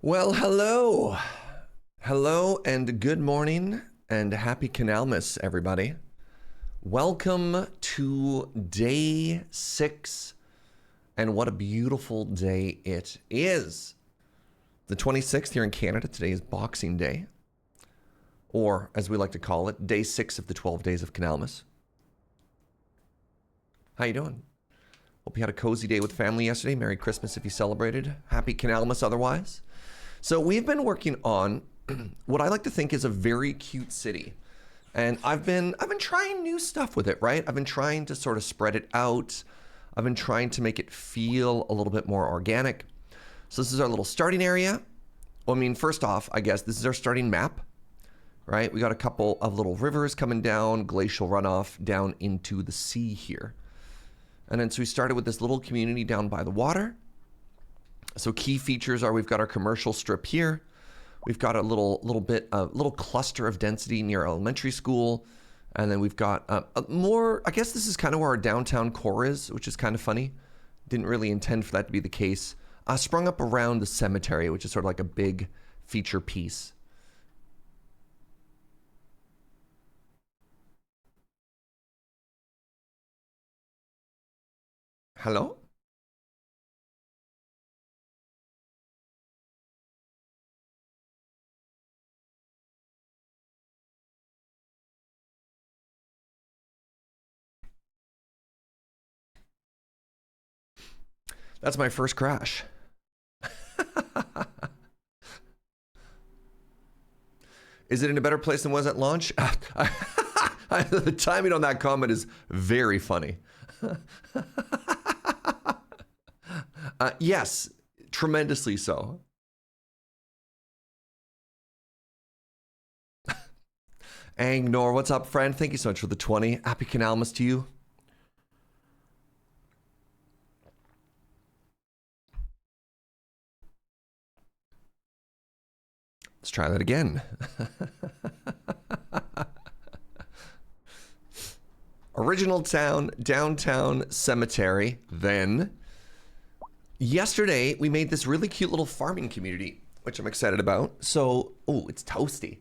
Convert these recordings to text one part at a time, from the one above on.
Well, hello. Hello and good morning and happy Canalmas, everybody. Welcome to day 6, and what a beautiful day it is. The 26th here in Canada. Today is Boxing Day, or as we like to call it, day 6 of the 12 days of Canalmas. How you doing? Hope you had a cozy day with family yesterday. Merry Christmas if you celebrated. Happy Canalmas otherwise. So we've been working on what I like to think is a very cute city. And I've been trying new stuff with it, right? I've been trying to sort of spread it out. I've been trying to make it feel a little bit more organic. So this is our little starting area. Well, I mean, first off, I guess this is our starting map, right? We got a couple of little rivers coming down, glacial runoff down into the sea here. And then so we started with this little community down by the water. So key features are we've got our commercial strip here. We've got a little cluster of density near elementary school. And then we've got more, I guess this is kind of where our downtown core is, which is kind of funny. Didn't really intend for that to be the case. Sprung up around the cemetery, which is sort of like a big feature piece. Hello? That's my first crash. Is it in a better place than was at launch? The timing on that comment is very funny. Yes, tremendously so. Angnor, what's up, friend? Thank you so much for the 20. Happy Canalmas to you. Let's try that again. Original town, downtown, cemetery. Then, yesterday, we made this really cute little farming community, which I'm excited about. So, oh, it's toasty.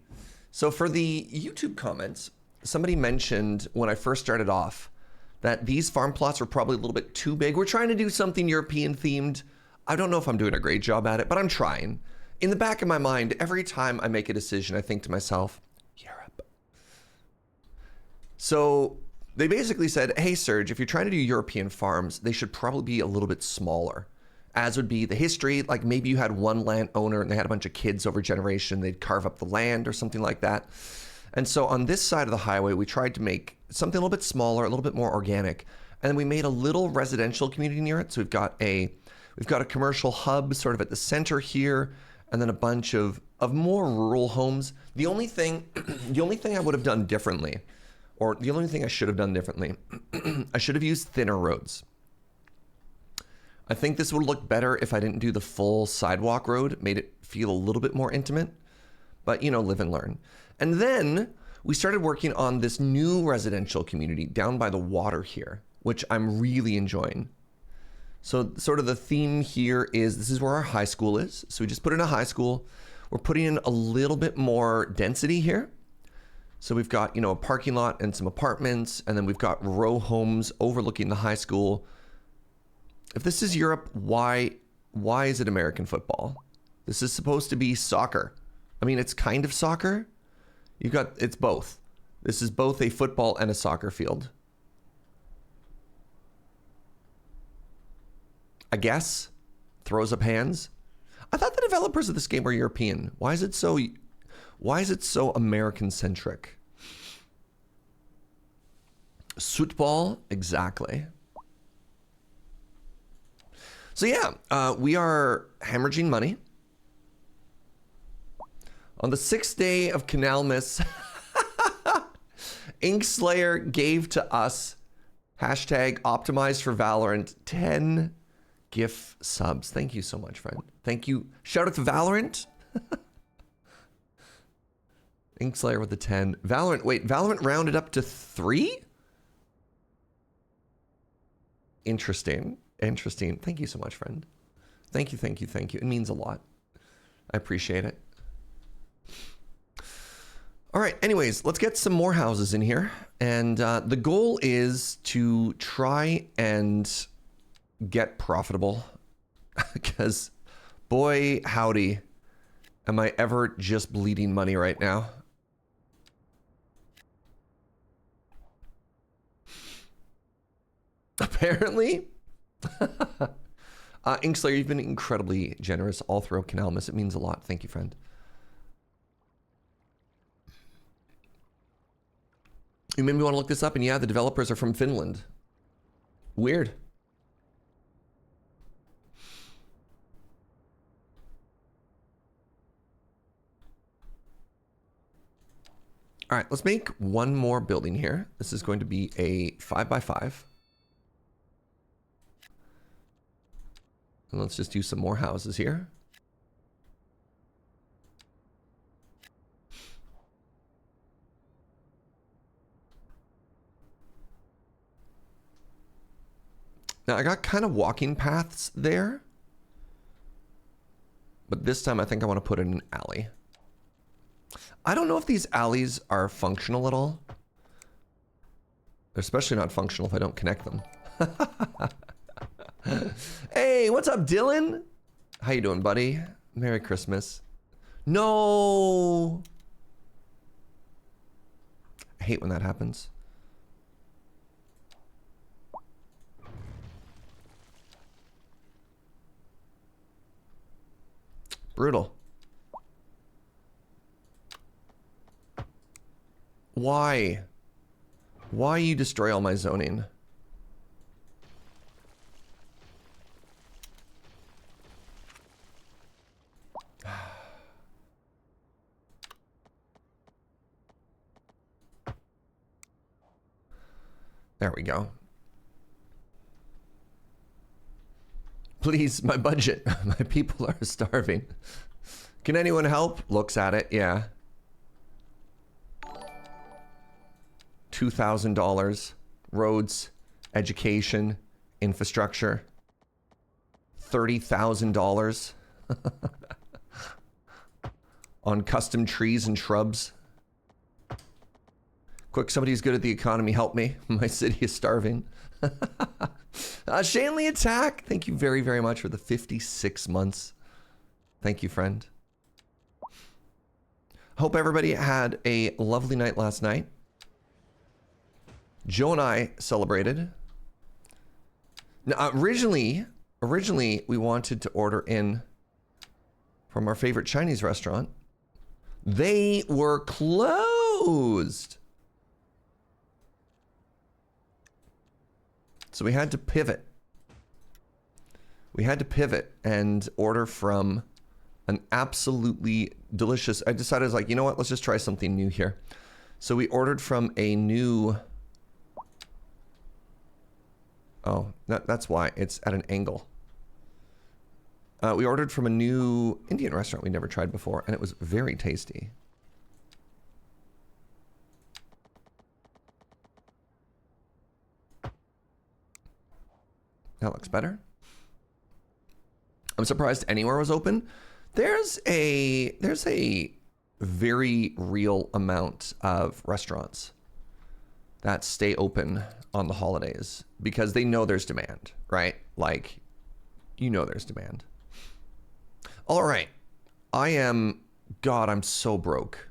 So for the YouTube comments, somebody mentioned when I first started off that these farm plots were probably a little bit too big. We're trying to do something European themed. I don't know if I'm doing a great job at it, but I'm trying. In the back of my mind, every time I make a decision, I think to myself, Europe. So they basically said, hey, Serge, if you're trying to do European farms, they should probably be a little bit smaller. As would be the history, like maybe you had one landowner and they had a bunch of kids over generation, they'd carve up the land or something like that. And so on this side of the highway, we tried to make something a little bit smaller, a little bit more organic. And then we made a little residential community near it. So we've got a commercial hub sort of at the center here, and then a bunch of more rural homes. The only thing I would have done differently, or the only thing I should have done differently, I should have used thinner roads. I think this would look better if I didn't do the full sidewalk road, made it feel a little bit more intimate, but you know, live and learn. And then we started working on this new residential community down by the water here, which I'm really enjoying. So sort of the theme here is this is where our high school is. So we just put in a high school. We're putting in a little bit more density here. So we've got, you know, a parking lot and some apartments, and then we've got row homes overlooking the high school. If this is Europe, why is it American football? This is supposed to be soccer. I mean, it's kind of soccer. It's both. This is both a football and a soccer field. I guess. Throws up hands. I thought the developers of this game were European. Why is it so American centric? Football, exactly. So yeah, we are hemorrhaging money. On the 6th day of Canalmas, Inkslayer gave to us hashtag optimized for Valorant 10 GIF subs. Thank you so much, friend. Thank you. Shout out to Valorant. Inkslayer with the 10. Valorant, wait, Valorant rounded up to 3? Interesting. Interesting. Thank you so much, friend. Thank you, thank you, thank you. It means a lot. I appreciate it. All right, anyways, let's get some more houses in here. And the goal is to try and get profitable. Because, boy, howdy, am I ever just bleeding money right now. Apparently. Inkslayer, you've been incredibly generous all throughout Canalmas. It means a lot. Thank you, friend. You made me want to look this up, and yeah, the developers are from Finland. Weird. All right, let's make one more building here. This is going to be a 5x5. And let's just do some more houses here. Now, I got kind of walking paths there. But this time, I think I want to put in an alley. I don't know if these alleys are functional at all. They're especially not functional if I don't connect them. Hey, what's up, Dylan? How you doing, buddy? Merry Christmas. No! I hate when that happens. Brutal. Why? Why you destroy all my zoning? There we go. Please, my budget. My people are starving. Can anyone help? Looks at it, yeah. $2,000. Roads, education, infrastructure. $30,000 on custom trees and shrubs. Quick, somebody who's good at the economy, help me. My city is starving. Shanley Attack, thank you very, very much for the 56 months. Thank you, friend. Hope everybody had a lovely night last night. Joe and I celebrated. Now, originally we wanted to order in from our favorite Chinese restaurant. They were closed. So we had to pivot. We had to pivot and order from an absolutely delicious... I decided, I was like, you know what? Let's just try something new here. So we ordered from a new... Oh, that's why. It's at an angle. We ordered from a new Indian restaurant we never tried before, and it was very tasty. That looks better. I'm surprised Anywhere was open. There's a very real amount of restaurants that stay open on the holidays because they know there's demand, right? Like, you know there's demand. All right. God, I'm so broke.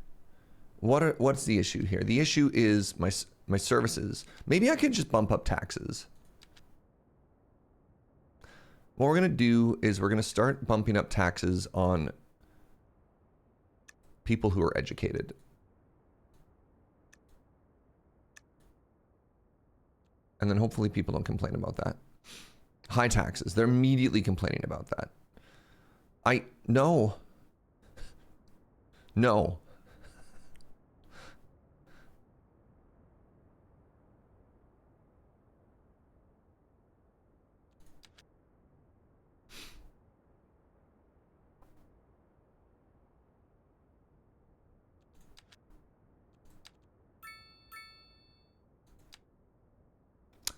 What's the issue here? The issue is my services. Maybe I could just bump up taxes. What we're going to do is we're going to start bumping up taxes on people who are educated. And then hopefully people don't complain about that. High taxes. They're immediately complaining about that. No. No.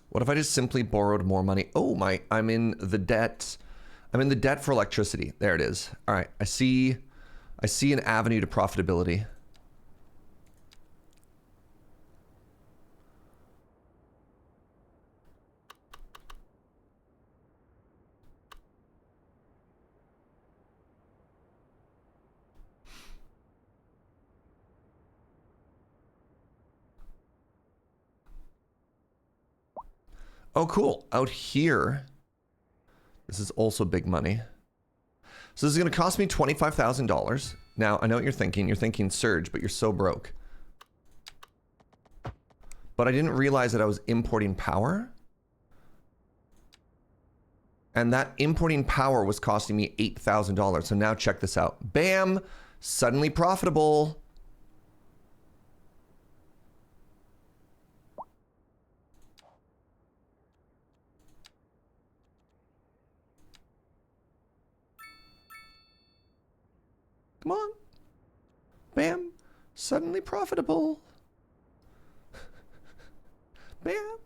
What if I just simply borrowed more money? Oh, I'm in the debt. I'm in the debt for electricity. There it is. All right. I see I see an avenue to profitability. Oh, cool. Out here, this is also big money. So this is going to cost me $25,000. Now, I know what you're thinking. You're thinking, Serge, but you're so broke. But I didn't realize that I was importing power. And that importing power was costing me $8,000. So now check this out. Bam! Suddenly profitable. Come on. Bam. Suddenly profitable. Bam.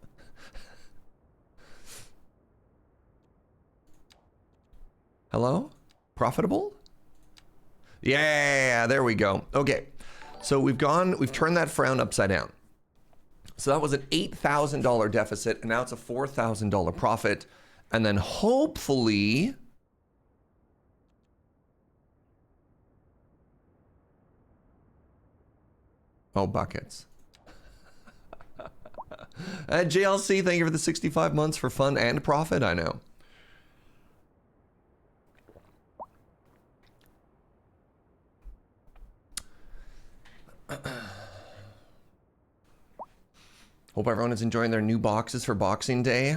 Hello? Profitable? Yeah, there we go. Okay. So we've turned that frown upside down. So that was an $8,000 deficit, and now it's a $4,000 profit. And then hopefully... Oh, buckets. JLC, thank you for the 65 months for fun and profit, I know. Hope everyone is enjoying their new boxes for Boxing Day.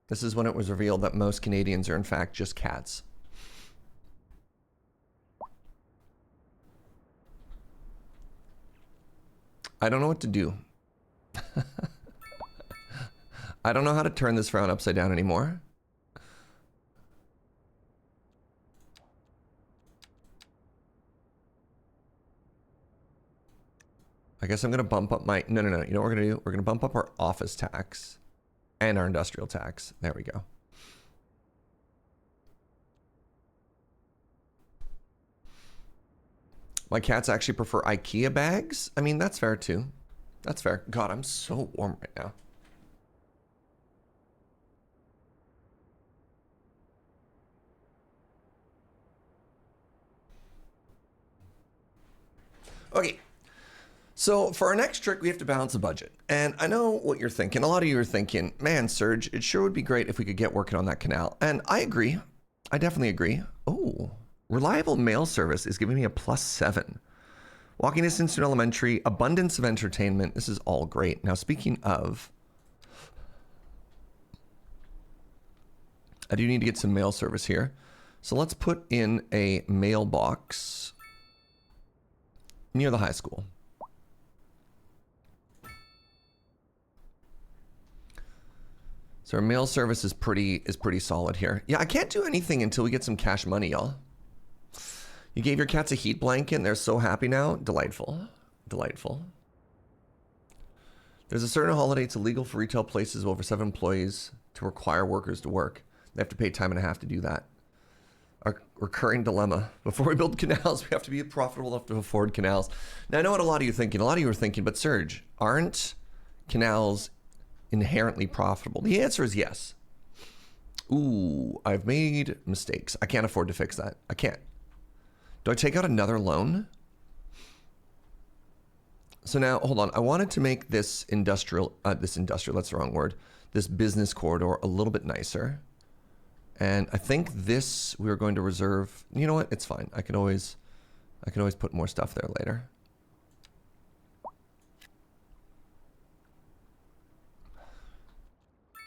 This is when it was revealed that most Canadians are in fact just cats. I don't know what to do. I don't know how to turn this frown upside down anymore. I guess I'm going to bump up my... No. You know what we're going to do? We're going to bump up our office tax and our industrial tax. There we go. My cats actually prefer IKEA bags. I mean, that's fair too. That's fair. God, I'm so warm right now. Okay. So for our next trick, we have to balance the budget. And I know what you're thinking. A lot of you are thinking, man, Serge, it sure would be great if we could get working on that canal. And I agree. I definitely agree. Oh. Reliable mail service is giving me a +7. Walking distance to an elementary, abundance of entertainment. This is all great. Now, speaking of, I do need to get some mail service here. So let's put in a mailbox near the high school. So our mail service is pretty solid here. Yeah, I can't do anything until we get some cash money, y'all. You gave your cats a heat blanket and they're so happy now. Delightful. Delightful. There's a certain holiday. It's illegal for retail places with over 7 employees to require workers to work. They have to pay time and a half to do that. Our recurring dilemma. Before we build canals, we have to be profitable enough to afford canals. Now, I know what a lot of you are thinking. A lot of you are thinking, but Serge, aren't canals inherently profitable? The answer is yes. Ooh, I've made mistakes. I can't afford to fix that. I can't. Do I take out another loan? So now, hold on. I wanted to make this industrial, that's the wrong word. This business corridor a little bit nicer. And I think this we're going to reserve. You know what? It's fine. I can always put more stuff there later.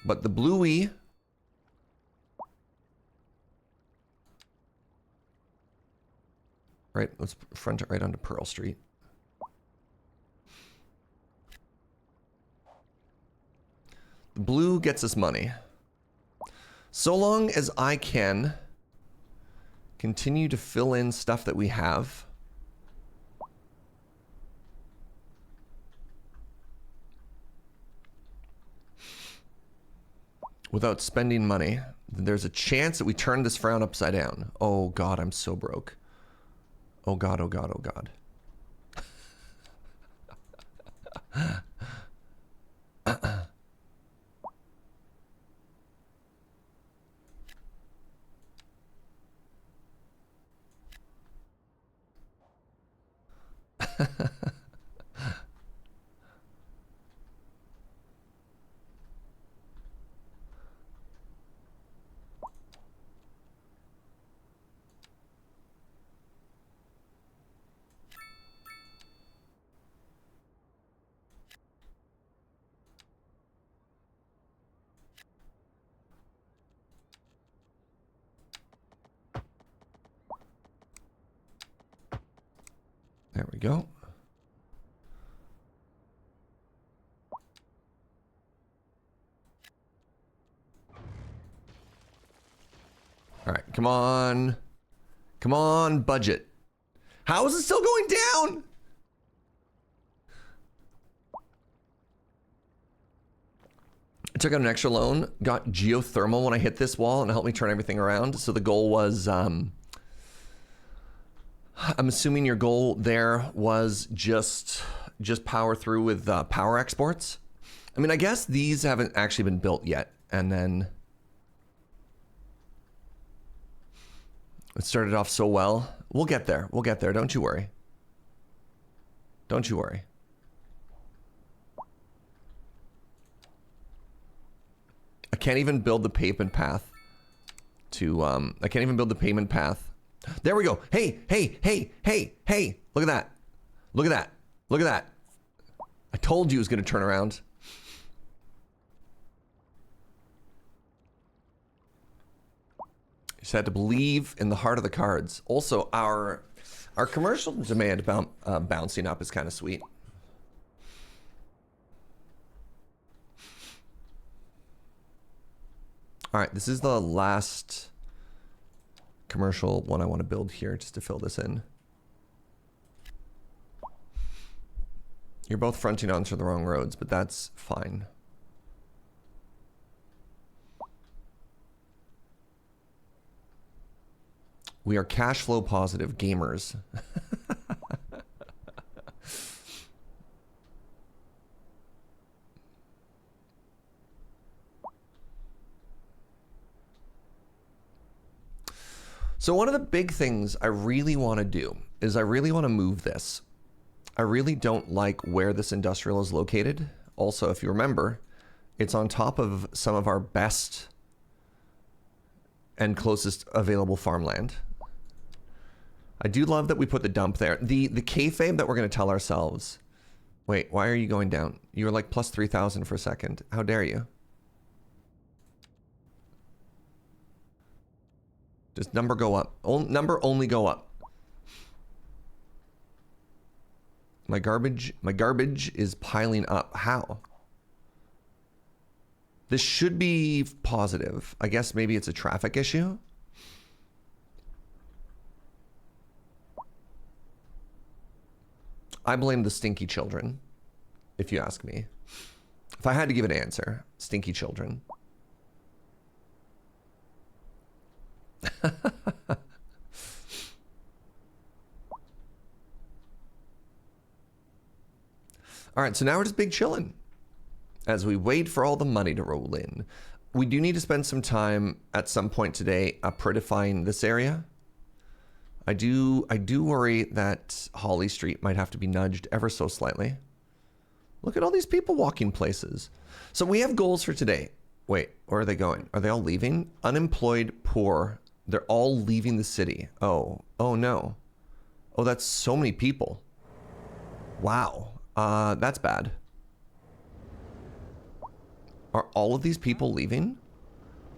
But the bluey, right, let's front it right onto Pearl Street. The blue gets us money. So long as I can continue to fill in stuff that we have. Without spending money, there's a chance that we turn this frown upside down. Oh God, I'm so broke. Oh God, oh God, oh God. There we go. All right, come on. Come on, budget. How is it still going down? I took out an extra loan, got geothermal when I hit this wall, and it helped me turn everything around. So the goal was, I'm assuming your goal there was just power through with power exports. I mean, I guess these haven't actually been built yet. And then it started off so well. We'll get there. We'll get there. Don't you worry. Don't you worry. I can't even build the pavement path to, I can't even build the pavement path. There we go. Hey, hey, hey, hey, hey. Look at that. Look at that. Look at that. I told you it was going to turn around. You just had to believe in the heart of the cards. Also, our commercial demand bouncing up is kind of sweet. All right, this is the last commercial one I want to build here just to fill this in. You're both fronting onto the wrong roads, but that's fine. We are cash flow positive gamers. So one of the big things I really want to do is I really want to move this. I really don't like where this industrial is located. Also, if you remember, it's on top of some of our best and closest available farmland. I do love that we put the dump there. The kayfabe that we're going to tell ourselves. Wait, why are you going down? You were like plus 3,000 for a second. How dare you? Does number go up? Number only go up. My garbage is piling up. How? This should be positive. I guess maybe it's a traffic issue. I blame the stinky children, if you ask me. If I had to give an answer, stinky children. All right, so now we're just big chilling as we wait for all the money to roll in. We do need to spend some time at some point today prettifying this area. I do worry that Holly Street might have to be nudged ever so slightly. Look at all these people walking places. So we have goals for today. Wait, where are they going? Are they all leaving? Unemployed, poor. They're all leaving the city. Oh no. Oh, that's so many people. Wow. That's bad. Are all of these people leaving?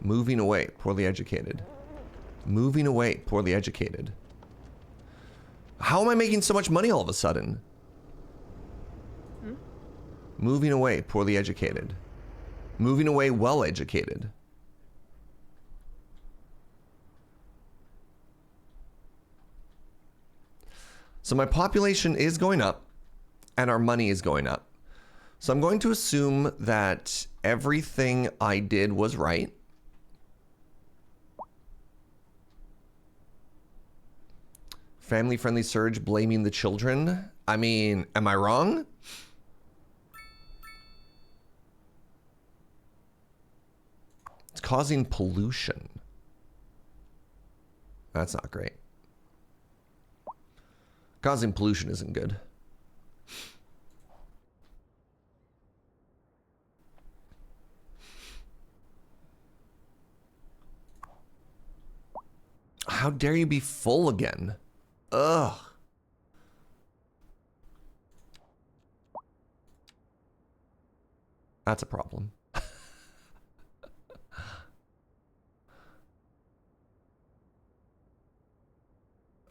Moving away, poorly educated. Moving away, poorly educated. How am I making so much money all of a sudden? Moving away, poorly educated. Moving away, well educated. So my population is going up and our money is going up. So I'm going to assume that everything I did was right. Family-friendly Serge blaming the children. I mean, am I wrong? It's causing pollution. That's not great. Causing pollution isn't good. How dare you be full again? Ugh. That's a problem.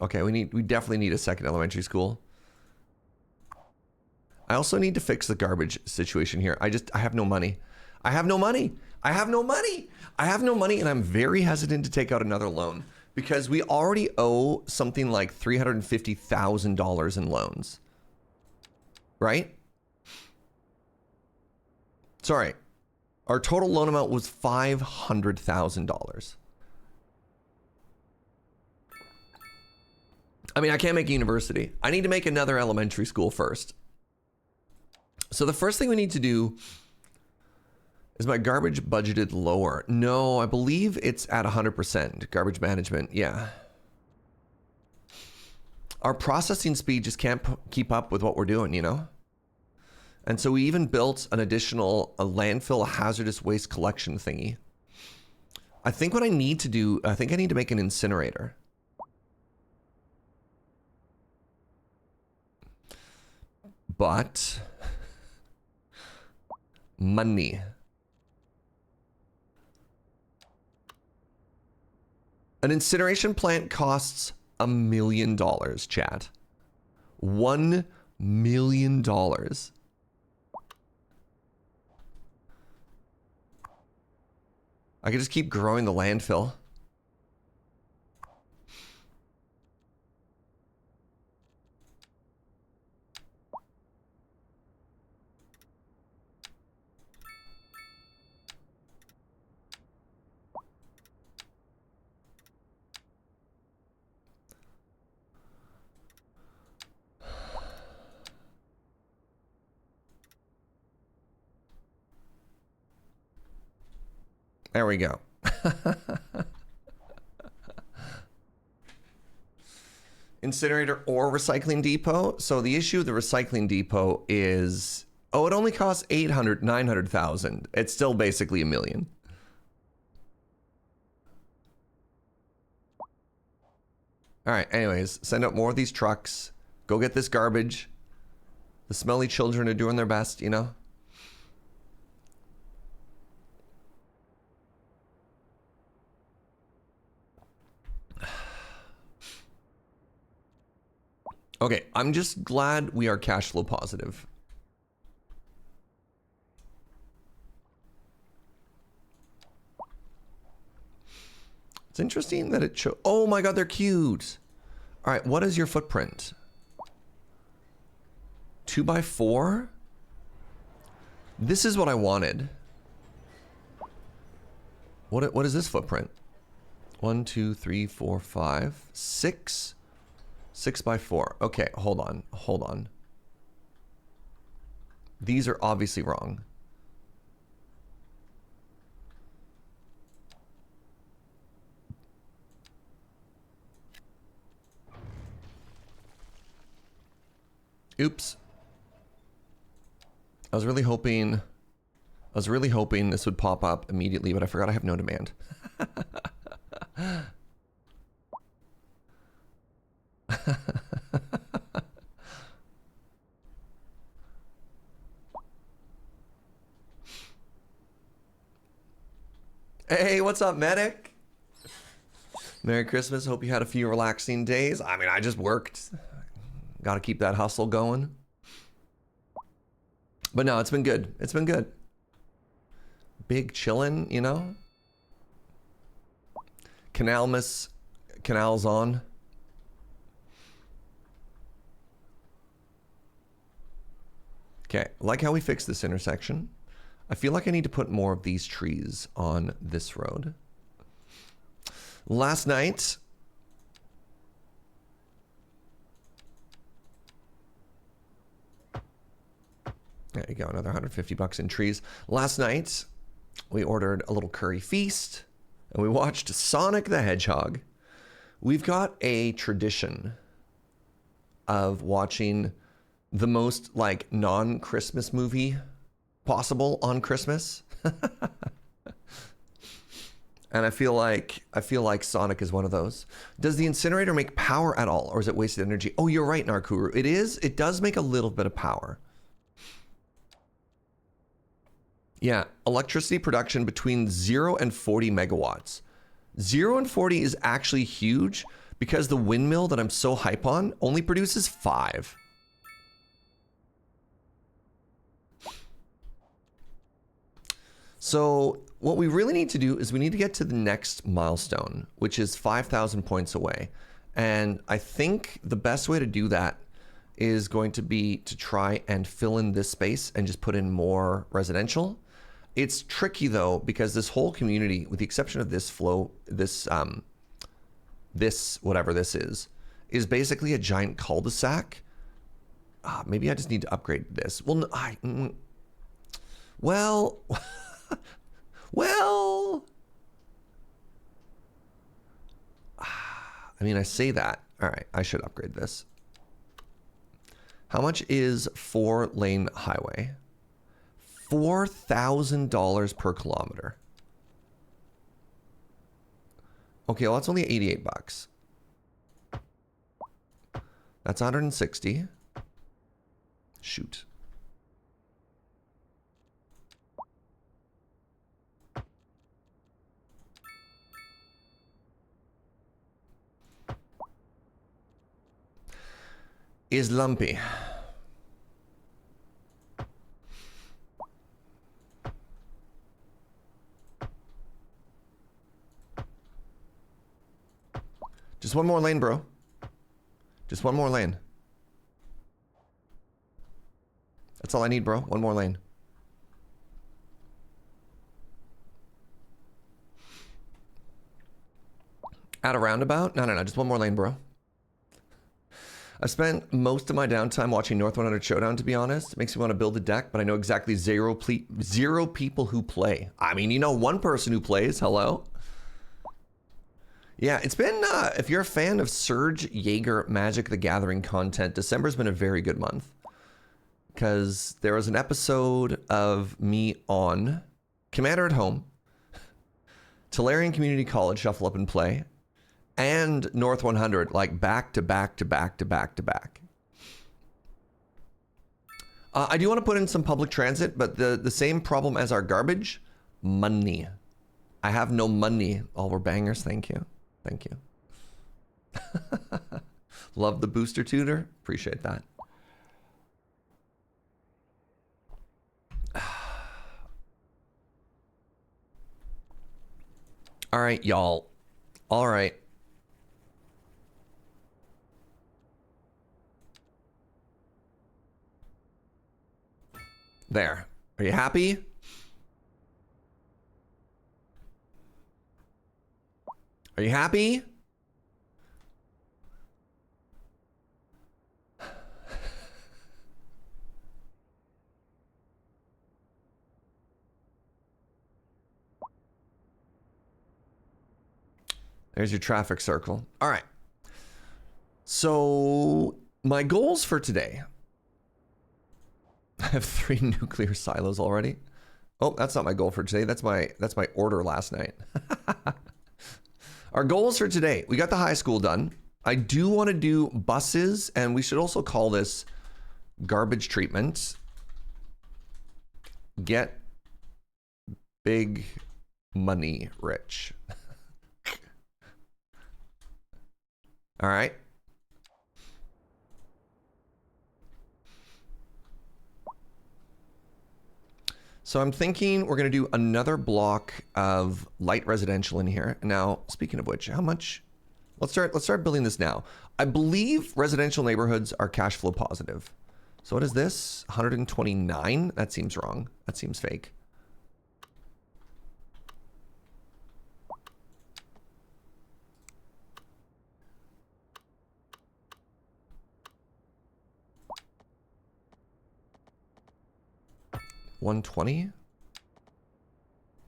Okay, we definitely need a second elementary school. I also need to fix the garbage situation here. I have no money. I have no money. I have no money. I have no money, and I'm very hesitant to take out another loan because we already owe something like $350,000 in loans. Right? Sorry. Our total loan amount was $500,000. I mean, I can't make a university. I need to make another elementary school first. So the first thing we need to do is my garbage budgeted lower. No, I believe it's at 100%. Garbage management, yeah. Our processing speed just can't keep up with what we're doing, you know? And so we even built an additional landfill hazardous waste collection thingy. I think what I need to do, I think I need to make an incinerator. But money. An incineration plant costs $1 million, chat. $1 million. I could just keep growing the landfill. There we go. Incinerator or recycling depot. So the issue of the recycling depot is, oh, it only costs 800, 900,000. It's still basically $1 million. All right, anyways, send out more of these trucks. Go get this garbage. The smelly children are doing their best, you know? Okay, I'm just glad we are cash flow positive. It's interesting that it shows. Oh my god, they're cute. All right, what is your footprint? 2x4? This is what I wanted. What is this footprint? 1, 2, 3, 4, 5, 6. 6x4. Okay, hold on. These are obviously wrong. Oops. I was really hoping this would pop up immediately, but I forgot I have no demand. Hey, what's up, medic? Merry Christmas. Hope you had a few relaxing days. I mean, I just worked. Got to keep that hustle going. But no, it's been good. It's been good. Big chillin', you know? Canalmas, canals on. Okay, like how we fixed this intersection. I feel like I need to put more of these trees on this road. Last night, There you go, another 150 bucks in trees. Last night, we ordered a little curry feast, and we watched Sonic the Hedgehog. We've got a tradition of watching the most like non-Christmas movie possible on Christmas. And I feel like Sonic is one of those. Does the incinerator make power at all, or is it wasted energy? Oh, you're right, Narkuru. It is. It does make a little bit of power. Yeah, electricity production between 0 and 40 megawatts. 0 and 40 is actually huge because the windmill that I'm so hype on only produces 5. So what we really need to do is we need to get to the next milestone, which is 5,000 points away. And I think the best way to do that is going to be to try and fill in this space and just put in more residential. It's tricky though, because this whole community, with the exception of this flow, this whatever this is basically a giant cul-de-sac. Maybe I just need to upgrade this. Well, no, well, well, I mean, I say that. All right, I should upgrade this. How much is 4-lane highway? $4,000 per kilometer. Okay, well, that's only 88 bucks. That's 160. Shoot. Is lumpy. Just one more lane, bro. Just one more lane. That's all I need, bro. One more lane. At a roundabout? No, just one more lane, bro. I spent most of my downtime watching North 100 Showdown, to be honest. It makes me want to build a deck, but I know exactly zero people who play. I mean, you know one person who plays. Hello? Yeah, it's been, if you're a fan of Serge, Jaeger, Magic the Gathering content, December's been a very good month. Because there was an episode of me on Commander at Home, Tolarian Community College, Shuffle Up and Play, and North 100, like back to back to back to back to back. I do want to put in some public transit, but the same problem as our garbage, money. I have no money. All were bangers. Thank you. Thank you. Love the booster tutor. Appreciate that. All right, y'all. All right. There. Are you happy? Are you happy? There's your traffic circle. All right. So my goals for today. I have 3 nuclear silos already. Oh, that's not my goal for today. That's my order last night. Our goals for today. We got the high school done. I do want to do buses, and we should also call this garbage treatment. Get big money rich. All right. So I'm thinking we're going to do another block of light residential in here. Now, speaking of which, how much? Let's start building this now. I believe residential neighborhoods are cash flow positive. So what is this? 129? That seems wrong. That seems fake. 120?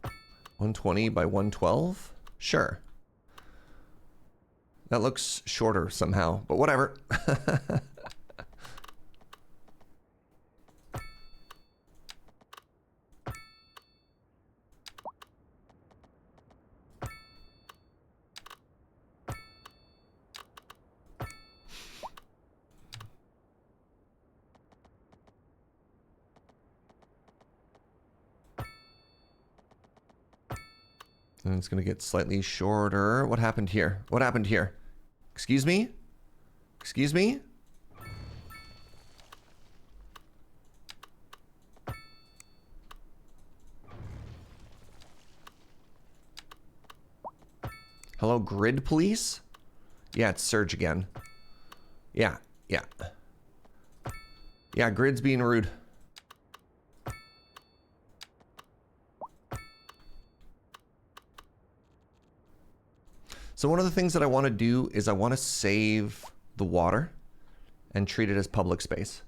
120 by 112? Sure. That looks shorter somehow, but whatever. And it's going to get slightly shorter. What happened here? What happened here? Excuse me? Excuse me? Hello, grid police? Yeah, it's Serge again. Yeah, yeah. Yeah, grid's being rude. So one of the things that I want to do is I want to save the water and treat it as public space.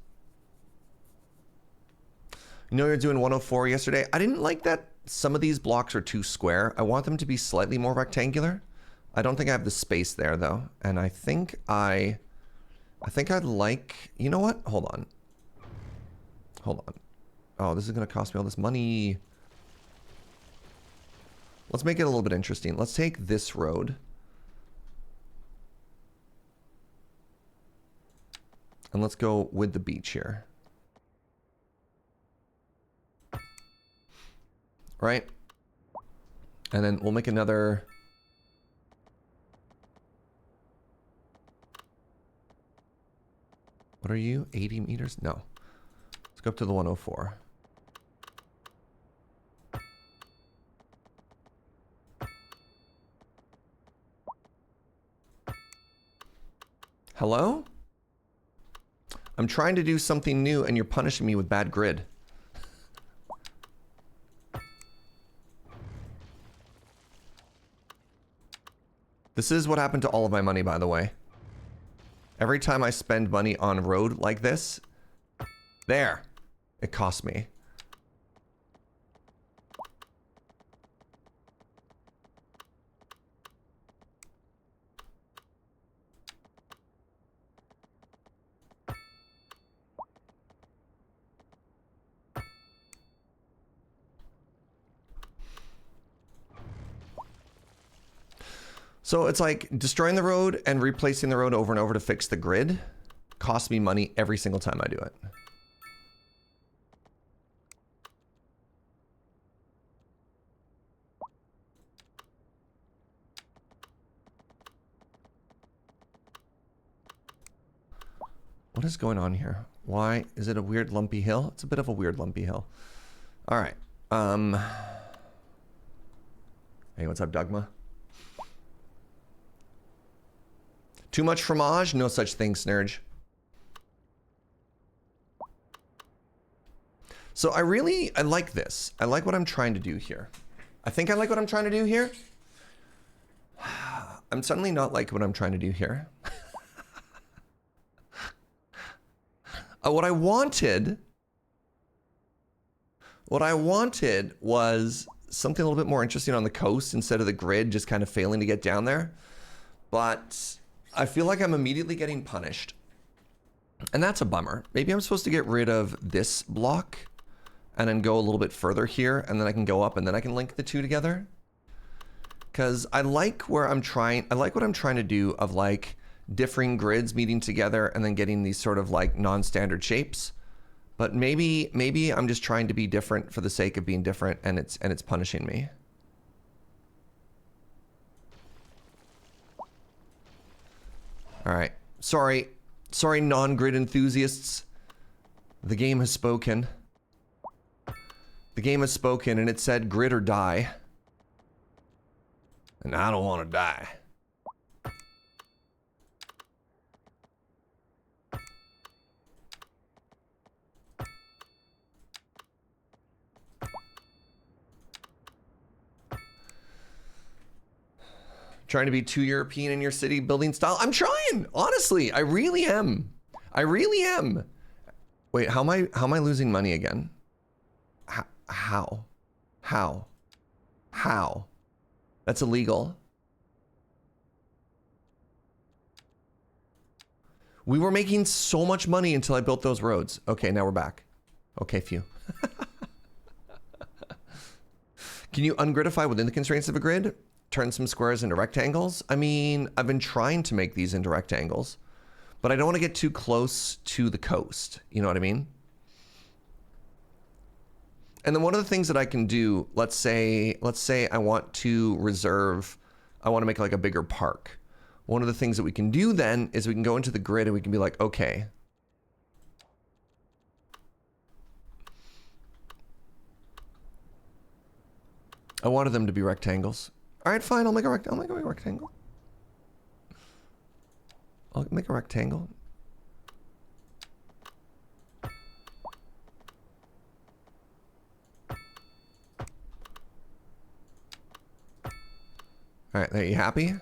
You know, you're doing 104 yesterday. I didn't like that some of these blocks are too square. I want them to be slightly more rectangular. I don't think I have the space there though. And I think I'd like, you know what? Hold on. Hold on. Oh, this is going to cost me all this money. Let's make it a little bit interesting. Let's take this road. And let's go with the beach here. Right? And then we'll make another... What are you? 80 meters? No. Let's go up to the 104. Hello? I'm trying to do something new and you're punishing me with bad grid. This is what happened to all of my money, by the way. Every time I spend money on road like this, there, it costs me. So it's like destroying the road and replacing the road over and over to fix the grid costs me money every single time I do it. What is going on here? Why is it a weird lumpy hill? It's a bit of a weird lumpy hill. All right. Hey, what's up, Dogma? Too much fromage? No such thing, Serge. So I like this. I like what I'm trying to do here. I think I like what I'm trying to do here. I'm suddenly not like what I'm trying to do here. What I wanted was something a little bit more interesting on the coast instead of the grid just kind of failing to get down there. But I feel like I'm immediately getting punished. And that's a bummer. Maybe I'm supposed to get rid of this block and then go a little bit further here, and then I can go up and then I can link the two together. Because I like what I'm trying to do of like differing grids meeting together and then getting these sort of like non-standard shapes. But maybe I'm just trying to be different for the sake of being different, and it's punishing me. All right. Sorry, non-grid enthusiasts. The game has spoken. The game has spoken, and it said grid or die. And I don't want to die. Trying to be too European in your city building style. I'm trying, honestly. I really am. I really am. Wait, how am I losing money again? How? How? How? That's illegal. We were making so much money until I built those roads. Okay, now we're back. Okay, phew. Can you ungridify within the constraints of a grid? Turn some squares into rectangles? I mean, I've been trying to make these into rectangles, but I don't want to get too close to the coast. You know what I mean? And then one of the things that I can do, let's say I want to reserve, I want to make like a bigger park. One of the things that we can do then is we can go into the grid and we can be like, okay. I wanted them to be rectangles. All right, fine, I'll make a rectangle. I'll make a rectangle. All right, are you happy?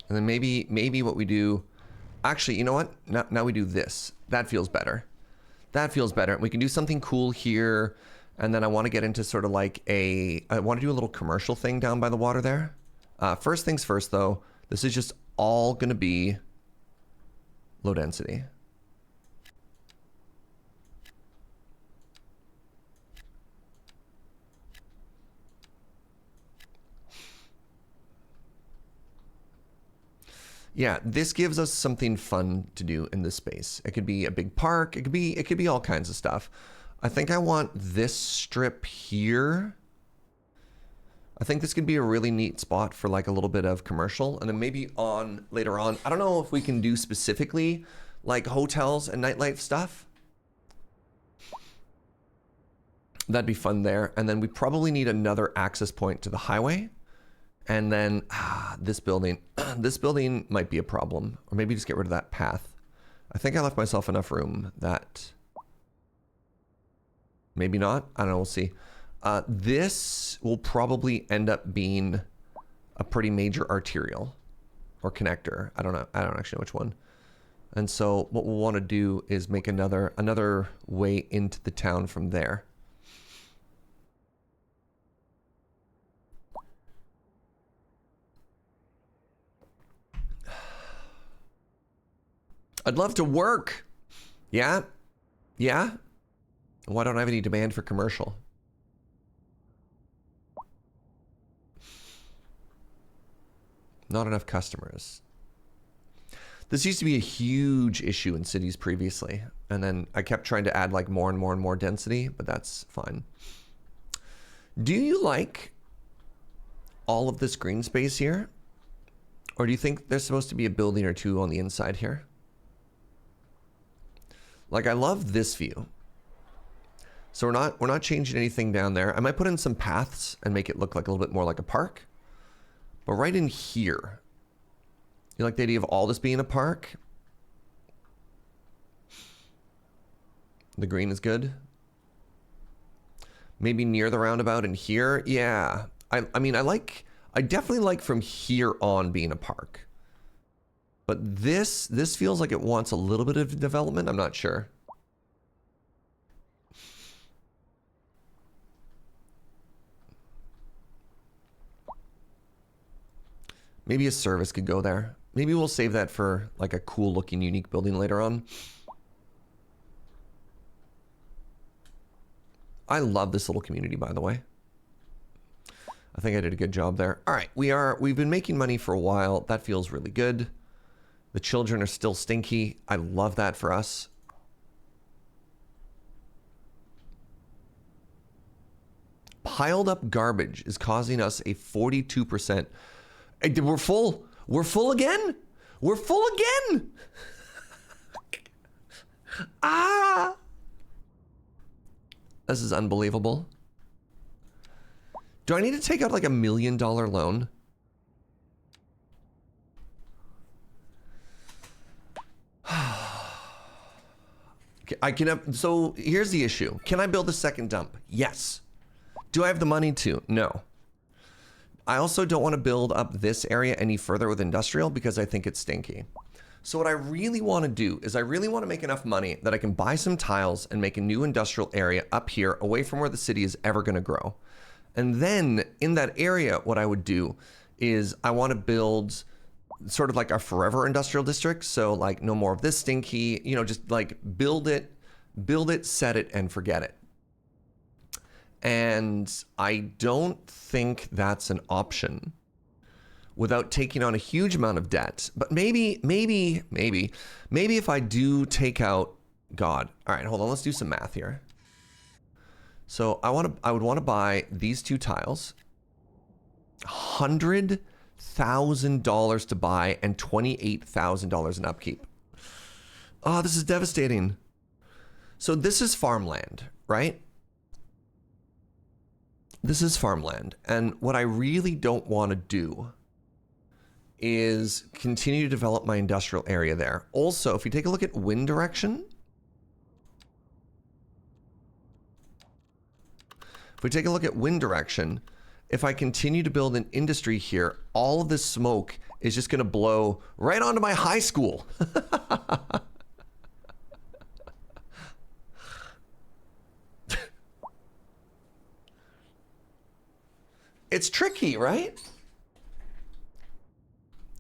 And then maybe what we do, actually, you know what? Now we do this. That feels better. That feels better. We can do something cool here. And then I want to get into sort of like I want to do a little commercial thing down by the water there. First things first though, this is just all going to be low density. Yeah, this gives us something fun to do in this space. It could be a big park. It could be all kinds of stuff. I think I want this strip here. I think this could be a really neat spot for like a little bit of commercial, and then maybe later on. I don't know if we can do specifically like hotels and nightlife stuff. That'd be fun there. And then we probably need another access point to the highway. And then this building might be a problem, or maybe just get rid of that path. I think I left myself enough room that maybe not. I don't know. We'll see. This will probably end up being a pretty major arterial or connector. I don't know. I don't actually know which one. And so what we'll want to do is make another way into the town from there. I'd love to work. Yeah? Yeah? Why don't I have any demand for commercial? Not enough customers. This used to be a huge issue in cities previously. And then I kept trying to add like more and more and more density, but that's fine. Do you like all of this green space here? Or do you think there's supposed to be a building or two on the inside here? Like, I love this view. So we're not changing anything down there. I might put in some paths and make it look like a little bit more like a park. But right in here, you like the idea of all this being a park? The green is good. Maybe near the roundabout in here. Yeah. I mean, I definitely like from here on being a park. But this feels like it wants a little bit of development. I'm not sure. Maybe a service could go there. Maybe we'll save that for like a cool looking unique building later on. I love this little community, by the way. I think I did a good job there. All right, we've been making money for a while. That feels really good. The children are still stinky. I love that for us. Piled up garbage is causing us a 42%. We're full. We're full again. We're full again. Ah. This is unbelievable. Do I need to take out like $1 million loan? I can have, so here's the issue. Can I build a second dump? Yes. Do I have the money to? No. I also don't want to build up this area any further with industrial because I think it's stinky. So what I really want to do is I really want to make enough money that I can buy some tiles and make a new industrial area up here away from where the city is ever going to grow. And then in that area, what I would do is I want to build sort of like a forever industrial district. So like no more of this stinky, you know, just like build it, set it, and forget it. And I don't think that's an option without taking on a huge amount of debt. But maybe if I do take out God. All right, hold on, let's do some math here. So I would want to buy these two tiles, $100,000 to buy and $28,000 in upkeep. Oh, this is devastating. So this is farmland, right? This is farmland. And what I really don't want to do is continue to develop my industrial area there. Also, if we take a look at wind direction, if I continue to build an industry here, all of this smoke is just going to blow right onto my high school. It's tricky, right?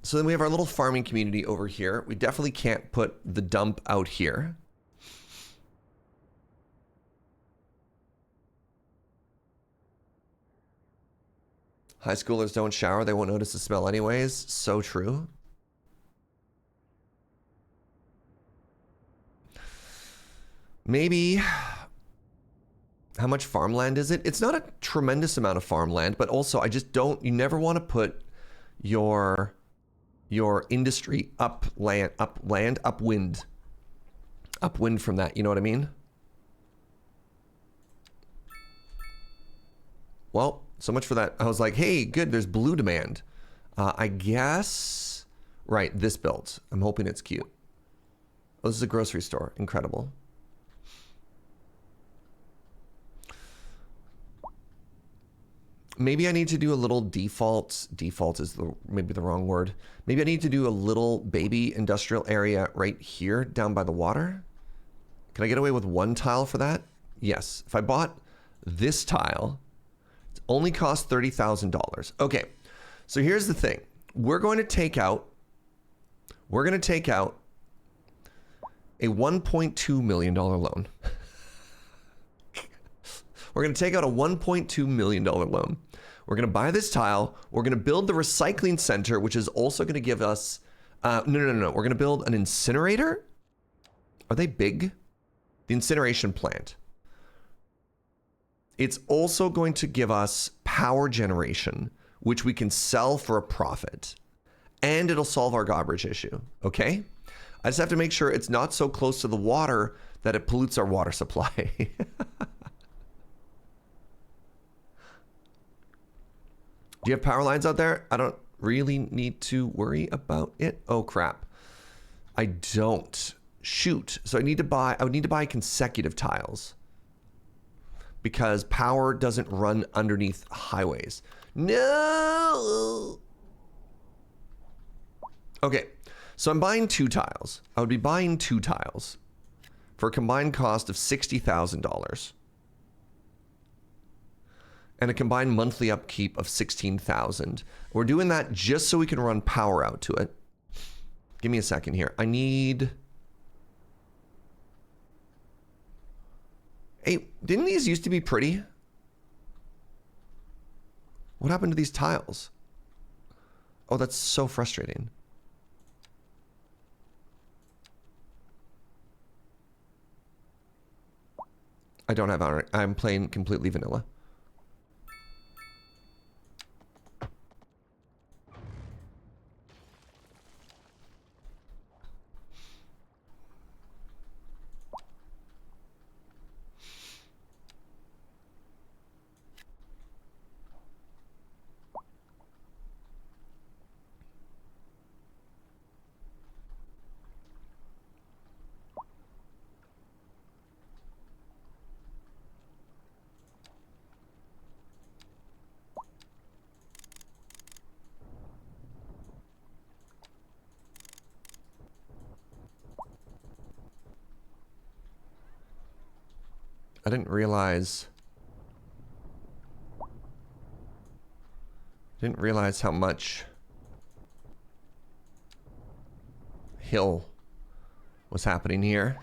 So then we have our little farming community over here. We definitely can't put the dump out here. High schoolers don't shower. They won't notice the smell anyways. So true. Maybe... How much farmland is it? It's not a tremendous amount of farmland, but also I just don't... You never want to put your industry upwind from that. You know what I mean? Well... So much for that. I was like, hey, good, there's blue demand. I guess... Right, this built. I'm hoping it's cute. Oh, this is a grocery store. Incredible. Maybe I need to do a little default. Default is maybe the wrong word. Maybe I need to do a little baby industrial area right here down by the water. Can I get away with one tile for that? Yes. If I bought this tile... only cost $30,000. Okay, so here's the thing. We're going to take out a $1.2 million loan. We're going to take out a $1.2 million loan. We're going to buy this tile. We're going to build the recycling center, which is also going to give us... No. We're going to build an incinerator. Are they big? The incineration plant. It's also going to give us power generation, which we can sell for a profit. And it'll solve our garbage issue, okay? I just have to make sure it's not so close to the water that it pollutes our water supply. Do you have power lines out there? I don't really need to worry about it. Oh, crap. I don't. Shoot. So I would need to buy consecutive tiles. Because power doesn't run underneath highways. No! Okay, so I'm buying two tiles. I would be buying two tiles for a combined cost of $60,000. And a combined monthly upkeep of $16,000. We're doing that just so we can run power out to it. Give me a second here. I need... Hey, didn't these used to be pretty? What happened to these tiles? Oh, that's so frustrating. I don't have Anarchy. I'm playing completely vanilla. I didn't realize how much hill was happening here.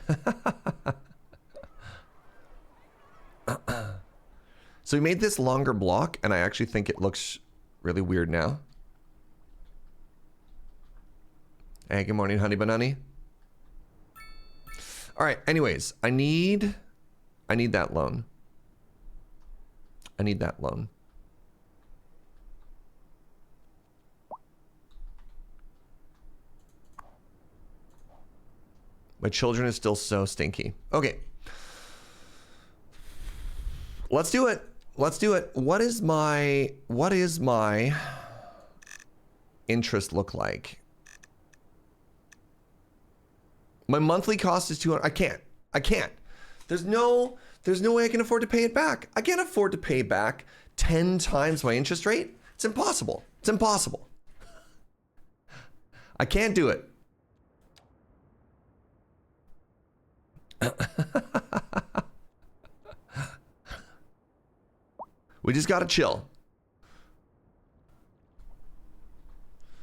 So we made this longer block, and I actually think it looks really weird now. Hey, good morning, honey banani. All right, anyways, I need that loan. I need that loan. My children is still so stinky. Okay. Let's do it. Let's do it. What is my interest look like? My monthly cost is 200. I can't. There's no way I can afford to pay it back. I can't afford to pay back 10 times my interest rate. It's impossible. It's impossible. I can't do it. We just gotta chill.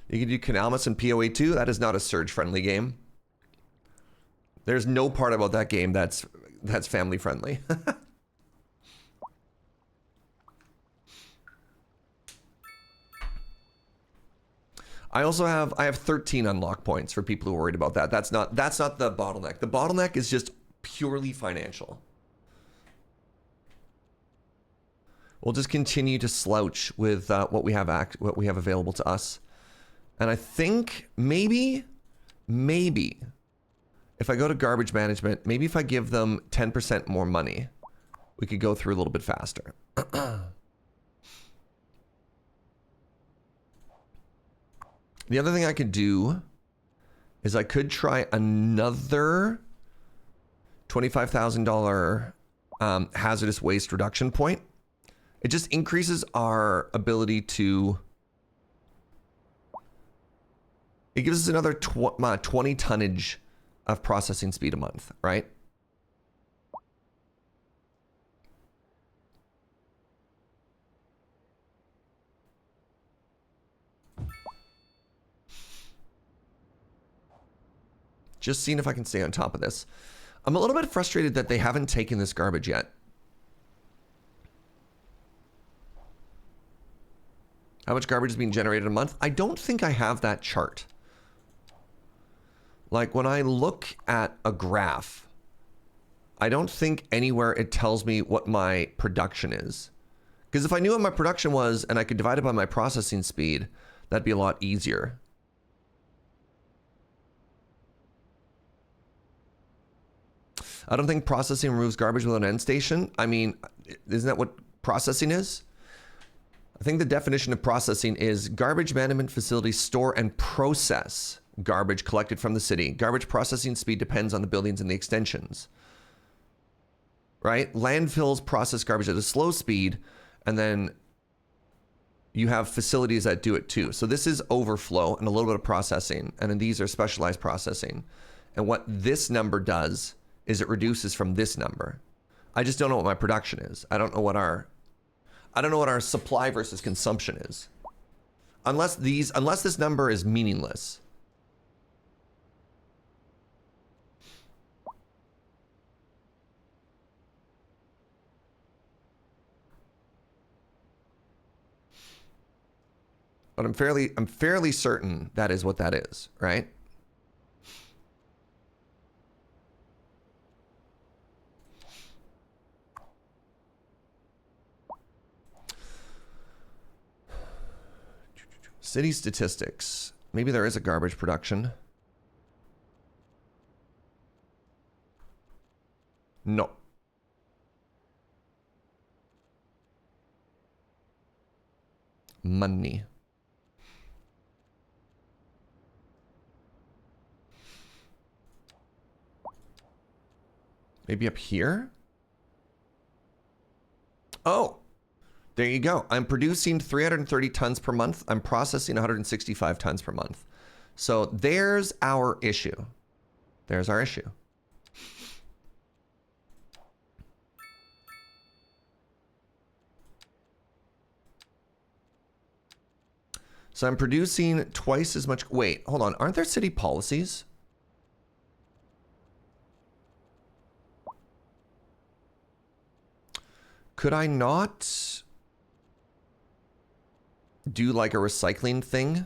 You can do Canalmas and POA 2. That is not a Serge-friendly game. There's no part about that game that's family friendly. I have 13 unlock points for people who are worried about that. That's not the bottleneck. The bottleneck is just purely financial. We'll just continue to slouch with what we have available to us. And I think maybe if I go to garbage management, maybe if I give them 10% more money, we could go through a little bit faster. The other thing I could do is I could try another $25,000 hazardous waste reduction point. It just increases our ability to... It gives us another 20 tonnage of processing speed a month, right? Just seeing if I can stay on top of this. I'm a little bit frustrated that they haven't taken this garbage yet. How much garbage is being generated a month? I don't think I have that chart. Like when I look at a graph, I don't think anywhere it tells me what my production is. Because if I knew what my production was and I could divide it by my processing speed, that'd be a lot easier. I don't think processing removes garbage with an end station. I mean, isn't that what processing is? I think the definition of processing is garbage management facilities store and process garbage collected from the city. Garbage processing speed depends on the buildings and the extensions. Right? Landfills process garbage at a slow speed, and then you have facilities that do it too. So this is overflow and a little bit of processing, and then these are specialized processing. And what this number does is it reduces from this number. I just don't know what my production is. I don't know what our supply versus consumption is. Unless this number is meaningless. But I'm fairly certain that is what that is, right? City statistics. Maybe there is a garbage production. No. Money. Maybe up here? Oh, there you go. I'm producing 330 tons per month. I'm processing 165 tons per month. So there's our issue. There's our issue. So I'm producing twice as much. Wait, hold on. Aren't there city policies? Could I not do like a recycling thing?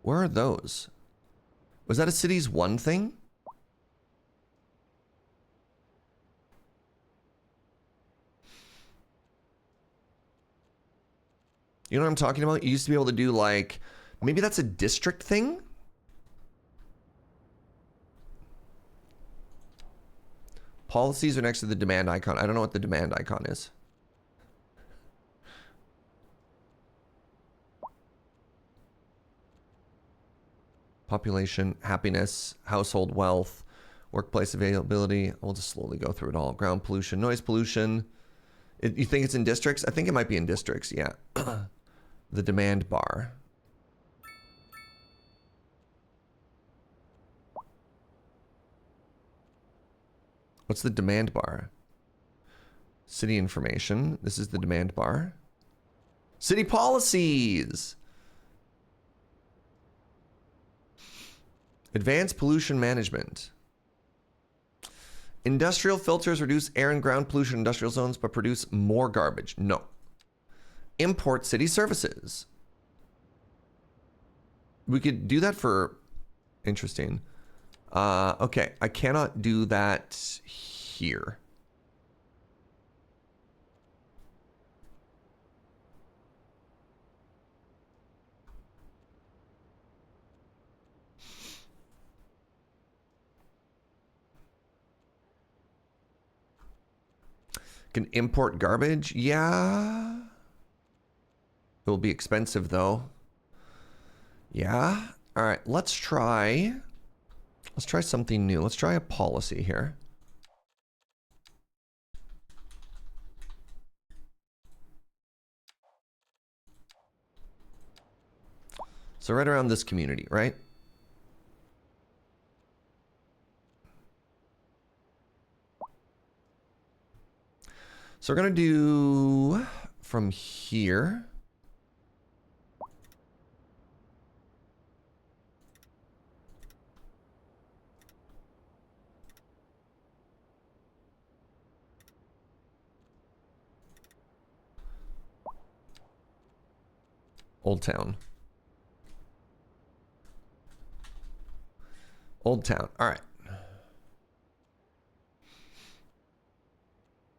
Where are those? Was that a cities one thing? You know what I'm talking about? You used to be able to do like, maybe that's a district thing? Policies are next to the demand icon. I don't know what the demand icon is. Population, happiness, household wealth, workplace availability. We'll just slowly go through it all. Ground pollution, noise pollution. You think it's in districts? I think it might be in districts, yeah. The demand bar. What's the demand bar? City information. This is the demand bar. City policies. Advanced pollution management. Industrial filters reduce air and ground pollution in industrial zones but produce more garbage. No. Import city services. We could do that for... Interesting. Okay, I cannot do that here. Can import garbage? Yeah. It will be expensive though. Yeah. All right, let's try something new. Let's try a policy here. So right around this community, right? So we're gonna do from here. Old Town. Old Town. All right.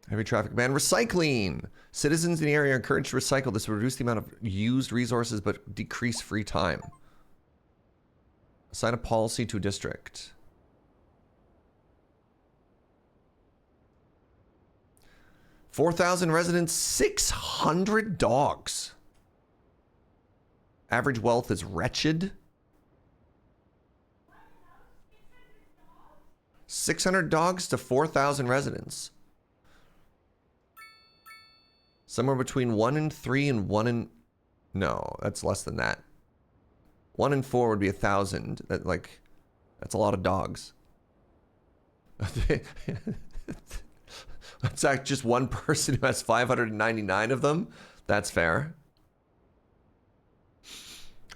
Heavy traffic ban. Recycling. Citizens in the area are encouraged to recycle. This will reduce the amount of used resources but decrease free time. Assign a policy to a district. $4,000 residents, 600 dogs. Average wealth is wretched. 600 dogs to 4,000 residents. Somewhere between 1 and 3 and 1 and... No, that's less than that. 1 and 4 would be 1,000. That's a lot of dogs. That's like just one person who has 599 of them. That's fair.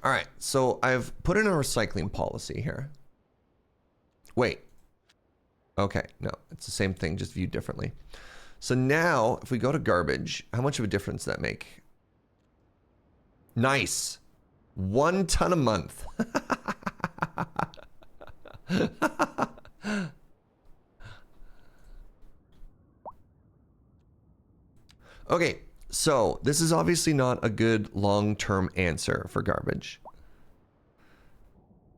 All right, so I've put in a recycling policy here. Wait. Okay, no, it's the same thing, just viewed differently. So now, if we go to garbage, how much of a difference does that make? Nice. 1 ton a month. Okay, so this is obviously not a good long-term answer for garbage.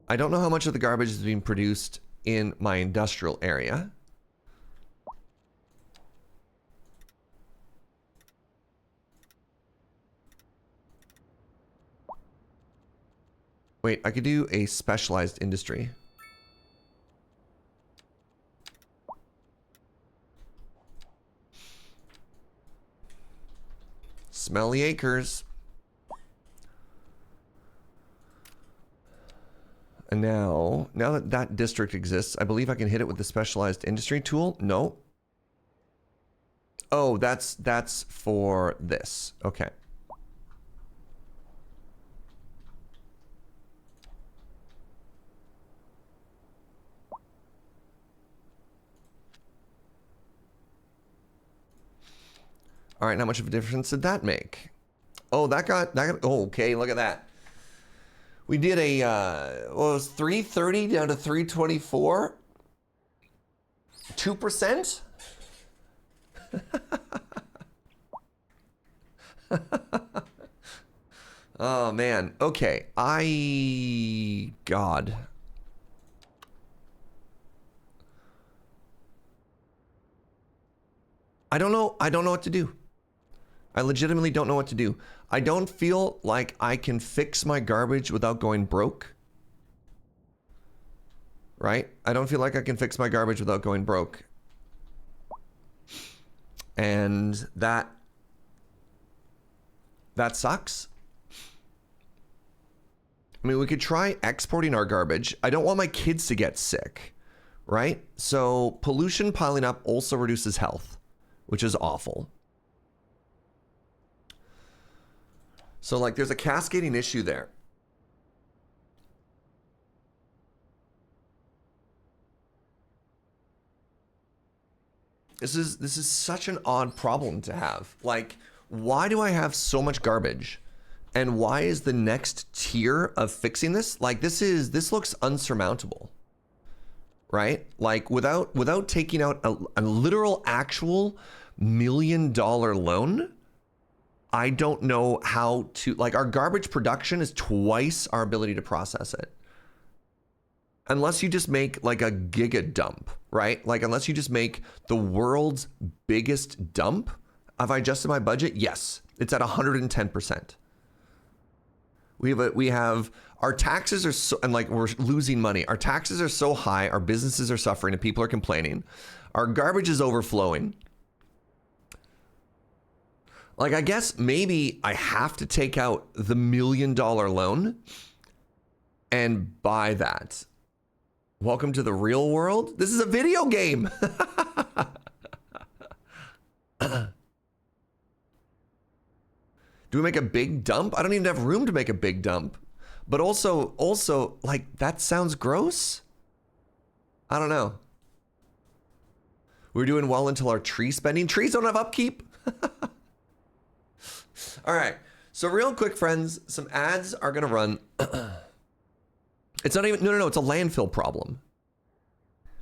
I don't know how much of the garbage is being produced in my industrial area. Wait, I could do a specialized industry. Smelly acres. And now that that district exists, I believe I can hit it with the specialized industry tool. No. Oh, that's for this. Okay. All right, how much of a difference did that make? Oh, oh, okay, look at that. We did a, what was 330 down to 324? 2%? Oh, man. Okay, God. I don't know what to do. I legitimately don't know what to do. I don't feel like I can fix my garbage without going broke. Right? I don't feel like I can fix my garbage without going broke. And that sucks. I mean, we could try exporting our garbage. I don't want my kids to get sick, right? So pollution piling up also reduces health, which is awful. So like there's a cascading issue there. This is such an odd problem to have. Like, why do I have so much garbage? And why is the next tier of fixing this? Like this looks unsurmountable. Right? Like without taking out a literal actual $1 million loan, I don't know how to, like, our garbage production is twice our ability to process it. Unless you just make like a giga dump, right? Like unless you just make the world's biggest dump. Have I adjusted my budget? Yes, it's at 110%. We have our taxes are so, and like we're losing money. Our taxes are so high, our businesses are suffering and people are complaining. Our garbage is overflowing. Like, I guess maybe I have to take out the $1 million loan and buy that. Welcome to the real world. This is a video game. Do we make a big dump? I don't even have room to make a big dump. But also, like, that sounds gross. I don't know. We're doing well until our tree spending. Trees don't have upkeep. All right. So real quick, friends, some ads are going to run. It's not even, no, it's a landfill problem.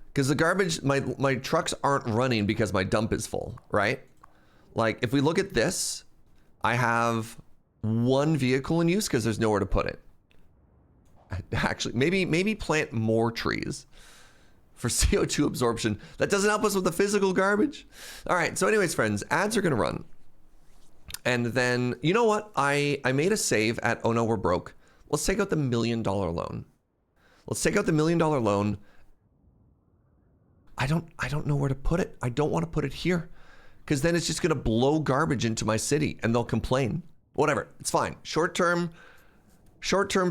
Because the garbage, my trucks aren't running because my dump is full, right? Like, if we look at this, I have one vehicle in use because there's nowhere to put it. Actually, maybe plant more trees for CO2 absorption. That doesn't help us with the physical garbage. All right, so anyways, friends, ads are gonna run. And then, you know what? I made a save at, oh no, we're broke. Let's take out the $1 million loan. Let's take out the $1 million loan. I don't know where to put it. I don't want to put it here because then it's just going to blow garbage into my city and they'll complain. Whatever. It's fine. Short-term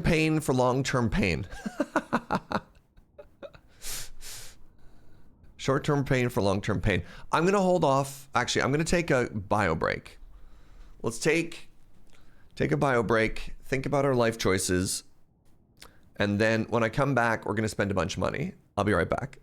pain for long-term pain. Short-term pain for long-term pain. I'm going to hold off. Actually, I'm going to take a bio break. Let's take a bio break. Think about our life choices. And then when I come back, we're going to spend a bunch of money. I'll be right back.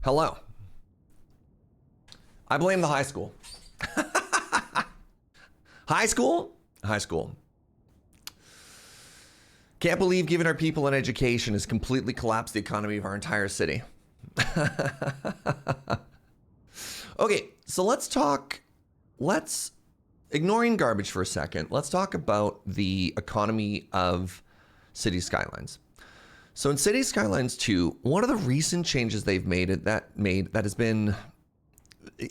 Hello. I blame the high school. High school? High school. Can't believe giving our people an education has completely collapsed the economy of our entire city. Okay, so let's, ignoring garbage for a second, let's talk about the economy of City Skylines. So in City Skylines 2, one of the recent changes they've made that has been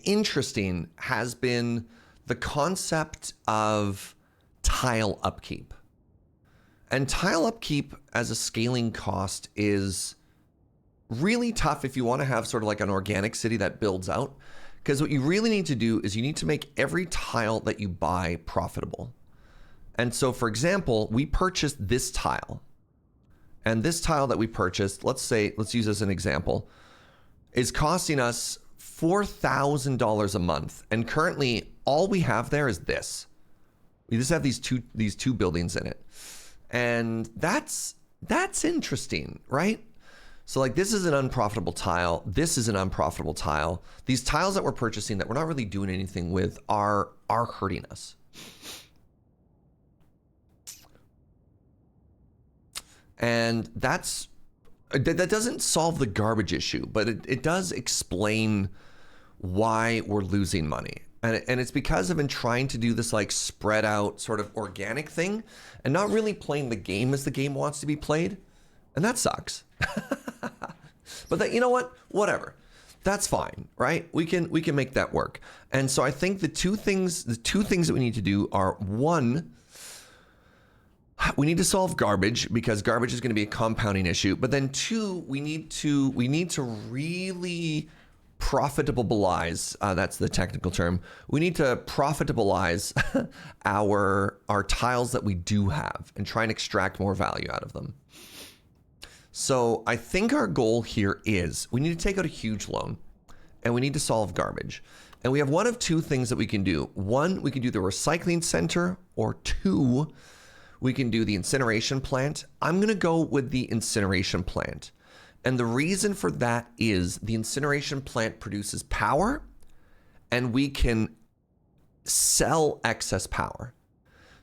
interesting has been the concept of tile upkeep. And tile upkeep as a scaling cost is really tough if you want to have sort of like an organic city that builds out. Because what you really need to do is you need to make every tile that you buy profitable. And so, for example, we purchased this tile. And this tile that we purchased, let's use as an example, is costing us $4,000 a month. And currently, all we have there is this. We just have these two buildings in it. And that's interesting, right? So like this is an unprofitable tile. This is an unprofitable tile. These tiles that we're purchasing that we're not really doing anything with are hurting us. And that doesn't solve the garbage issue, but it does explain why we're losing money. And it's because I've been trying to do this like spread out sort of organic thing and not really playing the game as the game wants to be played. And that sucks. But that, you know what? Whatever. That's fine, right? We can make that work. And so I think the two things that we need to do are, one, we need to solve garbage because garbage is going to be a compounding issue. But then two, we need to really profitabilize, that's the technical term. We need to profitabilize our tiles that we do have and try and extract more value out of them. So I think our goal here is we need to take out a huge loan and we need to solve garbage. And we have one of two things that we can do. One, we can do the recycling center, or two, we can do the incineration plant. I'm going to go with the incineration plant. And the reason for that is the incineration plant produces power and we can sell excess power.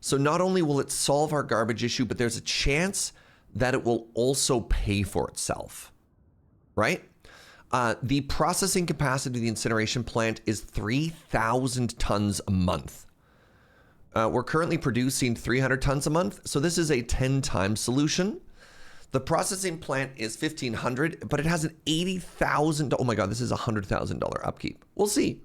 So not only will it solve our garbage issue, but there's a chance that it will also pay for itself, right? The processing capacity of the incineration plant is 3,000 tons a month. We're currently producing 300 tons a month, so this is a 10-time solution. The processing plant is 1,500, but it has an $80,000. Oh my God, this is a $100,000 upkeep. We'll see.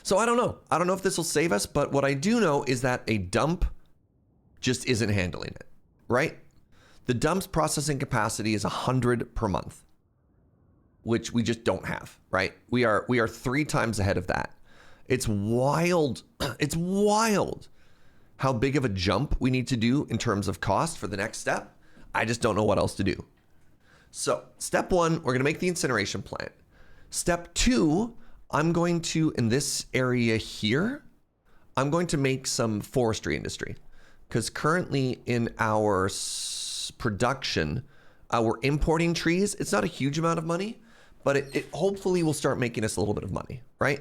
So I don't know. I don't know if this will save us, but what I do know is that a dump just isn't handling it, right? The dump's processing capacity is 100 per month, which we just don't have, right? We are 3 times ahead of that. It's wild. It's wild how big of a jump we need to do in terms of cost for the next step. I just don't know what else to do. So step 1, we're going to make the incineration plant. Step 2, I'm going to, in this area here, I'm going to make some forestry industry, because currently in our production, we're importing trees. It's not a huge amount of money, but it hopefully will start making us a little bit of money, right?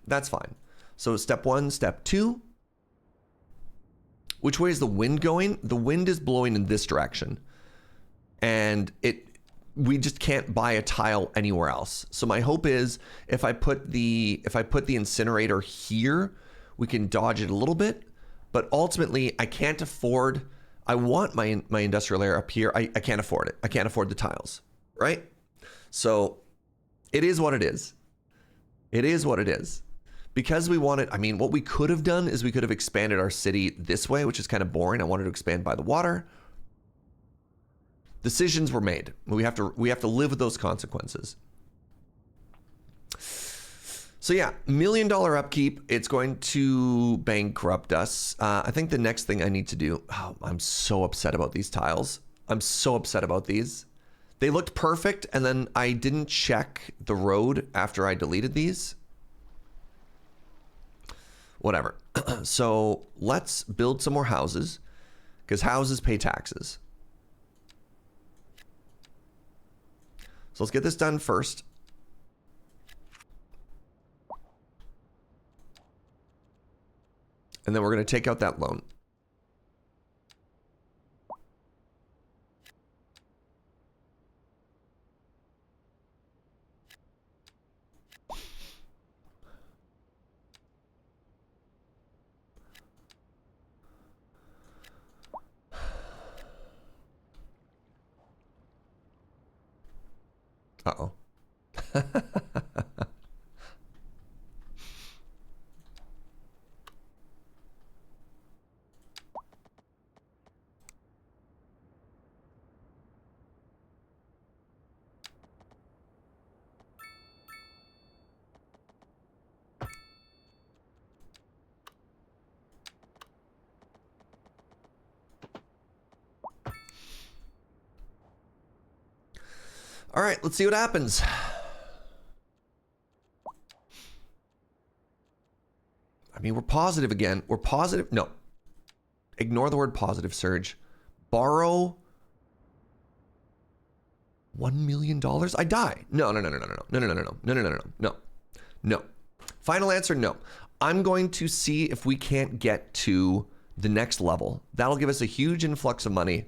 That's fine. So step 1, step 2. Which way is the wind going? The wind is blowing in this direction. And we just can't buy a tile anywhere else. So my hope is if I put the incinerator here, we can dodge it a little bit, but ultimately I can't afford, I want my industrial area up here. I can't afford it. I can't afford the tiles, right? So it is what it is. It is what it is. Because we wanted, I mean, what we could have done is we could have expanded our city this way, which is kind of boring. I wanted to expand by the water. Decisions were made. We have to live with those consequences. So yeah, $1 million upkeep. It's going to bankrupt us. I think the next thing I need to do, I'm so upset about these tiles. I'm so upset about these. They looked perfect, and then I didn't check the road after I deleted these. Whatever. So let's build some more houses, because houses pay taxes. So let's get this done first. And then we're going to take out that loan. Uh-oh. All right, let's see what happens. I mean, we're positive again. We're positive. No. Ignore the word positive, Serge. Borrow $1 million? I die. No. No. Final answer, no. I'm going to see if we can't get to the next level. That'll give us a huge influx of money.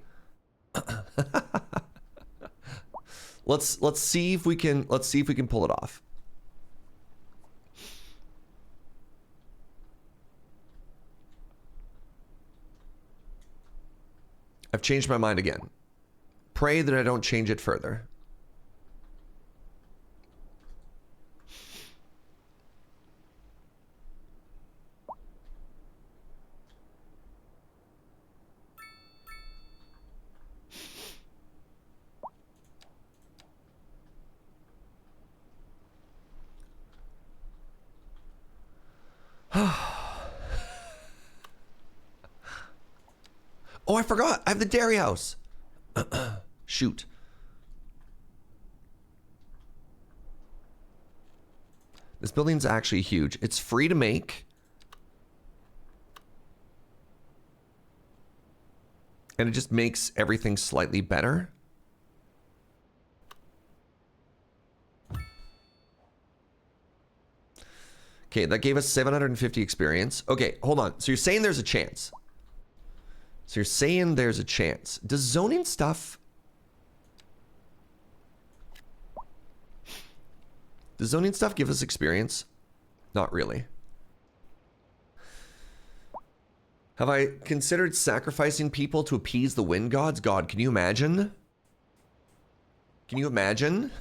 Let's see if we can pull it off. I've changed my mind again. Pray that I don't change it further. Oh, I forgot. I have the dairy house. Shoot. This building's actually huge. It's free to make. And it just makes everything slightly better. Okay, that gave us 750 experience. Okay, hold on. So you're saying there's a chance. So you're saying there's a chance. Does zoning stuff... Does zoning stuff give us experience? Not really. Have I considered sacrificing people to appease the wind gods? God, can you imagine? Can you imagine?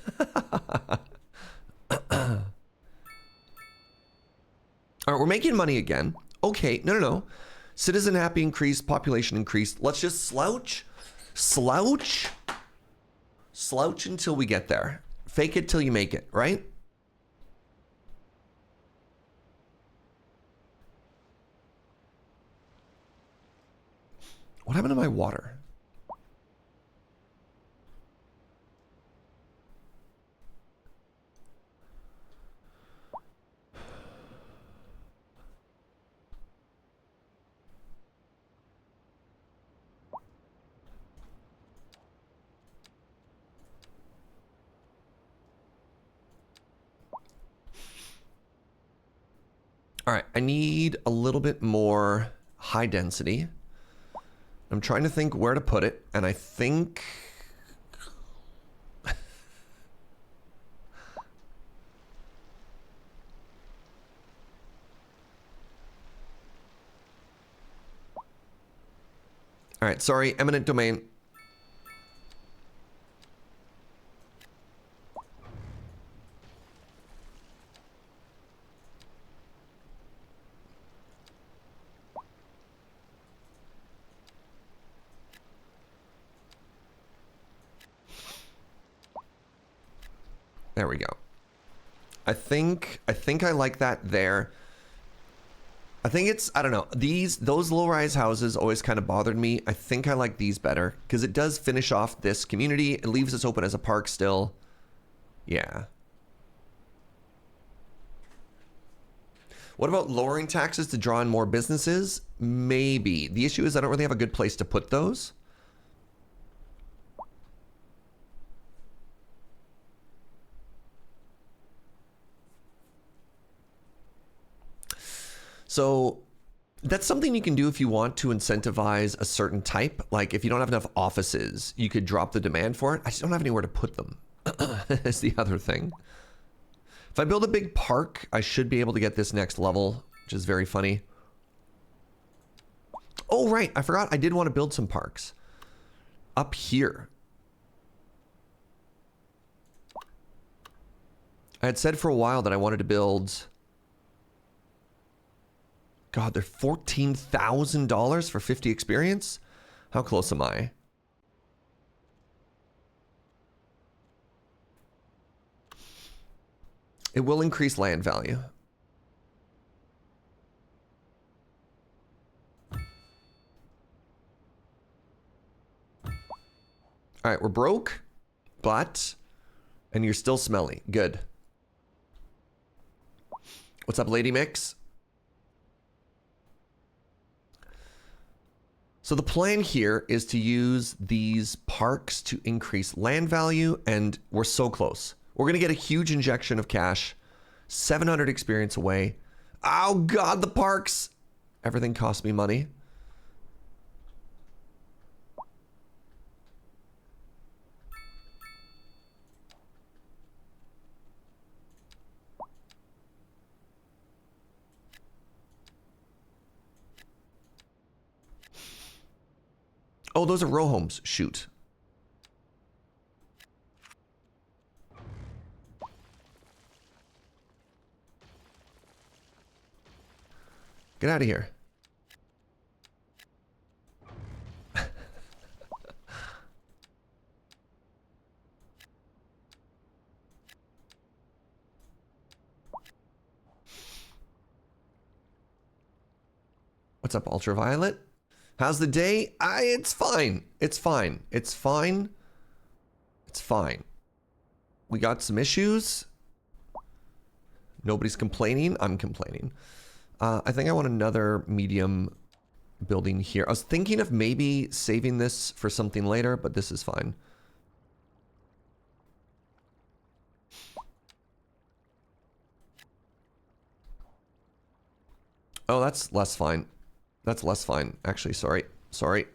All right, we're making money again. Okay, no. Citizen happy increased, population increased. Let's just slouch until we get there. Fake it till you make it, right? What happened to my water? All right, I need a little bit more high density. I'm trying to think where to put it, and I think... All right, sorry, eminent domain. There we go. I think I like that there. I think it's, I don't know, those low-rise houses always kind of bothered me. I think I like these better because it does finish off this community. It leaves us open as a park still. Yeah. What about lowering taxes to draw in more businesses? Maybe. The issue is I don't really have a good place to put those. So that's something you can do if you want to incentivize a certain type. Like if you don't have enough offices, you could drop the demand for it. I just don't have anywhere to put them. That's the other thing. If I build a big park, I should be able to get this next level, which is very funny. Oh, right. I forgot I did want to build some parks up here. I had said for a while that I wanted to build... God, they're $14,000 for 50 experience? How close am I? It will increase land value. All right, we're broke, but... And you're still smelly. Good. What's up, Lady Mix? So the plan here is to use these parks to increase land value, and we're so close. We're going to get a huge injection of cash, 700 experience away. Oh God, the parks. Everything costs me money. Oh, those are row homes. Shoot. Get out of here. What's up, Ultraviolet? How's the day? It's fine. It's fine. It's fine. It's fine. We got some issues. Nobody's complaining. I'm complaining. I think I want another medium building here. I was thinking of maybe saving this for something later, but this is fine. Oh, that's less fine. That's less fine. Actually, sorry. Sorry.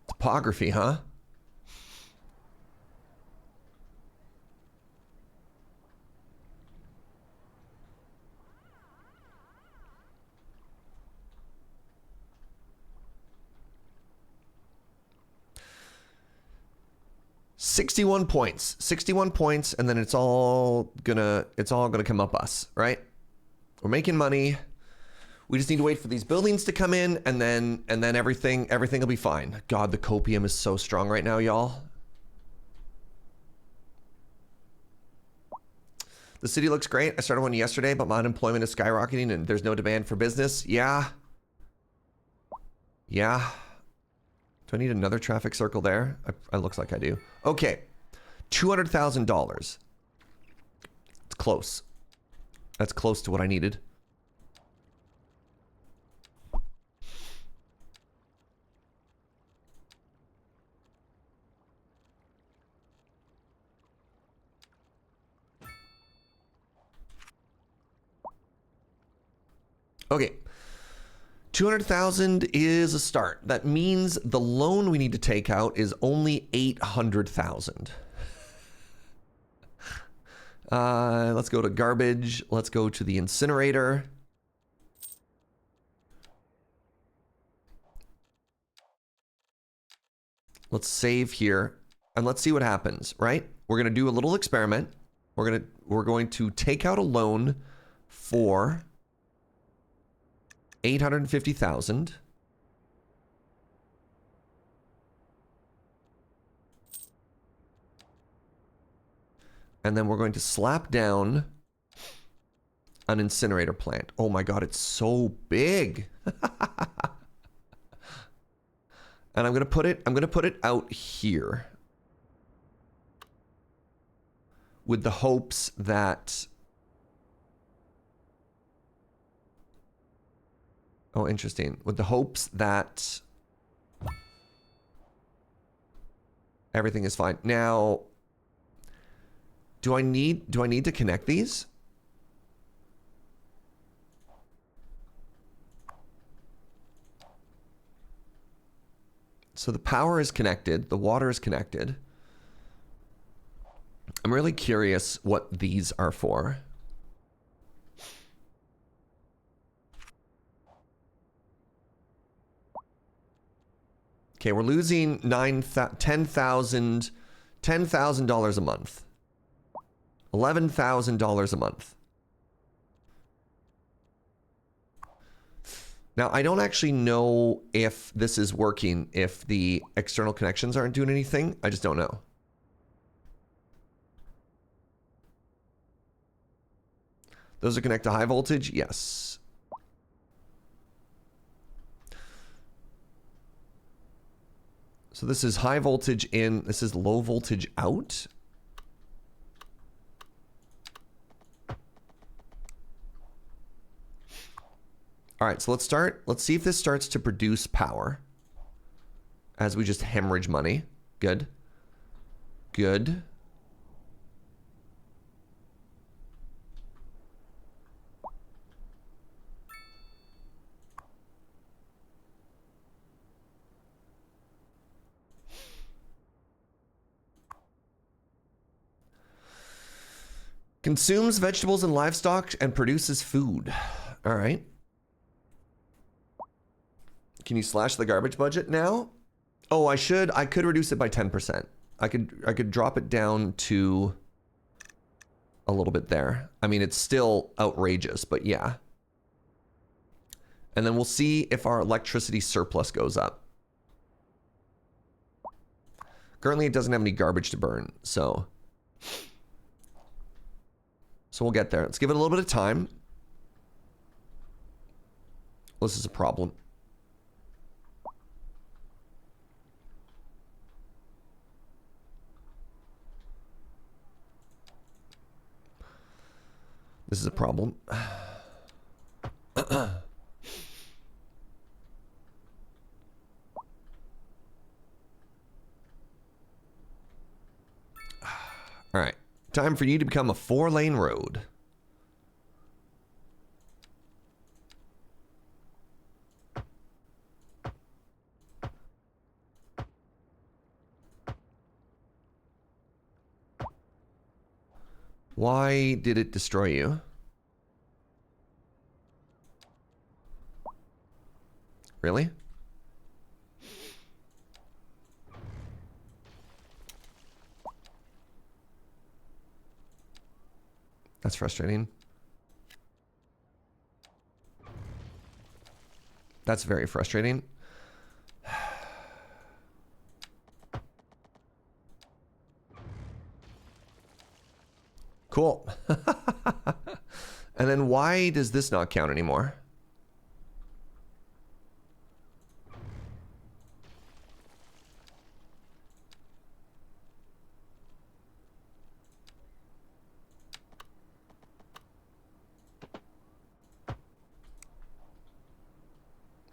Topography, huh? $61 points. 61 points, and then it's all gonna come up us, right? We're making money. We just need to wait for these buildings to come in, and then everything will be fine. God, the copium is so strong right now, y'all. The city looks great. I started one yesterday, but my unemployment is skyrocketing and there's no demand for business. Yeah. Yeah. Do I need another traffic circle there? It looks like I do. Okay. $200,000. It's close. That's close to what I needed. Okay. 200,000 is a start. That means the loan we need to take out is only 800,000. Let's go to garbage. Let's go to the incinerator. Let's save here and let's see what happens, right? We're going to do a little experiment. We're going to take out a loan for 850,000. And then we're going to slap down an incinerator plant. Oh my God, it's so big. And I'm gonna put it out here with the hopes that, oh, interesting. With the hopes that everything is fine. Now, do I need to connect these? So the power is connected, the water is connected. I'm really curious what these are for. Okay, we're losing $10,000 a month. $11,000 a month. Now, I don't actually know if this is working, if the external connections aren't doing anything. I just don't know. Those are connect to high voltage? Yes. So this is high voltage in, this is low voltage out. All right, so let's see if this starts to produce power as we just hemorrhage money. Good. Good. Consumes vegetables and livestock and produces food. All right. Can you slash the garbage budget now? Oh, I could reduce it by 10%. I could drop it down to a little bit there. I mean, it's still outrageous, but yeah. And then we'll see if our electricity surplus goes up. Currently, it doesn't have any garbage to burn, so we'll get there. Let's give it a little bit of time. This is a problem. This is a problem. All right. Time for you to become a 4-lane road. Why did it destroy you? Really? That's frustrating. That's very frustrating. Cool. And then why does this not count anymore?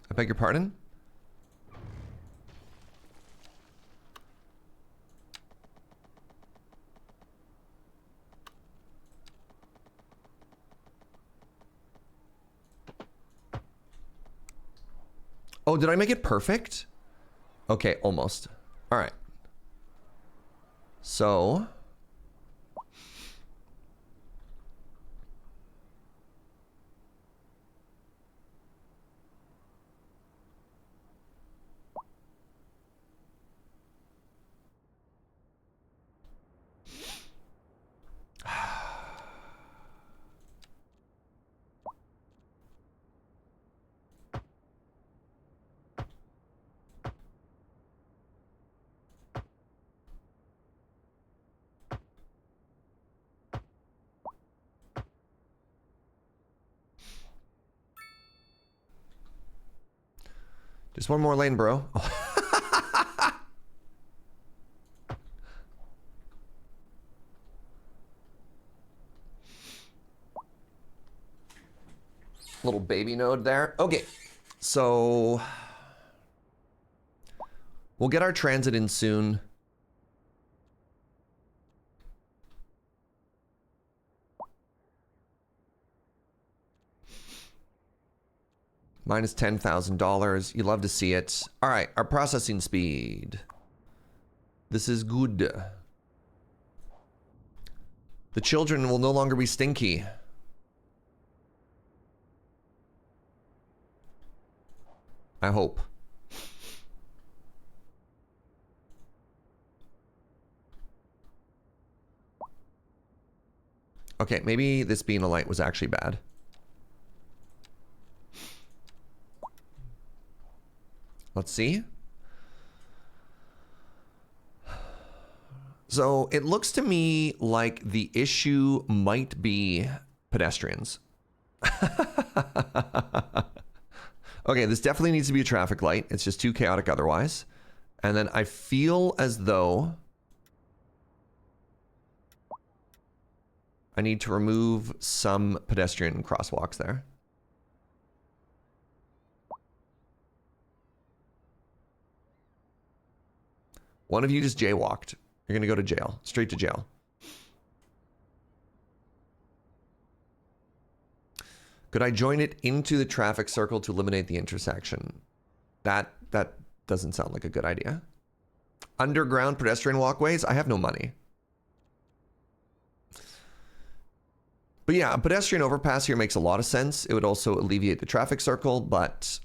I beg your pardon? Oh, did I make it perfect? Okay, almost. All right. So... Just one more lane, bro. Little baby node there. Okay, so we'll get our transit in soon. Minus $10,000. You love to see it. All right, our processing speed. This is good. The children will no longer be stinky. I hope. Okay, maybe this being a light was actually bad. Let's see. So it looks to me like the issue might be pedestrians. Okay, this definitely needs to be a traffic light. It's just too chaotic otherwise. And then I feel as though I need to remove some pedestrian crosswalks there. One of you just jaywalked. You're gonna go to jail, straight to jail. Could I join it into the traffic circle to eliminate the intersection? That doesn't sound like a good idea. Underground pedestrian walkways? I have no money. But yeah, a pedestrian overpass here makes a lot of sense. It would also alleviate the traffic circle, but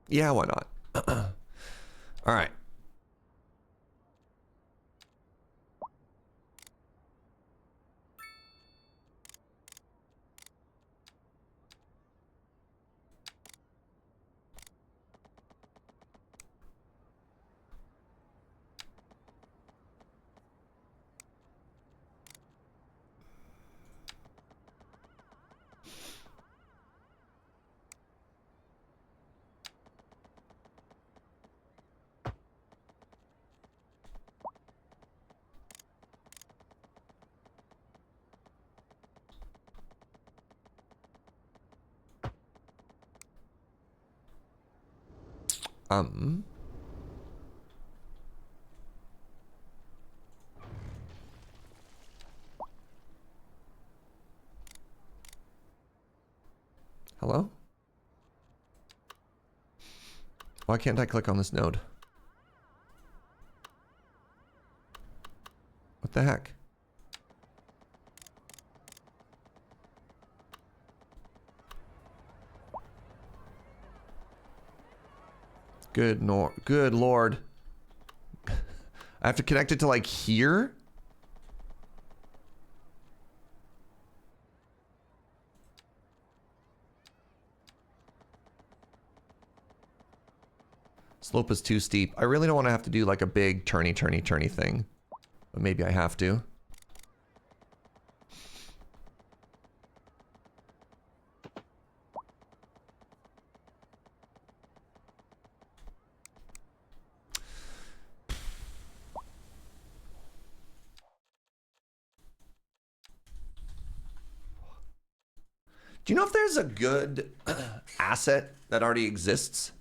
yeah, why not? All right. Hello? Why can't I click on this node? What the heck? Good Lord. I have to connect it to like here? Slope is too steep. I really don't want to have to do like a big turny thing. But maybe I have to. Do you know if there's a good asset that already exists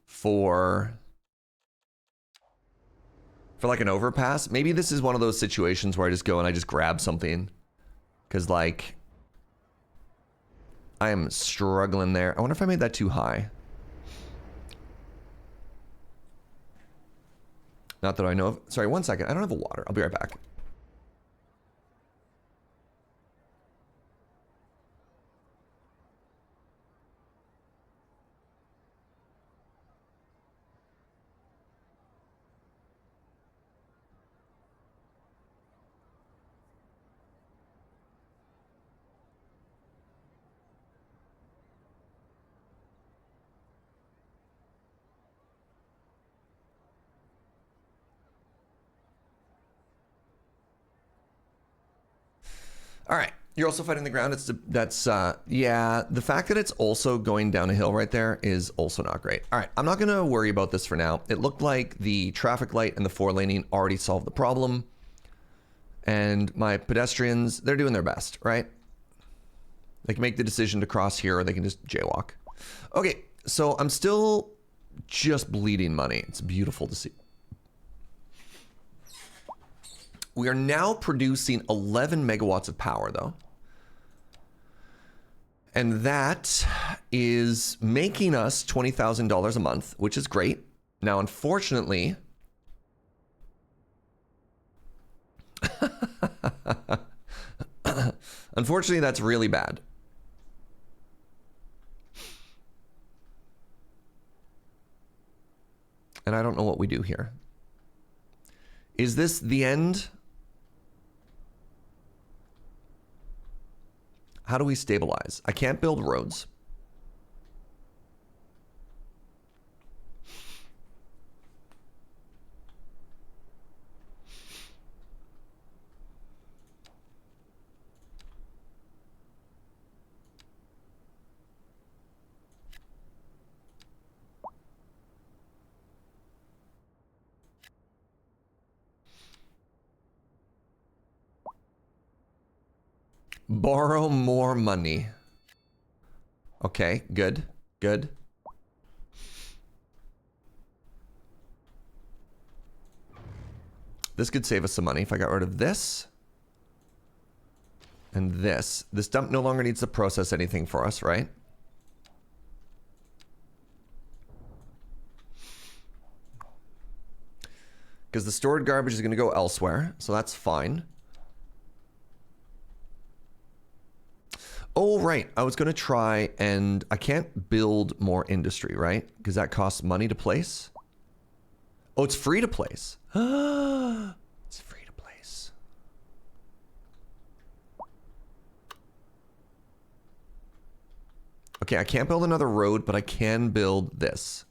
for like an overpass? Maybe this is one of those situations where I just go and I just grab something. Because like, I am struggling there. I wonder if I made that too high. Not that I know of. Sorry, one second. I don't have a water. I'll be right back. All right, You're also fighting the ground. Yeah, the fact that it's also going down a hill right there is also not great. All right, I'm not gonna worry about this for now. It looked like the traffic light and the 4-laning already solved the problem. And my pedestrians, they're doing their best, right? They can make the decision to cross here or they can just jaywalk. Okay, so I'm still just bleeding money. It's beautiful to see. We are now producing 11 megawatts of power, though. And that is making us $20,000 a month, which is great. Now, unfortunately... unfortunately, that's really bad. And I don't know what we do here. Is this the end? How do we stabilize? I can't build roads. Borrow more money. Okay, good, good. This could save us some money if I got rid of this. And this. This dump no longer needs to process anything for us, right? Because the stored garbage is going to go elsewhere, so that's fine. Oh, right. I was going to try, and I can't build more industry, right? Because that costs money to place. Oh, it's free to place. It's free to place. Okay, I can't build another road, but I can build this.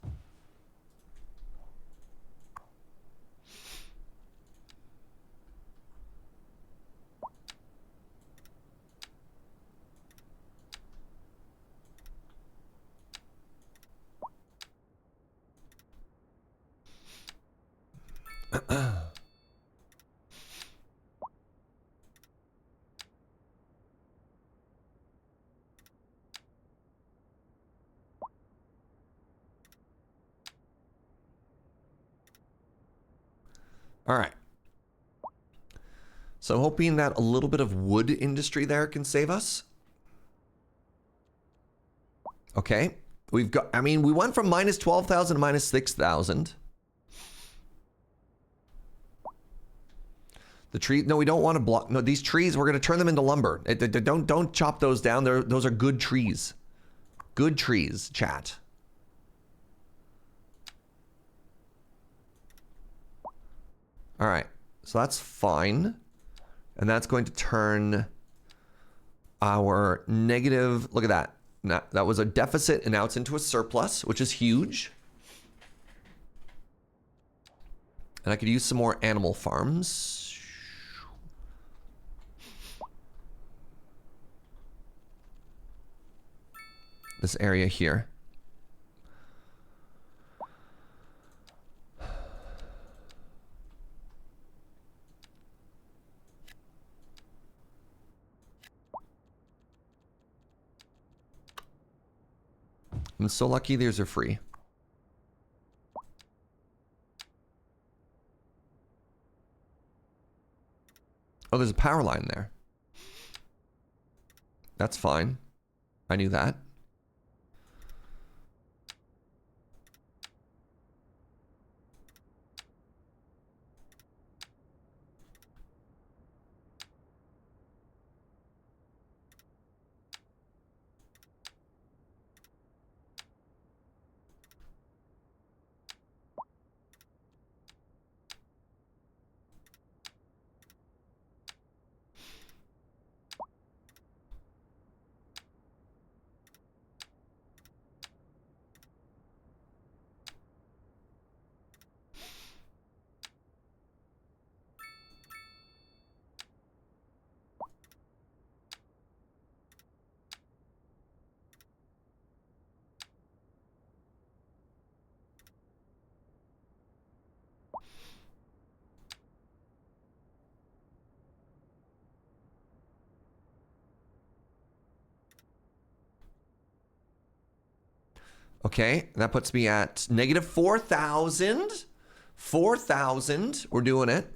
All right. So I'm hoping that a little bit of wood industry there can save us. Okay. We've got, I mean, we went from minus 12,000 to minus 6,000. The tree, no, we don't want to block. No, these trees, we're going to turn them into lumber. Don't chop those down. Those are good trees. Good trees, chat. All right. So that's fine. And that's going to turn our negative, look at that. Now, that was a deficit and now it's into a surplus, which is huge. And I could use some more animal farms. This area here. I'm so lucky these are free. Oh, there's a power line there. That's fine. I knew that. Okay, that puts me at negative 4,000. 4,000. We're doing it.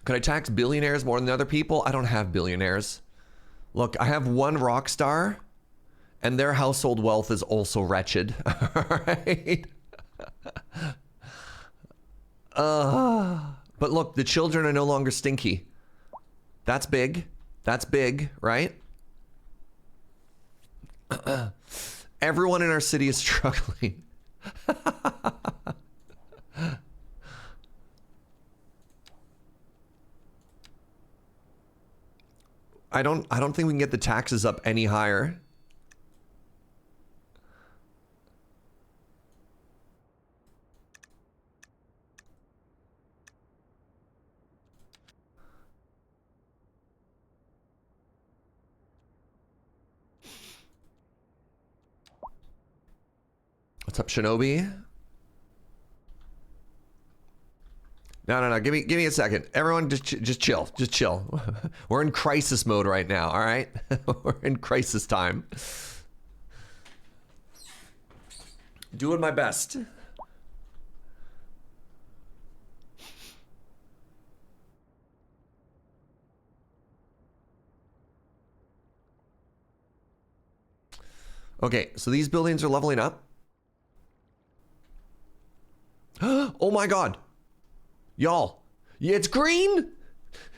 Could I tax billionaires more than other people? I don't have billionaires. Look, I have one rock star, and their household wealth is also wretched. All right. But look, the children are no longer stinky. That's big. That's big, right? Everyone in our city is struggling. I don't think we can get the taxes up any higher. What's up, Shinobi? No. Give me a second. Everyone, just chill. Just chill. We're in crisis mode right now. All right, we're in crisis time. Doing my best. Okay, so these buildings are leveling up. Oh my God. Y'all, it's green.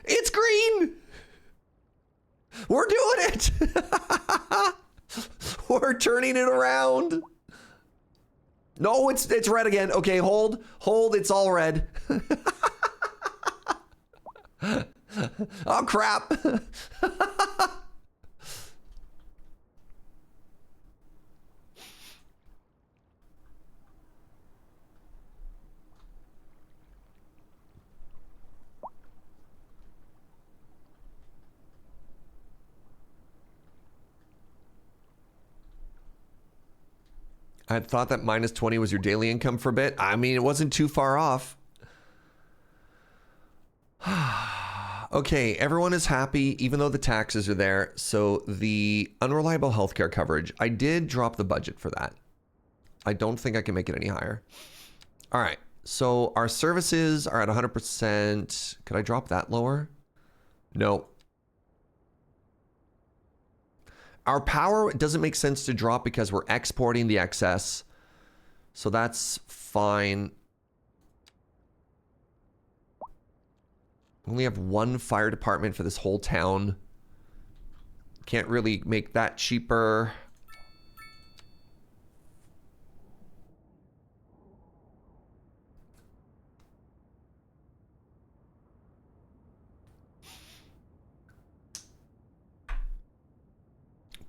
It's green. We're doing it. We're turning it around. No, it's red again. Okay, hold. It's all red. Oh, crap. I had thought that minus 20 was your daily income for a bit. I mean, it wasn't too far off. Okay, everyone is happy, even though the taxes are there. So the unreliable healthcare coverage, I did drop the budget for that. I don't think I can make it any higher. All right, so our services are at 100%. Could I drop that lower? No. Our power doesn't make sense to drop because we're exporting the excess. So that's fine. We only have one fire department for this whole town. Can't really make that cheaper.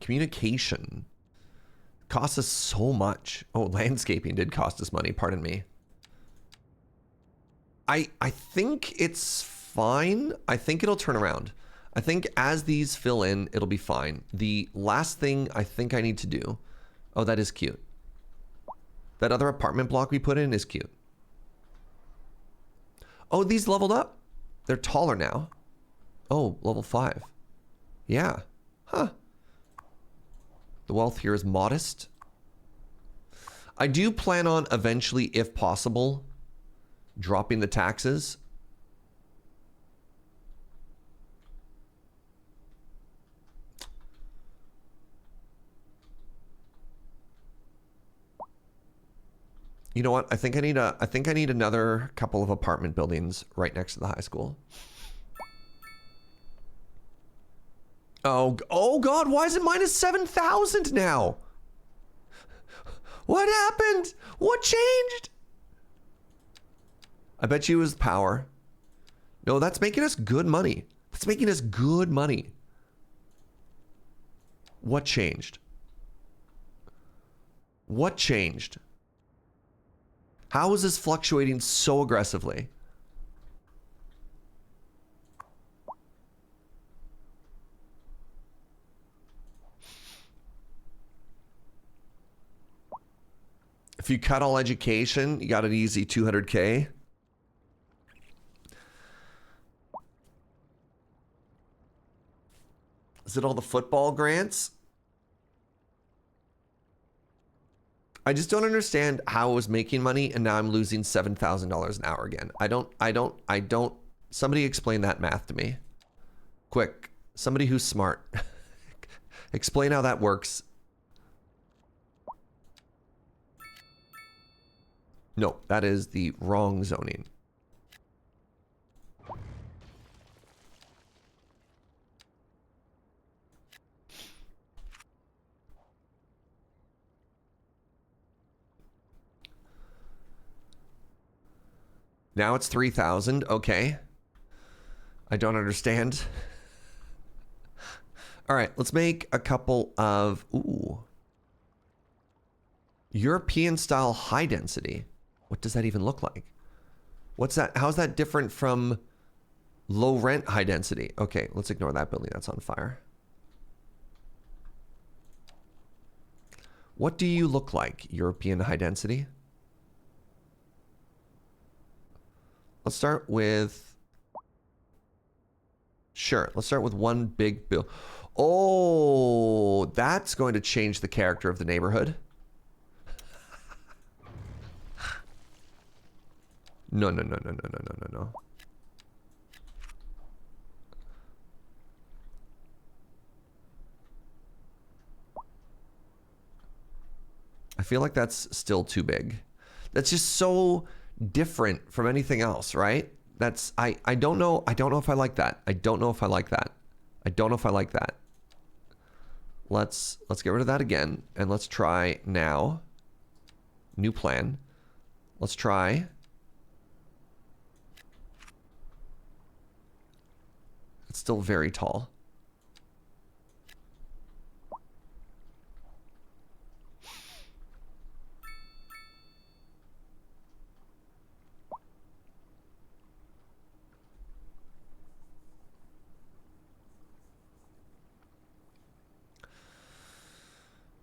Communication costs us so much. Oh, landscaping did cost us money. Pardon me. I think it's fine. I think it'll turn around. I think as these fill in, it'll be fine. The last thing I think I need to do. Oh, that is cute. That other apartment block we put in is cute. Oh, these leveled up. They're taller now. Oh, level 5. Yeah. Huh. The wealth here is modest. I do plan on eventually, if possible, dropping the taxes. You know what? I think I need another couple of apartment buildings right next to the high school. Oh God, why is it minus 7,000 now? What happened? What changed? I bet you it was power. No, that's making us good money. That's making us good money. What changed? What changed? How is this fluctuating so aggressively? If you cut all education, you got an easy 200K. Is it all the football grants? I just don't understand how I was making money and now I'm losing $7,000 an hour again. I don't. Somebody explain that math to me. Quick. Somebody who's smart. Explain how that works. No, that is the wrong zoning. Now it's 3,000. Okay. I don't understand. All right, let's make a couple of... Ooh. European style high density. What does that even look like? What's that? How's that different from low rent high density? Okay, let's ignore that building. That's on fire. What do you look like, European high density? Let's start with... Sure, let's start with one big bill. Oh, that's going to change the character of the neighborhood. No, no, no, no, no, no, no, no, no. I feel like that's still too big. That's just so different from anything else, right? That's I don't know. I don't know if I like that. I don't know if I like that. I don't know if I like that. Let's get rid of that again and let's try now. New plan. Let's try. It's still very tall.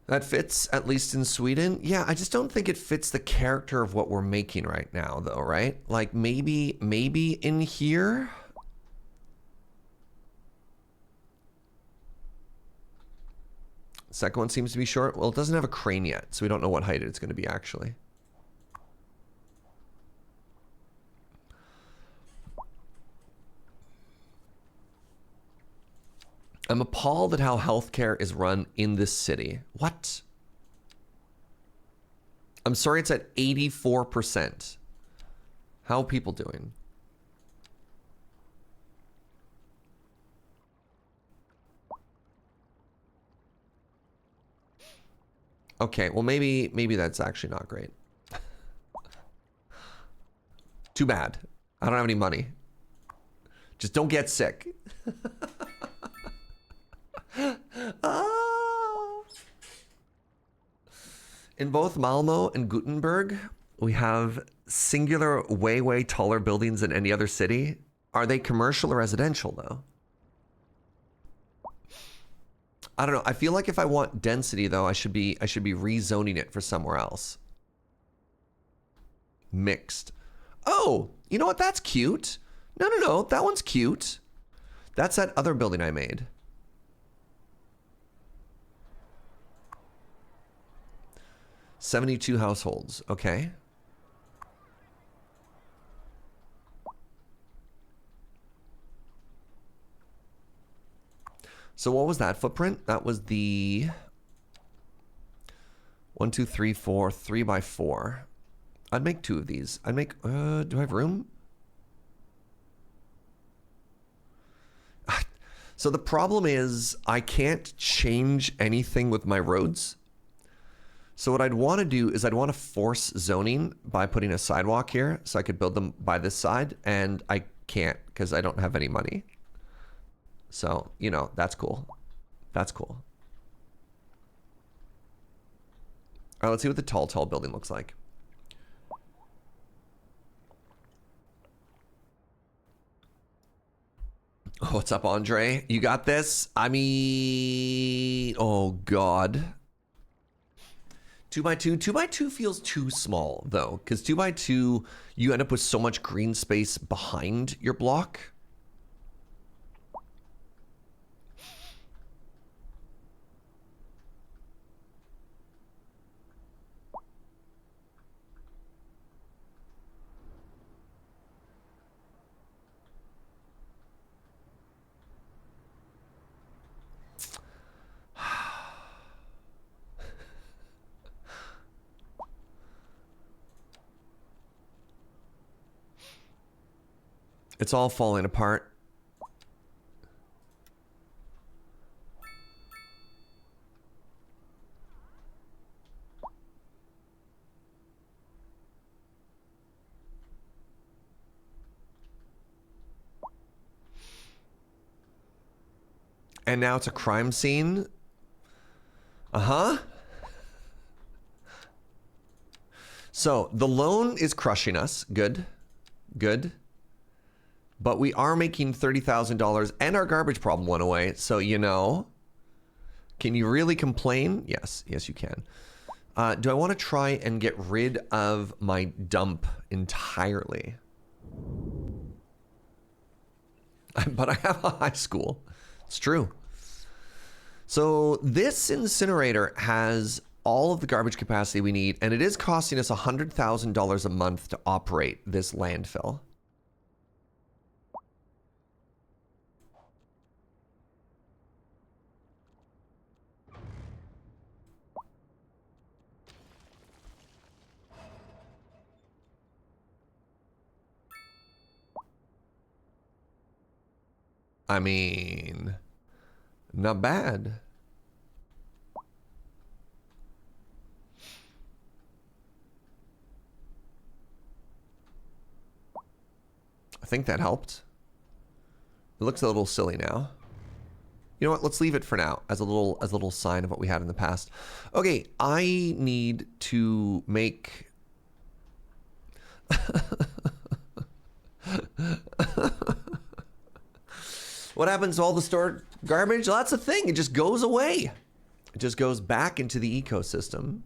That fits, at least in Sweden. Yeah, I just don't think it fits the character of what we're making right now, though, right? Like, maybe in here? Second one seems to be short. Well, it doesn't have a crane yet, so we don't know what height it's going to be, actually. I'm appalled at how healthcare is run in this city. What? I'm sorry, it's at 84%. How are people doing? Okay, well maybe that's actually not great. Too bad. I don't have any money. Just don't get sick. In both Malmo and Gothenburg, we have singular way taller buildings than any other city. Are they commercial or residential though? I don't know. I feel like if I want density though, I should be rezoning it for somewhere else. Mixed. Oh, you know what? That's cute. No. That one's cute. That's that other building I made. $72 households. Okay. So what was that footprint? That was the 1, 2, 3, 4, 3 by 4. I'd make 2 of these. I'd make, do I have room? So the problem is I can't change anything with my roads. So what I'd want to do is I'd want to force zoning by putting a sidewalk here so I could build them by this side, and I can't because I don't have any money. So, you know, that's cool. That's cool. All right, let's see what the tall building looks like. Oh, what's up, Andre? You got this? I mean, oh God. 2x2. 2x2 feels too small though, because 2x2, you end up with so much green space behind your block. It's all falling apart. And now it's a crime scene. Uh-huh. So the loan is crushing us. Good. Good. But we are making $30,000 and our garbage problem went away. So, you know, can you really complain? Yes. Yes, you can. Do I want to try and get rid of my dump entirely? But I have a high school. It's true. So this incinerator has all of the garbage capacity we need, and it is costing us $100,000 a month to operate this landfill. I mean, not bad. I think that helped. It looks a little silly now. You know what? Let's leave it for now as a little sign of what we had in the past. Okay, I need to make What happens to all the stored garbage? Well, that's the thing. It just goes away. It just goes back into the ecosystem.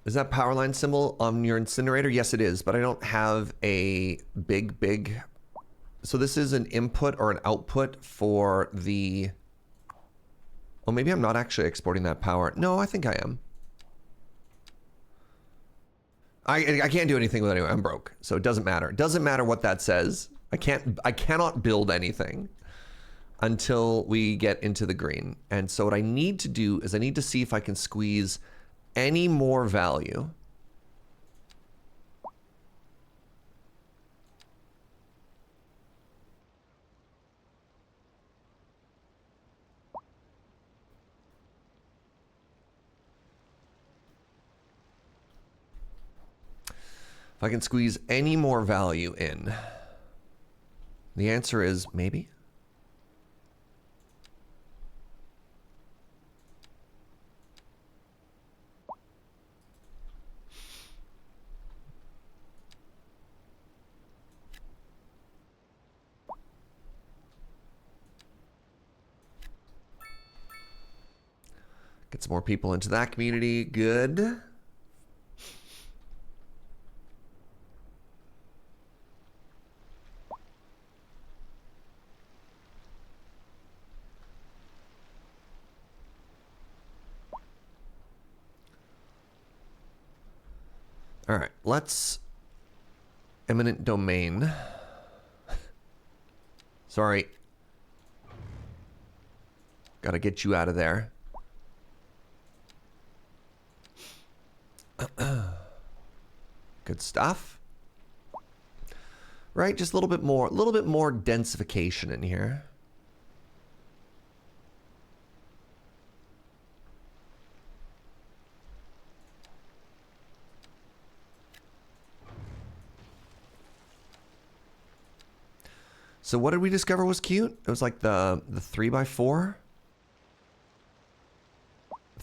Is that power line symbol on your incinerator? Yes, it is, but I don't have a big... So this is an input or an output for the... Oh, maybe I'm not actually exporting that power. No, I think I am. I can't do anything with it anyway. I'm broke, so it doesn't matter. It doesn't matter what that says. I cannot build anything until we get into the green. And so what I need to do is I need to see if I can squeeze any more value. If I can squeeze any more value in. The answer is maybe. Get some more people into that community. Good. All right, let's eminent domain. Sorry. Gotta get you out of there. Good stuff. Right, just a little bit more densification in here. So what did we discover was cute? It was like the 3x4.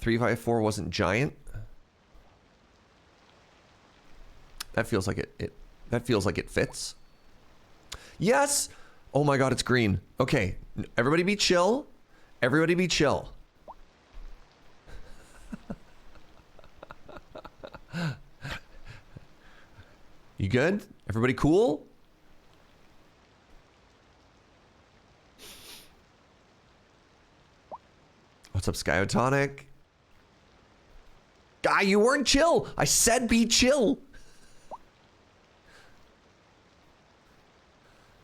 3x4 wasn't giant. That feels like it fits. Yes. Oh my God, it's green. Okay, everybody be chill. Everybody be chill. You good? Everybody cool? What's up, Skyotonic? Guy, you weren't chill. I said be chill.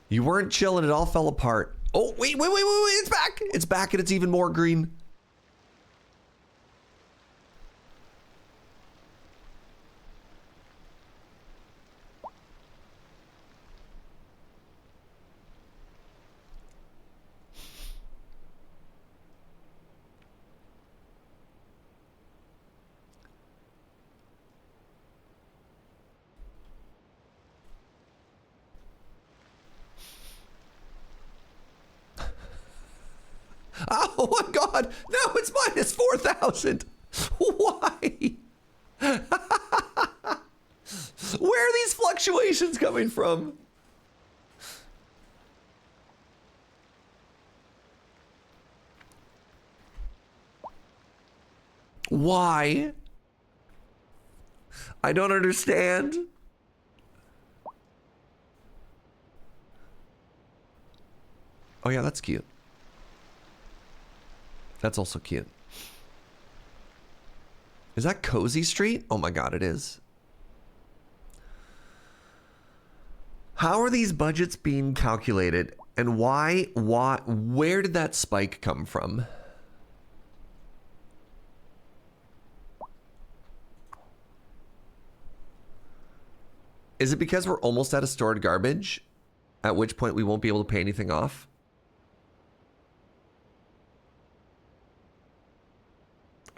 You weren't chill and it all fell apart. Oh, wait. It's back. It's back and it's even more green. Oh my God. No, it's minus 4,000. Why? Where are these fluctuations coming from? Why? I don't understand. Oh yeah, that's cute. That's also cute. Is that Cozy Street? Oh my God, it is. How are these budgets being calculated? And where did that spike come from? Is it because we're almost out of stored garbage? At which point we won't be able to pay anything off?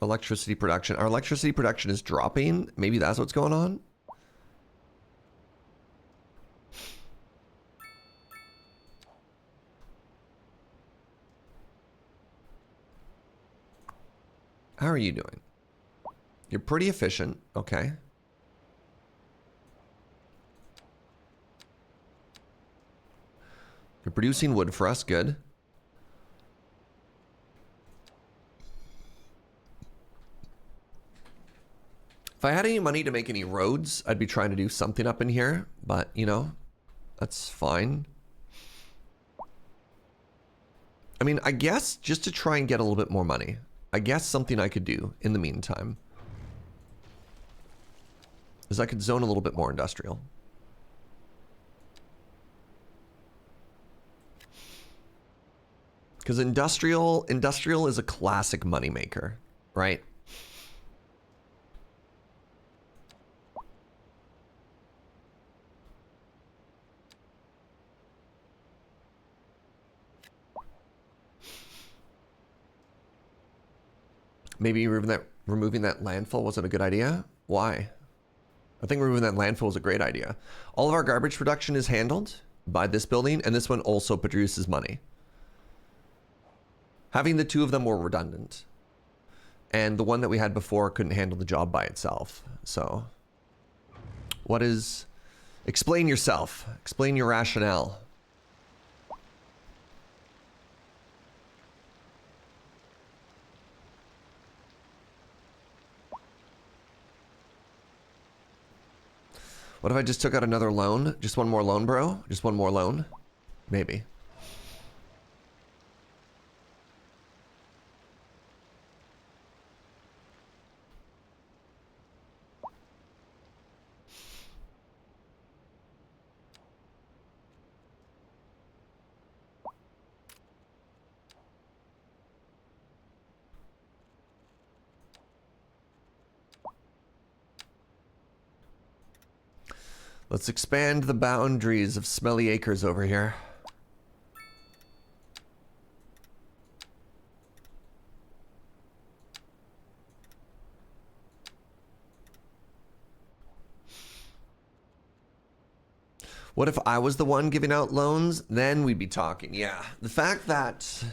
Electricity production. Our electricity production is dropping. Maybe that's what's going on. How are you doing? You're pretty efficient. Okay. You're producing wood for us. Good. If I had any money to make any roads, I'd be trying to do something up in here, but you know, that's fine. I mean, I guess just to try and get a little bit more money, I guess something I could do in the meantime is I could zone a little bit more industrial. Because industrial is a classic moneymaker, right? Maybe removing that landfill wasn't a good idea. Why? I think removing that landfill was a great idea. All of our garbage production is handled by this building, and this one also produces money. Having the two of them were redundant. And the one that we had before couldn't handle the job by itself. So, what is... Explain yourself. Explain your rationale. What if I just took out another loan? Just one more loan, bro? Just one more loan? Maybe. Let's expand the boundaries of Smelly Acres over here. What if I was the one giving out loans? Then we'd be talking. Yeah. The fact that...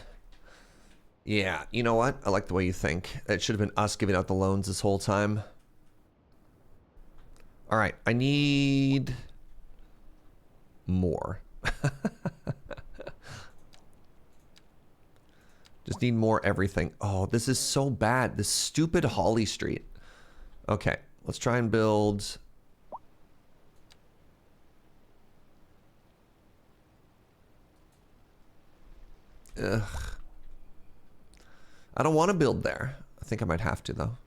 Yeah, you know what? I like the way you think. It should have been us giving out the loans this whole time. All right, I need more. Just need more everything. Oh, this is so bad. This stupid Holly Street. Okay, let's try and build... Ugh. I don't want to build there. I think I might have to, though.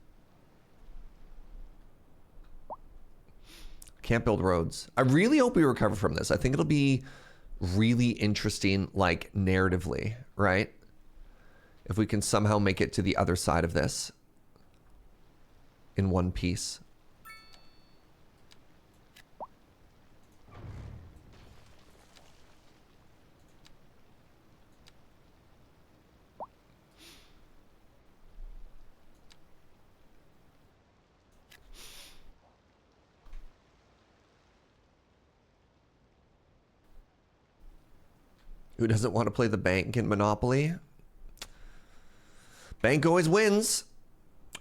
Can't build roads. I really hope we recover from this. I think it'll be really interesting, like, narratively, right? If we can somehow make it to the other side of this in one piece. Who doesn't want to play the bank in Monopoly? Bank always wins.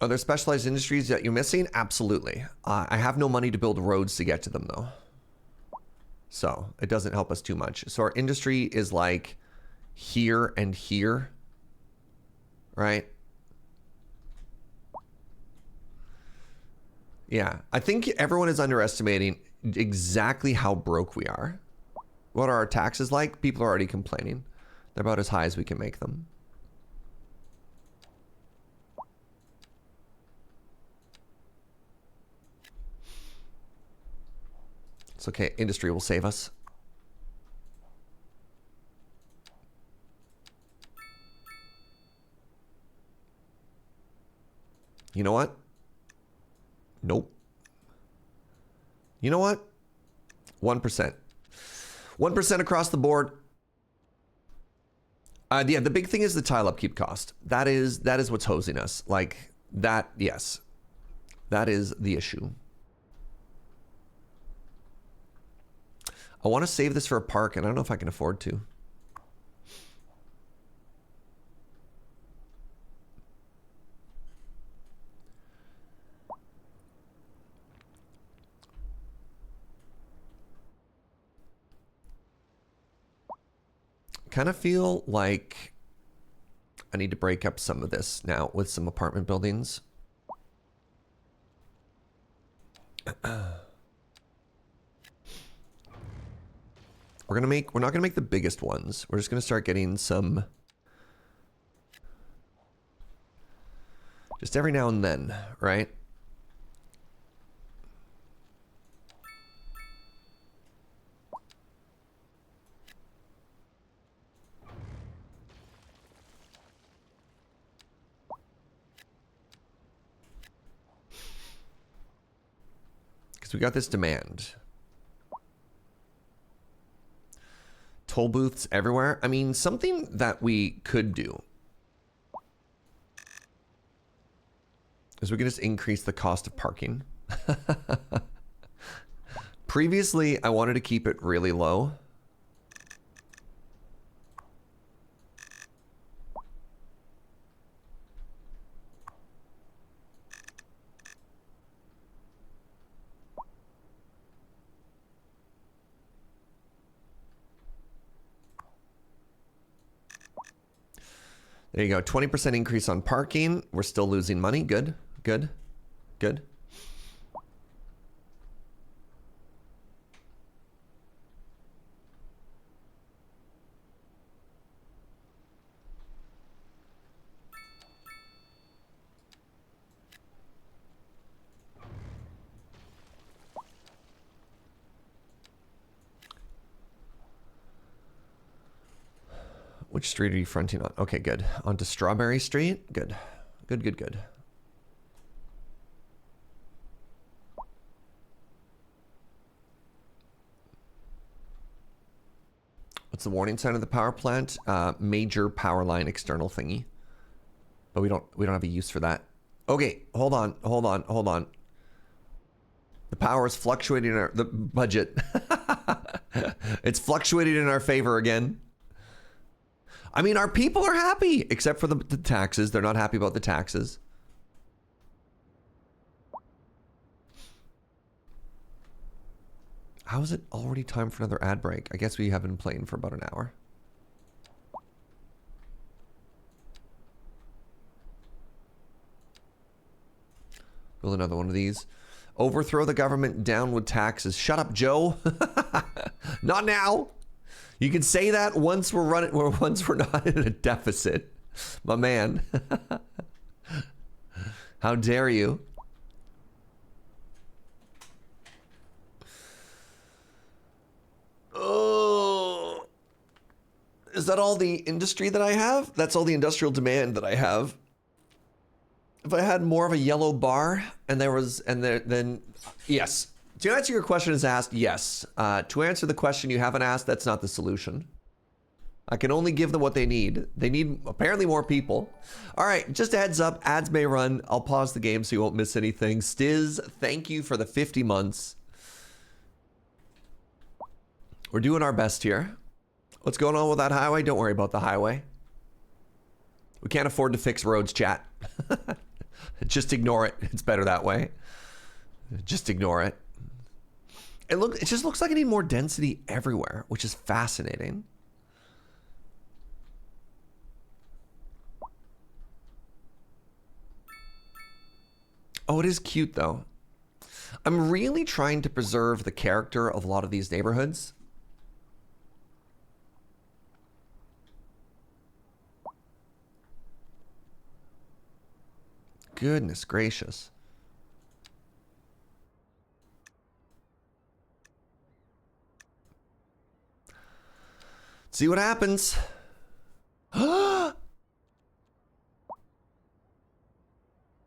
Are there specialized industries that you're missing? Absolutely. I have no money to build roads to get to them, though. So it doesn't help us too much. So our industry is like here and here, right? Yeah, I think everyone is underestimating exactly how broke we are. What are our taxes like? People are already complaining. They're about as high as we can make them. It's okay. Industry will save us. You know what? Nope. You know what? 1%. 1% across the board. Yeah, the big thing is the tile upkeep cost. That is what's hosing us. Like that, yes. That is the issue. I want to save this for a park, and I don't know if I can afford to. Kind of feel like I need to break up some of this now with some apartment buildings. We're not gonna make the biggest ones. We're just gonna start getting some just every now and then, right? We got this demand. Toll booths everywhere. I mean, something that we could do is we can just increase the cost of parking. Previously, I wanted to keep it really low. There you go. 20% increase on parking. We're still losing money. Good. Good. Good. Which street are you fronting on? Okay, good. Onto Strawberry Street? Good. Good, good, good. What's the warning sign of the power plant? Major power line external thingy. But we don't have a use for that. Okay, hold on. The power is fluctuating in the budget. It's fluctuating in our favor again. I mean, our people are happy, except for the taxes. They're not happy about the taxes. How is it already time for another ad break? I guess we have been playing for about an hour. Build another one of these. Overthrow the government, down with taxes. Shut up, Joe. Not now. You can say that once we're not in a deficit. My man. How dare you? Oh. Is that all the industry that I have? That's all the industrial demand that I have. If I had more of a yellow bar and then yes. To answer your question as asked, yes. To answer the question you haven't asked, that's not the solution. I can only give them what they need. They need apparently more people. All right, just a heads up, ads may run. I'll pause the game so you won't miss anything. Stiz, thank you for the 50 months. We're doing our best here. What's going on with that highway? Don't worry about the highway. We can't afford to fix roads, chat. Just ignore it. It's better that way. Just ignore it. It just looks like I need more density everywhere, which is fascinating. Oh, it is cute though. I'm really trying to preserve the character of a lot of these neighborhoods. Goodness gracious. See what happens.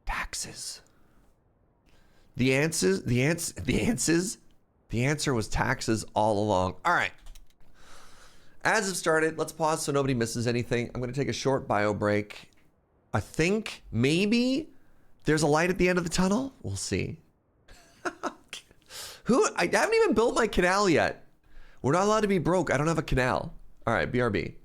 Taxes. The answer was taxes all along. All right. Ads have started. Let's pause so nobody misses anything. I'm going to take a short bio break. I think maybe there's a light at the end of the tunnel. We'll see. I haven't even built my canal yet. We're not allowed to be broke. I don't have a canal. All right, BRB.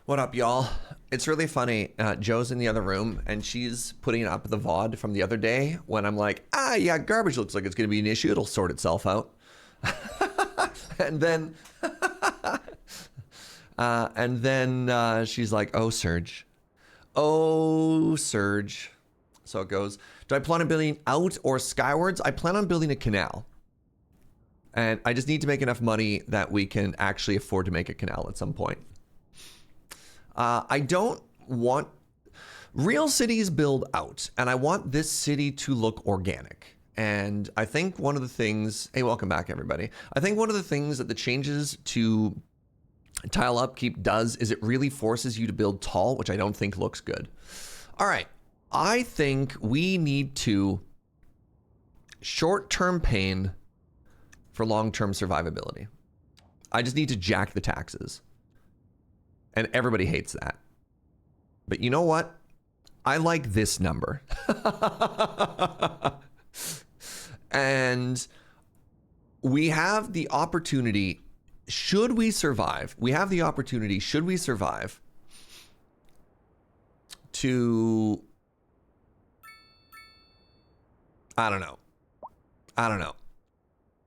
What up, y'all? It's really funny. Joe's in the other room, and she's putting up the VOD from the other day when I'm like, yeah, garbage looks like it's going to be an issue. It'll sort itself out. and then she's like, oh, Serge. Oh, Serge. So it goes. Do I plan on building out or skywards? I plan on building a canal. And I just need to make enough money that we can actually afford to make a canal at some point. I don't want real cities build out, and I want this city to look organic. And I think one of the things, hey, welcome back, everybody. I think one of the things that the changes to tile upkeep does is it really forces you to build tall, which I don't think looks good. All right, I think we need to short-term pain for long-term survivability. I just need to jack the taxes. And everybody hates that. But you know what? I like this number. And we have the opportunity, should we survive? We have the opportunity, should we survive, to, I don't know.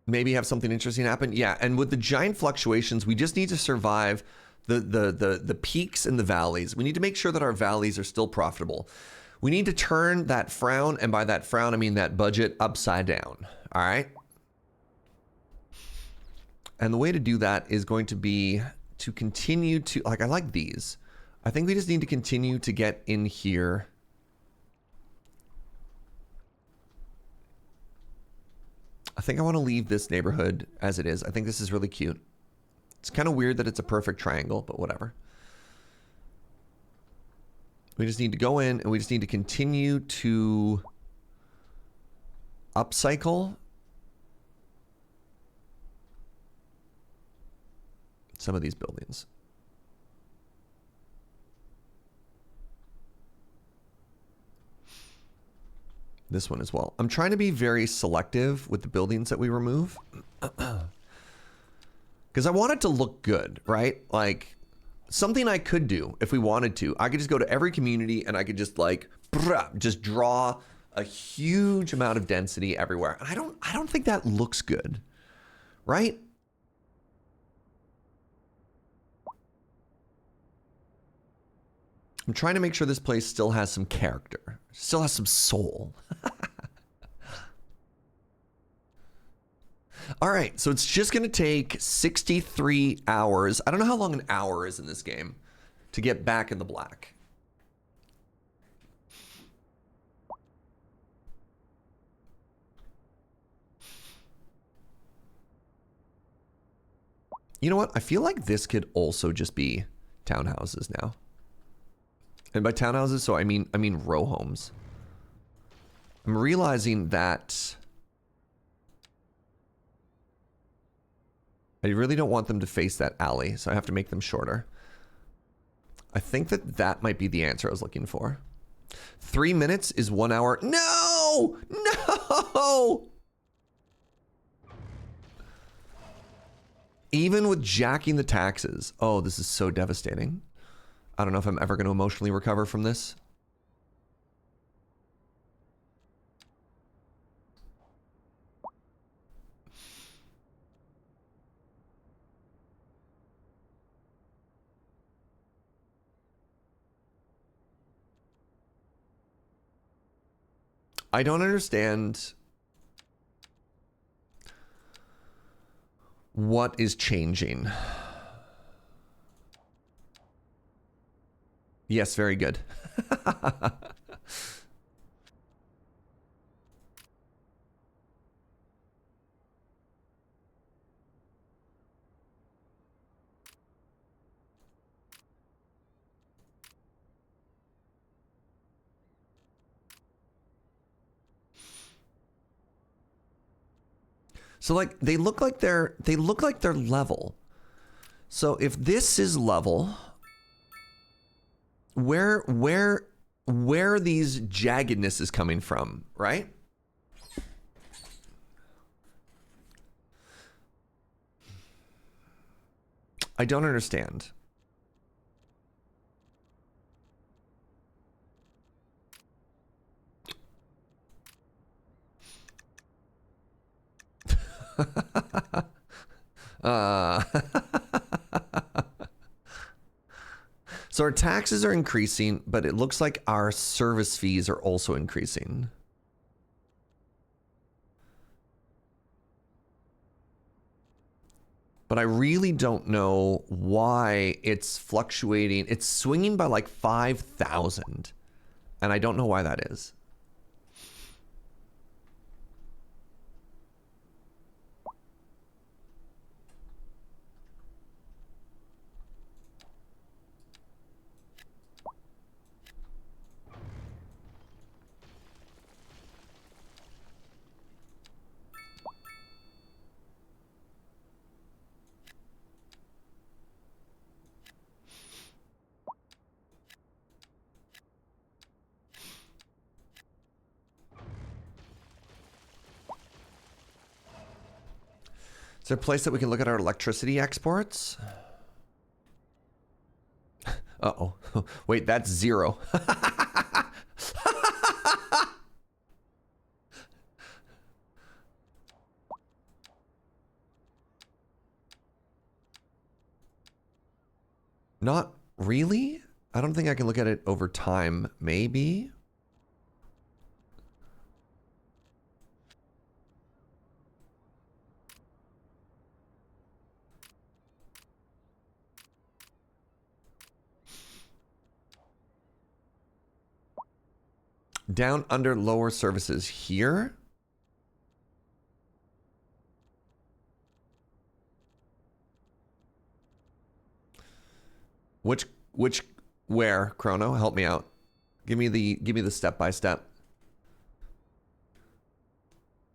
Maybe have something interesting happen. Yeah, and with the giant fluctuations, we just need to survive the peaks and the valleys. We need to make sure that our valleys are still profitable. We need to turn that frown, and by that frown, I mean that budget, upside down. All right? And the way to do that is going to be to continue to, like, I like these. I think we just need to continue to get in here. I think I want to leave this neighborhood as it is. I think this is really cute. It's kind of weird that it's a perfect triangle, but whatever. We just need to go in and we just need to continue to upcycle some of these buildings. This one as well. I'm trying to be very selective with the buildings that we remove. Because I want it to look good, right? Like, something I could do if we wanted to. I could just go to every community and I could just like, just draw a huge amount of density everywhere. And I don't think that looks good, right? I'm trying to make sure this place still has some character, still has some soul. All right, so it's just gonna take 63 hours. I don't know how long an hour is in this game to get back in the black. You know what? I feel like this could also just be townhouses now. And by townhouses, so I mean row homes. I'm realizing that I really don't want them to face that alley, so I have to make them shorter. I think that might be the answer I was looking for. 3 minutes is 1 hour. No! No! Even with jacking the taxes. Oh, this is so devastating. I don't know if I'm ever going to emotionally recover from this. I don't understand what is changing. Yes, very good. So like they look like they're level. So if this is level, where these jaggedness is coming from, right? I don't understand. So our taxes are increasing, but it looks like our service fees are also increasing. But I really don't know why it's fluctuating. It's swinging by like 5,000. And I don't know why that is. Is there a place that we can look at our electricity exports? Uh-oh. Wait, that's 0. Not really? I don't think I can look at it over time. Maybe? Down under lower services here? Where, Chrono? Help me out. Give me the step by step.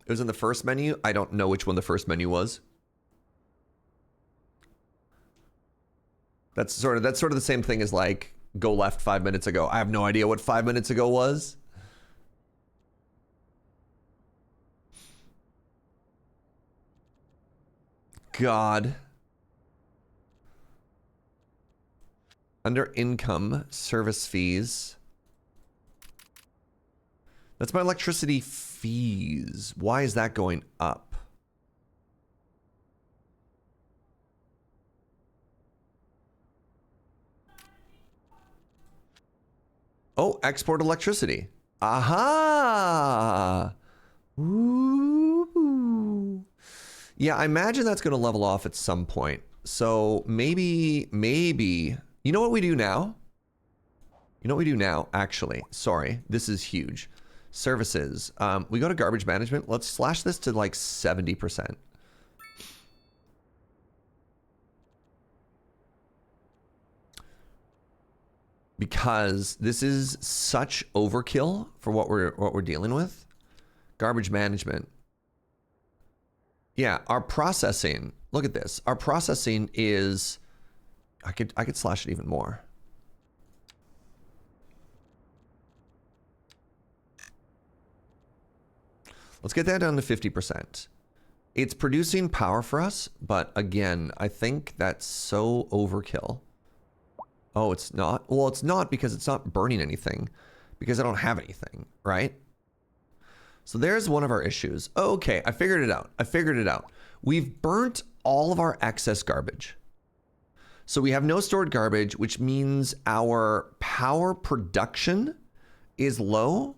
It was in the first menu. I don't know which one the first menu was. That's sort of the same thing as like go left 5 minutes ago. I have no idea what 5 minutes ago was. God. Under income, service fees. That's my electricity fees. Why is that going up? Oh, export electricity. Aha! Ooh. Yeah, I imagine that's going to level off at some point. So maybe... You know what we do now? You know what we do now, actually? Sorry, this is huge. Services. We go to garbage management. Let's slash this to like 70%. Because this is such overkill for what we're dealing with. Garbage management. Yeah, our processing. Look at this. Our processing is... I could slash it even more. Let's get that down to 50%. It's producing power for us, but again, I think that's so overkill. Oh, it's not? Well, it's not because it's not burning anything, because I don't have anything, right? So there's one of our issues. Okay, I figured it out. We've burnt all of our excess garbage. So we have no stored garbage, which means our power production is low.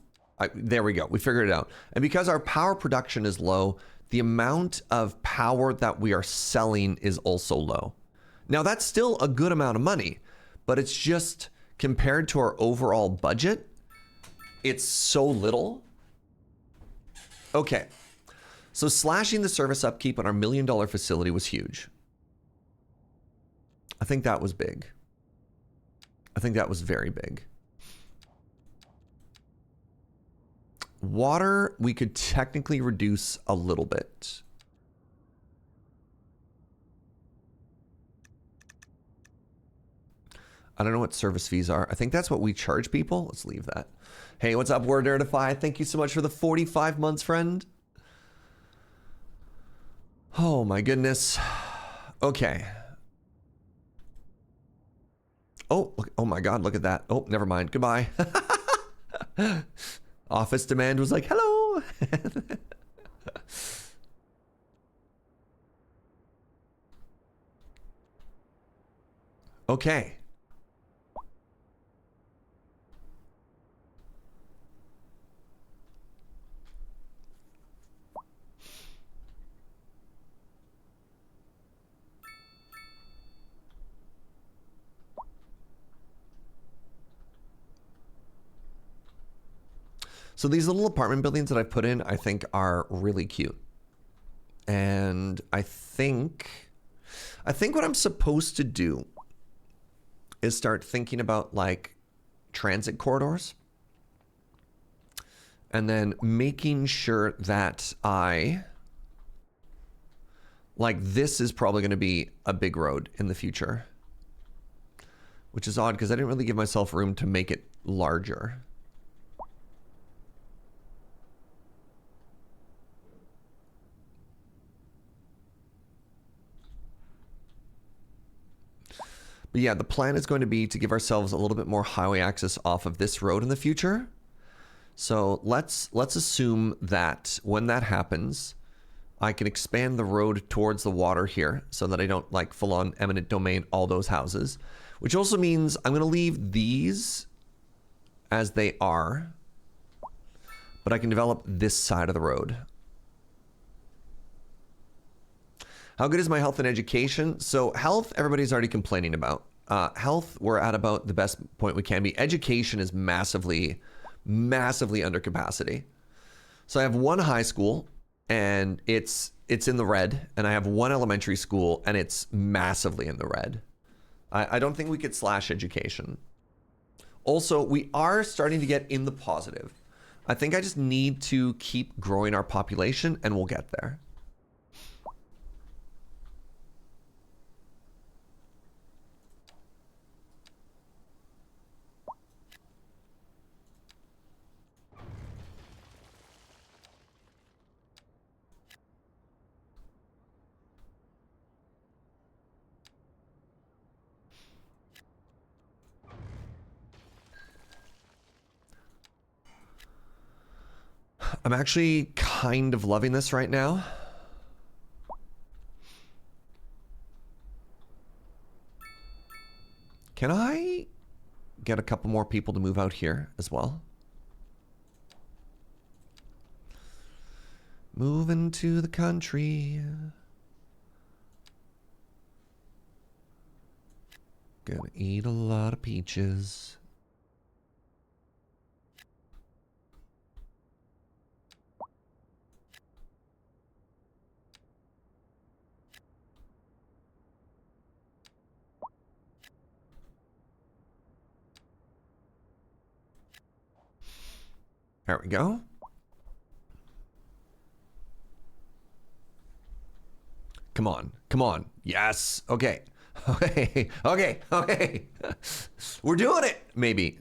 There we go. We figured it out. And because our power production is low, the amount of power that we are selling is also low. Now, that's still a good amount of money, but it's just compared to our overall budget, it's so little. Okay. So slashing the service upkeep on our $1 million facility was huge. I think that was big. I think that was very big. Water, we could technically reduce a little bit. I don't know what service fees are. I think that's what we charge people. Let's leave that. Hey, what's up, Word Nerdify? Thank you so much for the 45 months, friend. Oh my goodness. Okay. Oh, look, oh my God, look at that. Oh, never mind. Goodbye. Office demand was like, hello. Okay. So these little apartment buildings that I put in, I think are really cute. And I think what I'm supposed to do is start thinking about like transit corridors and then making sure that like this is probably going to be a big road in the future, which is odd because I didn't really give myself room to make it larger. But yeah, the plan is going to be to give ourselves a little bit more highway access off of this road in the future. So let's assume that when that happens, I can expand the road towards the water here so that I don't like full on eminent domain all those houses, which also means I'm going to leave these as they are, but I can develop this side of the road. How good is my health and education? So health, everybody's already complaining about. Health, we're at about the best point we can be. Education is massively under capacity. So I have one high school and it's in the red, and I have one elementary school and it's massively in the red. I don't think we could slash education. Also, we are starting to get in the positive. I think I just need to keep growing our population and we'll get there. I'm actually kind of loving this right now. Can I get a couple more people to move out here as well? Moving to the country. Gonna eat a lot of peaches. There we go. Come on, come on. Yes. Okay. Okay. Okay. Okay. We're doing it. Maybe.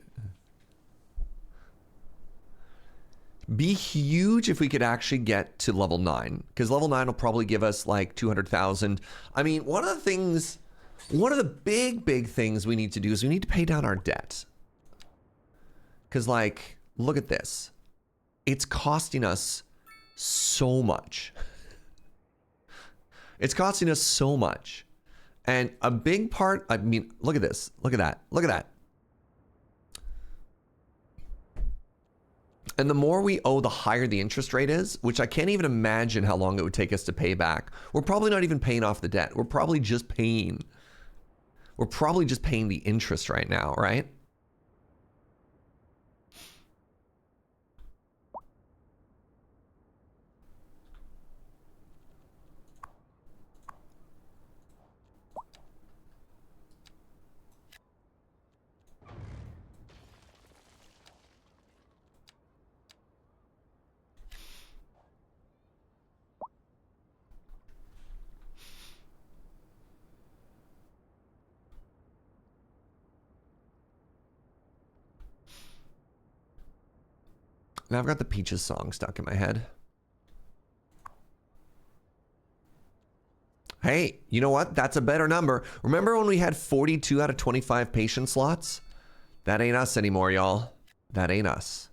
Be huge if we could actually get to level 9, because level 9 will probably give us like 200,000. I mean, one of the big things we need to do is we need to pay down our debt. Because like, look at this. It's costing us so much. It's costing us so much. And a big part, I mean, look at this. Look at that. Look at that. And the more we owe, the higher the interest rate is, which I can't even imagine how long it would take us to pay back. We're probably not even paying off the debt. We're probably just paying the interest right now, right? Now I've got the Peaches song stuck in my head. Hey, you know what? That's a better number. Remember when we had 42 out of 25 patient slots? That ain't us anymore, y'all. That ain't us.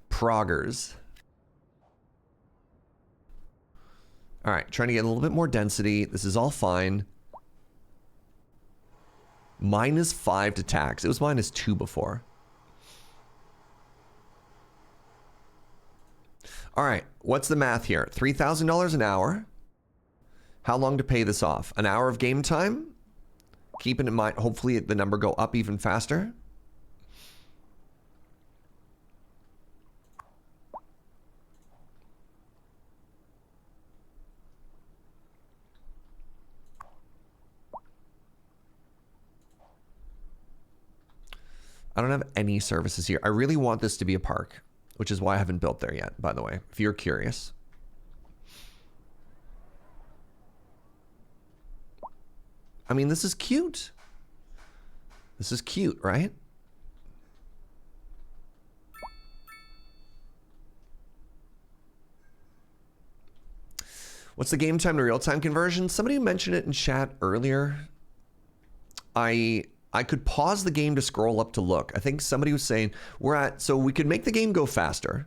Proggers. All right, trying to get a little bit more density. This is all fine. -5 to tax. It was -2 before. All right, what's the math here? $3,000 an hour. How long to pay this off? An hour of game time? Keeping in mind, hopefully the number go up even faster. I don't have any services here. I really want this to be a park, which is why I haven't built there yet, by the way, if you're curious. I mean, this is cute. This is cute, right? What's the game time to real time conversion? Somebody mentioned it in chat earlier. I could pause the game to scroll up to look. I think somebody was saying so we could make the game go faster.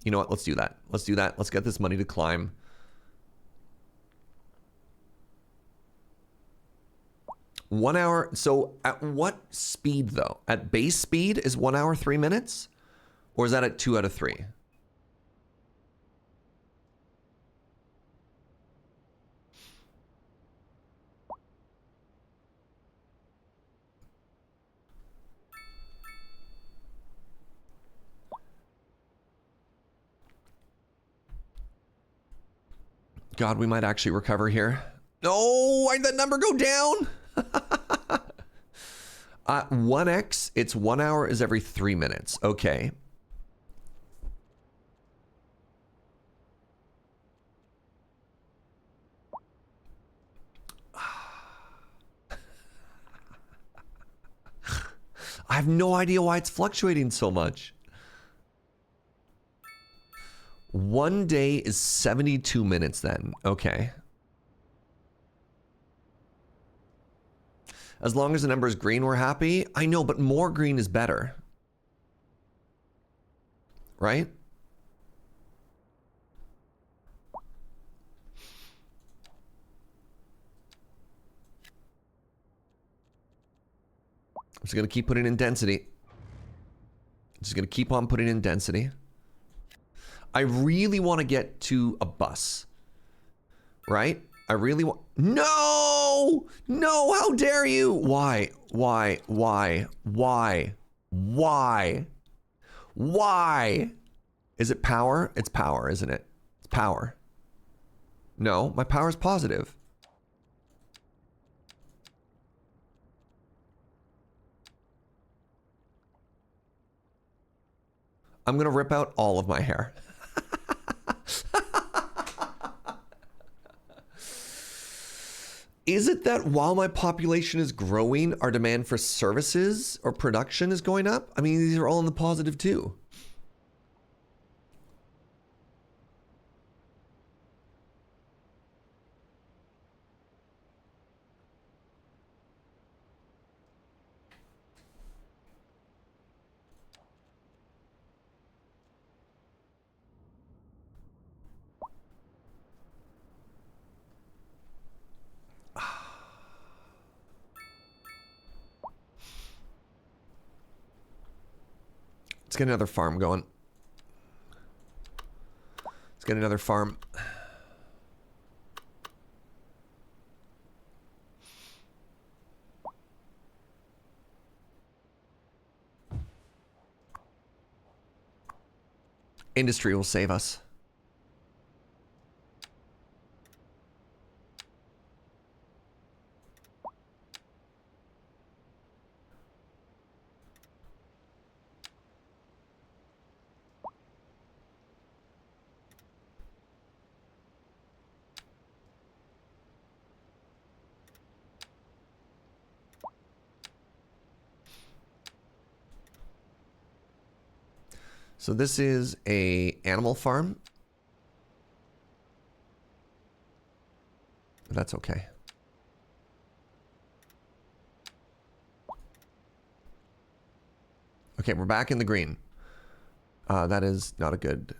You know what? Let's do that. Let's do that. Let's get this money to climb. One hour. So at what speed though? At base speed is 1 hour, 3 minutes? Or is that at 2 out of 3? God, we might actually recover here. No, why'd that number go down? 1x, it's 1 hour is every 3 minutes. Okay. I have no idea why it's fluctuating so much. 1 day is 72 minutes then. Okay. As long as the number is green, we're happy. I know, but more green is better. Right? I'm just going to keep putting in density. Just going to keep on putting in density. I really want to get to a bus. Right? I really want... No! No, how dare you? Why? Why? Why? Why? Why? Why? Is it power? It's power, isn't it? It's power. No, my power is positive. I'm going to rip out all of my hair. Is it that while my population is growing, our demand for services or production is going up? I mean, these are all in the positive too. Let's get another farm going. Let's get another farm. Industry will save us. So this is a animal farm. That's okay. Okay, we're back in the green. That is not a good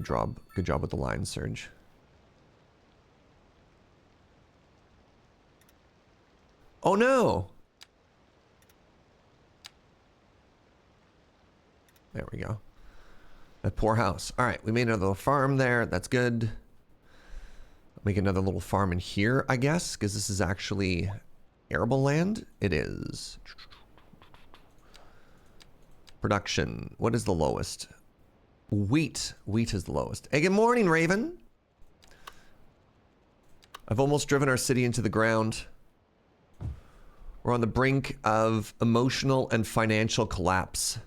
job. Good job with the lines, Serge. Oh no! There we go. That poor house. All right, we made another little farm there. That's good. Make another little farm in here, I guess, because this is actually arable land. It is. Production. What is the lowest? Wheat. Wheat is the lowest. Hey, good morning, Raven. I've almost driven our city into the ground. We're on the brink of emotional and financial collapse.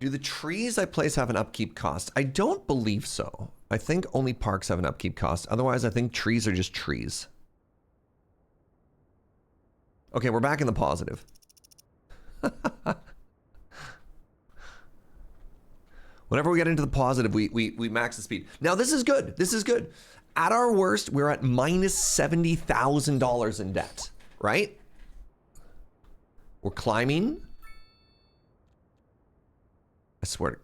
Do the trees I place have an upkeep cost? I don't believe so. I think only parks have an upkeep cost. Otherwise, I think trees are just trees. Okay, we're back in the positive. Whenever we get into the positive, we max the speed. Now, this is good. This is good. At our worst, we're at minus $70,000 in debt, right? We're climbing. I swear,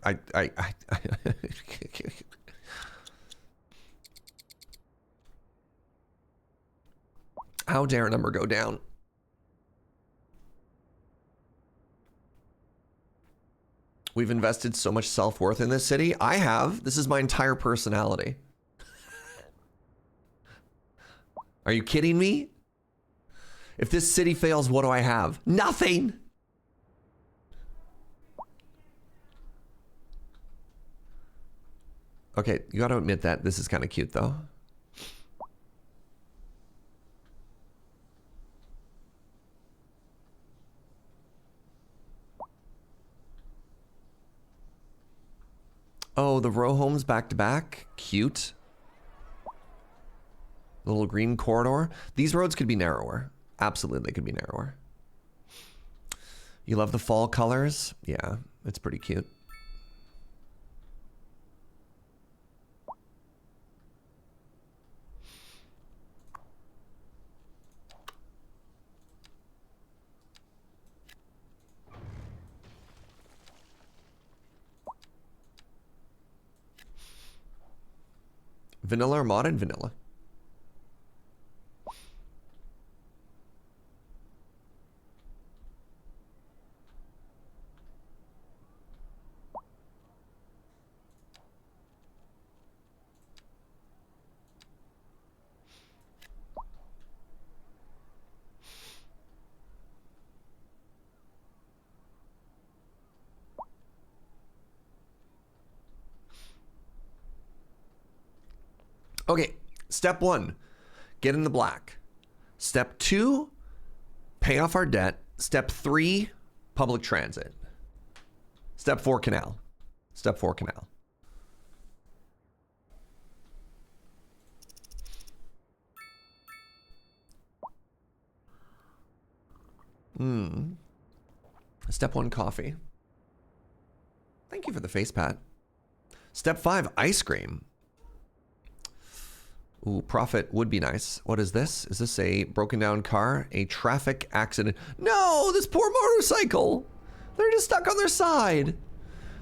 how dare a number go down? We've invested so much self-worth in this city. I have. This is my entire personality. Are you kidding me? If this city fails, what do I have? Nothing. Okay, you gotta admit that this is kind of cute though. Oh, the row homes back to back. Cute. Little green corridor. These roads could be narrower. Absolutely, they could be narrower. You love the fall colors? Yeah, it's pretty cute. Vanilla or modded? Vanilla. Okay, step 1, get in the black. Step 2, pay off our debt. Step 3, public transit. Step 4, canal. Step 4, canal. Step 1, coffee. Thank you for the face pat. Step 5, ice cream. Ooh, profit would be nice. What is this? Is this a broken down car? A traffic accident? No, this poor motorcycle. They're just stuck on their side.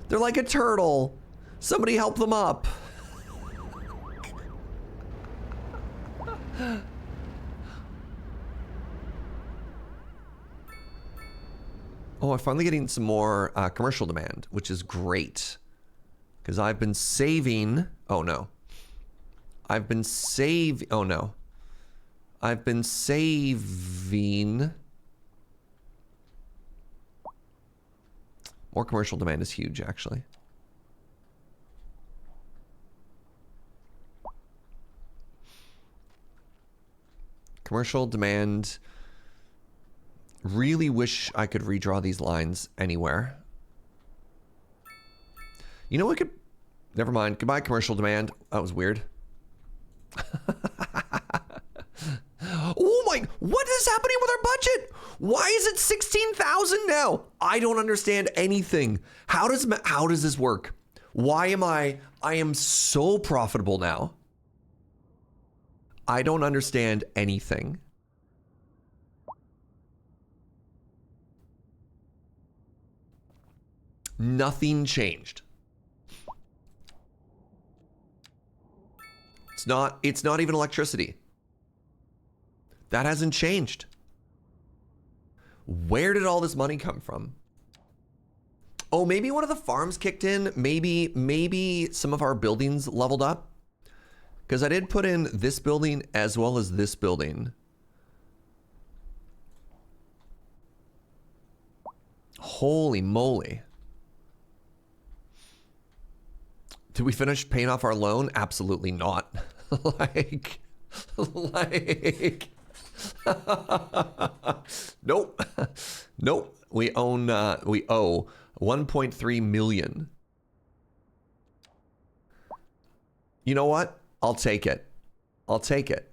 They're like a turtle. Somebody help them up. Oh, I'm finally getting some more commercial demand, which is great. Because I've been saving... Oh, no. I've been saving... Oh, no. I've been saving... More commercial demand is huge, actually. Commercial demand... Really wish I could redraw these lines anywhere. You know what could... Never mind. Goodbye, commercial demand. That was weird. Oh my... What is happening with our budget? Why is it 16,000 now? I don't understand anything. How does this work? Why am I am so profitable now. I don't understand anything. Nothing changed. It's not even electricity. That hasn't changed. Where did all this money come from? Oh, maybe one of the farms kicked in. Maybe some of our buildings leveled up. Because I did put in this building as well as this building. Holy moly. Did we finish paying off our loan? Absolutely not. like Nope. Nope. We owe 1.3 million. You know what? I'll take it. I'll take it.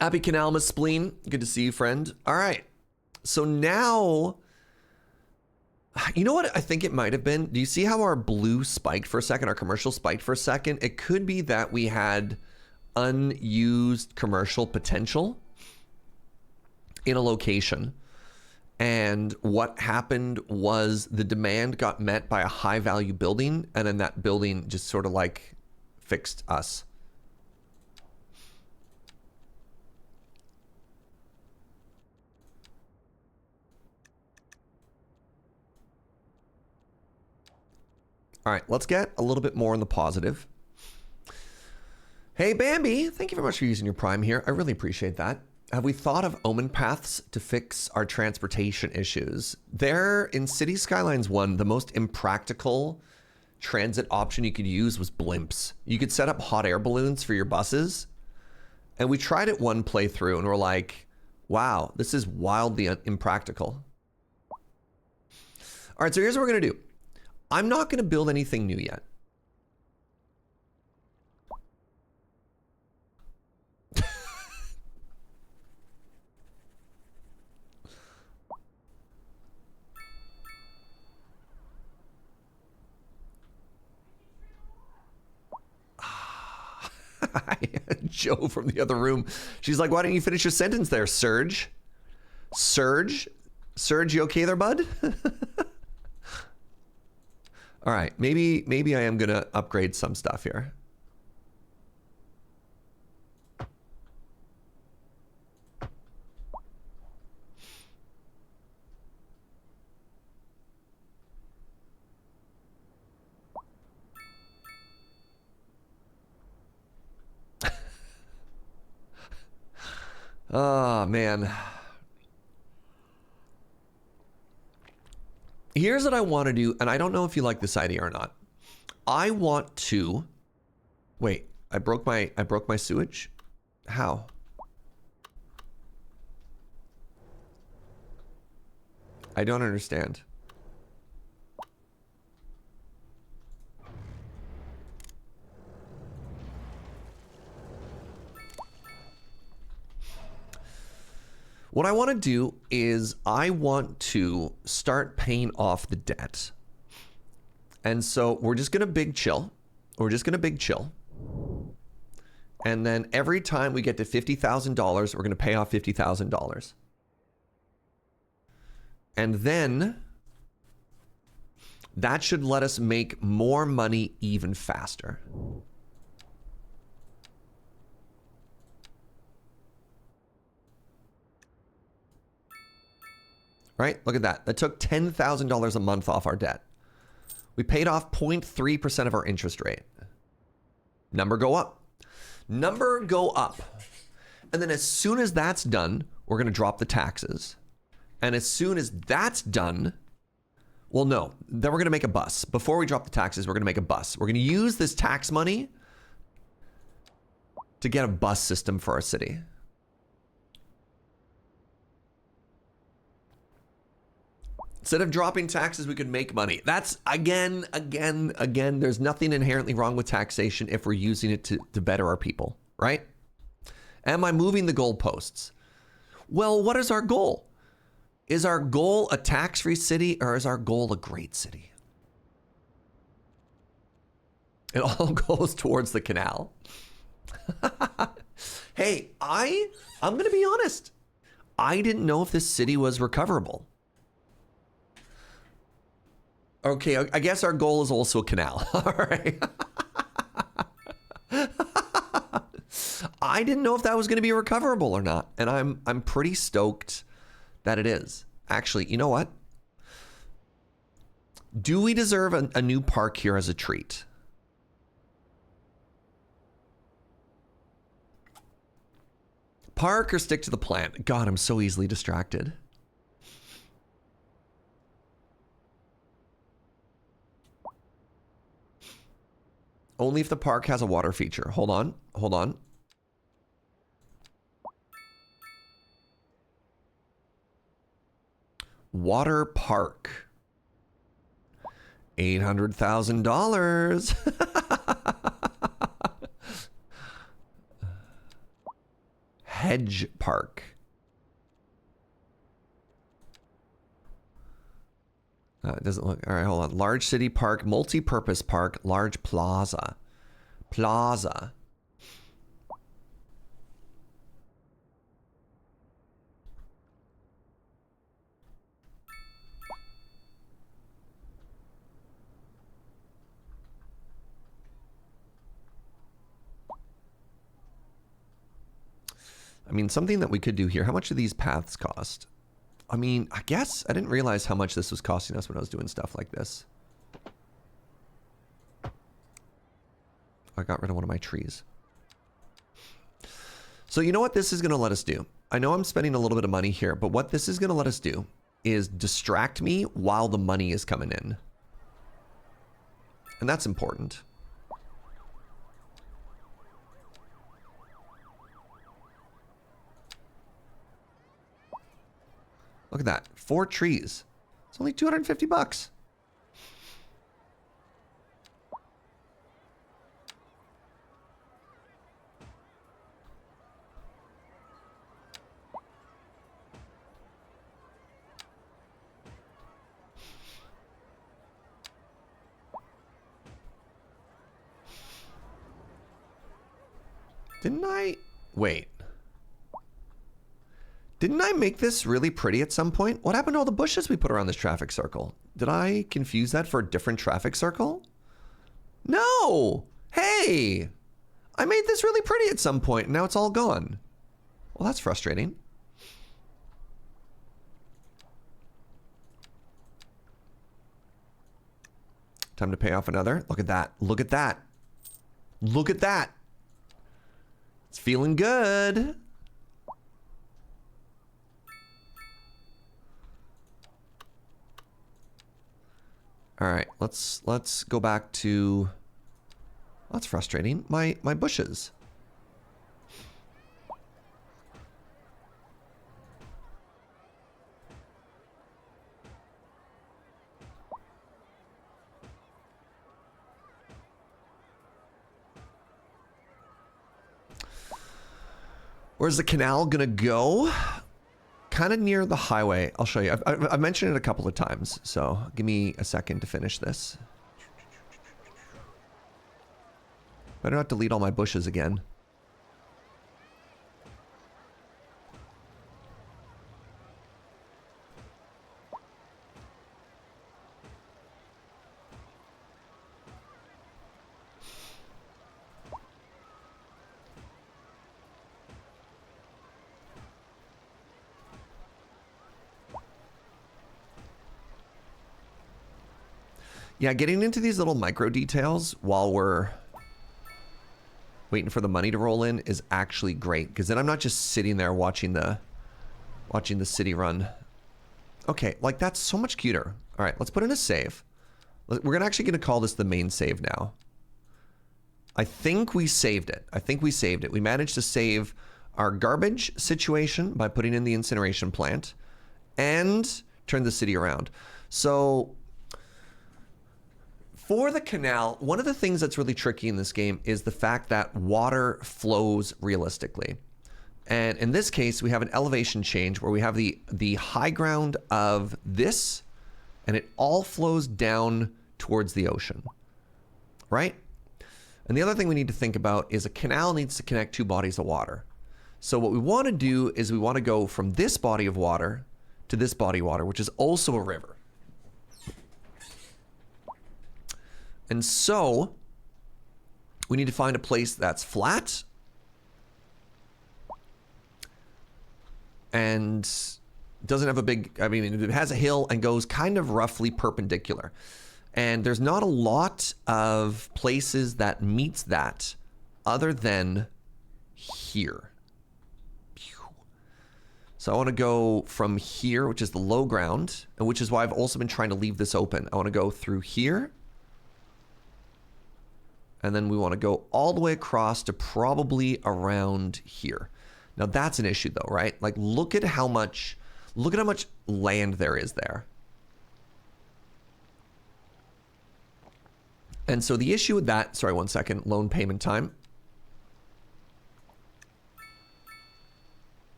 Happy Canalmas Spleen. Good to see you, friend. All right. So now, you know what I think it might have been? Do you see how our blue spiked for a second? Our commercial spiked for a second? It could be that we had unused commercial potential in a location. And what happened was the demand got met by a high value building. And then that building just sort of like fixed us. All right, let's get a little bit more on the positive. Hey, Bambi, thank you very much for using your Prime here. I really appreciate that. Have we thought of omen paths to fix our transportation issues? There, in City Skylines 1, the most impractical transit option you could use was blimps. You could set up hot air balloons for your buses. And we tried it one playthrough and we're like, wow, this is wildly impractical. All right, so here's what we're gonna do. I'm not going to build anything new yet. Joe from the other room. She's like, why don't you finish your sentence there, Serge? Serge? Serge, you okay there, bud? All right, maybe I am gonna upgrade some stuff here. Oh, man. Here's what I want to do, and I don't know if you like this idea or not. I want to... Wait, I broke my sewage? How? I don't understand. What I want to do is I want to start paying off the debt. And so we're just going to big chill. We're just going to big chill. And then every time we get to $50,000, we're going to pay off $50,000. And then that should let us make more money even faster. Right? Look at that. That took $10,000 a month off our debt. We paid off 0.3% of our interest rate. Number go up. Number go up. And then as soon as that's done, we're going to drop the taxes. And as soon as that's done, well, no, then we're going to make a bus. Before we drop the taxes, we're going to make a bus. We're going to use this tax money to get a bus system for our city. Instead of dropping taxes, we could make money. That's, again, there's nothing inherently wrong with taxation if we're using it to better our people, right? Am I moving the goalposts? Well, what is our goal? Is our goal a tax-free city or is our goal a great city? It all goes towards the canal. Hey, I'm going to be honest. I didn't know if this city was recoverable. Okay, I guess our goal is also a canal. All right. I didn't know if that was going to be recoverable or not, and I'm pretty stoked that it is. Actually, you know what? Do we deserve a new park here as a treat? Park or stick to the plan? God, I'm so easily distracted. Only if the park has a water feature. Hold on. Hold on. Water park. $800,000. Hedge park. It doesn't look... All right, hold on. Large city park, multi-purpose park, large plaza. Plaza. I mean, something that we could do here. How much do these paths cost? I mean, I guess I didn't realize how much this was costing us when I was doing stuff like this. I got rid of one of my trees. So you know what this is going to let us do? I know I'm spending a little bit of money here, but what this is going to let us do is distract me while the money is coming in. And that's important. Look at that. 4 trees. It's only 250 bucks. Didn't I? Wait. Didn't I make this really pretty at some point? What happened to all the bushes we put around this traffic circle? Did I confuse that for a different traffic circle? No! Hey! I made this really pretty at some point, and now it's all gone. Well, that's frustrating. Time to pay off another. Look at that. Look at that. Look at that. It's feeling good. All right, let's go back to... That's frustrating. My bushes. Where's the canal gonna go? Kind of near the highway. I'll show you. I've mentioned it a couple of times, so give me a second to finish this. Better not delete all my bushes again. Yeah, getting into these little micro details while we're waiting for the money to roll in is actually great, because then I'm not just sitting there watching the city run. Okay, like that's so much cuter. All right, let's put in a save. We're actually gonna call this the main save now. I think we saved it. I think we saved it. We managed to save our garbage situation by putting in the incineration plant and turn the city around. So for the canal, one of the things that's really tricky in this game is the fact that water flows realistically. And in this case, we have an elevation change where we have the high ground of this, and it all flows down towards the ocean, right? And the other thing we need to think about is a canal needs to connect 2 bodies of water. So what we want to do is we want to go from this body of water to this body of water, which is also a river. And so we need to find a place that's flat and doesn't have a big, I mean, it has a hill and goes kind of roughly perpendicular. And there's not a lot of places that meets that other than here. So I want to go from here, which is the low ground, and which is why I've also been trying to leave this open. I want to go through here. And then we want to go all the way across to probably around here. Now that's an issue though, right? Like look at how much land there is there. And so the issue with that, sorry, 1 second, loan payment time.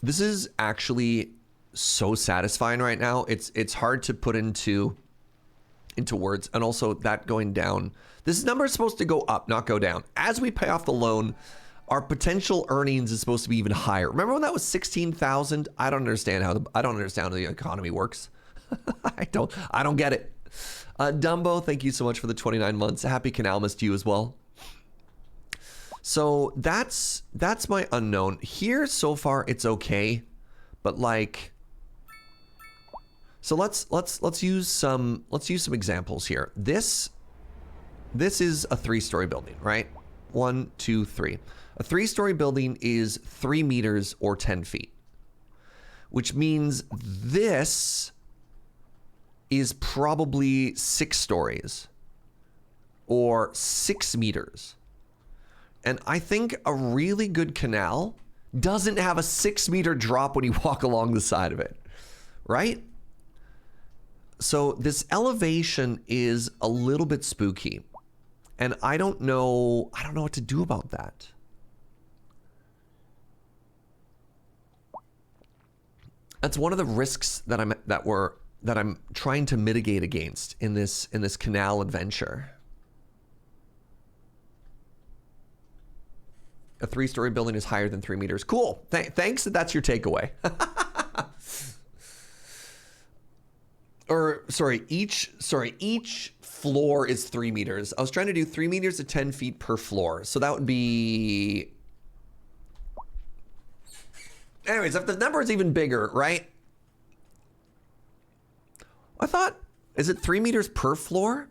This is actually so satisfying right now. It's hard to put into words. And also that going down, this number is supposed to go up, not go down. As we pay off the loan, our potential earnings is supposed to be even higher. Remember when that was 16,000? I don't understand how the economy works. I don't get it. Dumbo, thank you so much for the 29 months. Happy Canalmas to you as well. So that's my unknown. Here so far it's okay, but like, so let's use some examples here. This is a 3-story building, right? 1, 2, 3. A 3-story building is 3 meters or 10 feet, which means this is probably 6 stories or 6 meters. And I think a really good canal doesn't have a 6-meter drop when you walk along the side of it, right? So this elevation is a little bit spooky, and I don't know what to do about that. That's one of the risks that I'm trying to mitigate against in this canal adventure. A 3-story building is higher than 3 meters. Cool. Thanks that's your takeaway. Each floor is 3 meters. I was trying to do 3 meters to 10 feet per floor. So that would be... Anyways, if the number is even bigger, right? I thought, is it 3 meters per floor?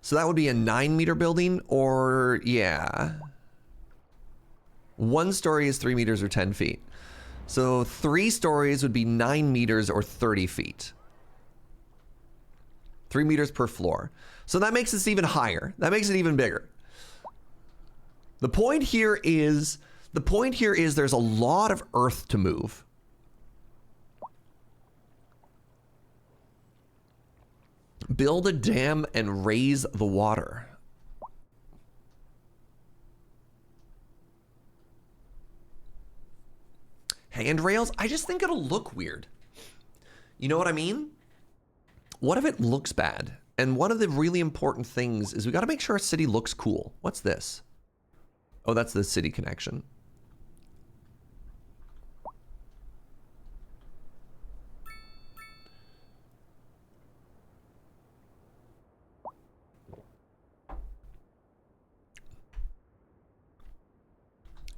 So that would be a 9-meter building, or yeah. 1 story is 3 meters or 10 feet. So 3 stories would be 9 meters or 30 feet. 3 meters per floor. So that makes this even higher. That makes it even bigger. The point here is there's a lot of earth to move. Build a dam and raise the water. Handrails? I just think it'll look weird. You know what I mean? What if it looks bad? And one of the really important things is we got to make sure our city looks cool. What's this? Oh, that's the city connection.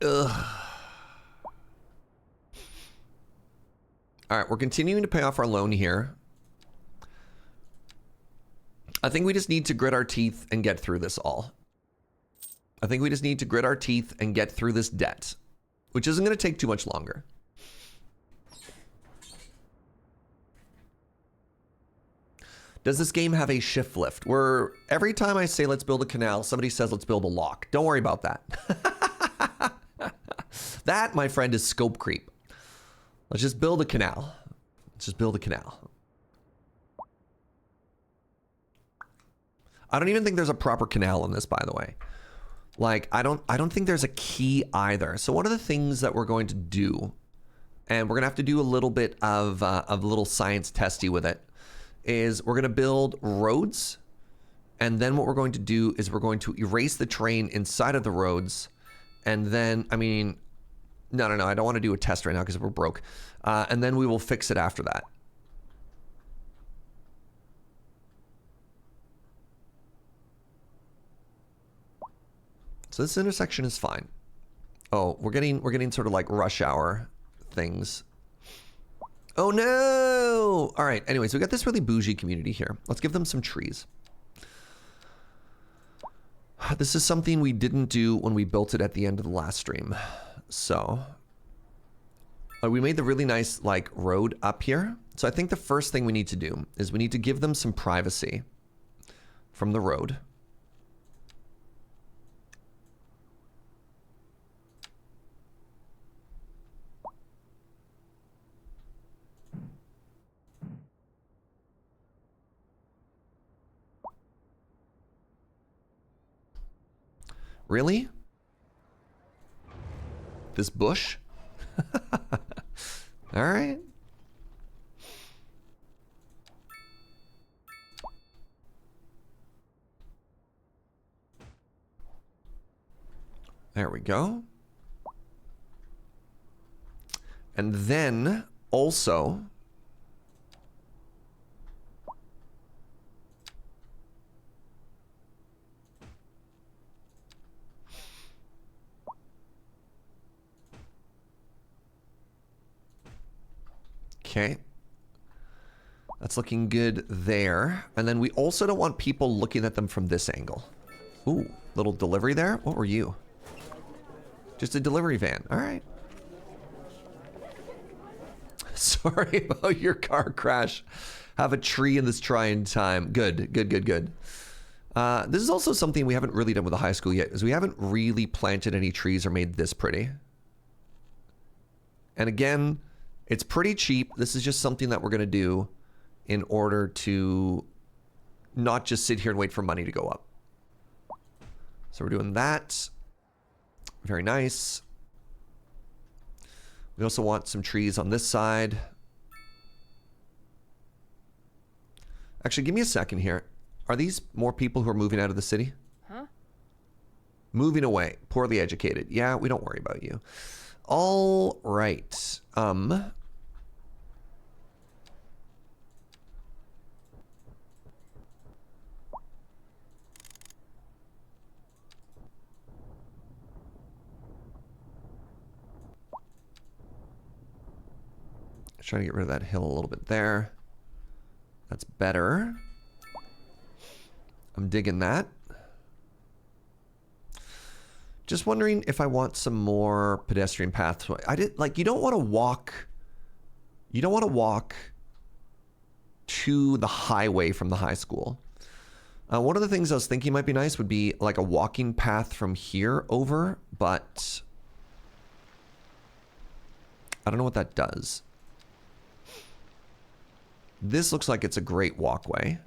Ugh. All right, we're continuing to pay off our loan here. I think we just need to grit our teeth and get through this all. I think we just need to grit our teeth and get through this debt, which isn't going to take too much longer. Does this game have a shift lift where every time I say let's build a canal, somebody says let's build a lock? Don't worry about that. That, my friend, is scope creep. Let's just build a canal. Let's just build a canal. I don't even think there's a proper canal in this, by the way. Like, I don't think there's a key either. So one of the things that we're going to do, and we're gonna have to do a little bit of a little science testy with it, is we're gonna build roads, and then what we're going to do is we're going to erase the terrain inside of the roads, and then, I mean, no, I don't want to do a test right now because we're broke. And then we will fix it after that. So this intersection is fine. Oh, we're getting sort of like rush hour things. Oh no! All right, anyways, we got this really bougie community here. Let's give them some trees. This is something we didn't do when we built it at the end of the last stream. So we made the really nice like road up here. So I think the first thing we need to do is we need to give them some privacy from the road. Really? This bush? All right. There we go. And then also, okay. That's looking good there. And then we also don't want people looking at them from this angle. Ooh, little delivery there? What were you? Just a delivery van. All right. Sorry about your car crash. Have a tree in this trying time. Good, good, good, good. This is also something we haven't really done with the high school yet, is we haven't really planted any trees or made this pretty. And again, it's pretty cheap. This is just something that we're going to do in order to not just sit here and wait for money to go up. So we're doing that. Very nice. We also want some trees on this side. Actually, give me a second here. Are these more people who are moving out of the city? Huh? Moving away. Poorly educated. Yeah, we don't worry about you. All right. Trying to get rid of that hill a little bit there. That's better. I'm digging that. Just wondering if I want some more pedestrian paths. I did like you don't want to walk. You don't want to walk to the highway from the high school. One of the things I was thinking might be nice would be like a walking path from here over, but I don't know what that does. This looks like it's a great walkway.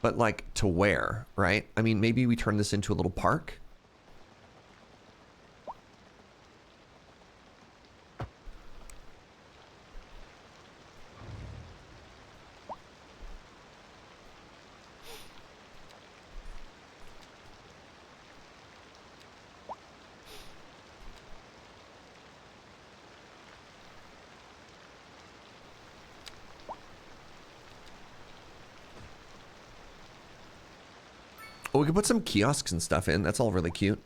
But like to where, right? I mean, maybe we turn this into a little park. Oh, we could put some kiosks and stuff in. That's all really cute.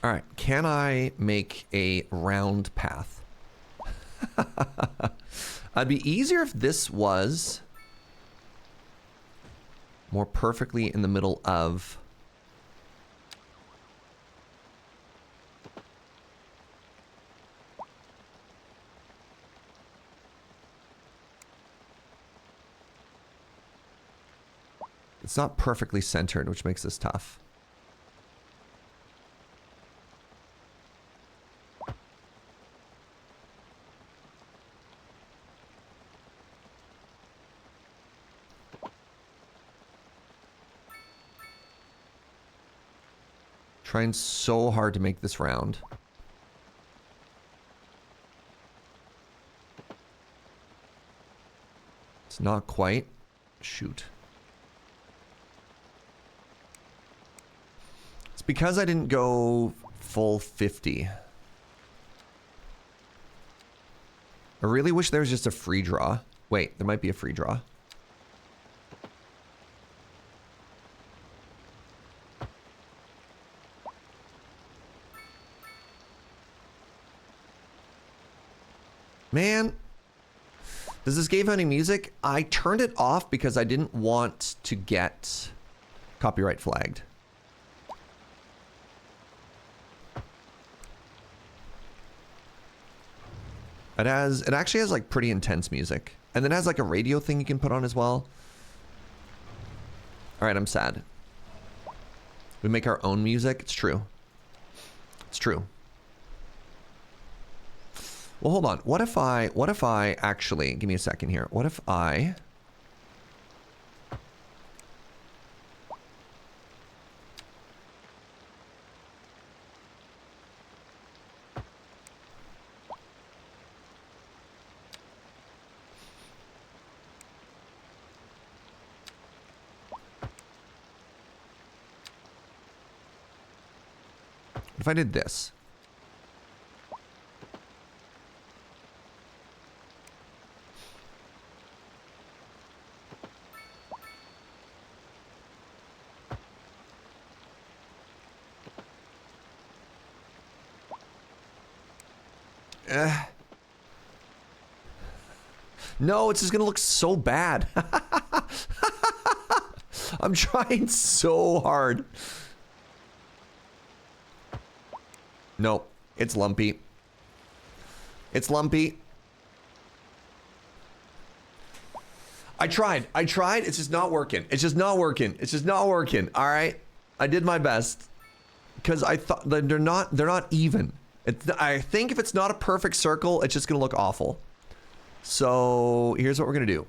All right, can I make a round path? It'd be easier if this was more perfectly in the middle of... It's not perfectly centered, which makes this tough. Trying so hard to make this round. It's not quite. Shoot. It's because I didn't go full 50. I really wish there was just a free draw. Wait, there might be a free draw. Man, does this game have any music? I turned it off because I didn't want to get copyright flagged. It actually has like pretty intense music. And then it has like a radio thing you can put on as well. All right, I'm sad. We make our own music. It's true. It's true. Well, hold on. What if I actually, give me a second here. What if I... If I did this. No, it's just gonna look so bad. I'm trying so hard. No, it's lumpy. It's lumpy. I tried. It's just not working. It's just not working. All right. I did my best because I thought that they're not even. I think if it's not a perfect circle, it's just gonna look awful. So here's what we're gonna do.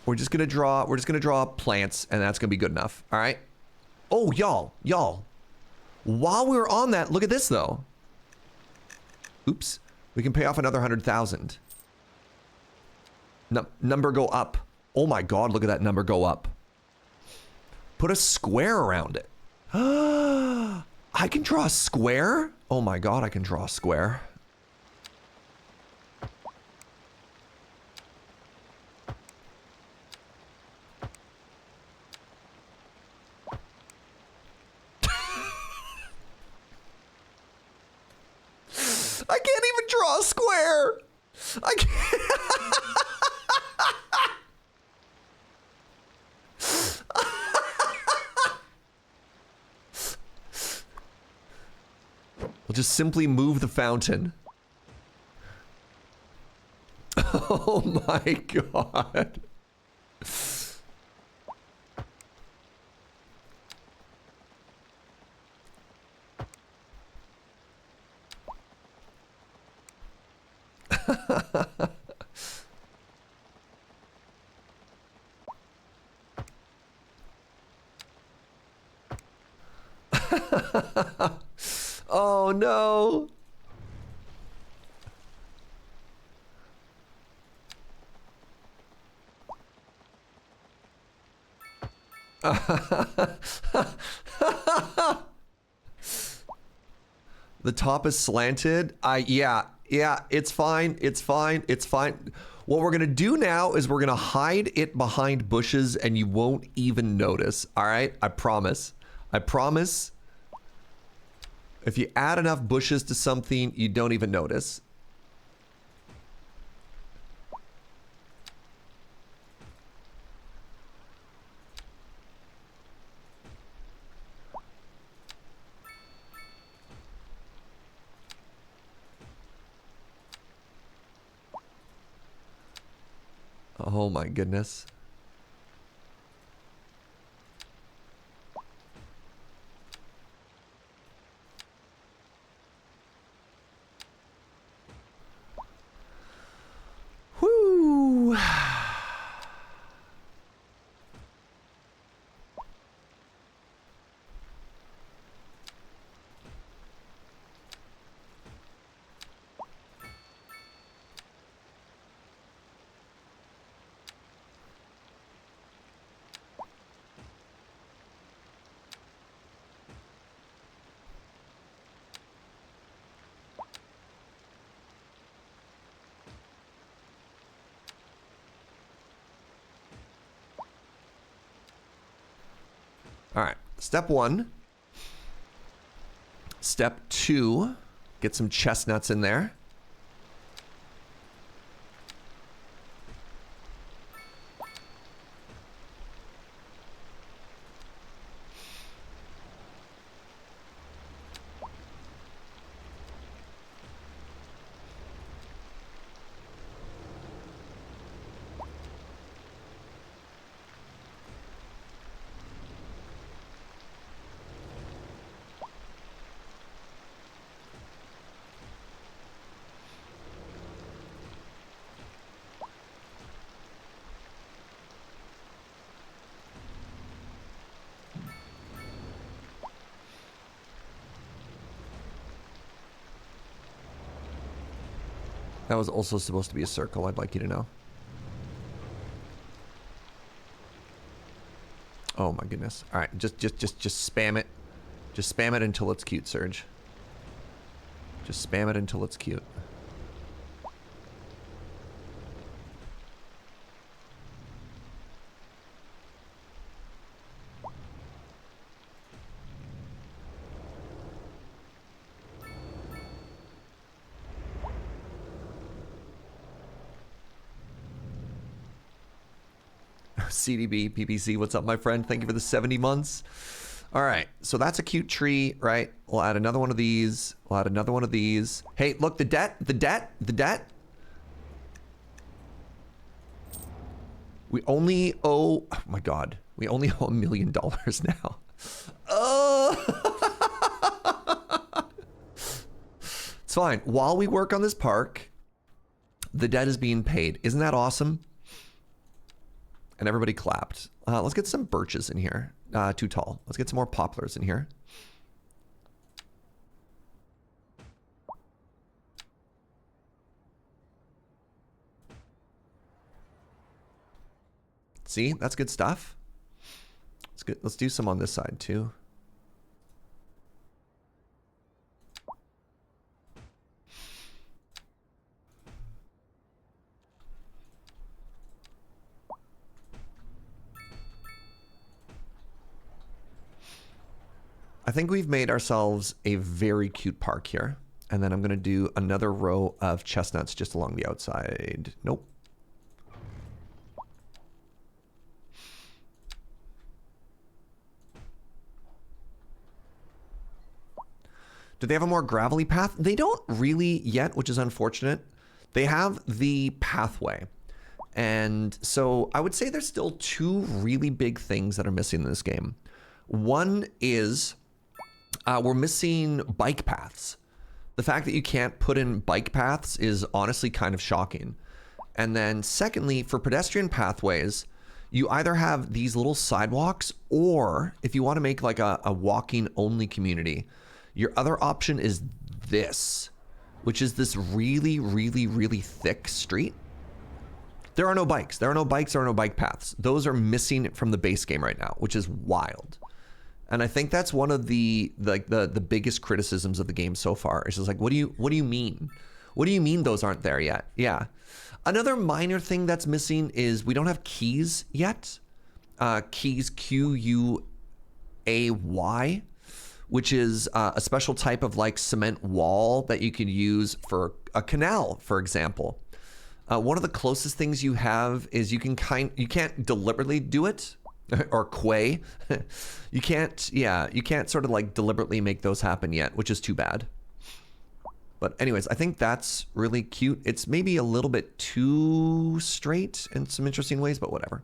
We're just gonna draw plants, and that's gonna be good enough. All right. Oh, y'all. While we were on that, look at this though. Oops. We can pay off another 100,000. Number go up. Oh my God, look at that number go up. Put a square around it. I can draw a square? Oh my God, I can draw a square. I can't even draw a square. I can't. We'll just simply move the fountain. Oh my God. Oh no. The top is slanted. Yeah, it's fine. What we're gonna do now is we're gonna hide it behind bushes and you won't even notice. All right, I promise. If you add enough bushes to something, you don't even notice. Oh my goodness. Whoo. Step 1. Step 2, get some chestnuts in there. That was also supposed to be a circle, I'd like you to know. Oh my goodness. All right, just spam it. Just spam it until it's cute, Serge. Just spam it until it's cute. CDB, PPC, what's up, my friend? Thank you for the 70 months. All right, so that's a cute tree, right? We'll add another one of these. We'll add another one of these. Hey, look, the debt. We only owe, oh my God, we only owe $1 million now. Oh! It's fine. While we work on this park, the debt is being paid. Isn't that awesome? And everybody clapped. Let's get some birches in here. Too tall. Let's get some more poplars in here. See, that's good stuff. It's good. Let's do some on this side too. I think we've made ourselves a very cute park here. And then I'm going to do another row of chestnuts just along the outside. Nope. Do they have a more gravelly path? They don't really yet, which is unfortunate. They have the pathway. And so I would say there's still two really big things that are missing in this game. One is we're missing bike paths. The fact that you can't put in bike paths is honestly kind of shocking. And then secondly, for pedestrian pathways, you either have these little sidewalks, or if you want to make like a walking only community, your other option is this, which is this really, really, really thick street. There are no bikes. There are no bikes. There are no bike paths. Those are missing from the base game right now, which is wild. And I think that's one of the biggest criticisms of the game so far. It's just like, what do you mean? What do you mean those aren't there yet? Yeah. Another minor thing that's missing is we don't have keys yet. Keys, Quay, which is a special type of like cement wall that you can use for a canal, for example. One of the closest things you have is you can't deliberately do it. Or quay. You can't sort of like deliberately make those happen yet, which is too bad. But anyways, I think that's really cute. It's maybe a little bit too straight in some interesting ways, but whatever.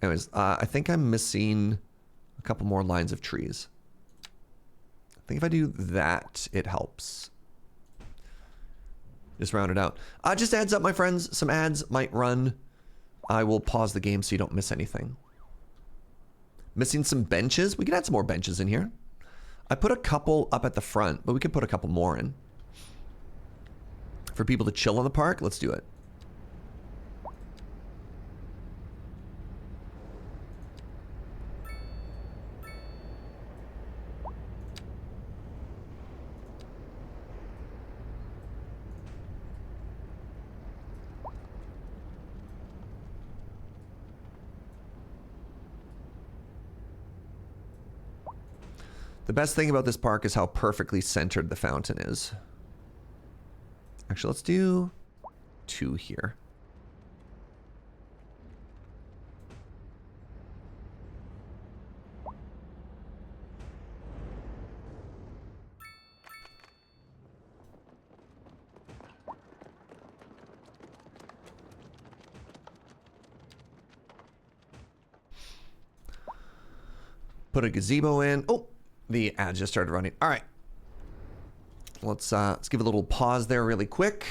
Anyways, I think I'm missing a couple more lines of trees. I think if I do that, it helps. Just round it out. Just adds up, my friends. Some ads might run. I will pause the game so you don't miss anything. Missing some benches. We can add some more benches in here. I put a couple up at the front, but we could put a couple more in. For people to chill in the park, let's do it. The best thing about this park is how perfectly centered the fountain is. Actually, let's do 2 here. Put a gazebo in. Oh, the ad just started running. All right. Let's give a little pause there really quick.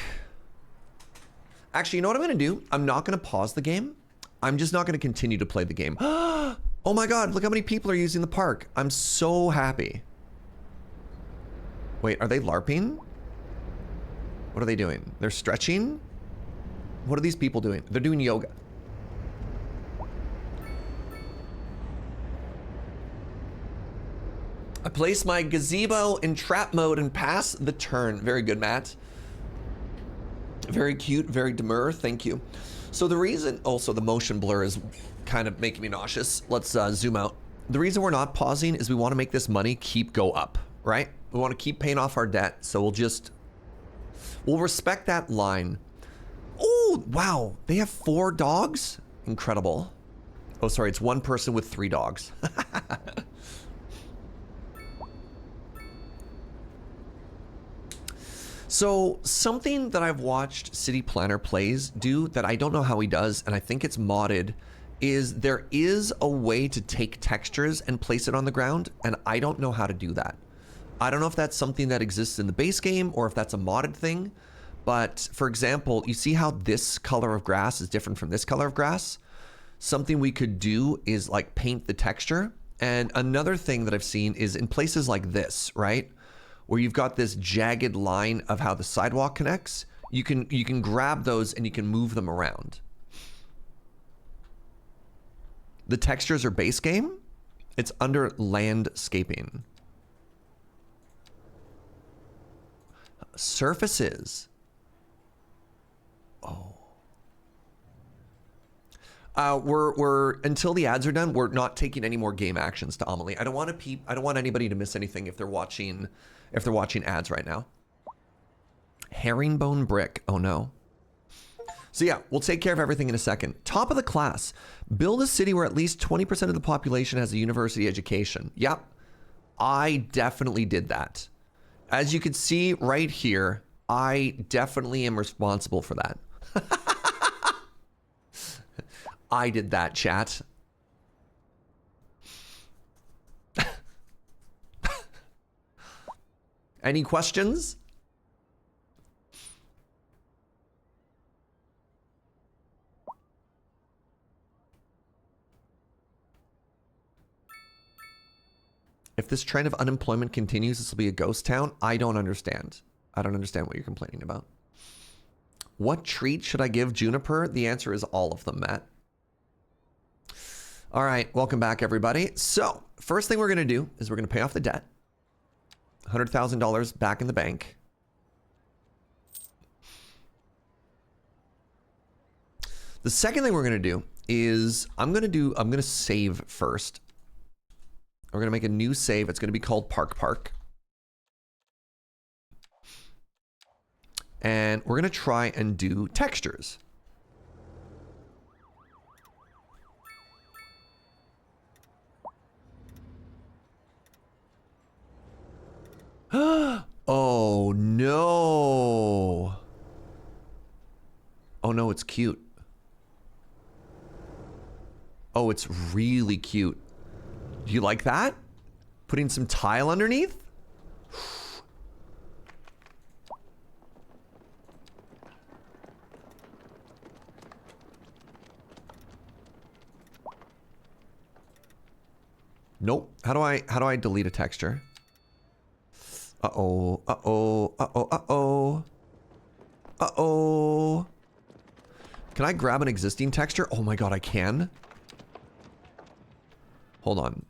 Actually, you know what I'm going to do? I'm not going to pause the game. I'm just not going to continue to play the game. Oh my God, look how many people are using the park. I'm so happy. Wait, are they LARPing? What are they doing? They're stretching? What are these people doing? They're doing yoga. I place my gazebo in trap mode and pass the turn. Very good, Matt. Very cute, very demure. Thank you. So the reason, also the motion blur is kind of making me nauseous. Let's zoom out. The reason we're not pausing is we want to make this money go up, right? We want to keep paying off our debt. So we'll respect that line. Oh, wow. They have 4 dogs? Incredible. Oh, sorry. It's 1 person with 3 dogs. So something that I've watched City Planner Plays do that I don't know how he does, and I think it's modded, is there is a way to take textures and place it on the ground, and I don't know how to do that. I don't know if that's something that exists in the base game or if that's a modded thing, but for example, you see how this color of grass is different from this color of grass? Something we could do is like paint the texture. And another thing that I've seen is in places like this, right? Where you've got this jagged line of how the sidewalk connects, you can grab those and you can move them around. The textures are base game. It's under landscaping. Surfaces. Oh. We're until the ads are done, we're not taking any more game actions to Amelie. I don't want anybody to miss anything if they're watching ads right now. Herringbone brick. Oh no. So yeah, we'll take care of everything in a second. Top of the class. Build a city where at least 20% of the population has a university education. Yep. I definitely did that. As you can see right here, I definitely am responsible for that. I did that, chat. Any questions? If this trend of unemployment continues, this will be a ghost town. I don't understand. I don't understand what you're complaining about. What treat should I give Juniper? The answer is all of them, Matt. All right, welcome back, everybody. So, first thing we're going to do is we're going to pay off the debt. $100,000 back in the bank. The second thing we're going to do is I'm going to save first. We're going to make a new save. It's going to be called Park. And we're going to try and do textures. Oh no. Oh no, it's cute. Oh, it's really cute. Do you like that? Putting some tile underneath? Nope. How do I delete a texture? Uh-oh. Uh-oh. Uh-oh. Uh-oh. Uh-oh. Can I grab an existing texture? Oh my god, I can. Hold on.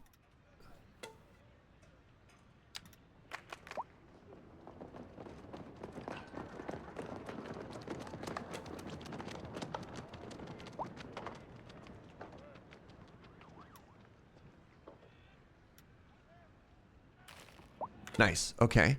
Nice. Okay.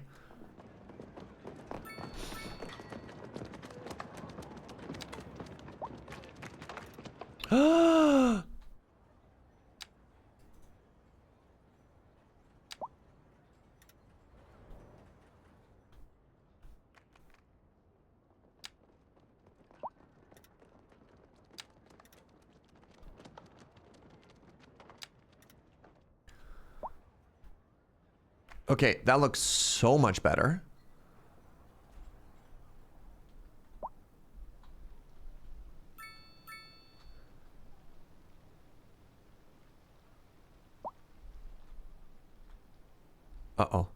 Okay, that looks so much better. Uh-oh.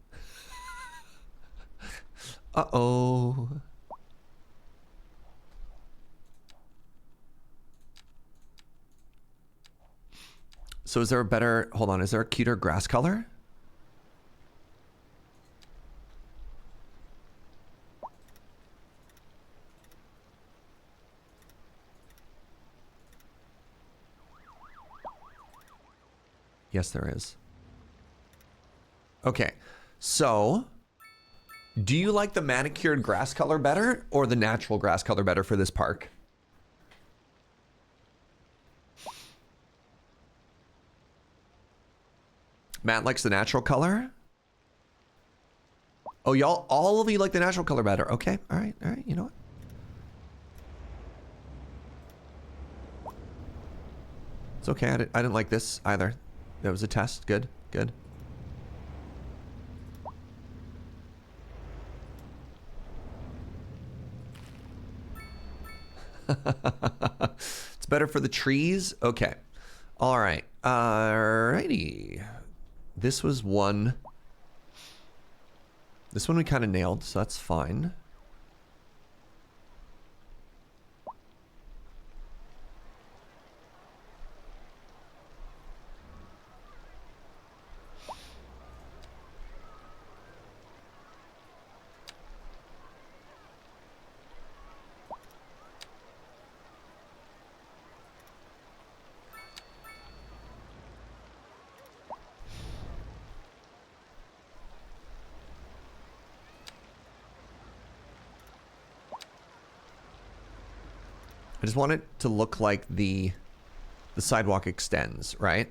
Uh-oh. So is there a better, hold on, is there a cuter grass color? Yes, there is. Okay, so do you like the manicured grass color better or the natural grass color better for this park? Matt likes the natural color. Oh, y'all, all of you like the natural color better. Okay, all right, you know what? It's okay, I didn't like this either. That was a test, good, good. It's better for the trees? Okay. All right. Alrighty. This was one. This one we kind of nailed, so that's fine. I just want it to look like the sidewalk extends, right?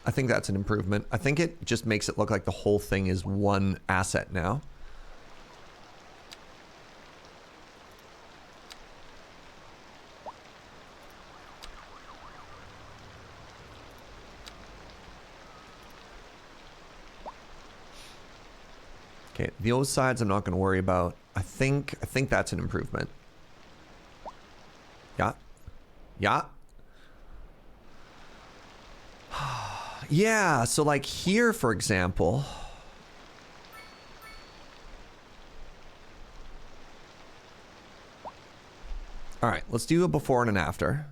I think that's an improvement. I think it just makes it look like the whole thing is one asset now. Okay, those sides I'm not going to worry about. I think that's an improvement. Yeah. Yeah. Yeah, so like here, for example. All right, let's do a before and an after.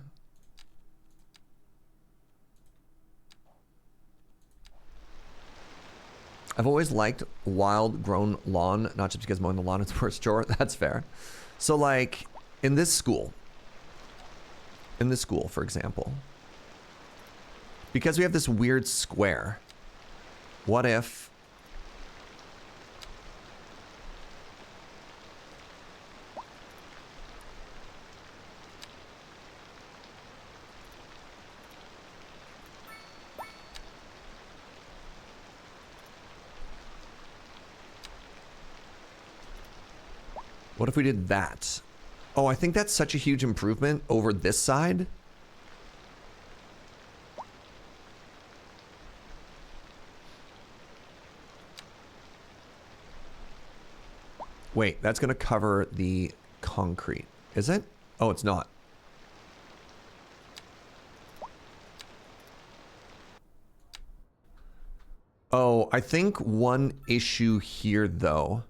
I've always liked wild grown lawn, not just because mowing the lawn is the worst chore. That's fair. So like in this school, for example, because we have this weird square, what if we did that? Oh, I think that's such a huge improvement over this side. Wait, that's going to cover the concrete, is it? Oh, it's not. Oh, I think one issue here, though.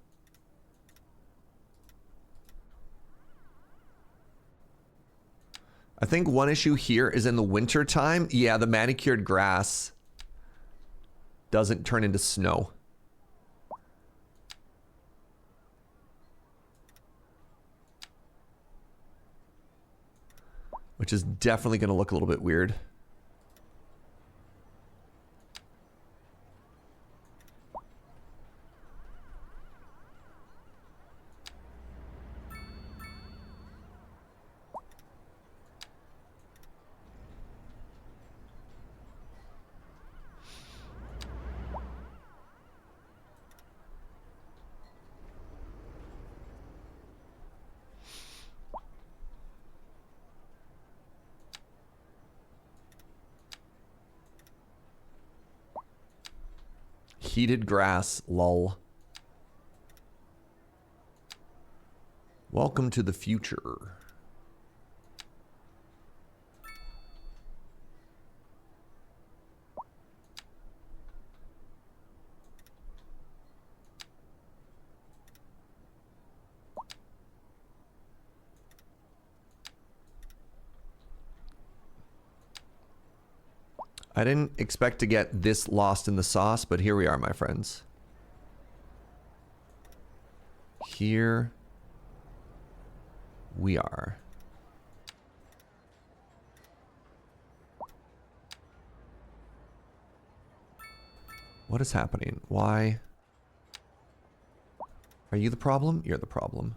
I think one issue here is in the winter time. Yeah, the manicured grass doesn't turn into snow. Which is definitely going to look a little bit weird. Heated grass, lol. Welcome to the future. I didn't expect to get this lost in the sauce, but here we are, my friends. Here we are. What is happening? Why? Are you the problem? You're the problem.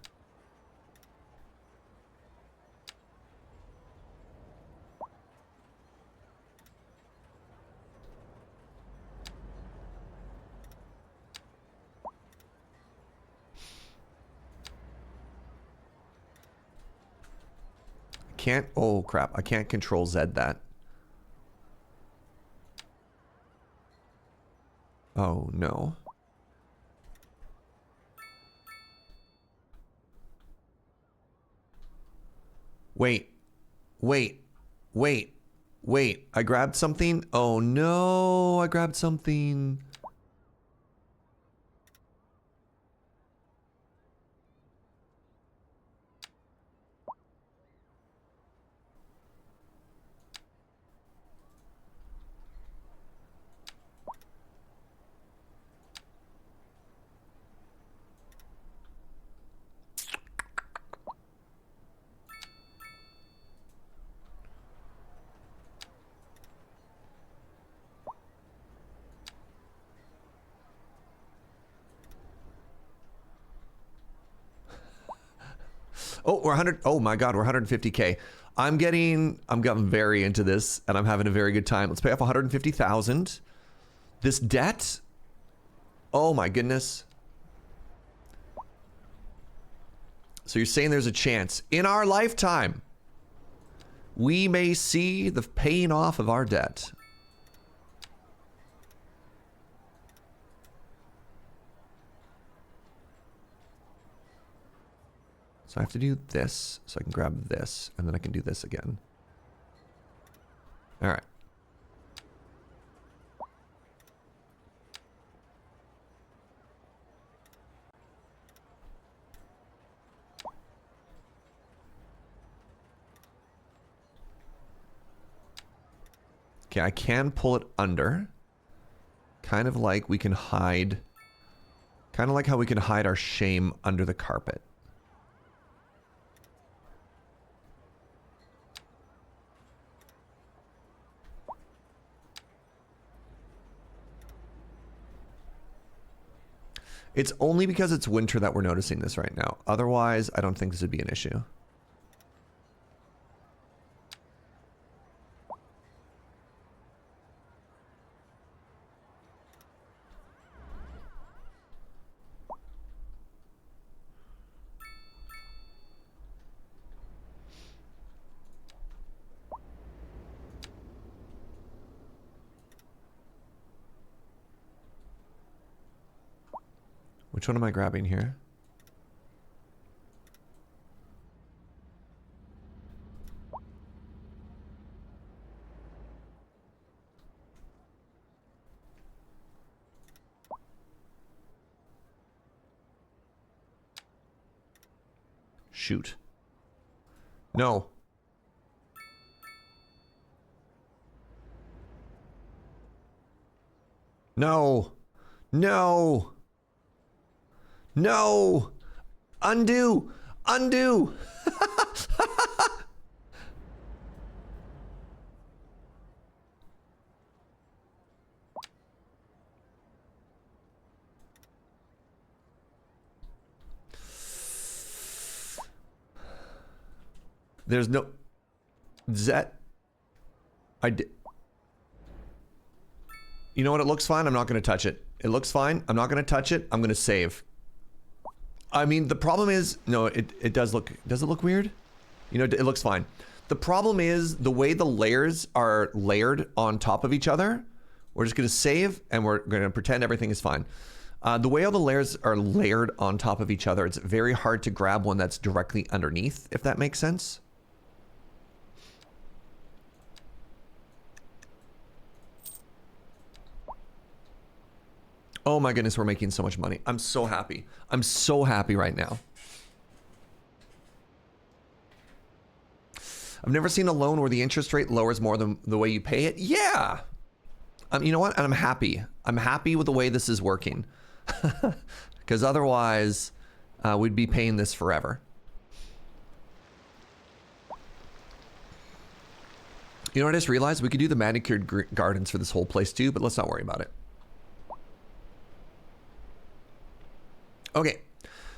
Can't, oh crap, I can't control Z that. Oh no. Wait, wait, wait, wait, I grabbed something? Oh no, I grabbed something. Oh, we're 100. Oh my God, we're 150K. I'm getting very into this, and I'm having a very good time. Let's pay off 150,000. This debt. Oh my goodness. So you're saying there's a chance in our lifetime we may see the paying off of our debt. So I have to do this, so I can grab this, and then I can do this again. All right. Okay, I can pull it under. Kind of like we can hide... Kind of like how we can hide our shame under the carpet. It's only because it's winter that we're noticing this right now. Otherwise, I don't think this would be an issue. Which one am I grabbing here? Shoot. No. No. No. No. Undo. Undo. There's no... Zet. I did... You know what? It looks fine. I'm not going to touch it. It looks fine. I'm not going to touch it. I'm going to save. I mean, the problem is... No, it does look... Does it look weird? You know, it looks fine. The problem is the way the layers are layered on top of each other. We're just going to save and we're going to pretend everything is fine. The way all the layers are layered on top of each other, it's very hard to grab one that's directly underneath, if that makes sense. Oh my goodness, we're making so much money. I'm so happy. I'm so happy right now. I've never seen a loan where the interest rate lowers more than the way you pay it. Yeah. You know what? And I'm happy. I'm happy with the way this is working. Because otherwise, we'd be paying this forever. You know what I just realized? We could do the manicured gardens for this whole place too, but let's not worry about it. Okay,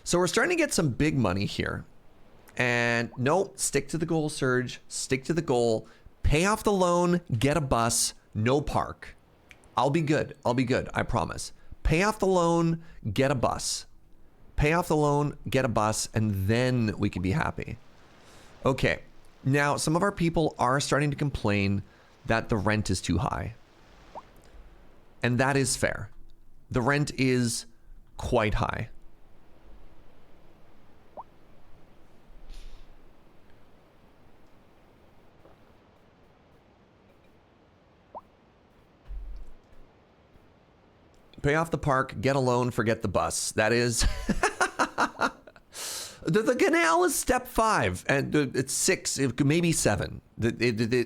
so we're starting to get some big money here. And no, stick to the goal, Serge. Stick to the goal. Pay off the loan, get a bus, no park. I'll be good. I'll be good. I promise. Pay off the loan, get a bus. Pay off the loan, get a bus, and then we can be happy. Okay, now some of our people are starting to complain that the rent is too high. And that is fair. The rent is quite high. Pay off the park, get a loan, forget the bus. That is... the canal is step 5, and it's 6, maybe 7. It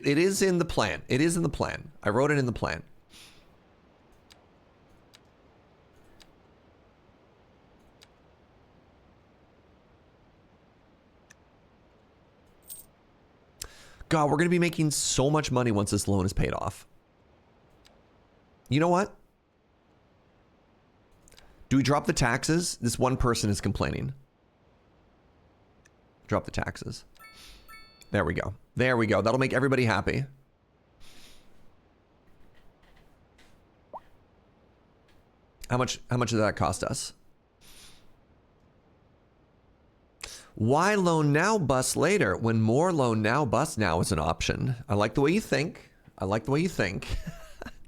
is in the plan. It is in the plan. I wrote it in the plan. God, we're going to be making so much money once this loan is paid off. You know what? Do we drop the taxes? This one person is complaining. Drop the taxes. There we go. There we go. That'll make everybody happy. How much did that cost us? Why loan now, bus later, when more loan now, bus now is an option? I like the way you think. I like the way you think.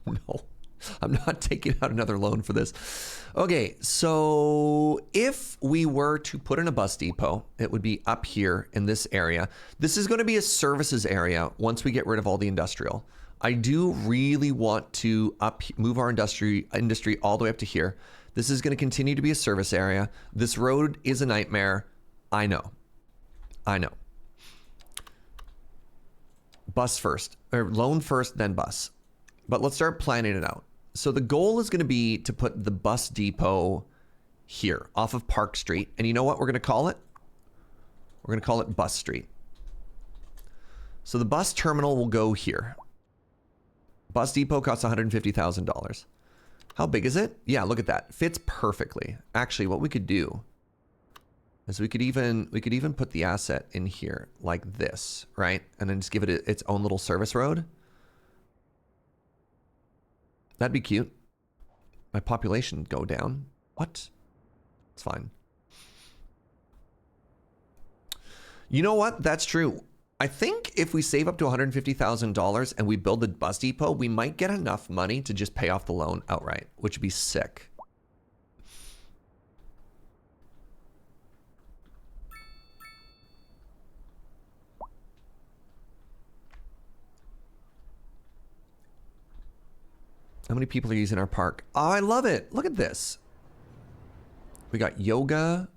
No, I'm not taking out another loan for this. Okay, so if we were to put in a bus depot, it would be up here in this area. This is going to be a services area once we get rid of all the industrial. I do really want to move our industry all the way up to here. This is going to continue to be a service area. This road is a nightmare. I know. I know. Bus first, or loan first, then bus. But let's start planning it out. So the goal is going to be to put the bus depot here off of Park Street. And you know what we're going to call it? We're going to call it Bus Street. So the bus terminal will go here. Bus depot costs $150,000. How big is it? Yeah, look at that. Fits perfectly. Actually, what we could do is we could even put the asset in here like this, right? And then just give it its own little service road. That'd be cute. My population go down. What? It's fine. You know what? That's true. I think if we save up to $150,000 and we build the bus depot, we might get enough money to just pay off the loan outright, which would be sick. How many people are using our park? Oh, I love it. Look at this. We got yoga.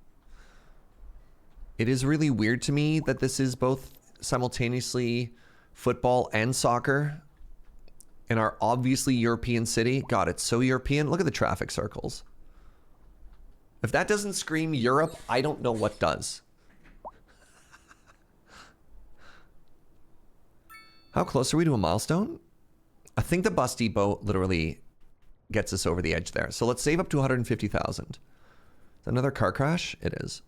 It is really weird to me that this is both simultaneously football and soccer. in our obviously European city. God, it's so European. Look at the traffic circles. If that doesn't scream Europe, I don't know what does. How close are we to a milestone? I think the bus depot literally gets us over the edge there. So let's save up to 150,000. Is that another car crash? It is.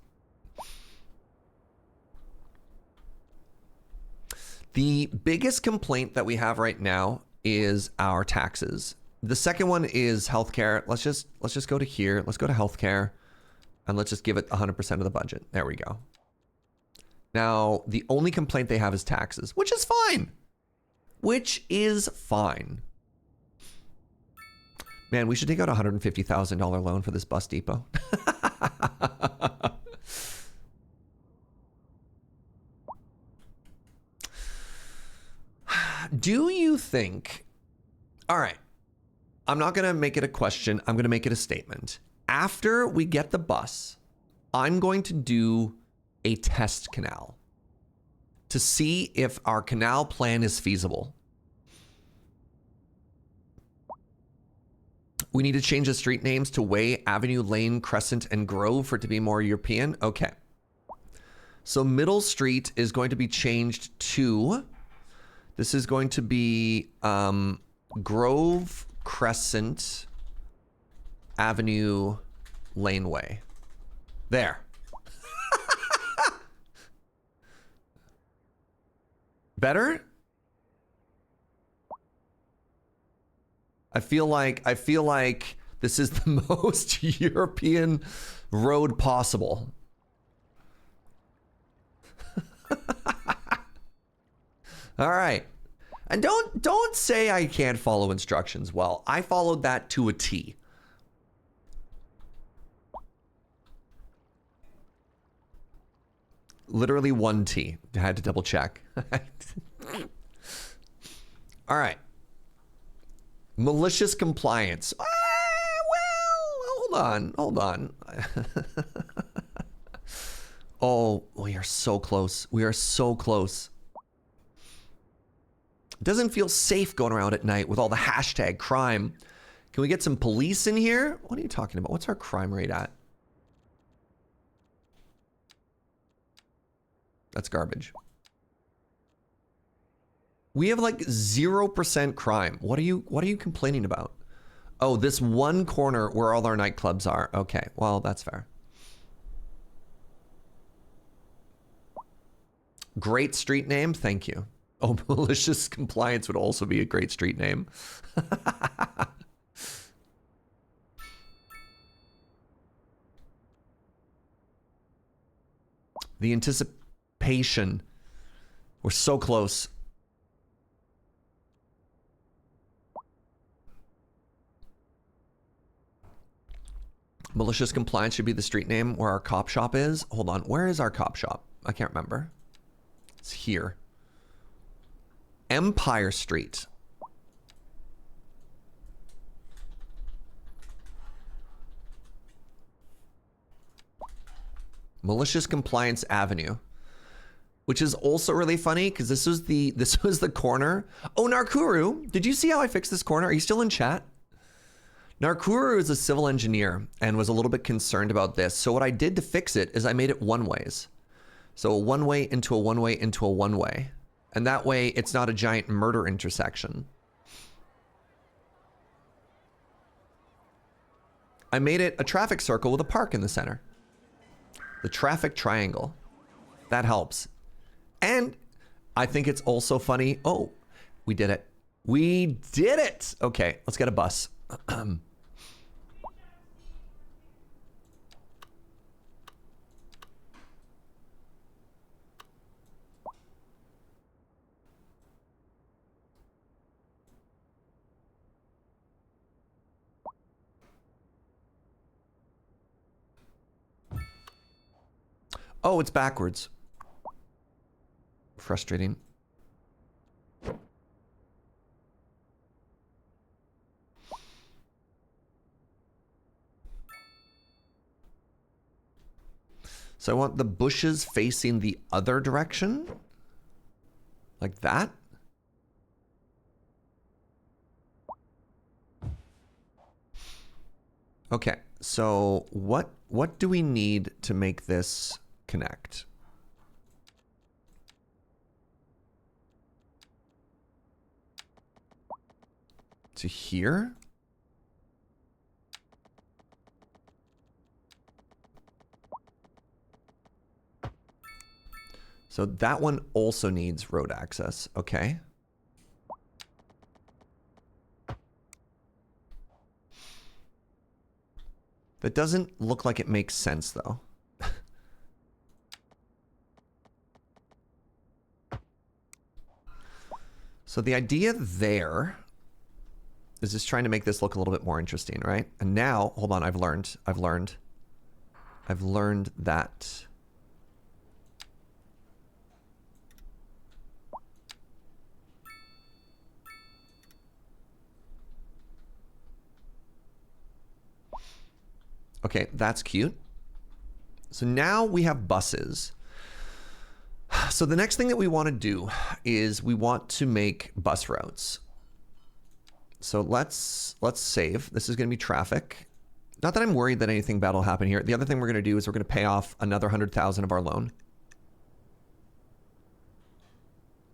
The biggest complaint that we have right now is our taxes. The second one is healthcare. Let's just go to here. Let's go to healthcare and let's just give it 100% of the budget. There we go. Now, the only complaint they have is taxes, which is fine. Which is fine. Man, we should take out a $150,000 loan for this bus depot. Do you think... All right. I'm not going to make it a question. I'm going to make it a statement. After we get the bus, I'm going to do a test canal to see if our canal plan is feasible. We need to change the street names to Way, Avenue, Lane, Crescent, and Grove for it to be more European. Okay. So Middle Street is going to be changed to... This is going to be Grove, Crescent, Avenue, Laneway. There. Better? I feel like this is the most European road possible. All right. And don't say I can't follow instructions well. I followed that to a T. Literally one T. I had to double check. All right. Malicious compliance. Well, hold on. Oh, we are so close. We are so close. It doesn't feel safe going around at night with all the hashtag crime. Can we get some police in here? What are you talking about? What's our crime rate at? That's garbage. We have like 0% crime. What are you complaining about? Oh, this one corner where all our nightclubs are. Okay, well, that's fair. Great street name, thank you. Oh, malicious compliance would also be a great street name. The anticipation. We're so close. Malicious compliance should be the street name where our cop shop is. Hold on, where is our cop shop? I can't remember. It's here. Empire Street. Malicious Compliance Avenue. Which is also really funny because this was the corner. Oh, Narkuru, did you see how I fixed this corner? Are you still in chat? Narkuru is a civil engineer and was a little bit concerned about this. So what I did to fix it is I made it one ways. So a one way into a one way into a one way. And that way it's not a giant murder intersection. I made it a traffic circle with a park in the center. The traffic triangle. That helps. And I think it's also funny. Oh, we did it. We did it. Okay, let's get a bus. Oh, it's backwards. Frustrating. So I want the bushes facing the other direction. Like that. Okay, so what do we need to make this connect? To here? So that one also needs road access, okay. That doesn't look like it makes sense though. So the idea there is just trying to make this look a little bit more interesting, right? And now, hold on, I've learned that okay, that's cute. So now we have buses. So the next thing that we want to do is we want to make bus routes. So let's save. This is going to be traffic. Not that I'm worried that anything bad will happen here. The other thing we're going to do is we're going to pay off another 100,000 of our loan.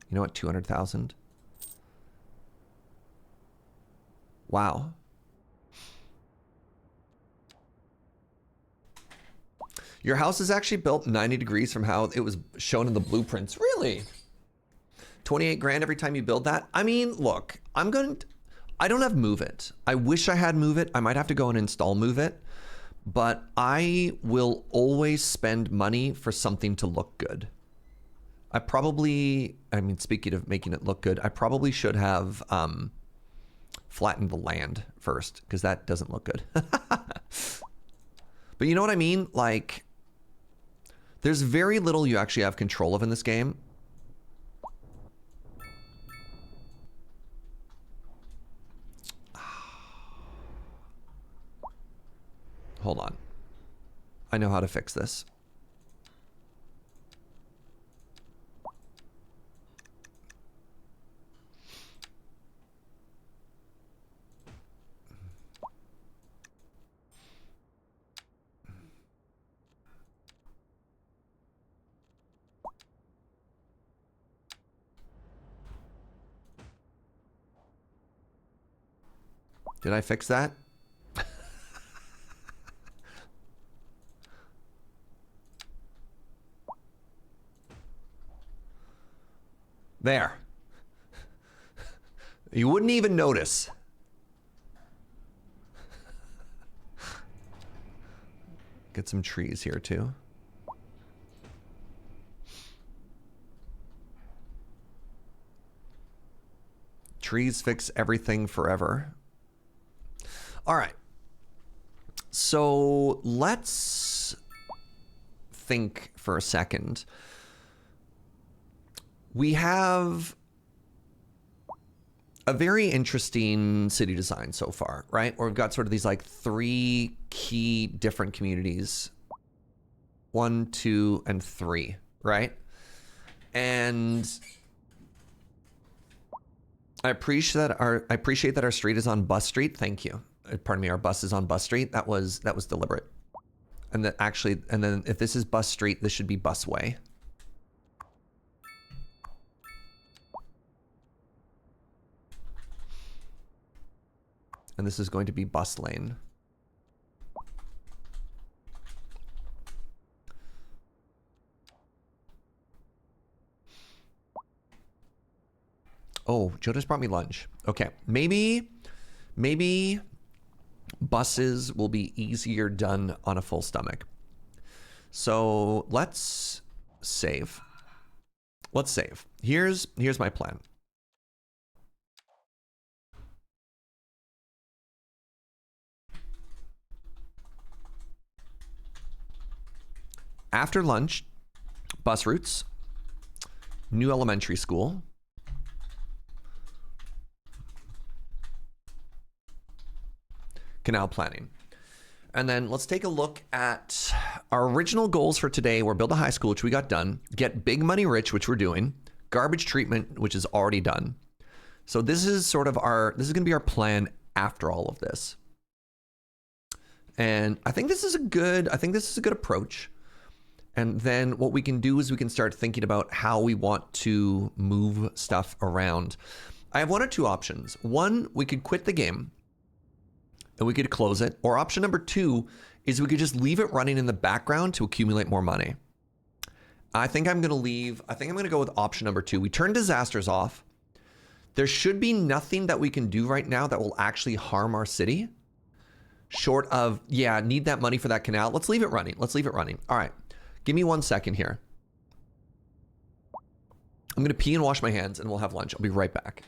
You know what? 200,000. Wow. Your house is actually built 90 degrees from how it was shown in the blueprints. Really? 28 grand every time you build that? I mean, look, I don't have Move It. I wish I had Move It. I might have to go and install Move It. But I will always spend money for something to look good. Speaking of making it look good, I probably should have flattened the land first, because that doesn't look good. But you know what I mean? Like, there's very little you actually have control of in this game. Hold on. I know how to fix this. Did I fix that? There. You wouldn't even notice. Get some trees here too. Trees fix everything forever. All right. So let's think for a second. We have a very interesting city design so far, right? Where we've got sort of these like 3 key different communities. 1, 2, and 3, right? And I appreciate that our street is on Bus Street. Thank you. Pardon me, our bus is on Bus Street. That was deliberate. And that actually, and then if this is Bus Street, this should be Busway. And this is going to be Bus Lane. Oh, Joe just brought me lunch. Okay, maybe buses will be easier done on a full stomach. So let's save. Let's save. Here's my plan. After lunch, bus routes, new elementary school, canal planning. And then let's take a look at our original goals for today. We're build a high school, which we got done, get big money rich, which we're doing, garbage treatment, which is already done. So this is sort of this is going to be our plan after all of this. And I think this is a good approach. And then what we can do is we can start thinking about how we want to move stuff around. I have one or two options. One, we could quit the game and we could close it. Or option number two is we could just leave it running in the background to accumulate more money. I think I'm gonna go with option number two. We turn disasters off. There should be nothing that we can do right now that will actually harm our city. Short of, yeah, need that money for that canal. Let's leave it running. All right. Give me 1 second here. I'm going to pee and wash my hands and we'll have lunch. I'll be right back.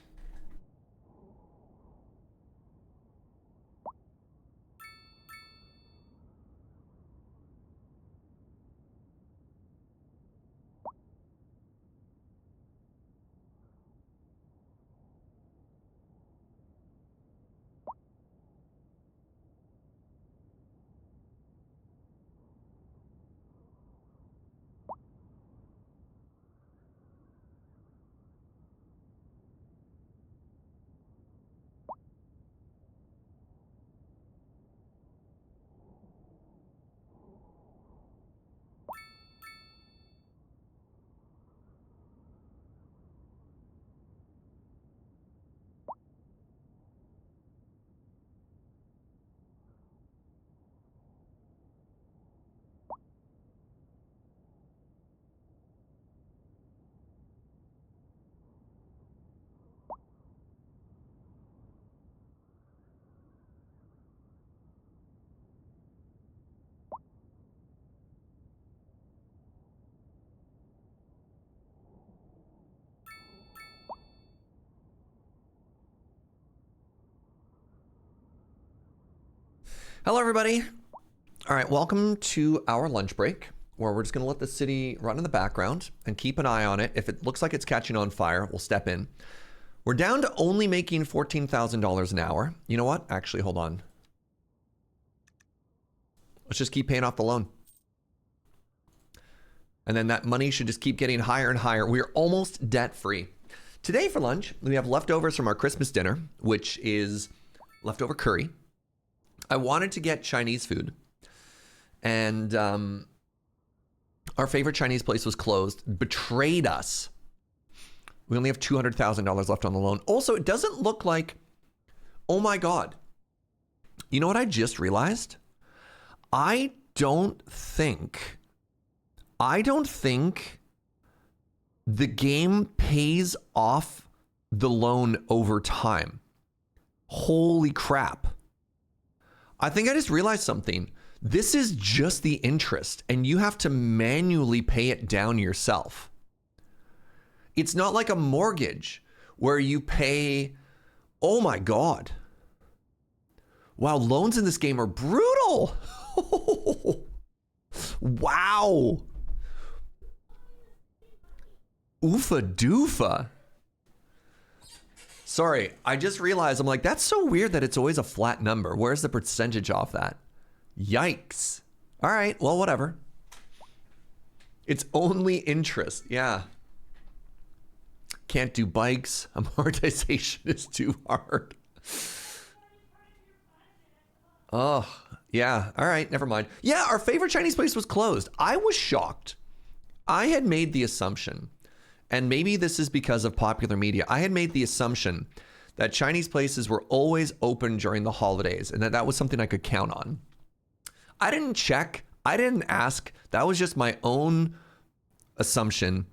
Hello, everybody. All right, welcome to our lunch break, where we're just gonna let the city run in the background and keep an eye on it. If it looks like it's catching on fire, we'll step in. We're down to only making $14,000 an hour. You know what? Actually, hold on. Let's just keep paying off the loan. And then that money should just keep getting higher and higher. We're almost debt-free. Today for lunch, we have leftovers from our Christmas dinner, which is leftover curry. I wanted to get Chinese food, and our favorite Chinese place was closed, betrayed us. We only have $200,000 left on the loan. Also, it doesn't look like, oh my God. You know what I just realized? I don't think the game pays off the loan over time. Holy crap. I think I just realized something. This is just the interest, and you have to manually pay it down yourself. It's not like a mortgage where you pay, oh my God. Wow, loans in this game are brutal. Wow. Oofa doofa. Sorry, I just realized, I'm like, that's so weird that it's always a flat number. Where's the percentage off that? Yikes. All right, well, whatever. It's only interest, yeah. Can't do bikes. Amortization is too hard. Oh, yeah, all right, never mind. Yeah, our favorite Chinese place was closed. I was shocked. I had made the assumption, and maybe this is because of popular media, I had made the assumption that Chinese places were always open during the holidays and that was something I could count on. I didn't check. I didn't ask. That was just my own assumption.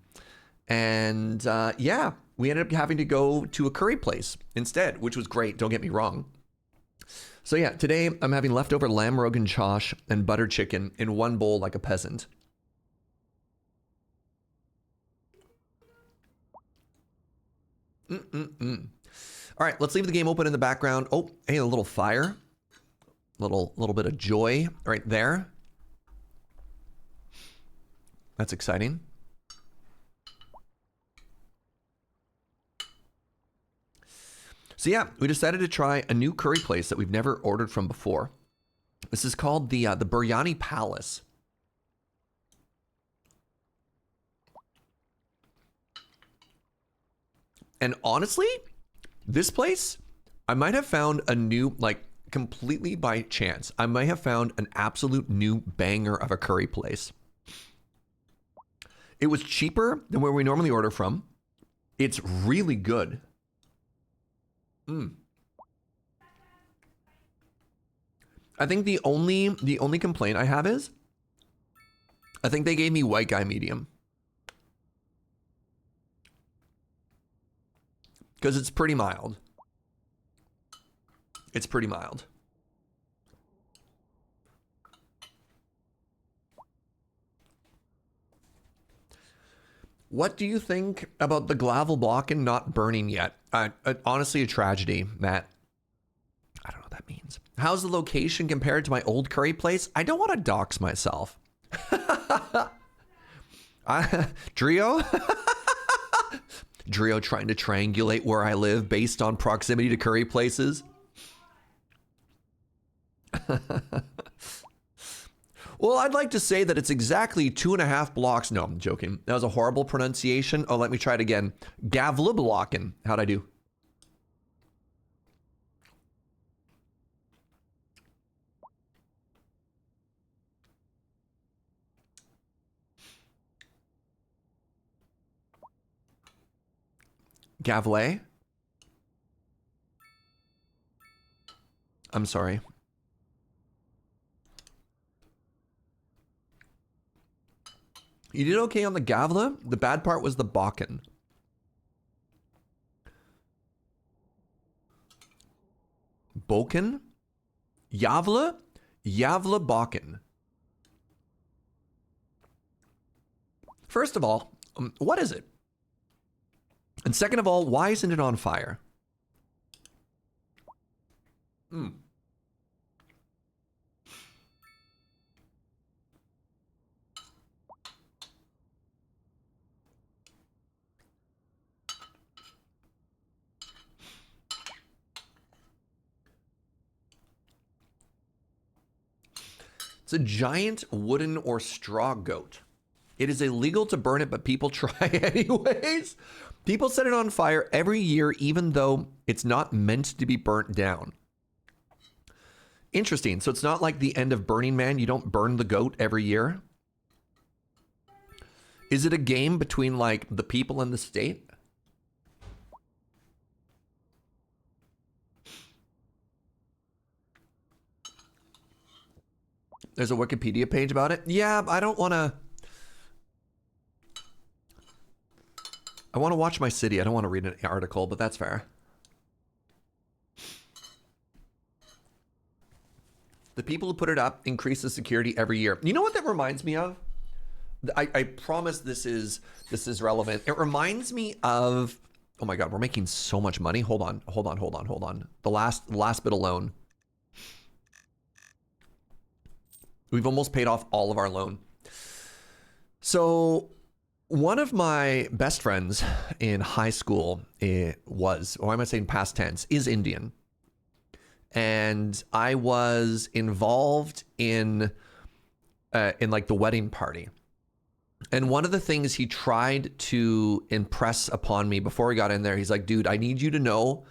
And yeah, we ended up having to go to a curry place instead, which was great. Don't get me wrong. So yeah, today I'm having leftover lamb rogan josh and butter chicken in one bowl like a peasant. All right, let's leave the game open in the background. Oh, hey, a little fire. Little bit of joy right there. That's exciting. So yeah, we decided to try a new curry place that we've never ordered from before. This is called the Biryani Palace. And honestly, this place, I might have found a new, like, completely by chance, I may have found an absolute new banger of a curry place. It was cheaper than where we normally order from. It's really good. I think the only complaint I have is I think they gave me white guy medium. Because it's pretty mild. It's pretty mild. What do you think about the Glavelblocken not burning yet? Honestly, a tragedy, Matt. I don't know what that means. How's the location compared to my old curry place? I don't want to dox myself. Drio? Drio trying to triangulate where I live based on proximity to curry places. Well, I'd like to say that it's exactly 2.5 blocks. No, I'm joking. That was a horrible pronunciation. Oh, let me try it again. Gavleblocken. How'd I do? Gavle? I'm sorry. You did okay on the Gavla. The bad part was the Bakken. Boken? Yavla? Yavla Bakken. First of all, what is it? And second of all, why isn't it on fire? It's a giant wooden or straw goat. It is illegal to burn it, but people try anyways. People set it on fire every year, even though it's not meant to be burnt down. Interesting. So it's not like the end of Burning Man. You don't burn the goat every year. Is it a game between like the people and the state? There's a Wikipedia page about it. Yeah, I don't want to. I want to watch my city. I don't want to read an article, but that's fair. The people who put it up increase the security every year. You know what that reminds me of? I promise this is relevant. It reminds me of, oh my God, we're making so much money. Hold on. The last bit alone. We've almost paid off all of our loan. So one of my best friends in high school was, or am I saying past tense, is Indian. And I was involved in like the wedding party. And one of the things he tried to impress upon me before we got in there, he's like, dude, I need you to know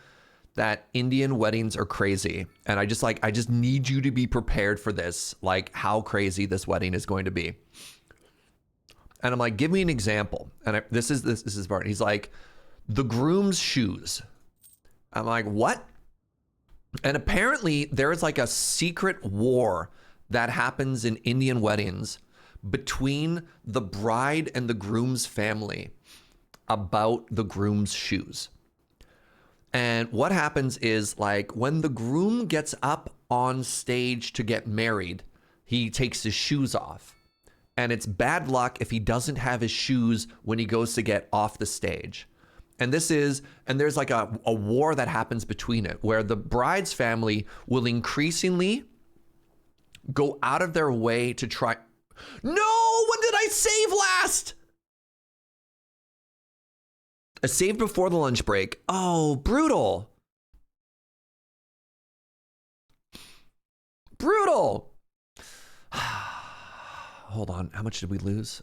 that Indian weddings are crazy. And I just need you to be prepared for this, like how crazy this wedding is going to be. And I'm like, give me an example. And this is part. He's like, the groom's shoes. I'm like, what? And apparently there is like a secret war that happens in Indian weddings between the bride and the groom's family about the groom's shoes. And what happens is, like, when the groom gets up on stage to get married, he takes his shoes off. And it's bad luck if he doesn't have his shoes when he goes to get off the stage. And there's like a war that happens between it, where the bride's family will increasingly go out of their way to try. No, what did I save last? I saved before the lunch break. Oh, brutal. Brutal. Hold on. How much did we lose?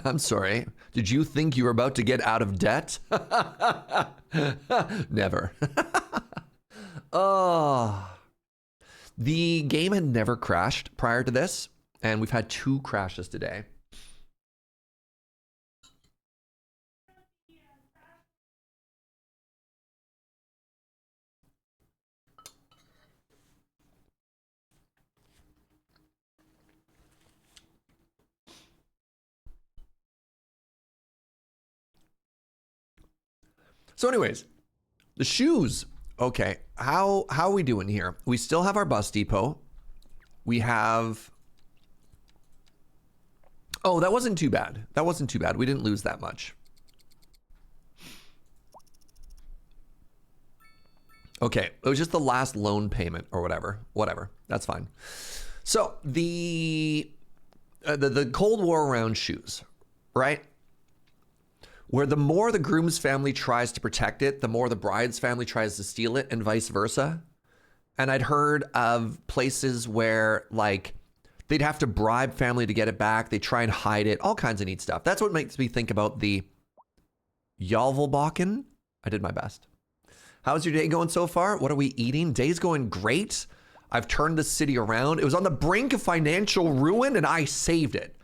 I'm sorry. Did you think you were about to get out of debt? Never. Oh. The game had never crashed prior to this, and we've had 2 crashes today. So anyways, the shoes. Okay, how are we doing here? We still have our bus depot. We have... Oh, that wasn't too bad. That wasn't too bad. We didn't lose that much. Okay, it was just the last loan payment or whatever. Whatever, that's fine. So the Cold War around shoes, right? Where the more the groom's family tries to protect it, the more the bride's family tries to steal it, and vice versa. And I'd heard of places where, like, they'd have to bribe family to get it back. They try and hide it, all kinds of neat stuff. That's what makes me think about the Yalvelbakken. I did my best. How's your day going so far? What are we eating? Day's going great. I've turned the city around. It was on the brink of financial ruin, and I saved it.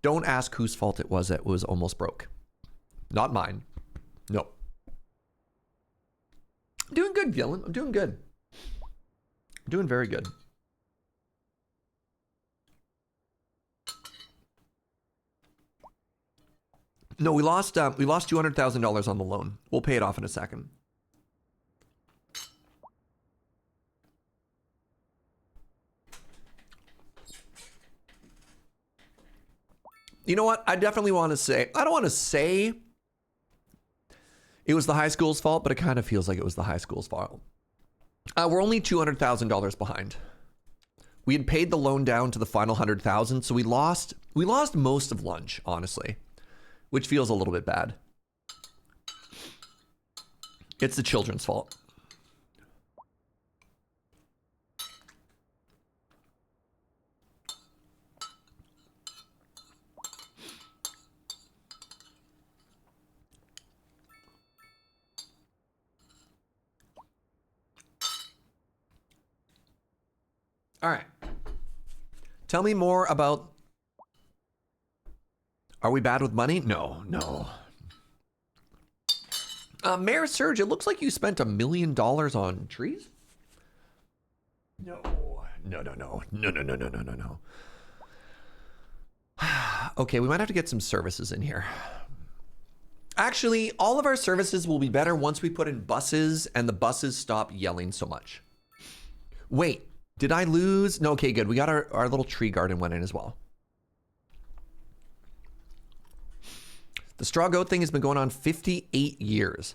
Don't ask whose fault it was. It was almost broke. Not mine. No. I'm doing good, Gillen. I'm doing good. I'm doing very good. No, we lost $200,000 on the loan. We'll pay it off in a second. You know what? I definitely want to say, I don't want to say it was the high school's fault, but it kind of feels like it was the high school's fault. We're only $200,000 behind. We had paid the loan down to the final 100,000, so we lost most of lunch, honestly, which feels a little bit bad. It's the children's fault. All right. Tell me more about... Are we bad with money? No, no. Mayor Serge, it looks like you spent $1 million on trees? No. No, no, no. No, no, no, no, no, no, no. Okay, we might have to get some services in here. Actually, all of our services will be better once we put in buses and the buses stop yelling so much. Wait. Did I lose? No, okay, good. We got our little tree garden went in as well. The straw goat thing has been going on 58 years.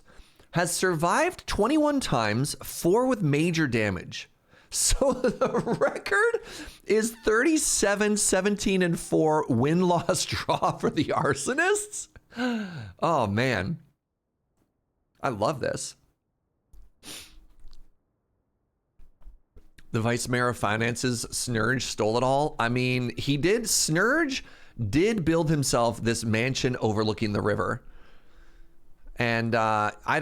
Has survived 21 times, 4 with major damage. So the record is 37, 17, and 4 win-loss draw for the arsonists. Oh, man. I love this. The vice mayor of finances, Snurge, stole it all. I mean, he did. Snurge did build himself this mansion overlooking the river. And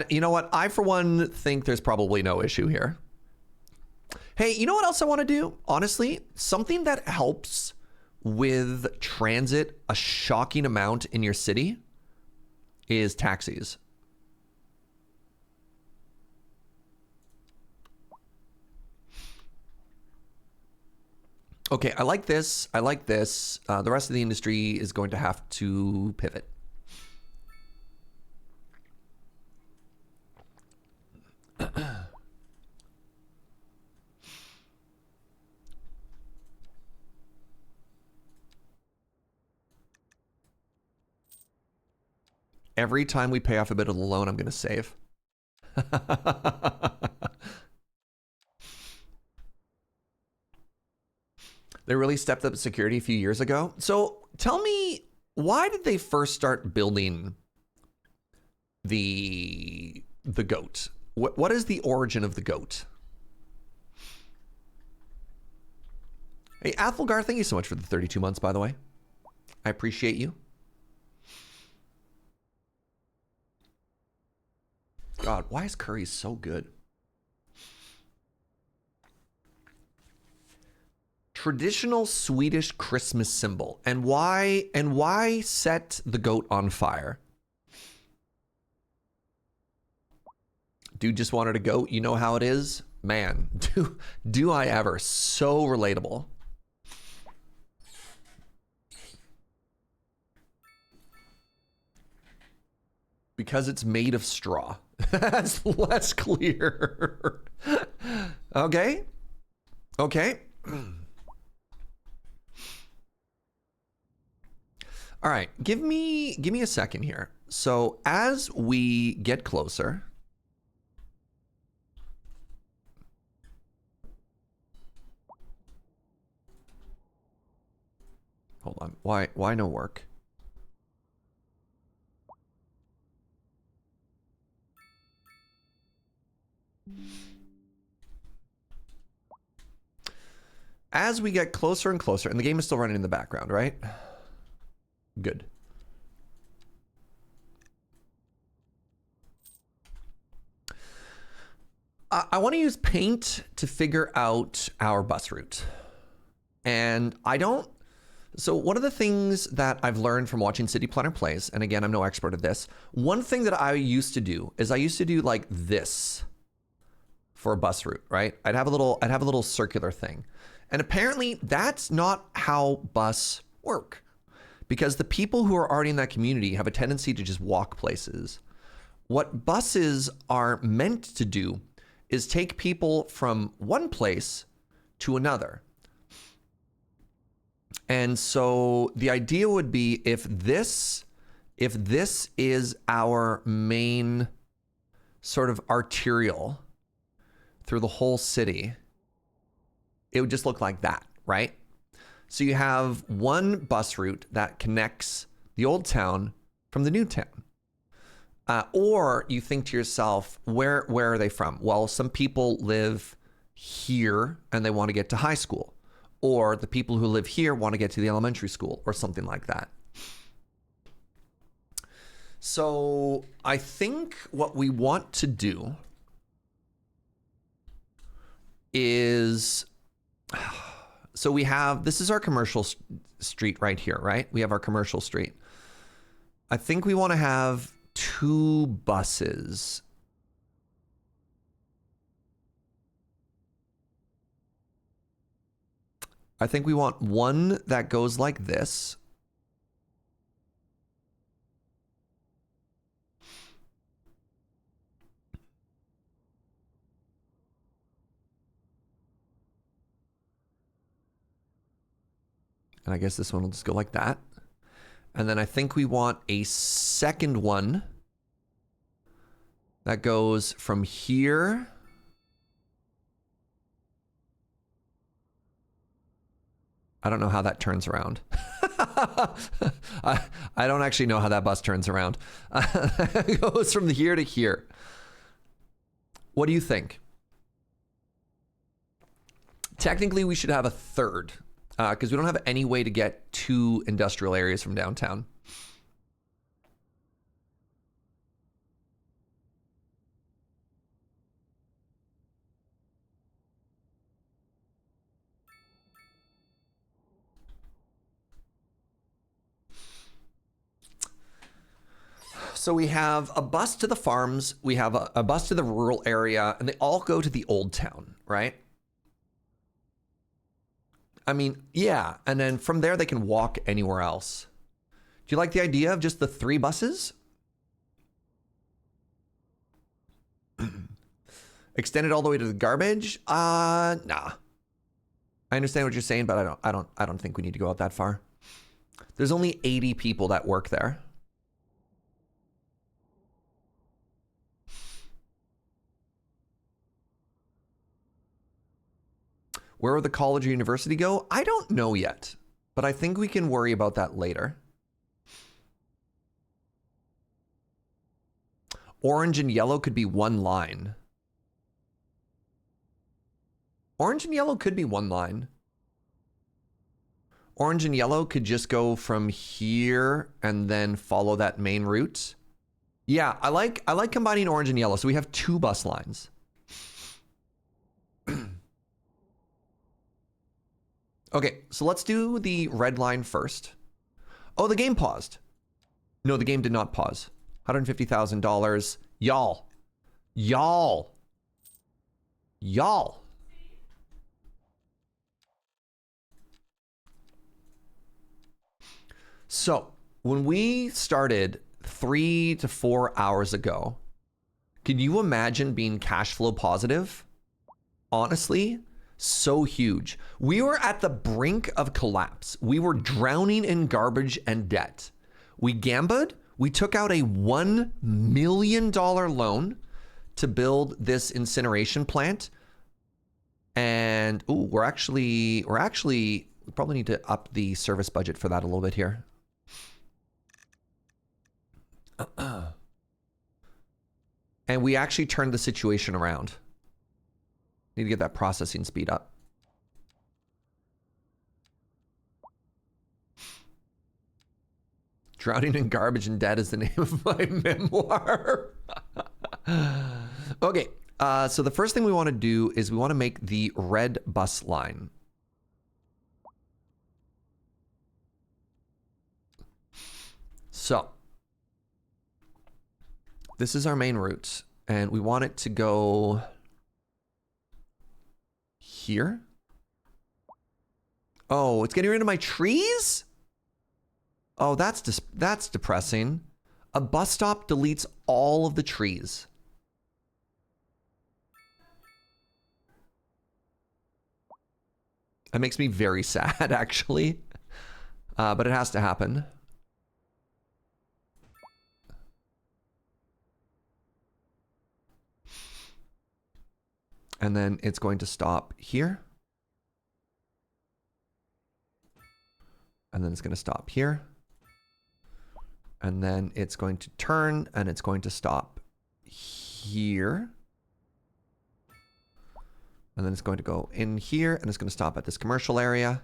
you know what? I, for one, think there's probably no issue here. Hey, you know what else I want to do? Honestly, something that helps with transit a shocking amount in your city is taxis. Okay, I like this. I like this. The rest of the industry is going to have to pivot. Every time we pay off a bit of the loan, I'm going to save. They really stepped up security a few years ago. So tell me, why did they first start building the goat? What is the origin of the goat? Hey, Athelgar, thank you so much for the 32 months, by the way. I appreciate you. God, why is curry so good? Traditional Swedish Christmas symbol. And why set the goat on fire? Dude just wanted a goat. You know how it is? Man, do I ever. So relatable. Because it's made of straw. That's less clear. Okay. Okay. All right, give me a second here. So as we get closer, hold on. Why no work? As we get closer and closer, and the game is still running in the background, right? Good. I want to use paint to figure out our bus route. And I don't... So one of the things that I've learned from watching City Planner plays, and again, I'm no expert at this, one thing that I used to do is I used to do like this for a bus route, right? I'd have a little circular thing. And apparently that's not how bus work, because the people who are already in that community have a tendency to just walk places. What buses are meant to do is take people from one place to another. And so the idea would be if this is our main sort of arterial through the whole city, it would just look like that, right? So you have one bus route that connects the old town from the new town. Or you think to yourself, where are they from? Well, some people live here and they want to get to high school. Or the people who live here want to get to the elementary school or something like that. So I think what we want to do is... So we have, this is our commercial street right here, right? We have our commercial street. I think we want to have 2 buses. I think we want one that goes like this. And I guess this one will just go like that. And then I think we want a second one that goes from here I don't know how that turns around. I don't actually know how that bus turns around. It goes from here to here. What do you think? Technically, we should have a third because we don't have any way to get to industrial areas from downtown. So we have a bus to the farms, we have a bus to the rural area, and they all go to the old town, right? I mean, yeah, and then from there they can walk anywhere else. Do you like the idea of just the 3 buses? Extended all the way to the garbage? Nah. I understand what you're saying, but I don't think we need to go out that far. There's only 80 people that work there. Where will the college or university go? I don't know yet, but I think we can worry about that later. Orange and yellow could be one line. Orange and yellow could be one line. Orange and yellow could just go from here and then follow that main route. Yeah, I like combining orange and yellow. So we have 2 bus lines. Okay, so let's do the red line first. Oh, the game paused. No, the game did not pause. $150,000. Y'all. Y'all. Y'all. So, when we started 3 to 4 hours ago, can you imagine being cash flow positive? Honestly, so huge. We were at the brink of collapse. We were drowning in garbage and debt. We gambled. We took out a $1 million loan to build this incineration plant. And ooh, we probably need to up the service budget for that a little bit here. And we actually turned the situation around. Need to get that processing speed up. Drowning in Garbage and Debt is the name of my memoir. Okay, so the first thing we want to do is we want to make the red bus line. So, this is our main route, and we want it to go here. Oh, it's getting rid of my trees? Oh, that's depressing. A bus stop deletes all of the trees. That makes me very sad, actually. But it has to happen. And then it's going to stop here. And then it's going to stop here. And then it's going to turn and it's going to stop here. And then it's going to go in here and it's going to stop at this commercial area.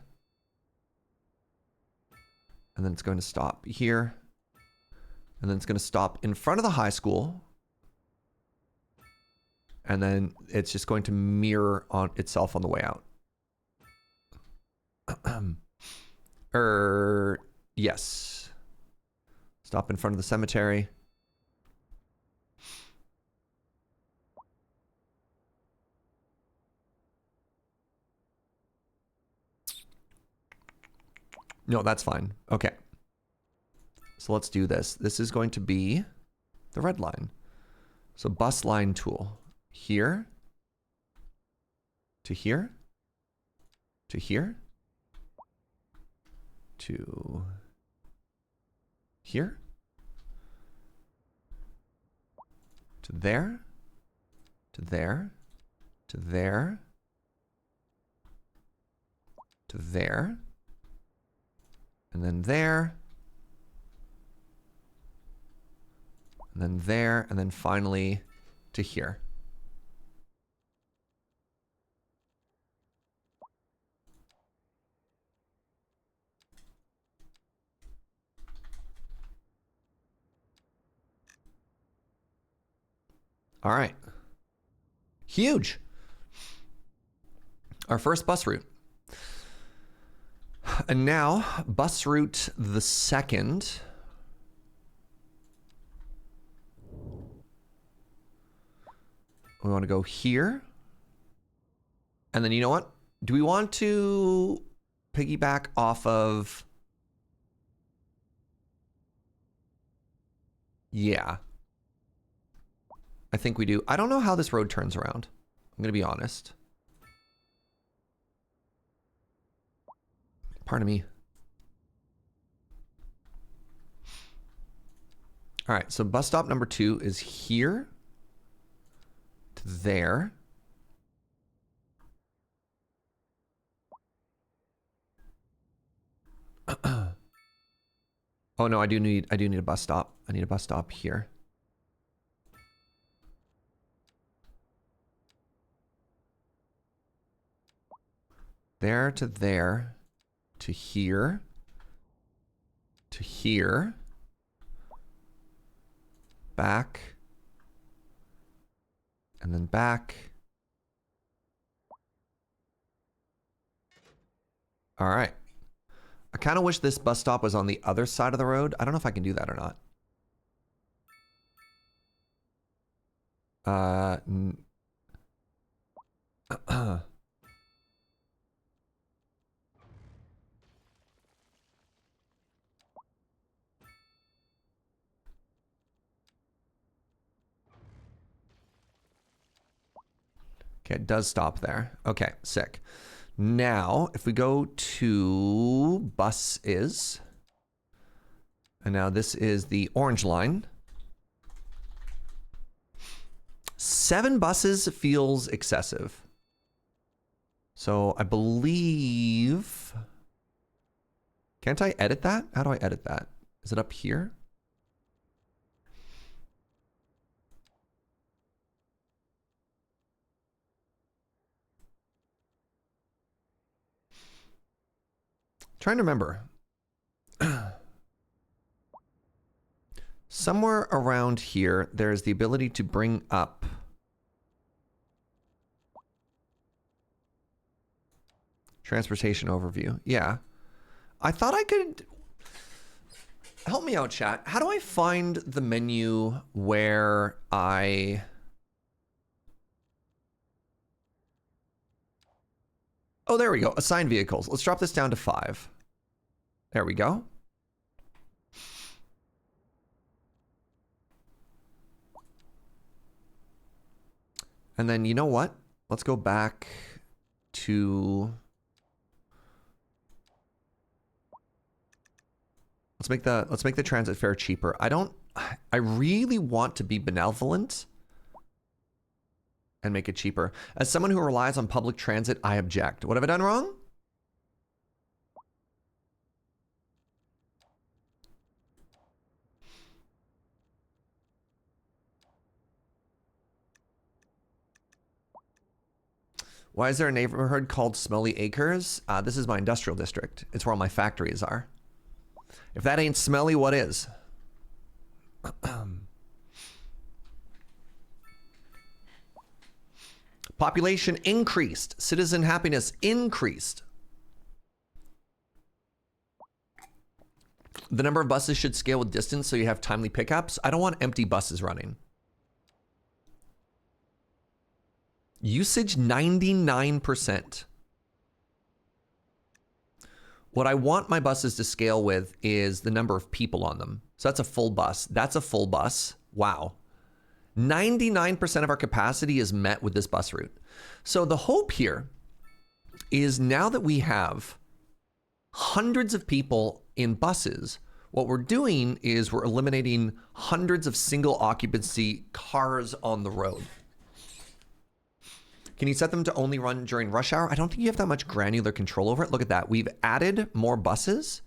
And then it's going to stop here. And then it's going to stop in front of the high school. And then it's just going to mirror on itself on the way out. Yes. Stop in front of the cemetery. No, that's fine. Okay. So let's do this. This is going to be the red line. So bus line tool. Here. To here. To here. To here. To there. To there. To there. To there. And then there. And then there. And then finally to here. All right. Huge. Our first bus route. And now, bus route the second. We want to go here. And then you know what? Do we want to piggyback off of... Yeah. I think we do. I don't know how this road turns around. I'm going to be honest. Pardon me. All right, so bus stop number 2 is here to there. Oh no, I do need a bus stop. I need a bus stop here. There to there to here to here back, and then back. All right. I kind of wish this bus stop was on the other side of the road. I don't know if I can do that or not. Okay, it does stop there. Okay, sick. Now, if we go to bus is, and now this is the orange line. 7 buses feels excessive. So I believe, can't I edit that? How do I edit that? Is it up here? Trying to remember. Somewhere around here, there's the ability to bring up transportation overview. Yeah. I thought I could... Help me out, chat. How do I find the menu where I... Oh, there we go. Assign vehicles. Let's drop this down to 5. There we go. And then you know what? Let's go back to... Let's make the transit fare cheaper. I really want to be benevolent and make it cheaper. As someone who relies on public transit, I object. What have I done wrong? Why is there a neighborhood called Smelly Acres? This is my industrial district. It's where all my factories are. If that ain't smelly, what is? Population increased. Citizen happiness increased. The number of buses should scale with distance so you have timely pickups. I don't want empty buses running. Usage 99%. What I want my buses to scale with is the number of people on them. So that's a full bus. That's a full bus. Wow. 99% of our capacity is met with this bus route. So the hope here is now that we have hundreds of people in buses, what we're doing is we're eliminating hundreds of single occupancy cars on the road. Can you set them to only run during rush hour? I don't think you have that much granular control over it. Look at that. We've added more buses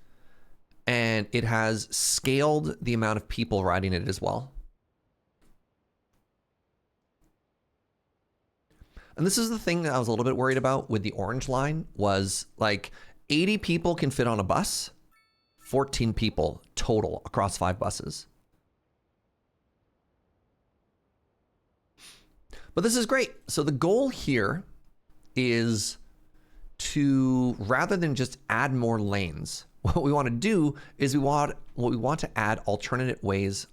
and it has scaled the amount of people riding it as well. And this is the thing that I was a little bit worried about with the orange line was like 80 people can fit on a bus, 14 people total across 5 buses. But this is great. So the goal here is to, rather than just add more lanes, what we want to do is we want to add alternative ways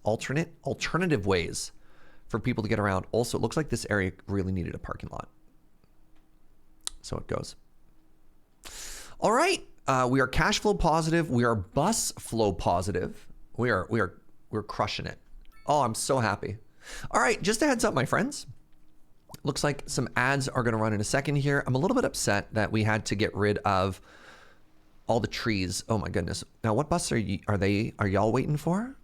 for people to get around. Also, it looks like this area really needed a parking lot. So it goes. All right. We are cash flow positive. We are bus flow positive. We're crushing it. Oh, I'm so happy. All right. Just a heads up, my friends. Looks like some ads are going to run in a second here. I'm a little bit upset that we had to get rid of all the trees. Oh my goodness. Now, what bus are y'all waiting for?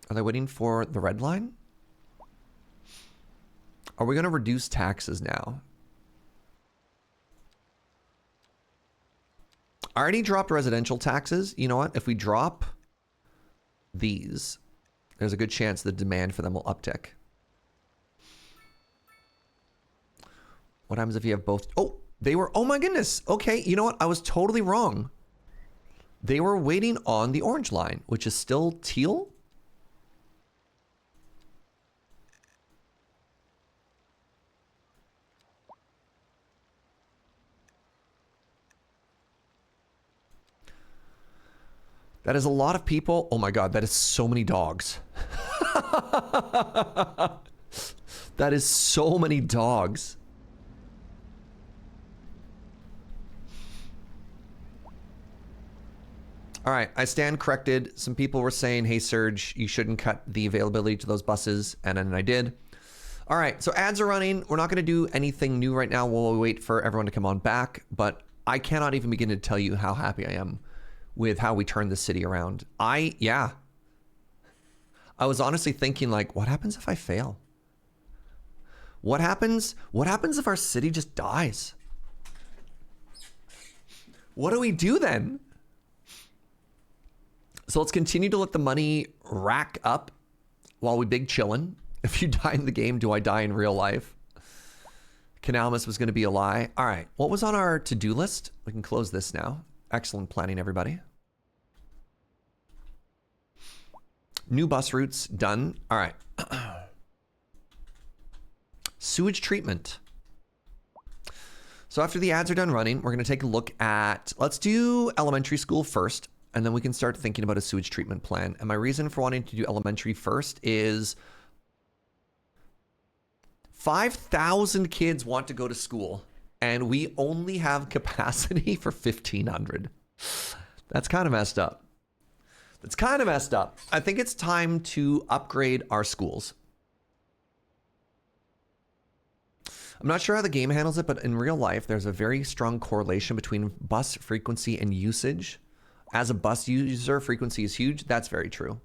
Are they waiting for the red line? Are we going to reduce taxes now? I already dropped residential taxes. You know what? If we drop these, there's a good chance the demand for them will uptick. What happens if you have both? Oh, they were, oh my goodness. Okay, you know what? I was totally wrong. They were waiting on the orange line, which is still teal. That is a lot of people. Oh my God, that is so many dogs. That is so many dogs. All right, I stand corrected. Some people were saying, hey, Serge, you shouldn't cut the availability to those buses. And then I did. All right, so ads are running. We're not going to do anything new right now while we wait for everyone to come on back. But I cannot even begin to tell you how happy I am with how we turned the city around. Yeah. I was honestly thinking, like, what happens if I fail? What happens if our city just dies? What do we do then? So let's continue to let the money rack up while we big chillin'. If you die in the game, do I die in real life? Canalmas was going to be a lie. All right, what was on our to-do list? We can close this now. Excellent planning, everybody. New bus routes, done. All right. Sewage treatment. So after the ads are done running, we're going to take a look at, let's do elementary school first, and then we can start thinking about a sewage treatment plan. And my reason for wanting to do elementary first is 5,000 kids want to go to school, and we only have capacity for 1,500. That's kind of messed up. That's kind of messed up. I think it's time to upgrade our schools. I'm not sure how the game handles it, but in real life, there's a very strong correlation between bus frequency and usage. As a bus user, frequency is huge. That's very true.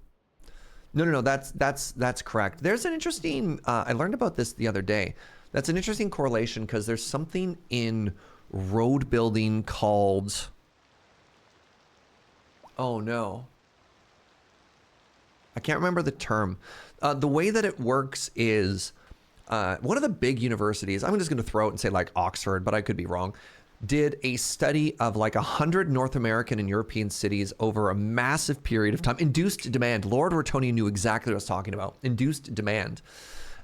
No, that's correct. There's an interesting, I learned about this the other day. That's an interesting correlation because there's something in road building called, oh no. I can't remember the term. The way that it works is, one of the big universities, I'm just going to throw it and say like Oxford, but I could be wrong, did a study of like 100 North American and European cities over a massive period of time. Induced demand. Lord Rotoni knew exactly what I was talking about. Induced demand.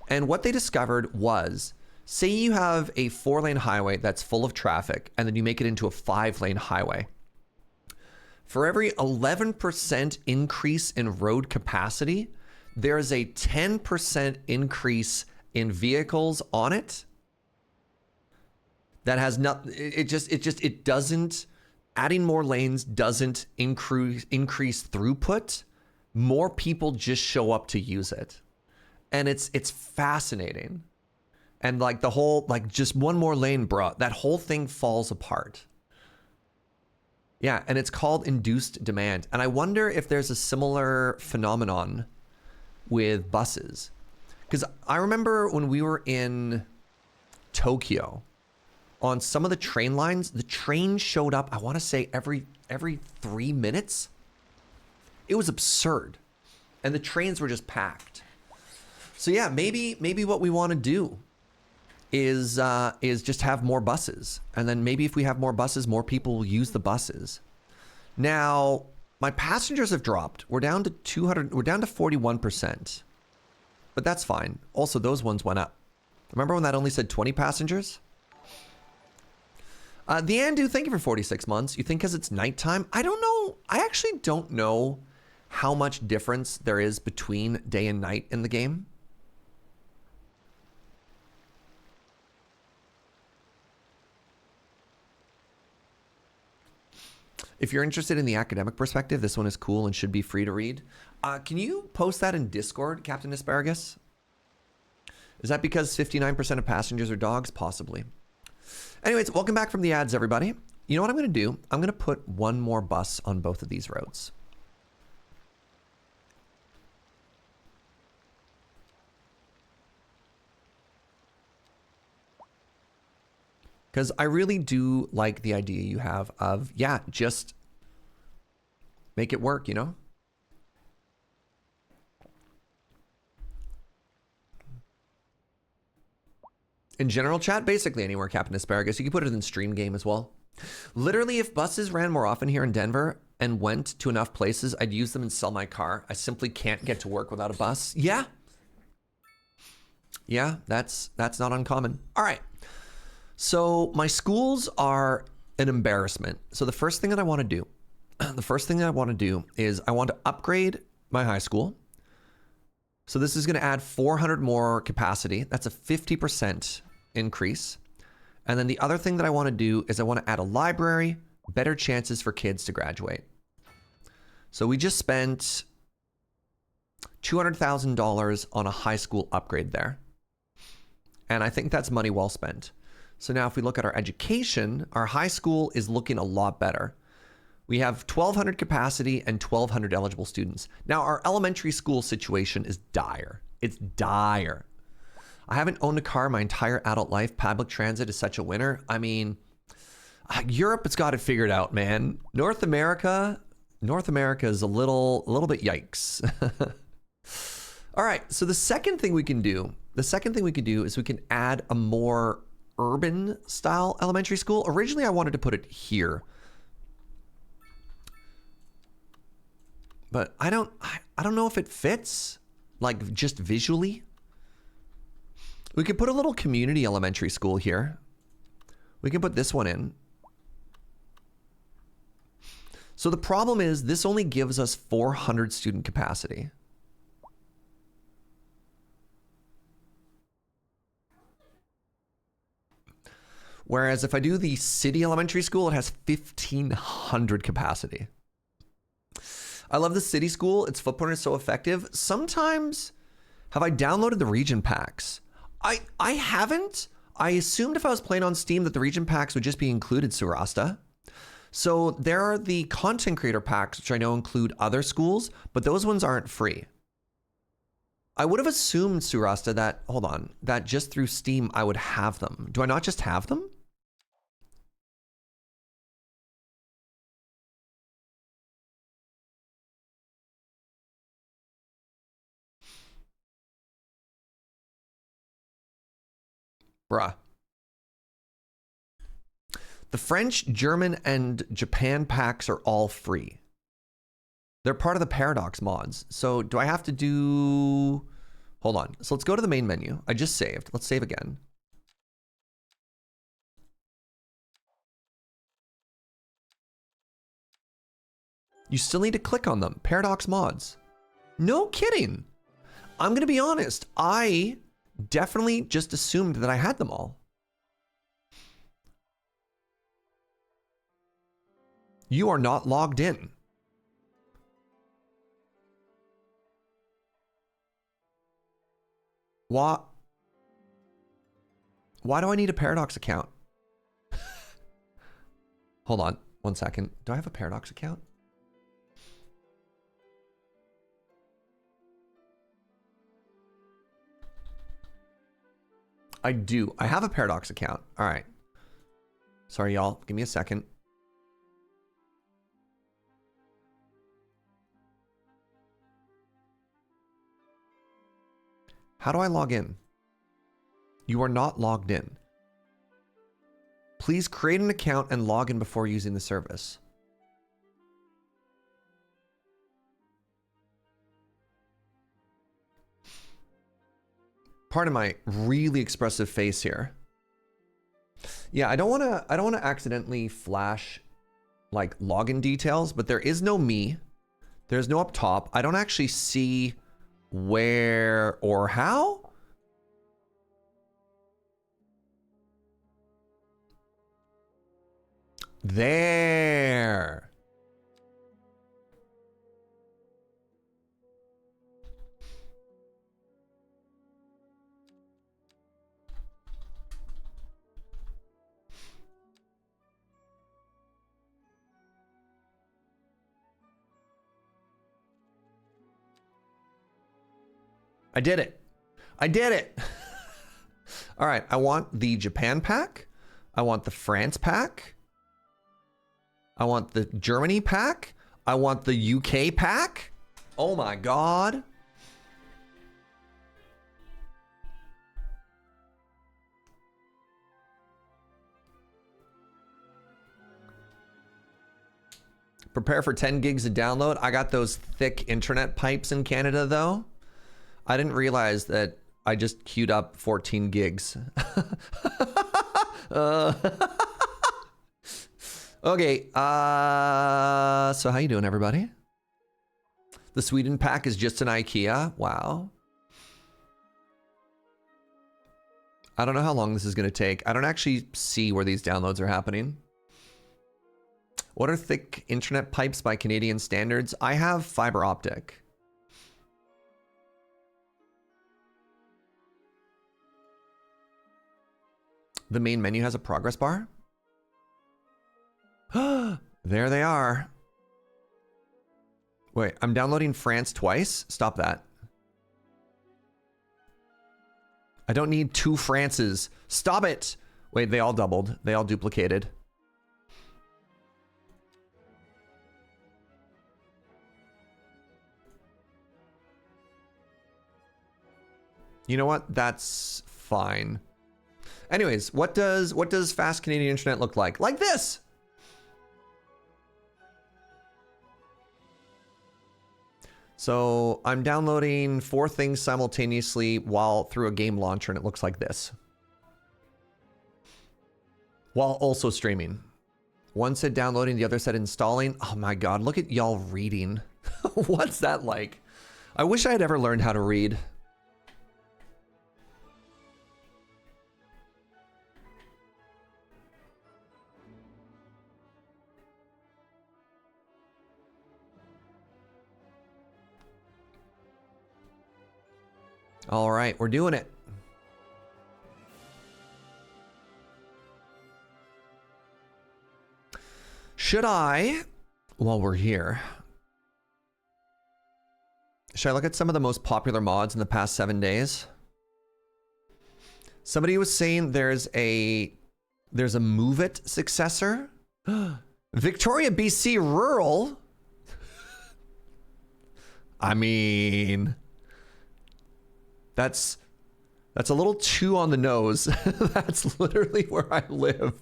And what they discovered was, say you have a 4-lane highway that's full of traffic, and then you make it into a 5-lane highway. For every 11% increase in road capacity, there is a 10% increase in vehicles on it. That has not, it doesn't, adding more lanes doesn't increase throughput. More people just show up to use it. And it's fascinating. And like the whole, like just one more lane, bro, that whole thing falls apart. Yeah, and it's called induced demand. And I wonder if there's a similar phenomenon with buses. Because I remember when we were in Tokyo, on some of the train lines, the train showed up, I want to say every 3 minutes. It was absurd. And the trains were just packed. So yeah, maybe what we want to do is just have more buses. And then maybe if we have more buses, more people will use the buses. Now, my passengers have dropped. We're down to 41%. But that's fine. Also, those ones went up. Remember when that only said 20 passengers? The Andu, thank you for 46 months. You think because it's nighttime? I don't know. I actually don't know how much difference there is between day and night in the game. If you're interested in the academic perspective, this one is cool and should be free to read. Can you post that in Discord, Captain Asparagus? Is that because 59% of passengers are dogs? Possibly. Anyways, welcome back from the ads, everybody. You know what I'm going to do? I'm going to put one more bus on both of these roads. Because I really do like the idea you have of, yeah, just make it work, you know? In general chat, basically anywhere, Captain Asparagus. You can put it in stream game as well. Literally, if buses ran more often here in Denver and went to enough places, I'd use them and sell my car. I simply can't get to work without a bus. Yeah. Yeah, that's not uncommon. All right. So my schools are an embarrassment. So the first thing that I want to do the first thing that I want to do is I want to upgrade my high school. So this is going to add 400 more capacity. That's a 50% increase. And then the other thing that I want to do is I want to add a library, better chances for kids to graduate. So we just spent $200,000 on a high school upgrade there. And I think that's money well spent. So now if we look at our education, our high school is looking a lot better. We have 1,200 capacity and 1,200 eligible students. Now our elementary school situation is dire. It's dire. I haven't owned a car my entire adult life. Public transit is such a winner. I mean, Europe has got it figured out, man. North America is a little bit yikes. All right, so the second thing we can do is we can add a more urban style elementary school. Originally, I wanted to put it here. But I don't know if it fits, like just visually. We could put a little community elementary school here. We can put this one in. So the problem is this only gives us 400 student capacity. Whereas if I do the city elementary school, it has 1,500 capacity. I love the city school. Its footprint is so effective. Sometimes, have I downloaded the region packs? I haven't. I assumed if I was playing on Steam that the region packs would just be included, Surasta. So there are the content creator packs, which I know include other schools, but those ones aren't free. I would have assumed, Surasta, that, hold on, that just through Steam I would have them. Do I not just have them? Bruh. The French, German, and Japan packs are all free. They're part of the Paradox mods. So do I have to do... Hold on. So let's go to the main menu. I just saved. Let's save again. You still need to click on them. Paradox mods. No kidding. I'm going to be honest. I definitely just assumed that I had them all. You are not logged in. Why do I need a Paradox account? Hold on 1 second. Do I have a Paradox account? I do. I have a Paradox account. All right. Sorry, y'all. Give me a second. How do I log in? You are not logged in. Please create an account and log in before using the service. Pardon my really expressive face here. Yeah, I don't want to accidentally flash like login details, but there is no me. There's no up top. I don't actually see where or how. There. I did it. I did it. All right. I want the Japan pack. I want the France pack. I want the Germany pack. I want the UK pack. Oh my God. Prepare for 10 gigs of download. I got those thick internet pipes in Canada though. I didn't realize that I just queued up 14 gigs. Okay, so how you doing, everybody? The Sweden pack is just an IKEA. Wow. I don't know how long this is going to take. I don't actually see where these downloads are happening. What are thick internet pipes by Canadian standards? I have fiber optic. The main menu has a progress bar. There they are. Wait, I'm downloading France twice? Stop that. I don't need 2 Frances. Stop it! Wait, they all doubled. They all duplicated. You know what? That's fine. Anyways, what does fast Canadian internet look like? Like this! So I'm downloading 4 things simultaneously while through a game launcher, and it looks like this. While also streaming. One said downloading, the other said installing. Oh my god, look at y'all reading. What's that like? I wish I had ever learned how to read. All right, we're doing it. Should I, while we're here, should I look at some of the most popular mods in the past 7 days? Somebody was saying there's a Move It successor. Victoria, BC rural. I mean, that's a little too on the nose. That's literally where I live.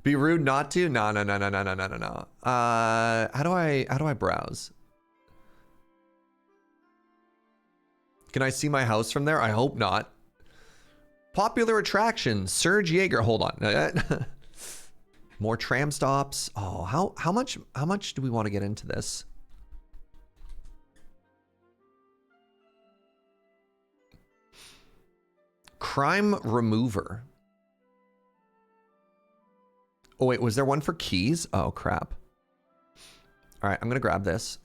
Be rude not to? No. How do I browse? Can I see my house from there? I hope not. Popular attractions. Serge Jaeger. Hold on. More tram stops. Oh, how much do we want to get into this? Crime remover. Oh wait, was there one for keys? Oh crap. All right, I'm gonna grab this.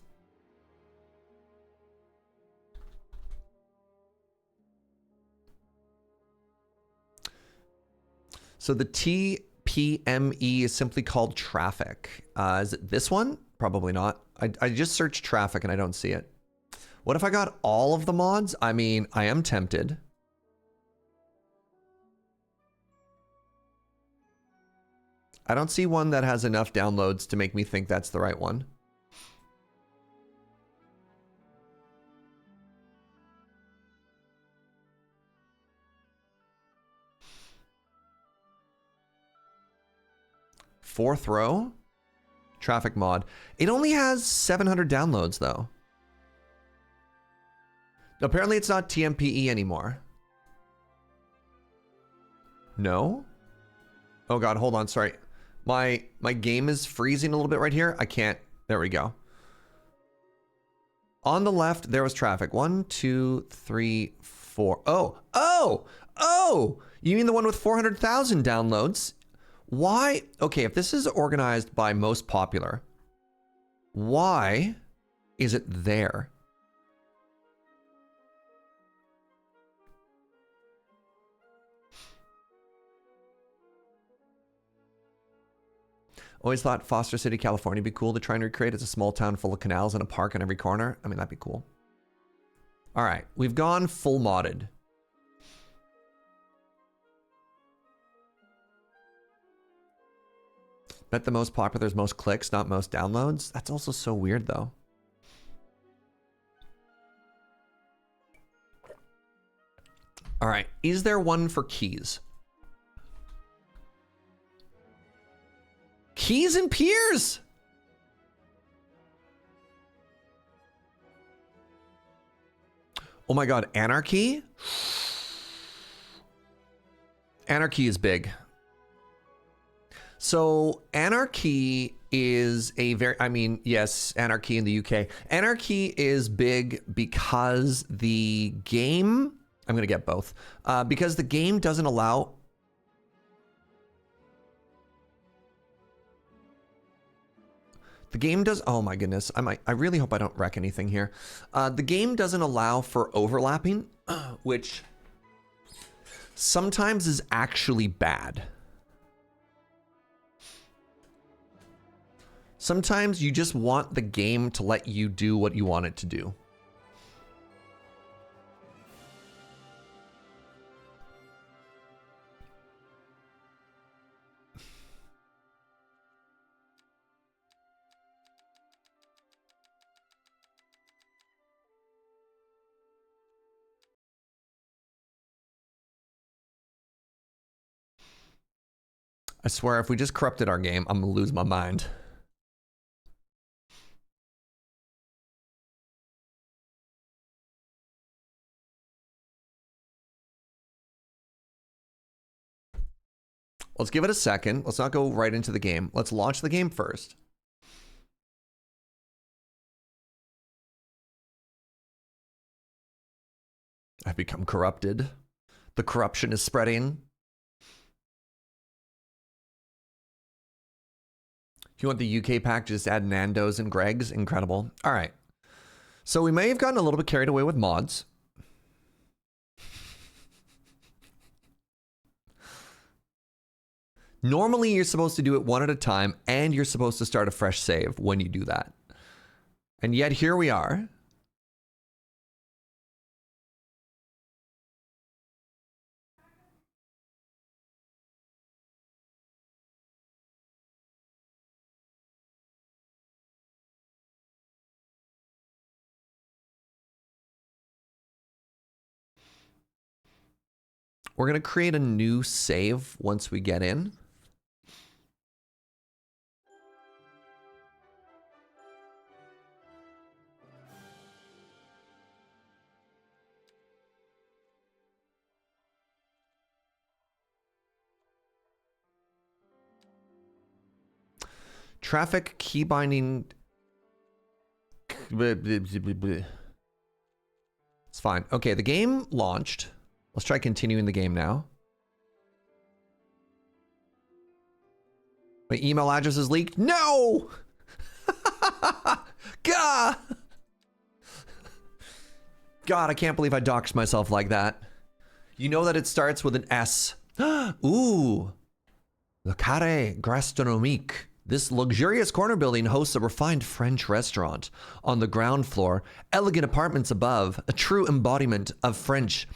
So the TPME is simply called traffic. Is it this one? Probably not. I just searched traffic and I don't see it. What if I got all of the mods? I mean, I am tempted. I don't see one that has enough downloads to make me think that's the right one. Fourth row? Traffic mod. It only has 700 downloads though. Apparently it's not TMPE anymore. No? Oh god, hold on, sorry. My game is freezing a little bit right here. I can't. There we go. On the left, there was traffic. 1, 2, 3, 4. Oh! You mean the one with 400,000 downloads? Why? Okay, if this is organized by most popular, why is it there? Always thought Foster City, California would be cool to try and recreate. It's a small town full of canals and a park on every corner. I mean, that'd be cool. All right, we've gone full modded. Bet the most popular is most clicks, not most downloads. That's also so weird, though. All right, is there one for keys? Quays and Piers! Oh my God, Anarchy? Anarchy is big. So Anarchy is a very, I mean, yes, Anarchy in the UK. Anarchy is big because the game, I'm going to get both, because the game doesn't allow, the game does, oh my goodness, I really hope I don't wreck anything here. The game doesn't allow for overlapping, which sometimes is actually bad. Sometimes you just want the game to let you do what you want it to do. I swear, if we just corrupted our game, I'm gonna lose my mind. Let's give it a second. Let's not go right into the game. Let's launch the game first. I've become corrupted. The corruption is spreading. If you want the UK pack, just add Nando's and Greg's. Incredible. All right. So we may have gotten a little bit carried away with mods. Normally, you're supposed to do it one at a time, and you're supposed to start a fresh save when you do that. And yet, here we are. We're going to create a new save once we get in. Traffic key binding. It's fine. Okay, the game launched. Let's try continuing the game now. My email address is leaked. No! God! God, I can't believe I doxed myself like that. You know that it starts with an S. Ooh. Le Carré Gastronomique. This luxurious corner building hosts a refined French restaurant. On the ground floor, elegant apartments above, a true embodiment of French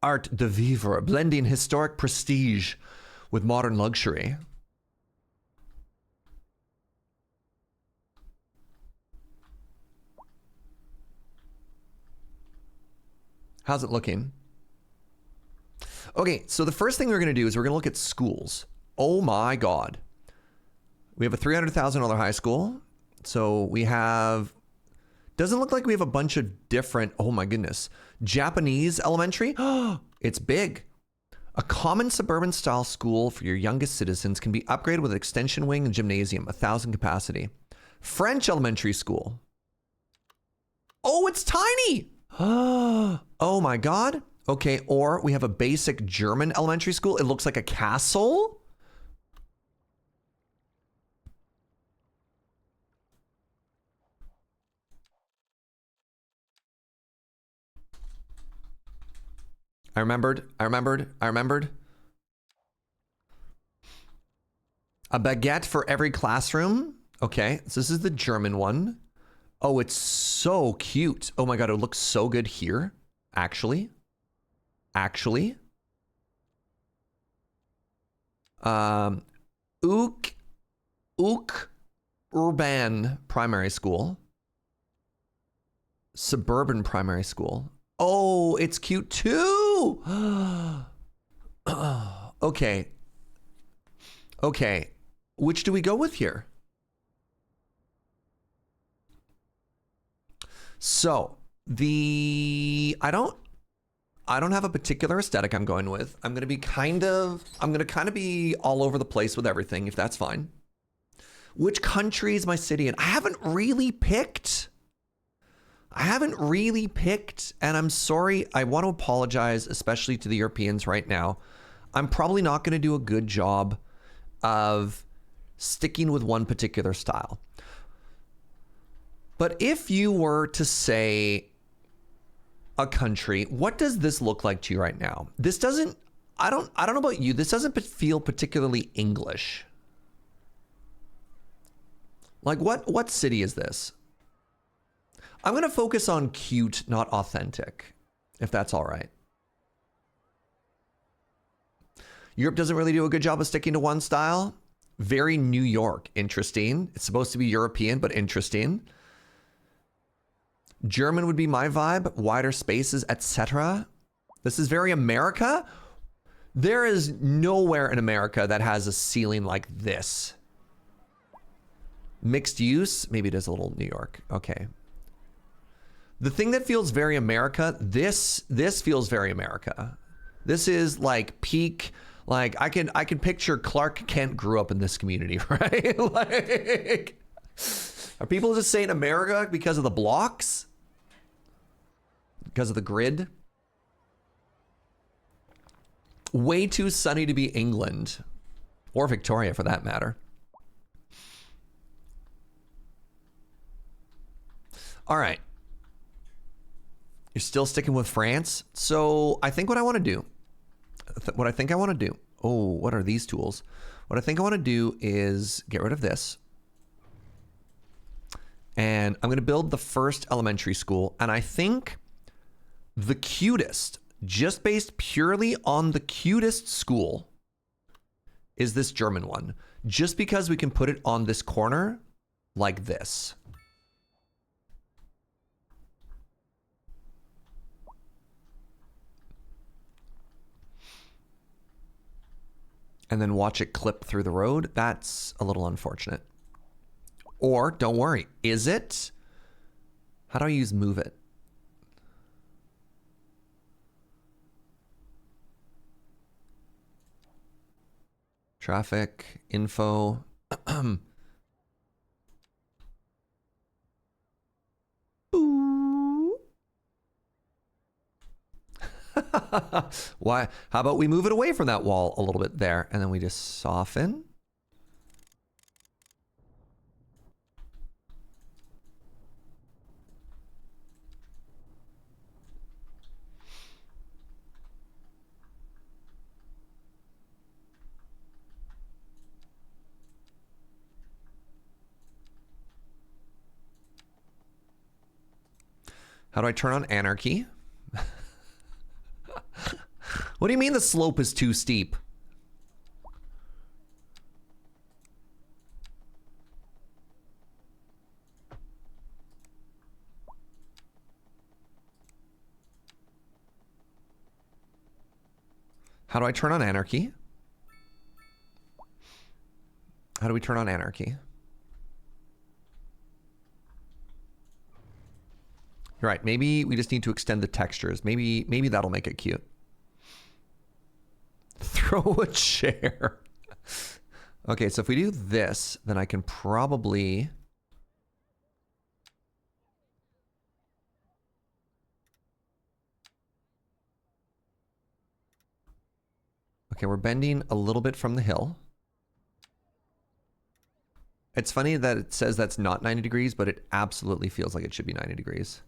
art de vivre, blending historic prestige with modern luxury. How's it looking? Okay, so the first thing we're going to do is we're going to look at schools. Oh my God. We have a $300,000 high school. So we have, doesn't look like we have a bunch of different, oh my goodness, Japanese elementary. Oh, it's big. A common suburban style school for your youngest citizens can be upgraded with an extension wing and gymnasium, 1,000 capacity. French elementary school. Oh, it's tiny. Oh my God. Okay, or we have a basic German elementary school. It looks like a castle. I remembered. A baguette for every classroom. Okay, so this is the German one. Oh, it's so cute. Oh my God, it looks so good here. Actually. Ook Urban Primary School. Suburban Primary School. Oh, it's cute too. Okay. Okay. Which do we go with here? So I don't have a particular aesthetic I'm going with. I'm gonna kind of be all over the place with everything, if that's fine. Which country is my city in? I haven't really picked, and I'm sorry. I want to apologize, especially to the Europeans right now. I'm probably not gonna do a good job of sticking with one particular style. But if you were to say a country, what does this look like to you right now? This doesn't, I don't know about you, this doesn't feel particularly English. Like what city is this? I'm gonna focus on cute, not authentic, if that's all right. Europe doesn't really do a good job of sticking to one style. Very New York, interesting. It's supposed to be European, but interesting. German would be my vibe, wider spaces, etc. This is very America. There is nowhere in America that has a ceiling like this. Mixed use, maybe it is a little New York. Okay. The thing that feels very America, this feels very America. This is like peak, like I can picture Clark Kent grew up in this community, right? Like, are people just saying America because of the blocks? Because of the grid? Way too sunny to be England. Or Victoria, for that matter. All right. You're still sticking with France? So I think what I want to do, oh, what are these tools? What I think I want to do is get rid of this. And I'm going to build the first elementary school. And I think the cutest, just based purely on the cutest school, is this German one. Just because we can put it on this corner like this. And then watch it clip through the road. That's a little unfortunate. Or, don't worry, is it? How do I use move it? Traffic, info. Why? How about we move it away from that wall a little bit there, and then we just soften. How do I turn on Anarchy? What do you mean the slope is too steep? How do I turn on Anarchy? How do we turn on Anarchy? You're right. Maybe we just need to extend the textures. Maybe that'll make it cute. Throw a chair. Okay, so if we do this, then I can probably... Okay, we're bending a little bit from the hill. It's funny that it says that's not 90 degrees, but it absolutely feels like it should be 90 degrees.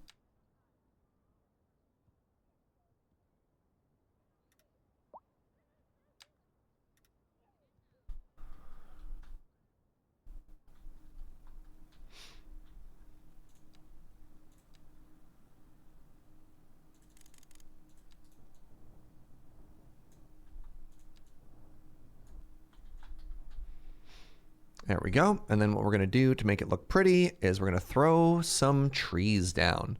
There we go. And then what we're going to do to make it look pretty is we're going to throw some trees down.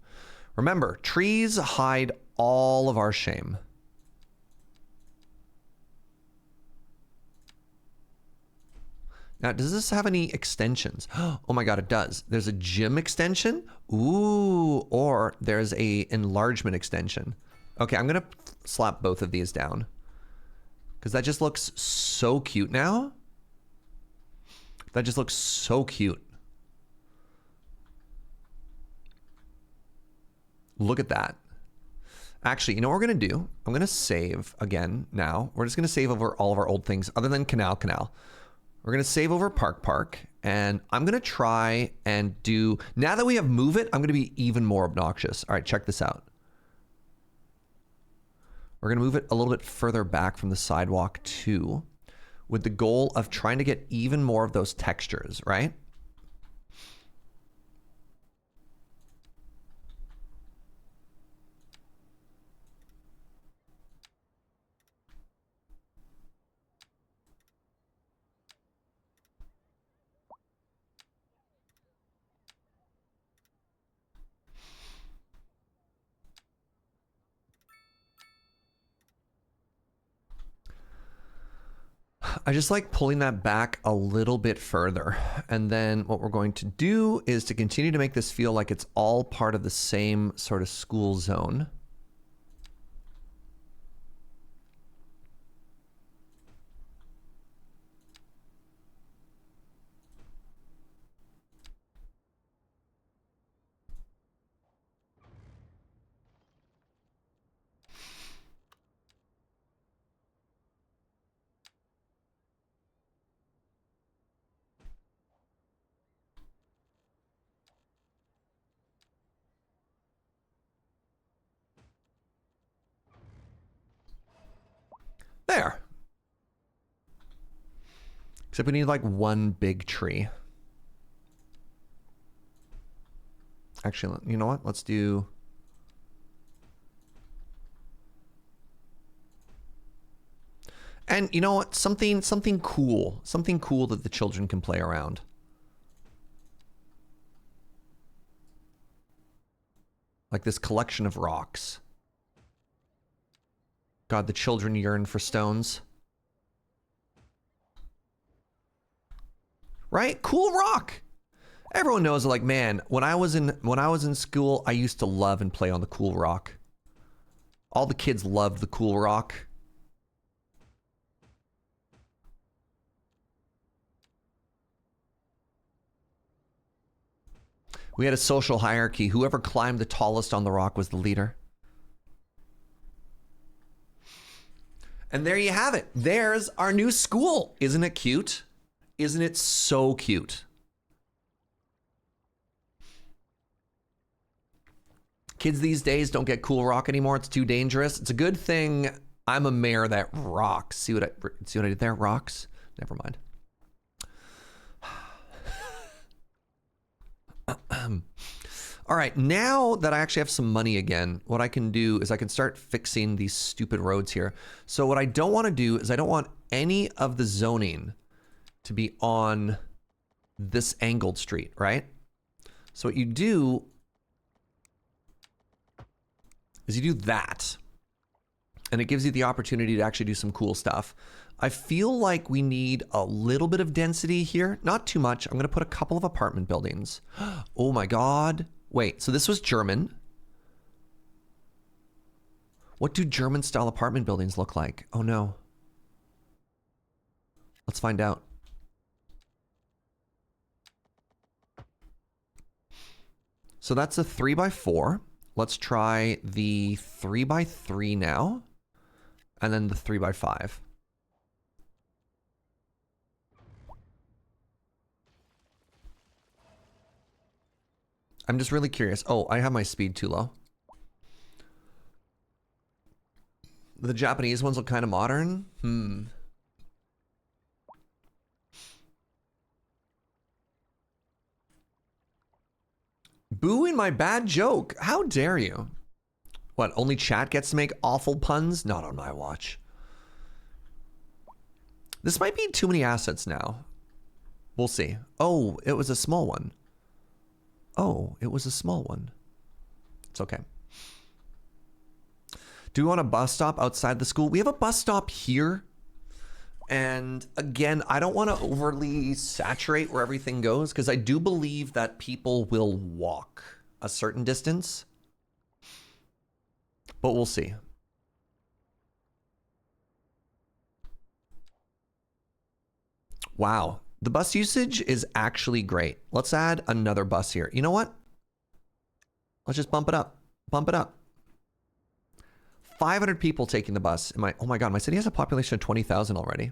Remember, trees hide all of our shame. Now, does this have any extensions? Oh my God, it does. There's a gym extension. Ooh, or there's a enlargement extension. Okay, I'm gonna slap both of these down because that just looks so cute now. That just looks so cute. Look at that. Actually, you know what we're gonna do? I'm gonna save again now. We're just gonna save over all of our old things other than Canal. We're gonna save over Park, and I'm gonna try and do, now that we have Move It, I'm gonna be even more obnoxious. All right, check this out. We're gonna move it a little bit further back from the sidewalk too, with the goal of trying to get even more of those textures, right? I just like pulling that back a little bit further. And then what we're going to do is to continue to make this feel like it's all part of the same sort of school zone. There. Except we need like one big tree. Actually, you know what? Let's do... And you know what? Something cool. Something cool that the children can play around. Like this collection of rocks. God, the children yearn for stones. Right? Cool rock. Everyone knows, like, man, when I was in school, I used to love and play on the cool rock. All the kids loved the cool rock. We had a social hierarchy. Whoever climbed the tallest on the rock was the leader. And there you have it. There's our new school. Isn't it cute? Isn't it so cute? Kids these days don't get cool rock anymore. It's too dangerous. It's a good thing I'm a mayor that rocks. See what I did there? Rocks? Never mind. All right, now that I actually have some money again, what I can do is I can start fixing these stupid roads here. So what I don't want to do is I don't want any of the zoning to be on this angled street, right? So what you do is you do that, and it gives you the opportunity to actually do some cool stuff. I feel like we need a little bit of density here. Not too much. I'm going to put a couple of apartment buildings. Oh my God. Wait, so this was German. What do German style apartment buildings look like? Oh no. Let's find out. So that's a 3x4. Let's try the 3x3 now. And then the 3x5. I'm just really curious. Oh, I have my speed too low. The Japanese ones look kind of modern. Booing my bad joke. How dare you? What, only chat gets to make awful puns? Not on my watch. This might be too many assets now. We'll see. Oh, it was a small one. Oh, it was a small one. It's okay. Do we want a bus stop outside the school? We have a bus stop here. And again, I don't want to overly saturate where everything goes because I do believe that people will walk a certain distance. But we'll see. Wow. The bus usage is actually great. Let's add another bus here. You know what? Let's just bump it up. Bump it up. 500 people taking the bus. Oh my God, my city has a population of 20,000 already.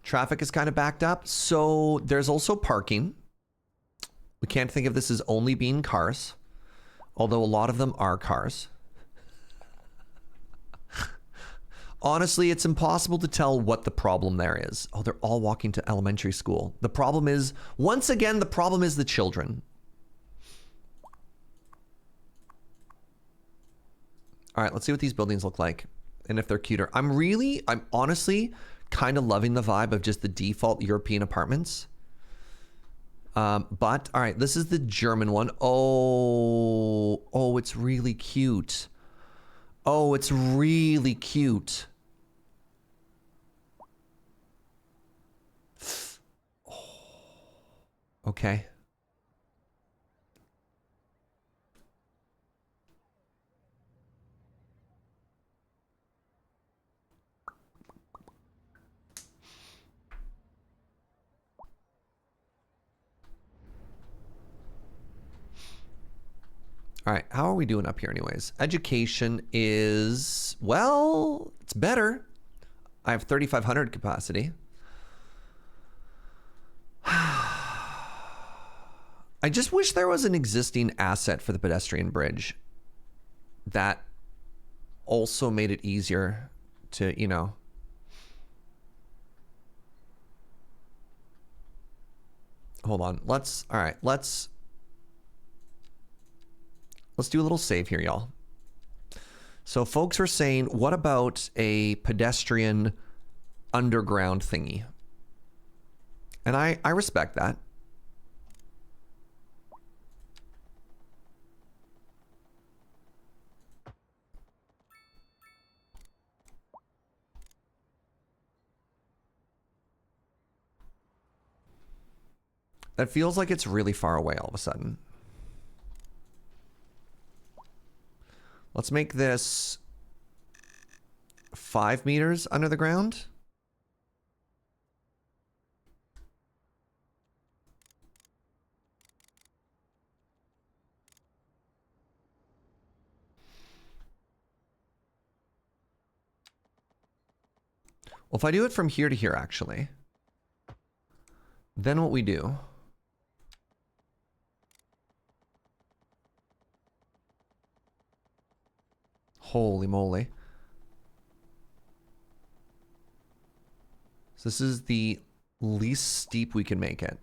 Traffic is kind of backed up. So there's also parking. We can't think of this as only being cars, although a lot of them are cars. Honestly, it's impossible to tell what the problem there is. Oh, they're all walking to elementary school. The problem is, once again, the problem is the children. All right, let's see what these buildings look like and if they're cuter. I'm honestly kind of loving the vibe of just the default European apartments. But, all right, this is the German one. Oh, it's really cute. Oh, it's really cute. Okay. All right, how are we doing up here anyways? Education is, well, it's better. I have 3,500 capacity. I just wish there was an existing asset for the pedestrian bridge that also made it easier to, you know. Hold on. Let's do a little save here, y'all. So folks are saying, what about a pedestrian underground thingy? And I respect that. That feels like it's really far away all of a sudden. Let's make this 5 meters under the ground. Well, if I do it from here to here, actually, then what we do... Holy moly. So this is the least steep we can make it.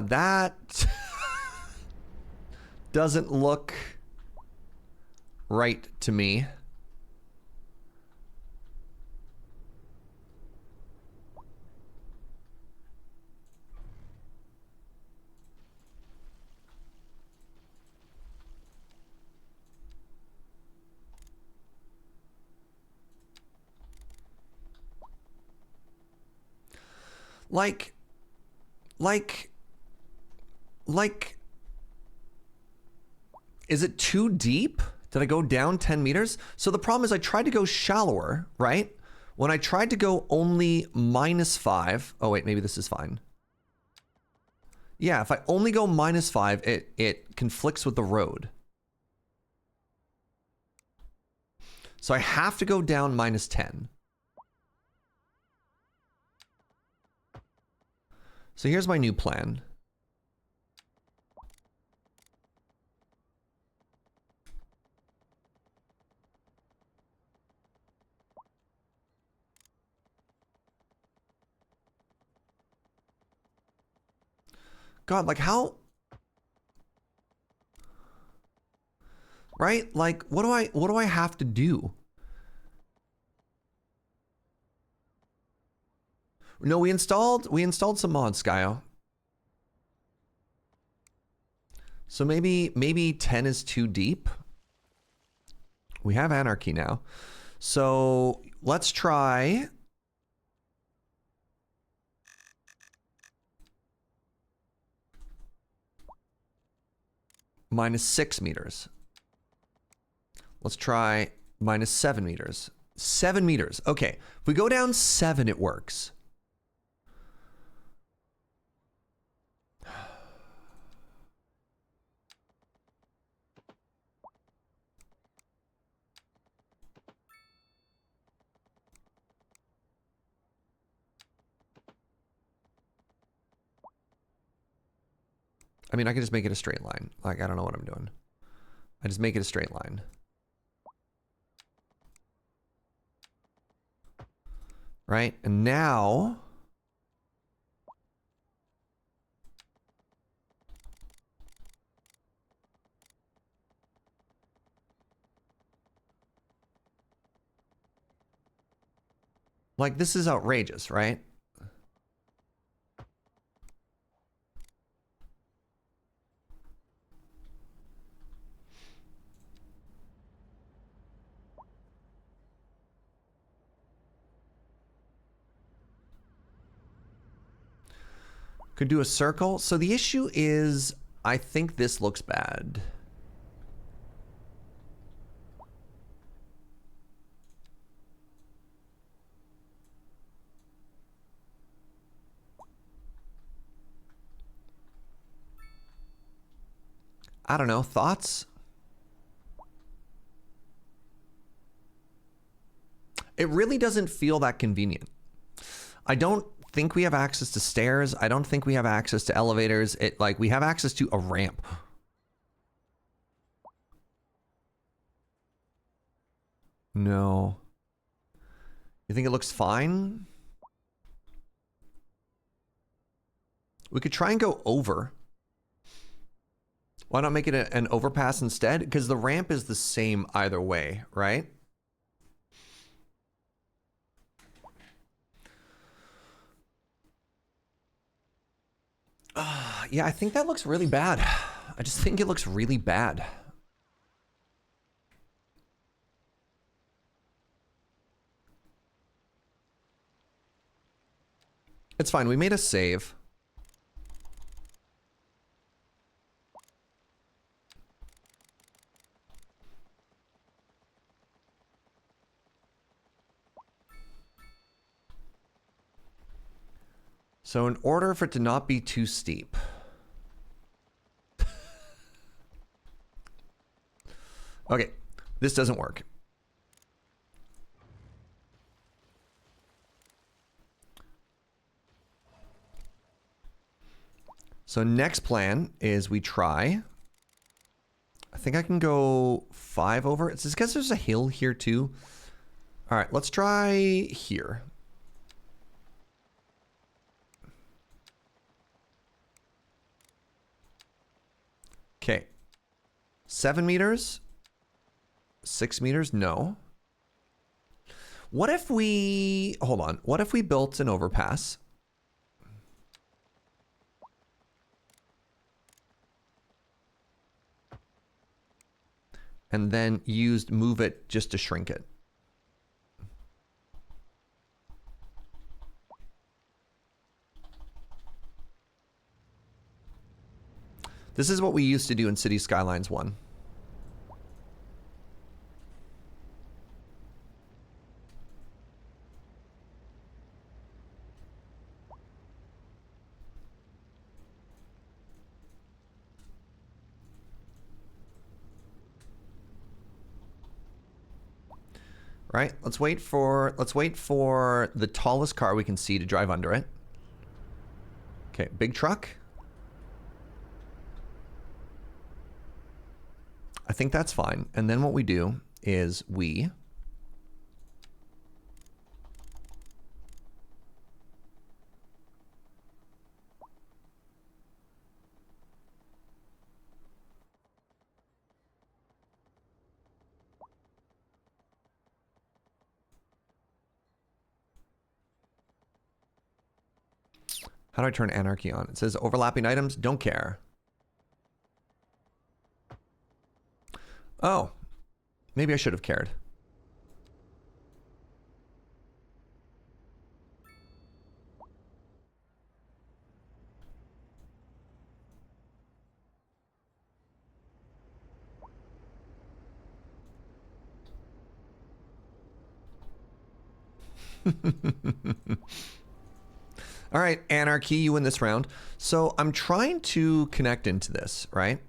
That doesn't look right to me. Like, is it too deep? Did I go down 10 meters? So the problem is I tried to go shallower, right? When I tried to go only -5, oh wait, maybe this is fine. Yeah, if I only go -5, it conflicts with the road. So I have to go down -10. So here's my new plan. God, like how right? Like, what do I have to do? No, we installed some mods, Skyo. So maybe 10 is too deep. We have Anarchy now. So let's try -6 meters. Let's try -7 meters. 7 meters. Okay. If we go down 7, it works. I mean, I could just make it a straight line. Like, I don't know what I'm doing. I just make it a straight line. Right? And now... like, this is outrageous, right? Could do a circle. So the issue is, I think this looks bad. I don't know. Thoughts? It really doesn't feel that convenient. I don't think we have access to stairs. I don't think we have access to elevators. We have access to a ramp. No. You think it looks fine? We could try and go over. Why not make it an overpass instead? Because the ramp is the same either way, right? Yeah, I think that looks really bad. I just think it looks really bad. It's fine. We made a save. So in order for it to not be too steep. Okay, this doesn't work. So next plan is we try. I think I can go 5 over. It's because there's a hill here too. All right, let's try here. Okay. 7 meters. 6 meters? No. What if we... hold on. What if we built an overpass? And then used move it just to shrink it. This is what we used to do in City Skylines 1. Right? Let's wait for the tallest car we can see to drive under it. Okay, big truck. I think that's fine. And then what we do is we How do I turn Anarchy on? It says overlapping items. Don't care. Oh. Maybe I should have cared. All right, Anarchy, you win this round. So I'm trying to connect into this, right?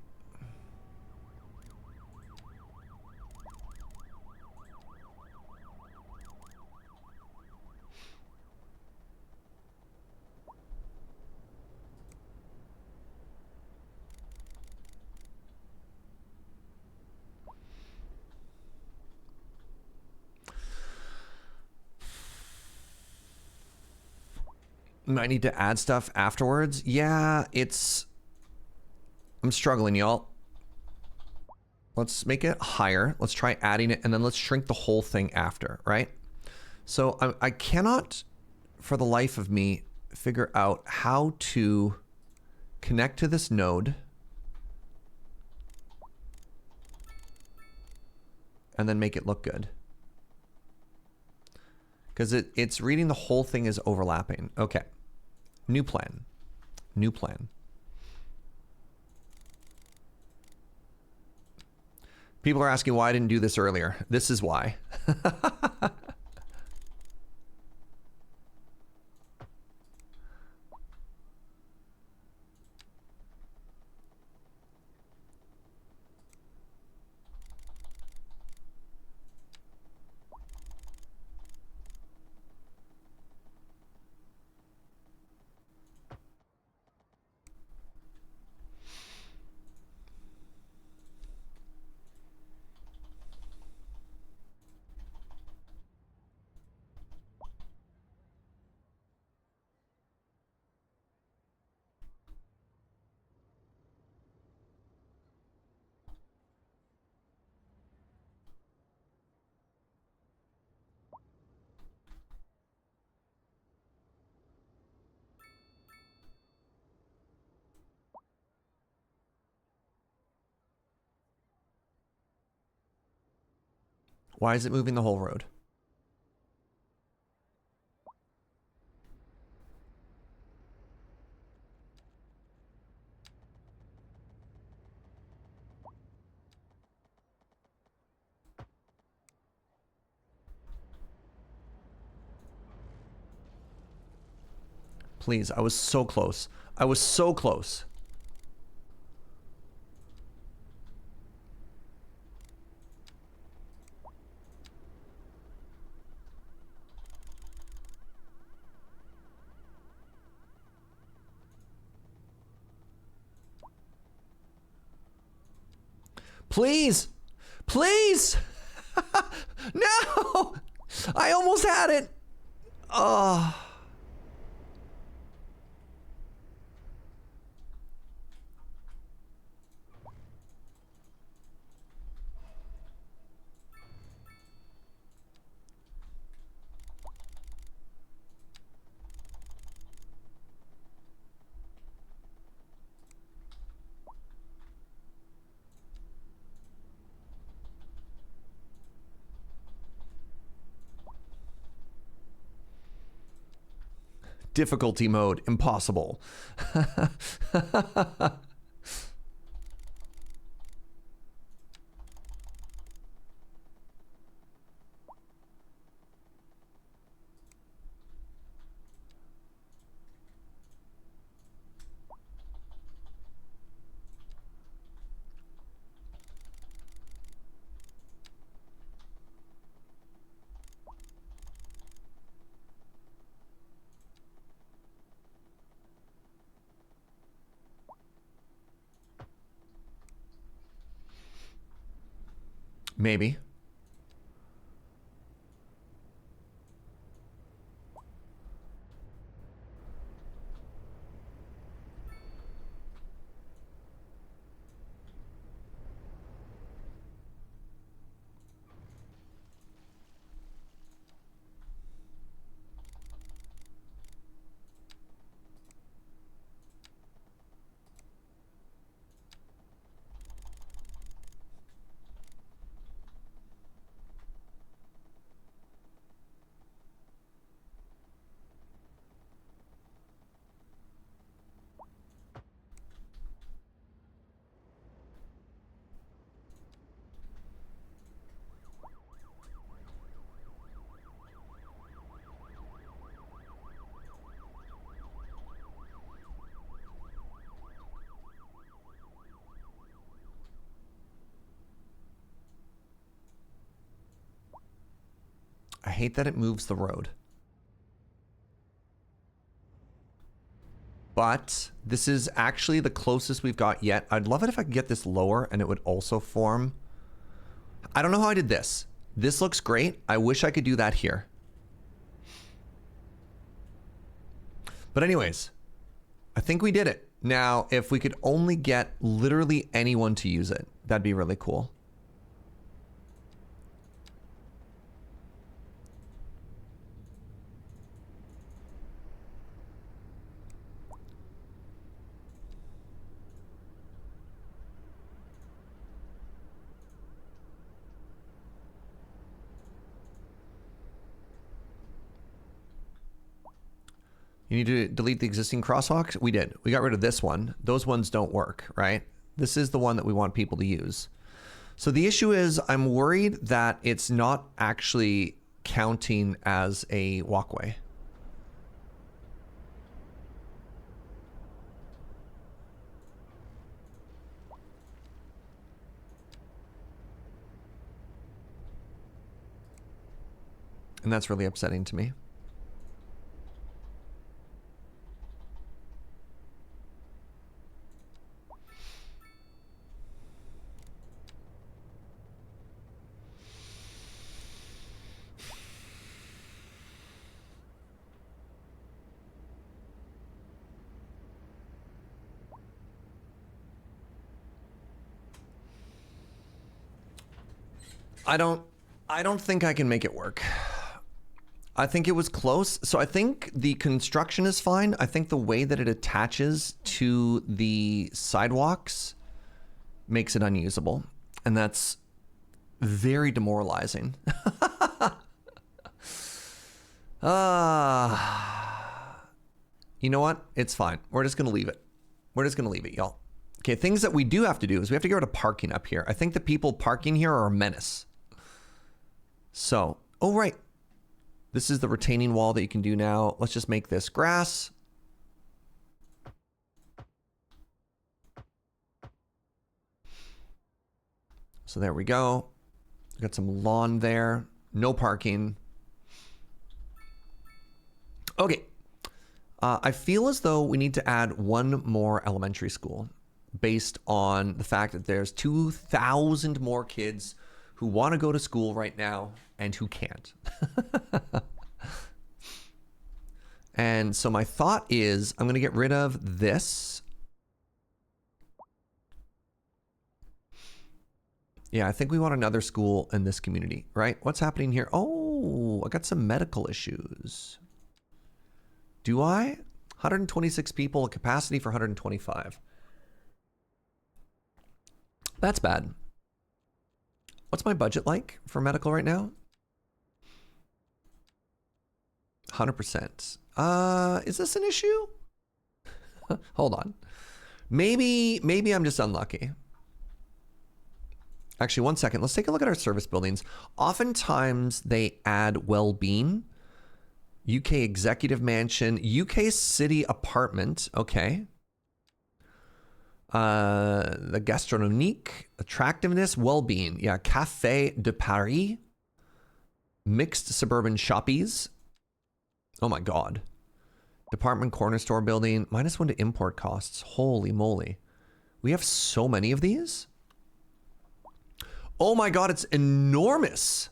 Might need to add stuff afterwards. Yeah, I'm struggling, y'all. Let's make it higher. Let's try adding it, and then let's shrink the whole thing after, right? So I cannot, for the life of me, figure out how to connect to this node and then make it look good. Because it's reading the whole thing as overlapping. Okay. New plan. New plan. People are asking why I didn't do this earlier. This is why. Why is it moving the whole road? Please, I was so close. I was so close. Please! Please! No! I almost had it! Oh. Difficulty mode, impossible. Maybe. I hate that it moves the road. But this is actually the closest we've got yet. I'd love it if I could get this lower and it would also form. I don't know how I did this. This looks great. I wish I could do that here. But anyways, I think we did it. Now, if we could only get literally anyone to use it, that'd be really cool. You need to delete the existing crosswalks? We did. We got rid of this one. Those ones don't work, right? This is the one that we want people to use. So the issue is I'm worried that it's not actually counting as a walkway. And that's really upsetting to me. I don't think I can make it work. I think it was close. So I think the construction is fine. I think the way that it attaches to the sidewalks makes it unusable. And that's very demoralizing. You know what? It's fine. We're just going to leave it. We're just going to leave it, y'all. Okay, things that we do have to do is we have to get rid of parking up here. I think the people parking here are a menace. So, oh, right. This is the retaining wall that you can do now. Let's just make this grass. So there we go. Got some lawn there. No parking. Okay. I feel as though we need to add one more elementary school based on the fact that there's 2,000 more kids who want to go to school right now and who can't. And so my thought is I'm going to get rid of this. Yeah, I think we want another school in this community, right? What's happening here? Oh, I got some medical issues. Do I? 126 people, a capacity for 125. That's bad. What's my budget like for medical right now? 100%. Is this an issue? Hold on. Maybe I'm just unlucky. Actually, one second. Let's take a look at our service buildings. Oftentimes they add well-being. UK Executive Mansion, UK City Apartment. Okay. The gastronomique, attractiveness, well-being. Yeah, Café de Paris. Mixed suburban shoppies. Oh my God. Department corner store building. -1 to import costs. Holy moly. We have so many of these. Oh my God, it's enormous.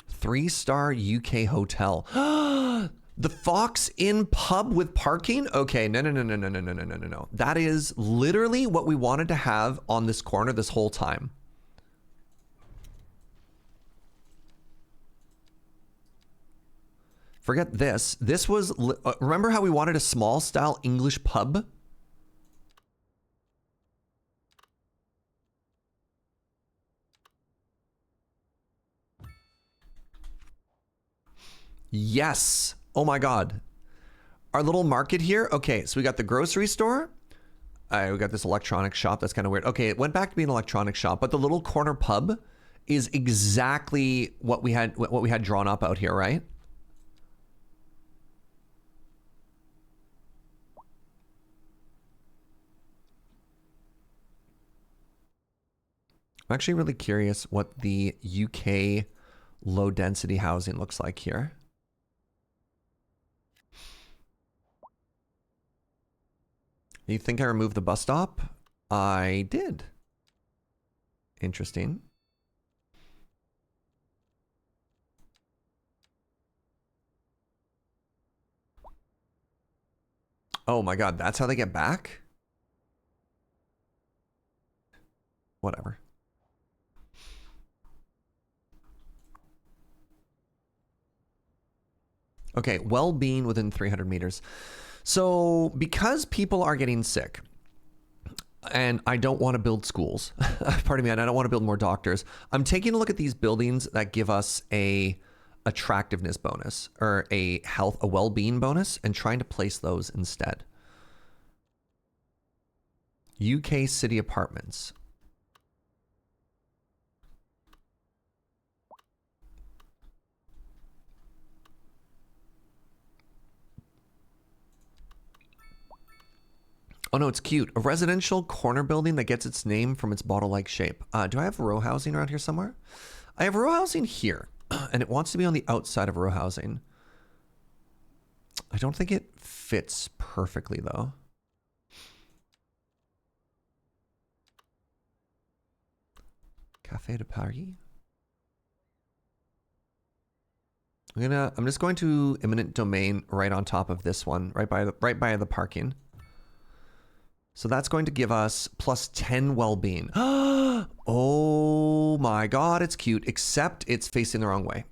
Three-star UK hotel. The Fox Inn pub with parking? Okay, no. That is literally what we wanted to have on this corner this whole time. Forget this. This was, remember how we wanted a small style English pub? Yes. Oh my God. Our little market here. Okay, so we got the grocery store. We got this electronic shop. That's kind of weird. Okay, it went back to being an electronic shop, but the little corner pub is exactly what we had drawn up out here, right? I'm actually really curious what the UK low density housing looks like here. You think I removed the bus stop? I did. Interesting. Oh my god, that's how they get back? Whatever. Okay, well-being within 300 meters. So because people are getting sick, and I don't want to build schools, pardon me, and I don't want to build more doctors, I'm taking a look at these buildings that give us a attractiveness bonus or a well-being bonus and trying to place those instead. UK city apartments. Oh no, it's cute. A residential corner building that gets its name from its bottle-like shape. Do I have row housing around here somewhere? I have row housing here, and it wants to be on the outside of row housing. I don't think it fits perfectly, though. Café de Paris? I'm just going to eminent domain right on top of this one, right by the parking. So that's going to give us plus 10 well-being. Oh my god, it's cute, except it's facing the wrong way.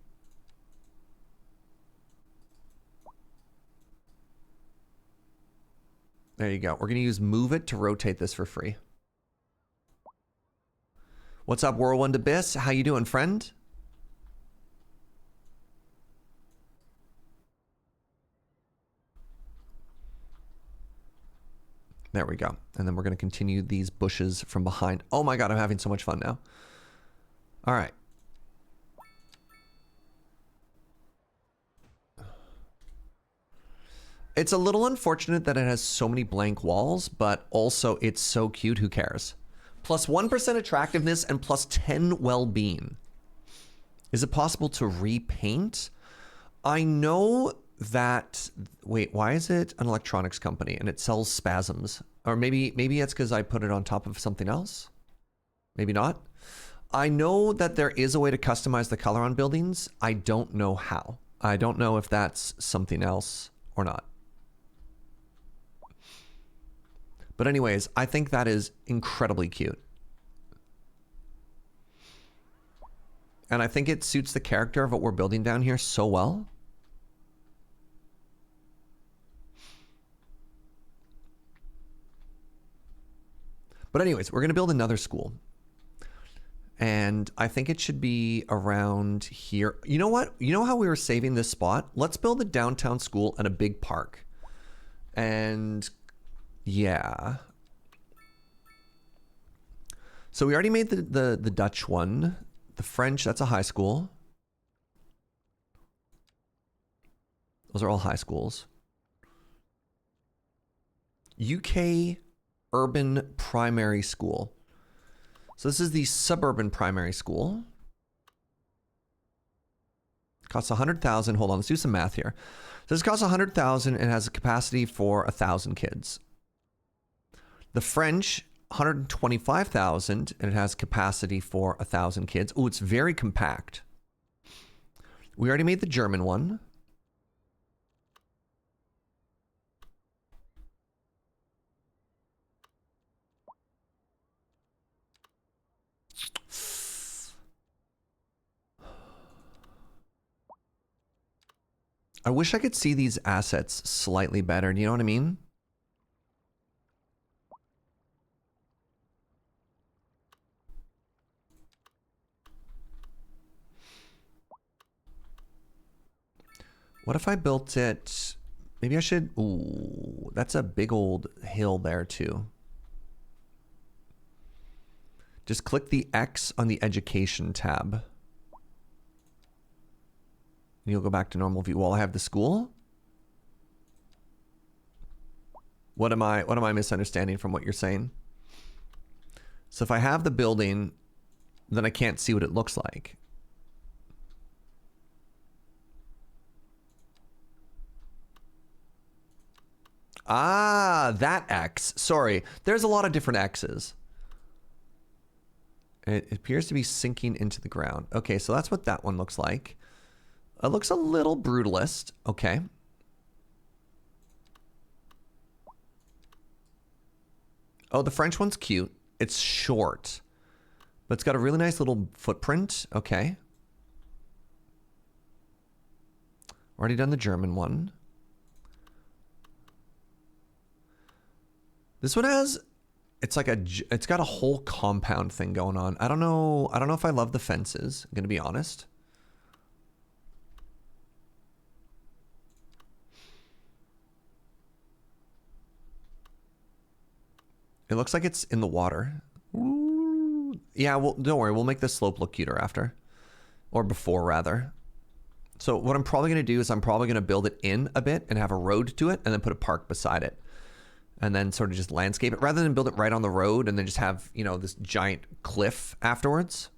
There you go. We're going to use move it to rotate this for free. What's up, Whirlwind Abyss? How you doing, friend? There we go. And then we're going to continue these bushes from behind. Oh my god, I'm having so much fun now. All right. It's a little unfortunate that it has so many blank walls, but also it's so cute, who cares? Plus 1% attractiveness and plus 10 well-being. Is it possible to repaint? I know that... Wait, why is it an electronics company and it sells spasms? Or maybe it's because I put it on top of something else? Maybe not. I know that there is a way to customize the color on buildings. I don't know how. I don't know if that's something else or not. But anyways, I think that is incredibly cute. And I think it suits the character of what we're building down here so well. But anyways, we're going to build another school. And I think it should be around here. You know what? You know how we were saving this spot? Let's build a downtown school and a big park. And yeah. So we already made the Dutch one. The French, that's a high school. Those are all high schools. UK urban primary school. So this is the suburban primary school. Costs 100,000. Hold on, let's do some math here. So this costs 100,000 and has a capacity for 1,000 kids. The French, 125,000 and it has capacity for 1,000 kids. Oh, it's very compact. We already made the German one. I wish I could see these assets slightly better. Do you know what I mean? What if I built it... Maybe I should... Ooh, that's a big old hill there too. Just click the X on the education tab. And you'll go back to normal view while I have the school. What am I misunderstanding from what you're saying? So if I have the building then I can't see what it looks like. Ah, that X. Sorry. There's a lot of different X's. It appears to be sinking into the ground. Okay, so that's what that one looks like. It looks a little brutalist. Okay. Oh, the French one's cute. It's short. But it's got a really nice little footprint. Okay. Already done the German one. This one has, it's got a whole compound thing going on. I don't know if I love the fences, I'm gonna be honest. It looks like it's in the water. Ooh. Yeah, well, don't worry, we'll make the slope look cuter after. Or before, rather. So what I'm probably gonna do is I'm probably gonna build it in a bit and have a road to it and then put a park beside it. And then sort of just landscape it rather than build it right on the road and then just have, you know, this giant cliff afterwards.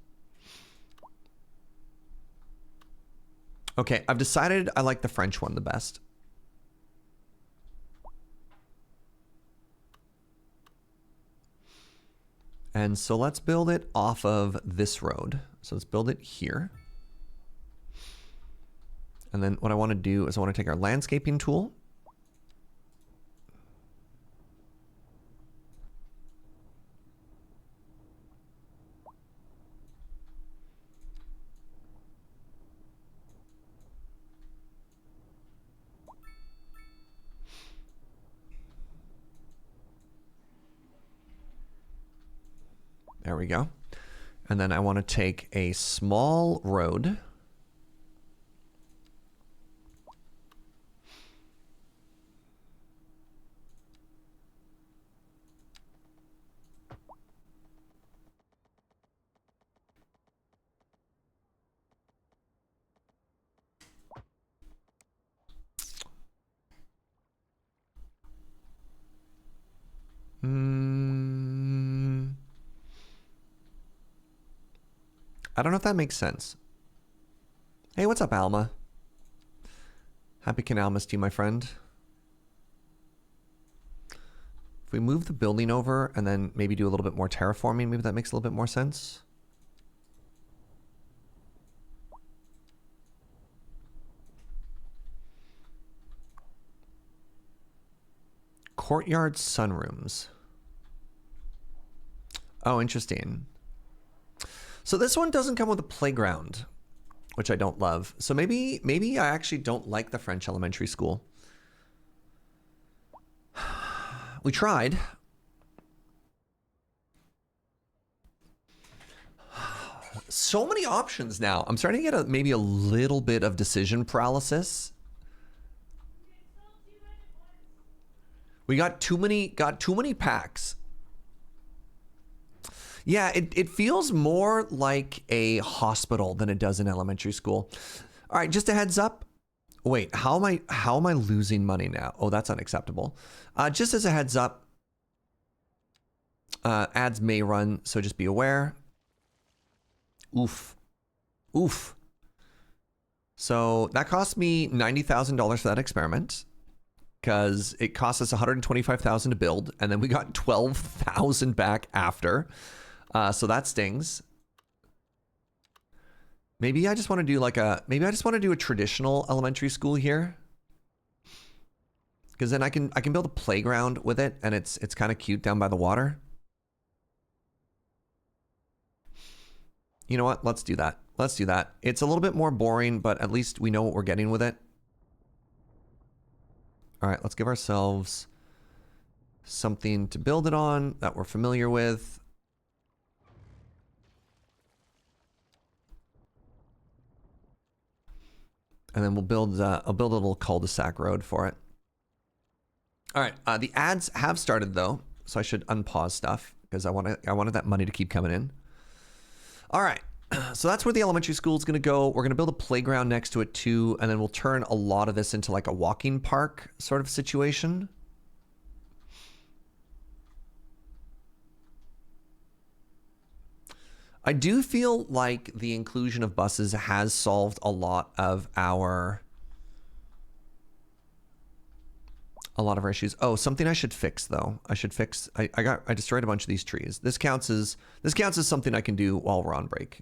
Okay, I've decided I like the French one the best. And so let's build it off of this road. So let's build it here. And then what I want to do is I want to take our landscaping tool. There we go. And then I want to take a small road. I don't know if that makes sense. Hey, what's up, Alma? Happy Canalmas to you, my friend. If we move the building over and then maybe do a little bit more terraforming, maybe that makes a little bit more sense. Courtyard sunrooms. Oh, interesting. So this one doesn't come with a playground, which I don't love. So maybe I actually don't like the French elementary school. We tried. So many options now. I'm starting to get maybe a little bit of decision paralysis. We got too many packs. Yeah, it feels more like a hospital than it does an elementary school. All right, just a heads up. Wait, how am I losing money now? Oh, that's unacceptable. Just as a heads up, ads may run, so just be aware. Oof. Oof. So that cost me $90,000 for that experiment because it cost us $125,000 to build, and then we got $12,000 back after. So that stings. Maybe I just want to do a traditional elementary school here. Because then I can build a playground with it, and it's kind of cute down by the water. You know what? Let's do that. Let's do that. It's a little bit more boring, but at least we know what we're getting with it. All right, let's give ourselves something to build it on that we're familiar with. And then we'll build I'll build a little cul-de-sac road for it. All right, the ads have started though, so I should unpause stuff because I wanted that money to keep coming in. All right, so that's where the elementary school is going to go. We're going to build a playground next to it too, and then we'll turn a lot of this into like a walking park sort of situation. I do feel like the inclusion of buses has solved a lot of our issues. Oh, something I should fix though. I should fix. I destroyed a bunch of these trees. This counts as something I can do while we're on break.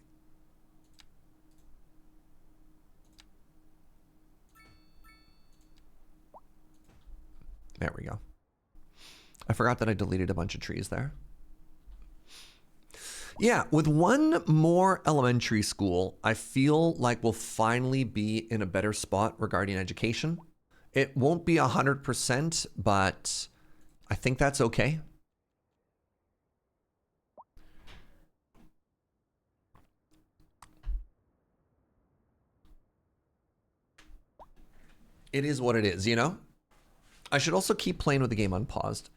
There we go. I forgot that I deleted a bunch of trees there. Yeah, with one more elementary school, I feel like we'll finally be in a better spot regarding education. It won't be 100%, but I think that's okay. It is what it is, you know? I should also keep playing with the game unpaused.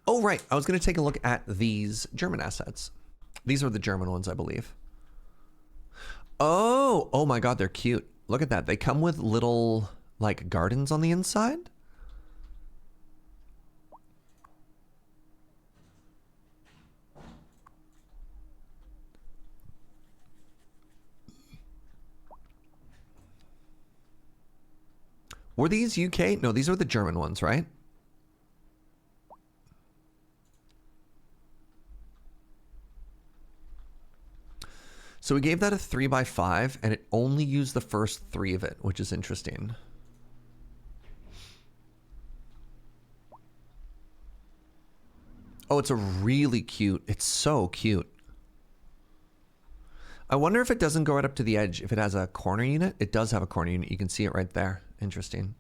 Oh, right. I was going to take a look at these German assets. These are the German ones, I believe. Oh my God, they're cute. Look at that. They come with little, like, gardens on the inside. Were these UK? No, these are the German ones, right? So we gave that a 3x5, and it only used the first 3 of it, which is interesting. Oh, it's a really cute. It's so cute. I wonder if it doesn't go right up to the edge. If it has a corner unit, it does have a corner unit. You can see it right there. Interesting.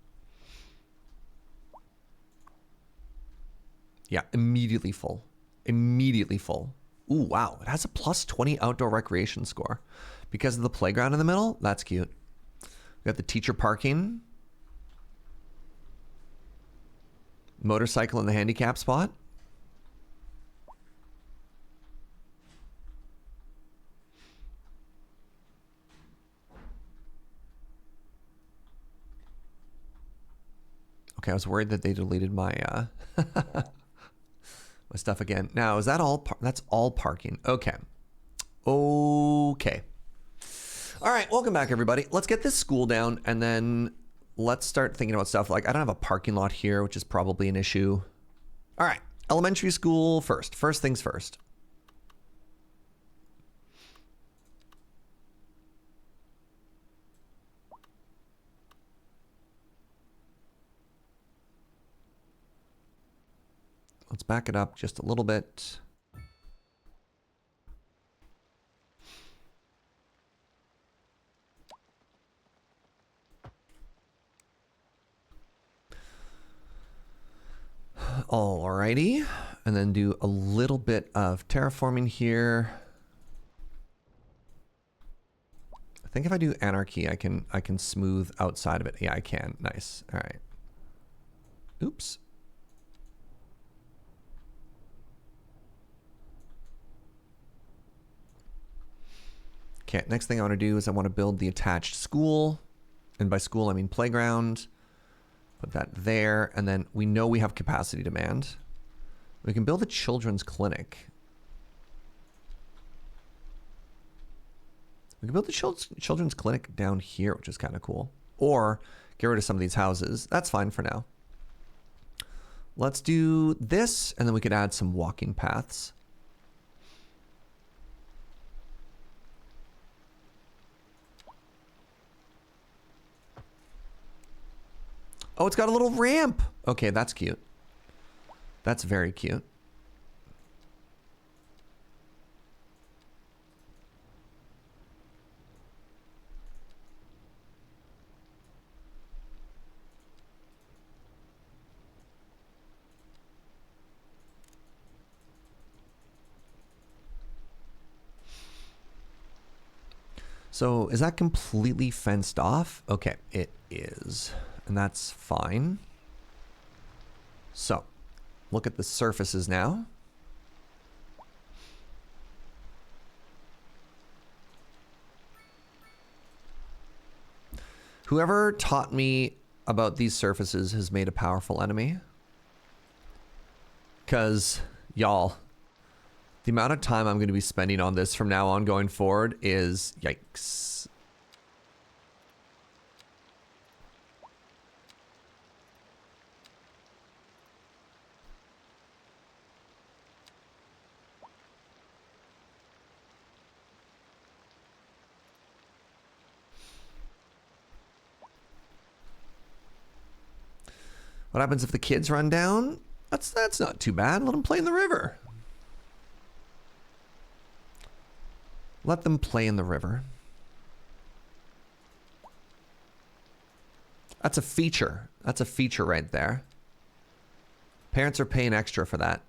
Yeah, immediately full. Immediately full. Ooh, wow. It has a plus 20 outdoor recreation score. Because of the playground in the middle? That's cute. We got the teacher parking. Motorcycle in the handicap spot. Okay, I was worried that they deleted my my stuff again. Now, is that all? That's all parking. Okay. Okay. All right, welcome back, everybody. Let's get this school down, and then let's start thinking about stuff like I don't have a parking lot here, which is probably an issue. All right, elementary school first. First things first. Let's back it up just a little bit. Alrighty, and then do a little bit of terraforming here. I think if I do Anarchy, I can smooth outside of it. Yeah, I can. Nice. All right. Oops. Okay, next thing I want to do is I want to build the attached school. And by school, I mean playground. Put that there. And then we know we have capacity demand. We can build a children's clinic. We can build the children's clinic down here, which is kind of cool. Or get rid of some of these houses. That's fine for now. Let's do this, and then we could add some walking paths. Oh, it's got a little ramp. Okay, that's cute. That's very cute. So is that completely fenced off? Okay, it is. And that's fine. So, look at the surfaces now. Whoever taught me about these surfaces has made a powerful enemy. Because, y'all, the amount of time I'm going to be spending on this from now on going forward is yikes. What happens if the kids run down? That's not too bad. Let them play in the river. Let them play in the river. That's a feature. That's a feature right there. Parents are paying extra for that.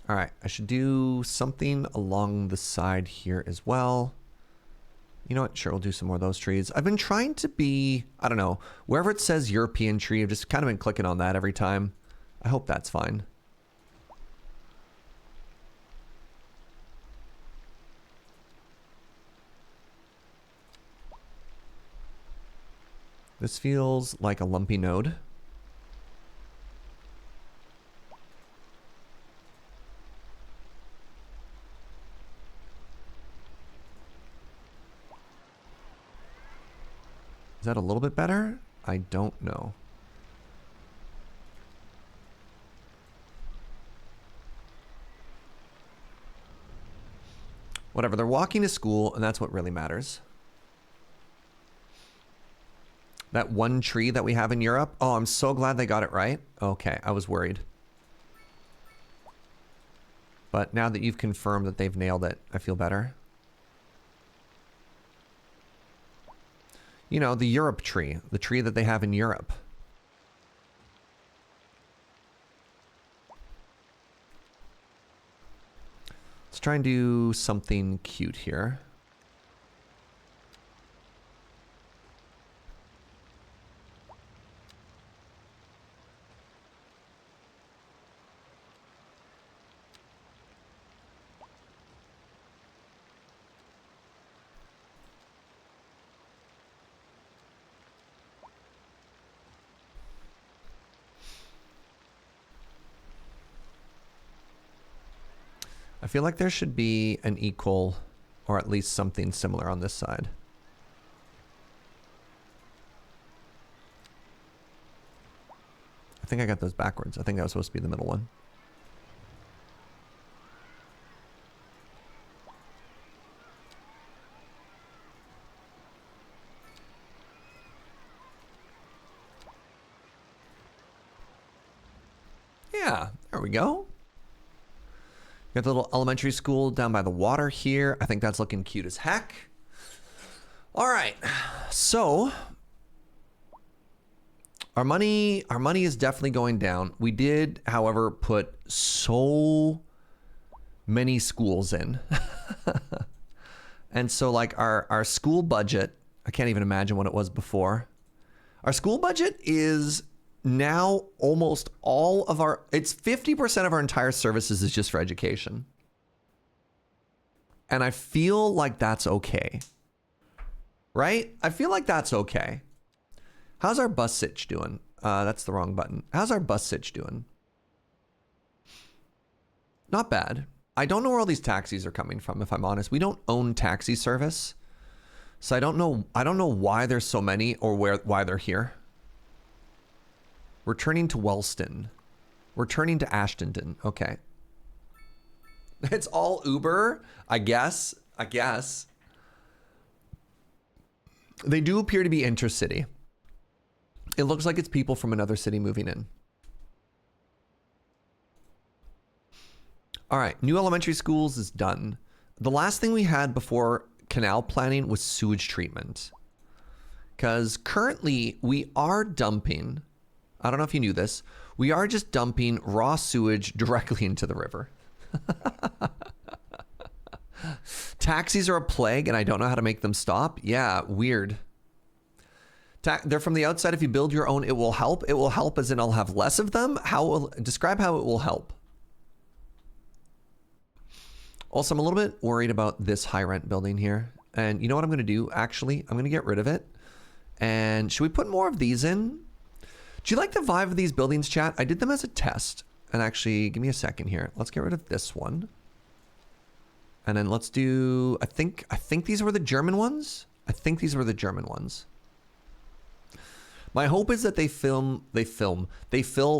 All right, I should do something along the side here as well. You know what? Sure, we'll do some more of those trees. I've been trying to be, I don't know, wherever it says European tree, I've just kind of been clicking on that every time. I hope that's fine. This feels like a lumpy node. Is that a little bit better? I don't know. Whatever, they're walking to school, and that's what really matters. That one tree that we have in Europe. Oh, I'm so glad they got it right. Okay, I was worried. But now that you've confirmed that they've nailed it, I feel better. You know, the Europe tree. The tree that they have in Europe. Let's try and do something cute here. I feel like there should be an equal, or at least something similar on this side. I think I got those backwards. I think that was supposed to be the middle one. Yeah, there we go. Got the little elementary school down by the water here. I think that's looking cute as heck. All right, so our money is definitely going down. We did, however, put so many schools in. And so like our school budget, I can't even imagine what it was before. Our school budget is now almost all of our, it's 50% of our entire services is just for education. And I feel like that's okay. Right? I feel like that's okay. How's our bus sitch doing? That's the wrong button. How's our bus sitch doing? Not bad. I don't know where all these taxis are coming from, if I'm honest. We don't own taxi service. So I don't know why there's so many or why they're here. We're turning to Wellston. We're turning to Ashtonton. Okay. It's all Uber, I guess. They do appear to be intercity. It looks like it's people from another city moving in. All right, new elementary schools is done. The last thing we had before canal planning was sewage treatment. Because currently we are dumping, I don't know if you knew this, we are just dumping raw sewage directly into the river. Taxis are a plague and I don't know how to make them stop. Yeah, weird. They're from the outside. If you build your own, it will help. It will help as in I'll have less of them. Describe how it will help. Also, I'm a little bit worried about this high rent building here. And you know what I'm going to do? Actually, I'm going to get rid of it. And should we put more of these in? Do you like the vibe of these buildings, chat? I did them as a test. And actually, give me a second here. Let's get rid of this one. And then let's do, I think these were the German ones. I think these were the German ones. My hope is that they fill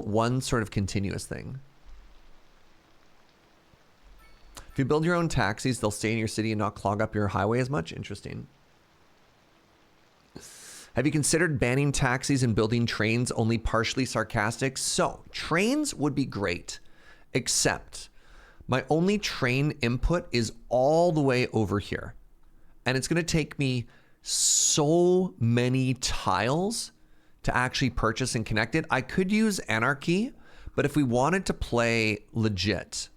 one sort of continuous thing. If you build your own taxis, they'll stay in your city and not clog up your highway as much. Interesting. Have you considered banning taxis and building trains? Only partially sarcastic. So, trains would be great, except my only train input is all the way over here. And it's going to take me so many tiles to actually purchase and connect it. I could use Anarchy, but if we wanted to play legit,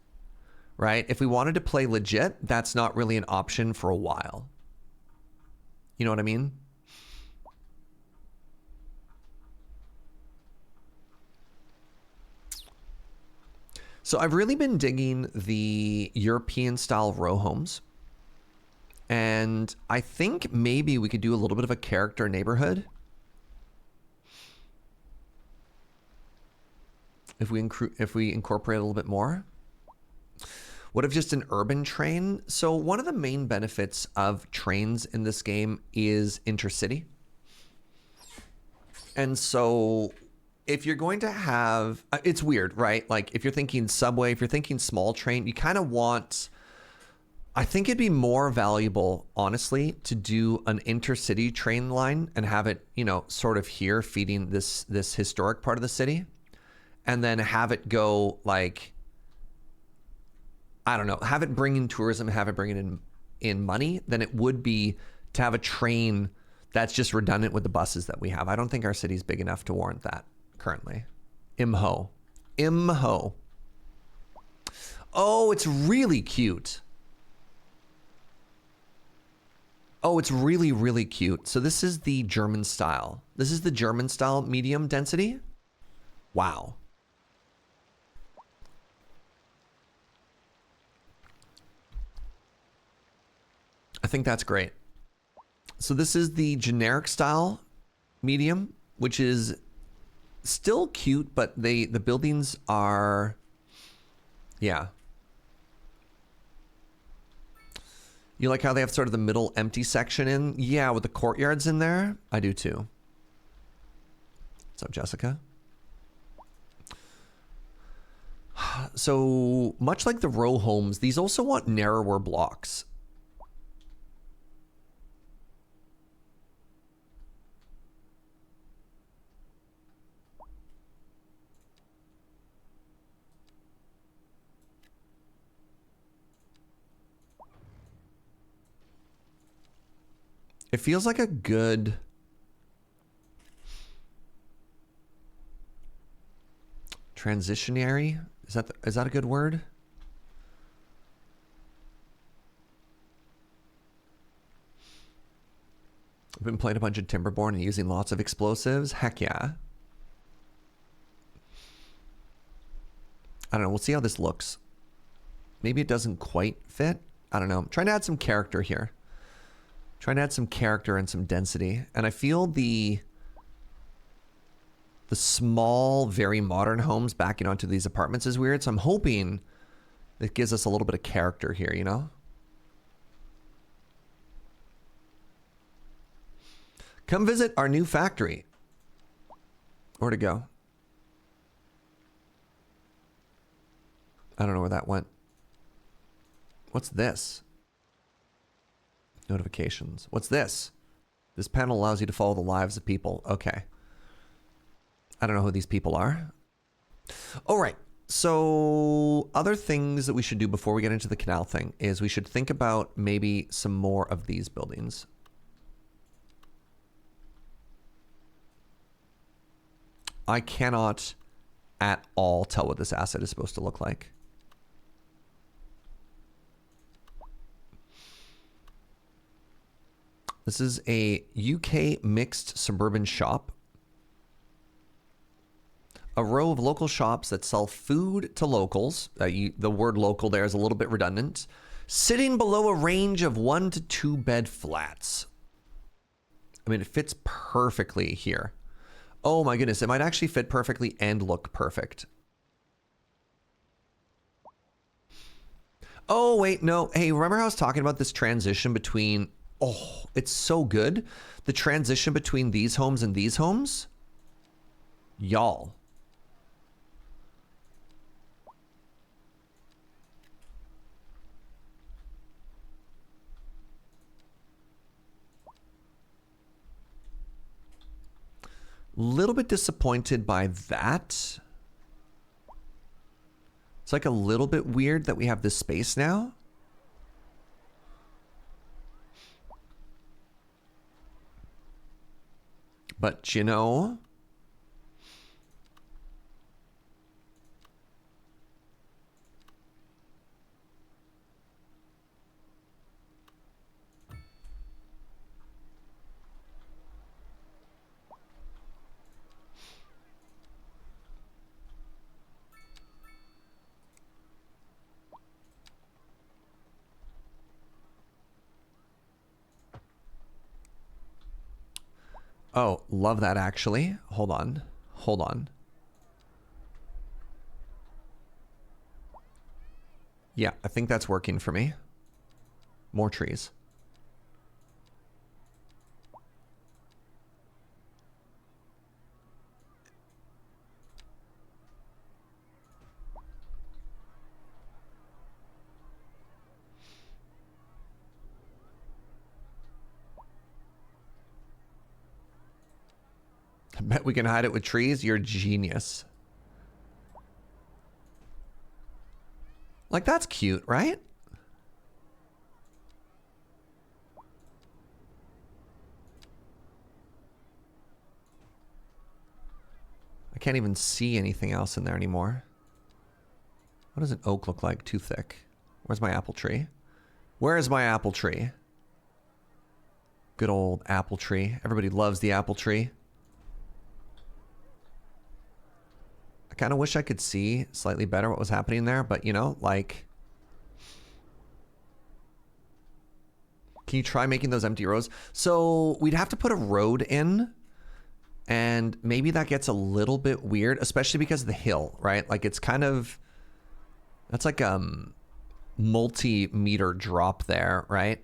right? If we wanted to play legit, that's not really an option for a while. You know what I mean? So I've really been digging the European style row homes. And I think maybe we could do a little bit of a character neighborhood. If we incorporate a little bit more. What if just an urban train? So one of the main benefits of trains in this game is intercity. And so if you're going to have, it's weird, right? Like if you're thinking subway, if you're thinking small train, you kind of want, I think it'd be more valuable, honestly, to do an intercity train line and have it, you know, sort of here feeding this historic part of the city. And then have it go like, I don't know, have it bring in tourism, have it bring in money, than it would be to have a train that's just redundant with the buses that we have. I don't think our city's big enough to warrant that currently. Imho. Oh, it's really cute. Oh, it's really, really cute. So this is the German style. This is the German style medium density. Wow. I think that's great. So this is the generic style medium, which is still cute, but the buildings are, yeah. You like how they have sort of the middle empty section in? Yeah, with the courtyards in there. I do too. What's up, Jessica? So much like the row homes, these also want narrower blocks. It feels like a good transitionary. Is that a good word? I've been playing a bunch of Timberborn and using lots of explosives. Heck yeah. I don't know. We'll see how this looks. Maybe it doesn't quite fit. I don't know. I'm trying to add some character here. Trying to add some character and some density. And I feel the small, very modern homes backing onto these apartments is weird. So I'm hoping it gives us a little bit of character here, you know? Come visit our new factory. Where'd it go? I don't know where that went. What's this? Notifications. What's this? This panel allows you to follow the lives of people. Okay. I don't know who these people are. All right. So other things that we should do before we get into the canal thing is we should think about maybe some more of these buildings. I cannot at all tell what this asset is supposed to look like. This is a UK mixed suburban shop. A row of local shops that sell food to locals. The word local there is a little bit redundant. Sitting below a range of 1 to 2 bed flats. I mean, it fits perfectly here. Oh my goodness, it might actually fit perfectly and look perfect. Oh, wait, no. Hey, remember how I was talking about this transition between... Oh, it's so good. The transition between these homes and these homes? Y'all. Little bit disappointed by that. It's like a little bit weird that we have this space now. But you know, oh, love that actually. Hold on. Hold on. Yeah, I think that's working for me. More trees. I bet we can hide it with trees. You're a genius. Like, that's cute, right? I can't even see anything else in there anymore. What does an oak look like? Too thick. Where's my apple tree? Where is my apple tree? Good old apple tree. Everybody loves the apple tree. I kind of wish I could see slightly better what was happening there, but you know, like... Can you try making those empty rows? So we'd have to put a road in, and maybe that gets a little bit weird, especially because of the hill, right? Like it's kind of... That's like a multi-meter drop there, right?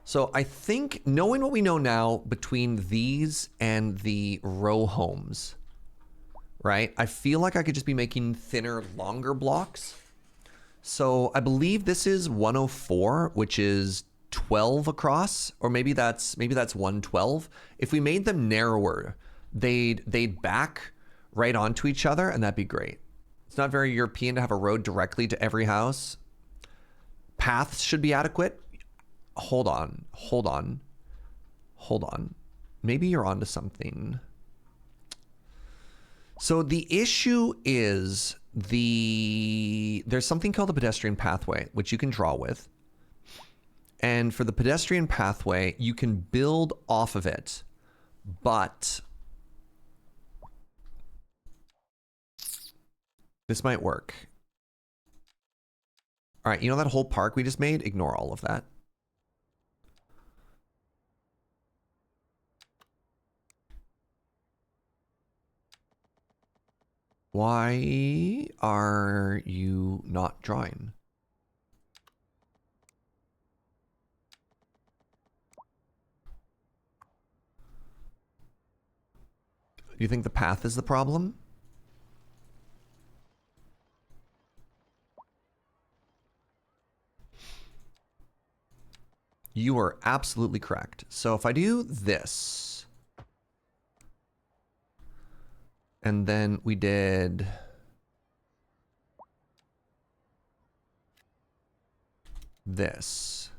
So I think knowing what we know now between these and the row homes, right? I feel like I could just be making thinner, longer blocks. So I believe this is 104, which is 12 across, or maybe that's 112. If we made them narrower, they'd back right onto each other, and that'd be great. It's not very European to have a road directly to every house. Paths should be adequate. Hold on. Maybe you're onto something. So the issue is there's something called the pedestrian pathway, which you can draw with. And for the pedestrian pathway, you can build off of it, but this might work. All right, you know that whole park we just made? Ignore all of that. Why are you not drawing? Do you think the path is the problem? You are absolutely correct. So if I do this, and then we did this.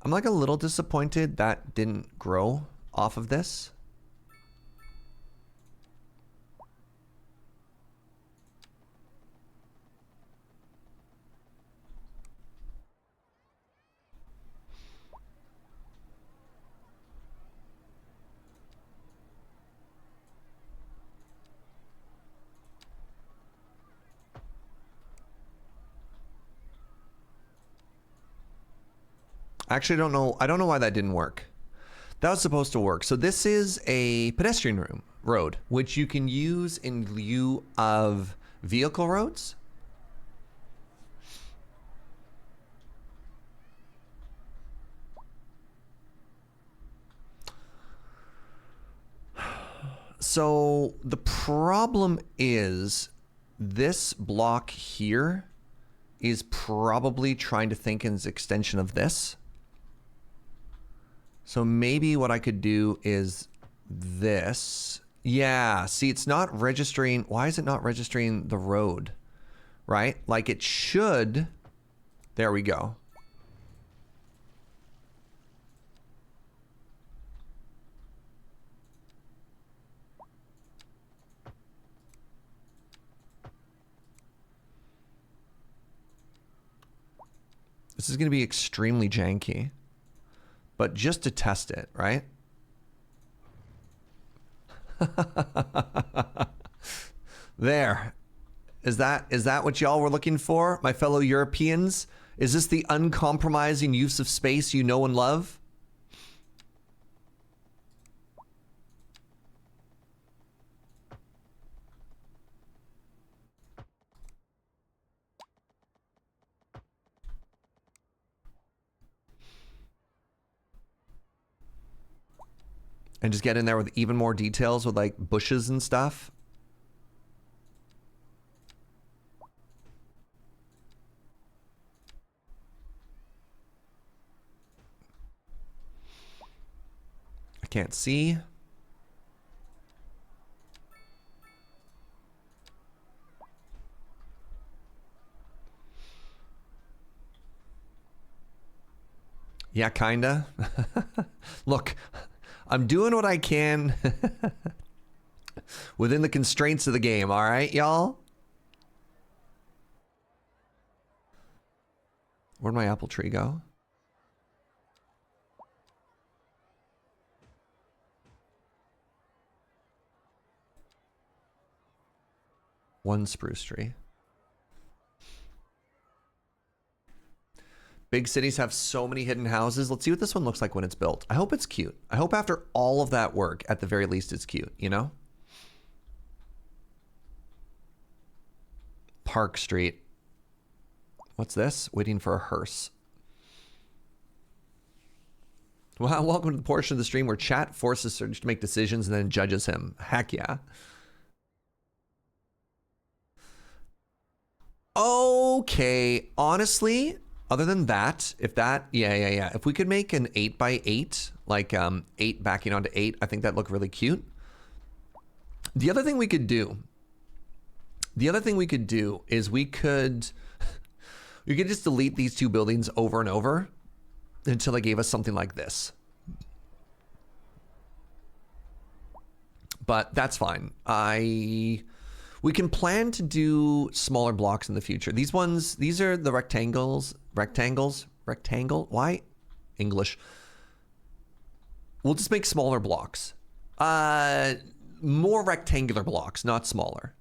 I'm like a little disappointed that didn't grow off of this. Actually, I don't know why that didn't work. That was supposed to work. So this is a pedestrian road, which you can use in lieu of vehicle roads. So the problem is this block here is probably trying to think as an extension of this. So maybe what I could do is this. Yeah, see, it's not registering. Why is it not registering the road? Right? Like it should. There we go. This is going to be extremely janky, but just to test it, right? There. Is that what y'all were looking for, my fellow Europeans? Is this the uncompromising use of space you know and love? And just get in there with even more details with like bushes and stuff. I can't see. Yeah, kinda. Look, I'm doing what I can within the constraints of the game, all right, y'all? Where'd my apple tree go? One spruce tree. Big cities have so many hidden houses. Let's see what this one looks like when it's built. I hope it's cute. I hope after all of that work, at the very least, it's cute, you know? Park Street. What's this? Waiting for a hearse. Well, welcome to the portion of the stream where chat forces Serge to make decisions and then judges him. Heck yeah. Okay, honestly, other than that, if that, yeah. If we could make an 8x8, like 8 backing onto 8, I think that'd look really cute. The other thing we could do is we could just delete these two buildings over and over until they gave us something like this. But that's fine. We can plan to do smaller blocks in the future. These are the rectangles. Rectangle? Why? English. We'll just make smaller blocks. More rectangular blocks, not smaller.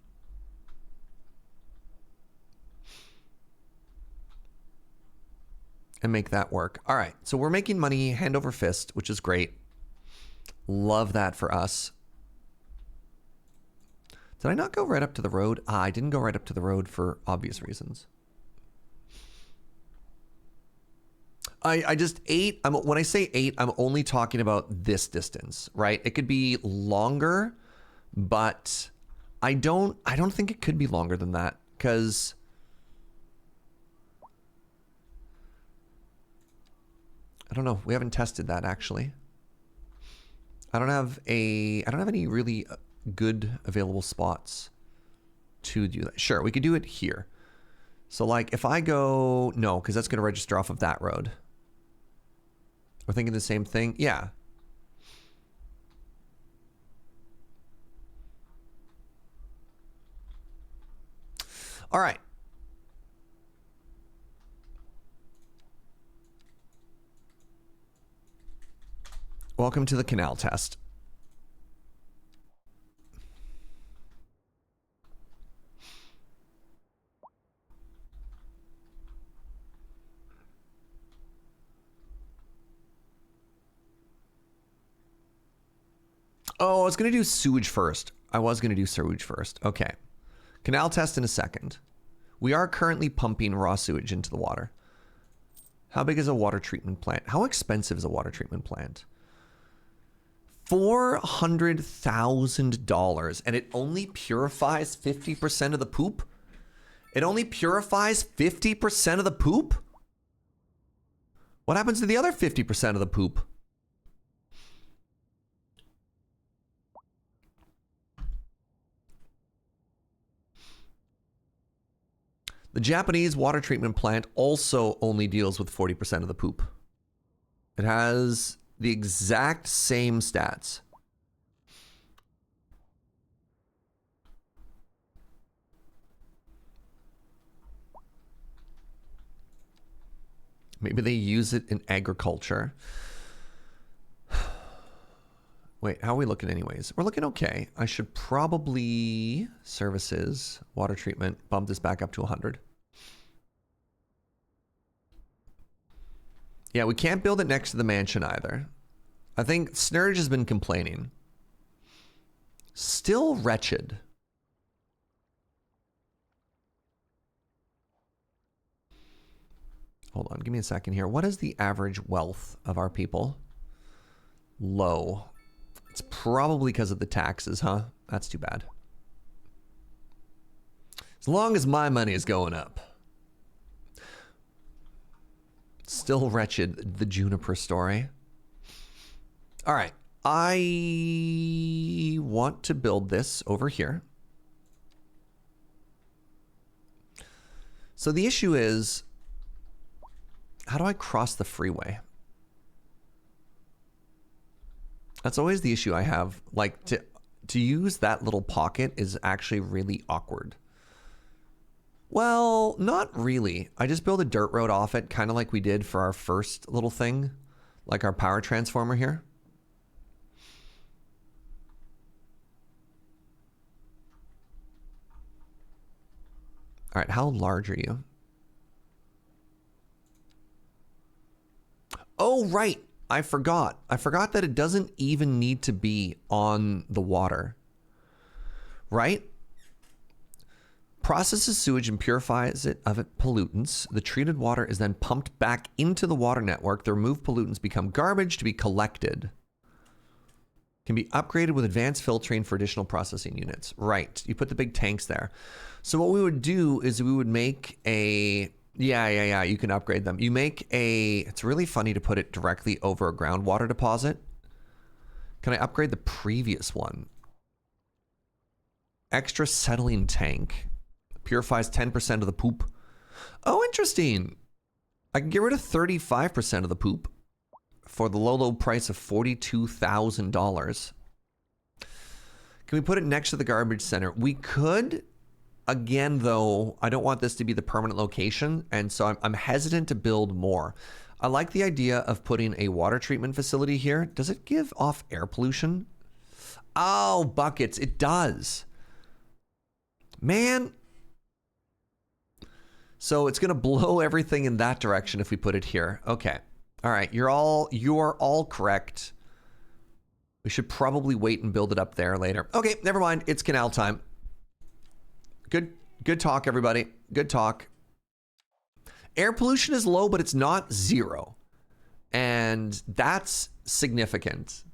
And make that work. All right, so we're making money hand over fist, which is great. Love that for us. Did I not go right up to the road? I didn't go right up to the road for obvious reasons. I just 8, when I say 8, I'm only talking about this distance, right? It could be longer, but I don't think it could be longer than that, because I don't know. We haven't tested that actually. I don't have any really good available spots to do that. Sure, we could do it here. So like if I go, no, because that's going to register off of that road. We're thinking the same thing. Yeah. All right. Welcome to the canal test. Oh, I was going to do sewage first. Okay. Canal test in a second. We are currently pumping raw sewage into the water. How big is a water treatment plant? How expensive is a water treatment plant? $400,000, and it only purifies 50% of the poop? It only purifies 50% of the poop? What happens to the other 50% of the poop? The Japanese water treatment plant also only deals with 40% of the poop. It has the exact same stats. Maybe they use it in agriculture. Wait, how are we looking anyways? We're looking okay. I should probably... Services, water treatment, bump this back up to 100. Yeah, we can't build it next to the mansion either. I think Serge has been complaining. Still wretched. Hold on, give me a second here. What is the average wealth of our people? Low. It's probably because of the taxes, huh? That's too bad. As long as my money is going up. Still wretched, the Juniper story. All right, I want to build this over here. So the issue is, how do I cross the freeway? That's always the issue I have. Like, to use that little pocket is actually really awkward. Well, not really. I just build a dirt road off it, kind of like we did for our first little thing, like our power transformer here. All right, how large are you? Oh, right. I forgot. I forgot that it doesn't even need to be on the water. Right? Processes sewage and purifies it of its pollutants. The treated water is then pumped back into the water network. The removed pollutants become garbage to be collected. Can be upgraded with advanced filtering for additional processing units. Right. You put the big tanks there. So what we would do is we would make a... Yeah, you can upgrade them. You make a... It's really funny to put it directly over a groundwater deposit. Can I upgrade the previous one? Extra settling tank. Purifies 10% of the poop. Oh, interesting. I can get rid of 35% of the poop for the low price of $42,000. Can we put it next to the garbage center? We could. Again, though, I don't want this to be the permanent location, and so I'm hesitant to build more. I like the idea of putting a water treatment facility here. Does it give off air pollution? Oh, buckets. It does. Man. So it's going to blow everything in that direction if we put it here. Okay. All right. You're all correct. We should probably wait and build it up there later. Okay, never mind. It's canal time. Good talk, everybody. Good talk. Air pollution is low, but it's not zero. And that's significant.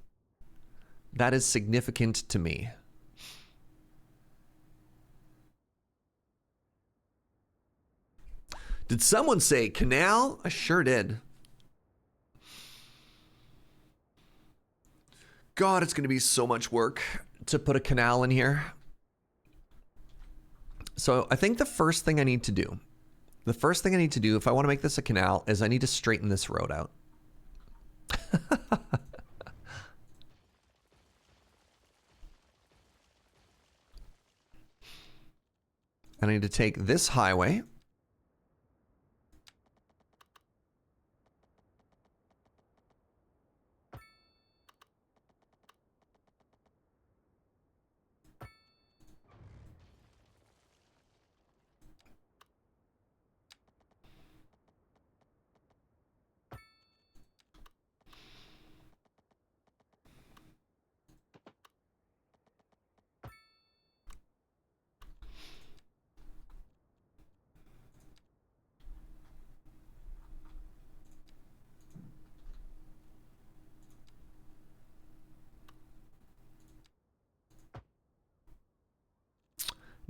That is significant to me. Did someone say canal? I sure did. God, it's going to be so much work to put a canal in here. So I think the first thing I need to do, if I want to make this a canal, is I need to straighten this road out. And I need to take this highway.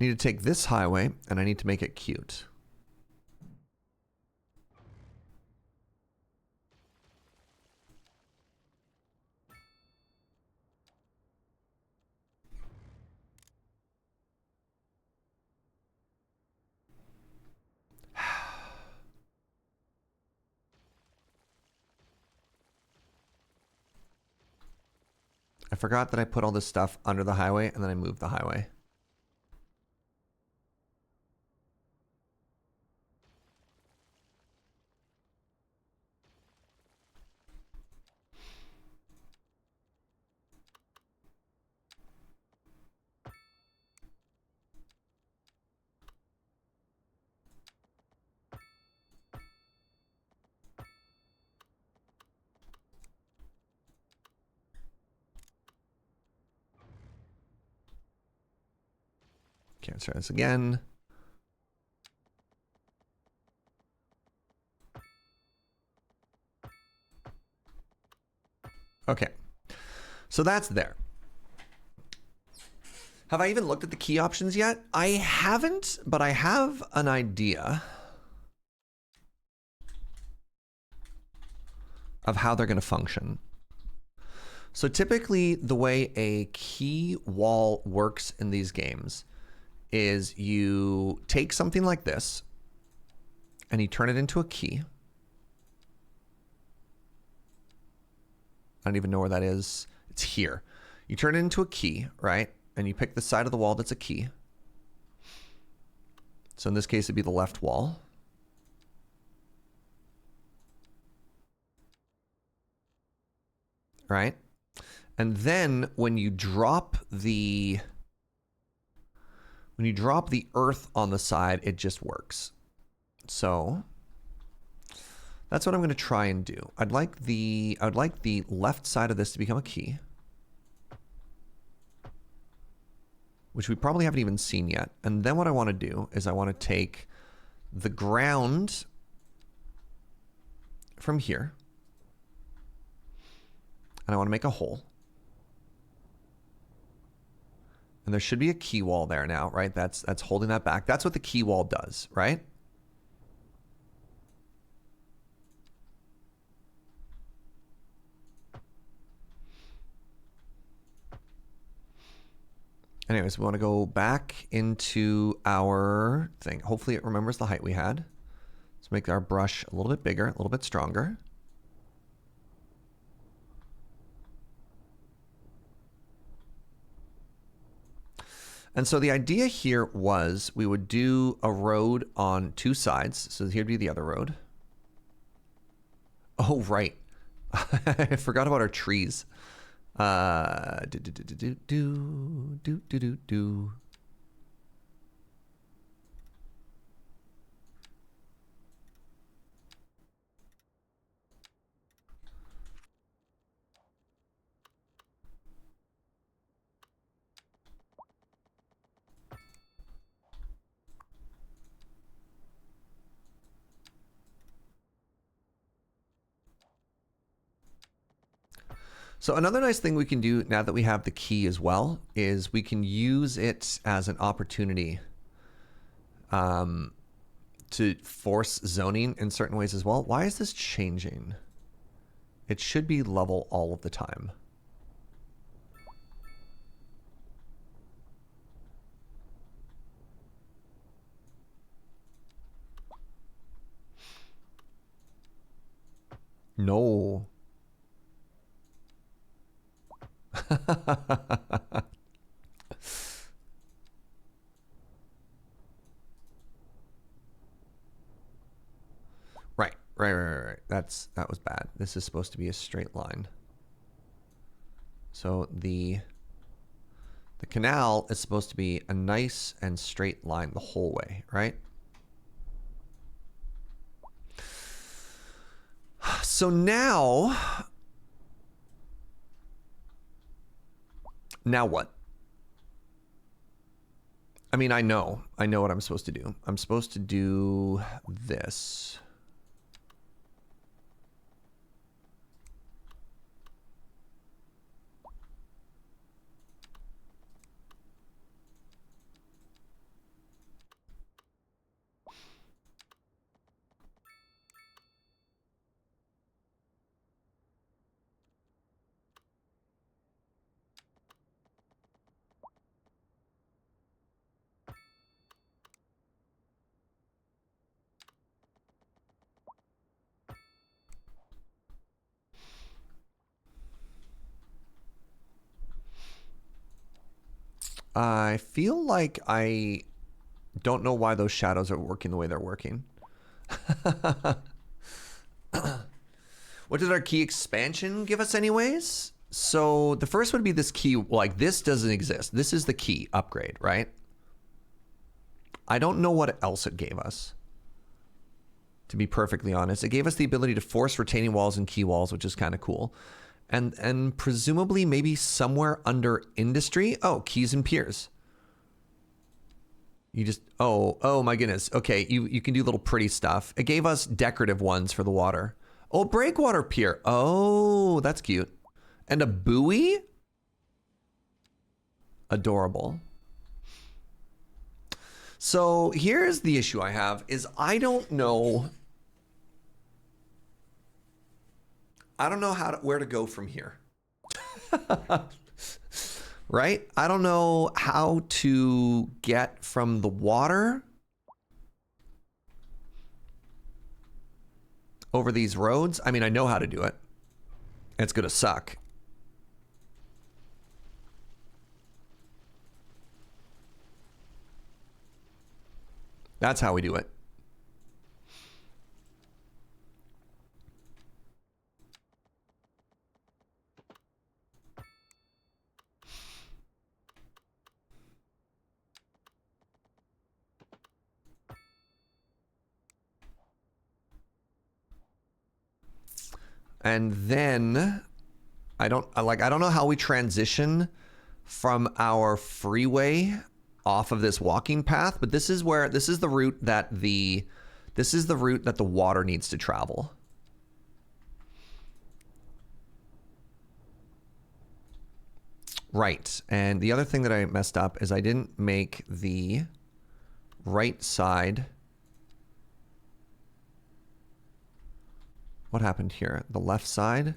need to take this highway and I need to make it cute. I forgot that I put all this stuff under the highway and then I moved the highway. Okay, let's try this again. Okay, so that's there. Have I even looked at the key options yet? I haven't, but I have an idea of how they're going to function. So typically the way a key wall works in these games is you take something like this and you turn it into a key. I don't even know where that is. It's here. You turn it into a key, right? And you pick the side of the wall that's a key. So in this case, it'd be the left wall. Right? And then when you drop the earth on the side, it just works. So that's what I'm going to try and do. I'd like the left side of this to become a key, which we probably haven't even seen yet. And then what I want to do is I want to take the ground from here and I want to make a hole. And there should be a key wall there now, right? That's holding that back. That's what the key wall does, right? Anyways, we want to go back into our thing. Hopefully it remembers the height we had. Let's make our brush a little bit bigger, a little bit stronger. And so the idea here was we would do a road on two sides. So here'd be the other road. Oh, right. I forgot about our trees. Do. So another nice thing we can do now that we have the key as well is we can use it as an opportunity to force zoning in certain ways as well. Why is this changing? It should be level all of the time. No. Right. That was bad. This is supposed to be a straight line. So the canal is supposed to be a nice and straight line the whole way, right? So now what? I mean, I know what I'm supposed to do. I'm supposed to do this. I feel like I don't know why those shadows are working the way they're working. What did our key expansion give us anyways? So the first would be this key, like this doesn't exist. This is the key upgrade, right? I don't know what else it gave us, to be perfectly honest. It gave us the ability to force retaining walls and key walls, which is kind of cool. And presumably maybe somewhere under industry. Oh, Quays and Piers. You just, oh my goodness. Okay, you can do little pretty stuff. It gave us decorative ones for the water. Oh, breakwater pier. Oh, that's cute. And a buoy? Adorable. So here's the issue I have is I don't know where to go from here. Right? I don't know how to get from the water over these roads. I mean, I know how to do it. It's gonna suck. That's how we do it. And then I don't know how we transition from our freeway off of this walking path, but this is the route that the water needs to travel. Right. And the other thing that I messed up is I didn't make the right side. What happened here? The left side?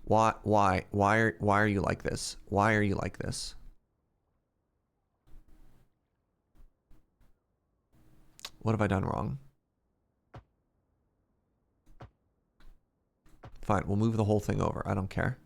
Why are you like this? Why are you like this? What have I done wrong? Fine, we'll move the whole thing over. I don't care.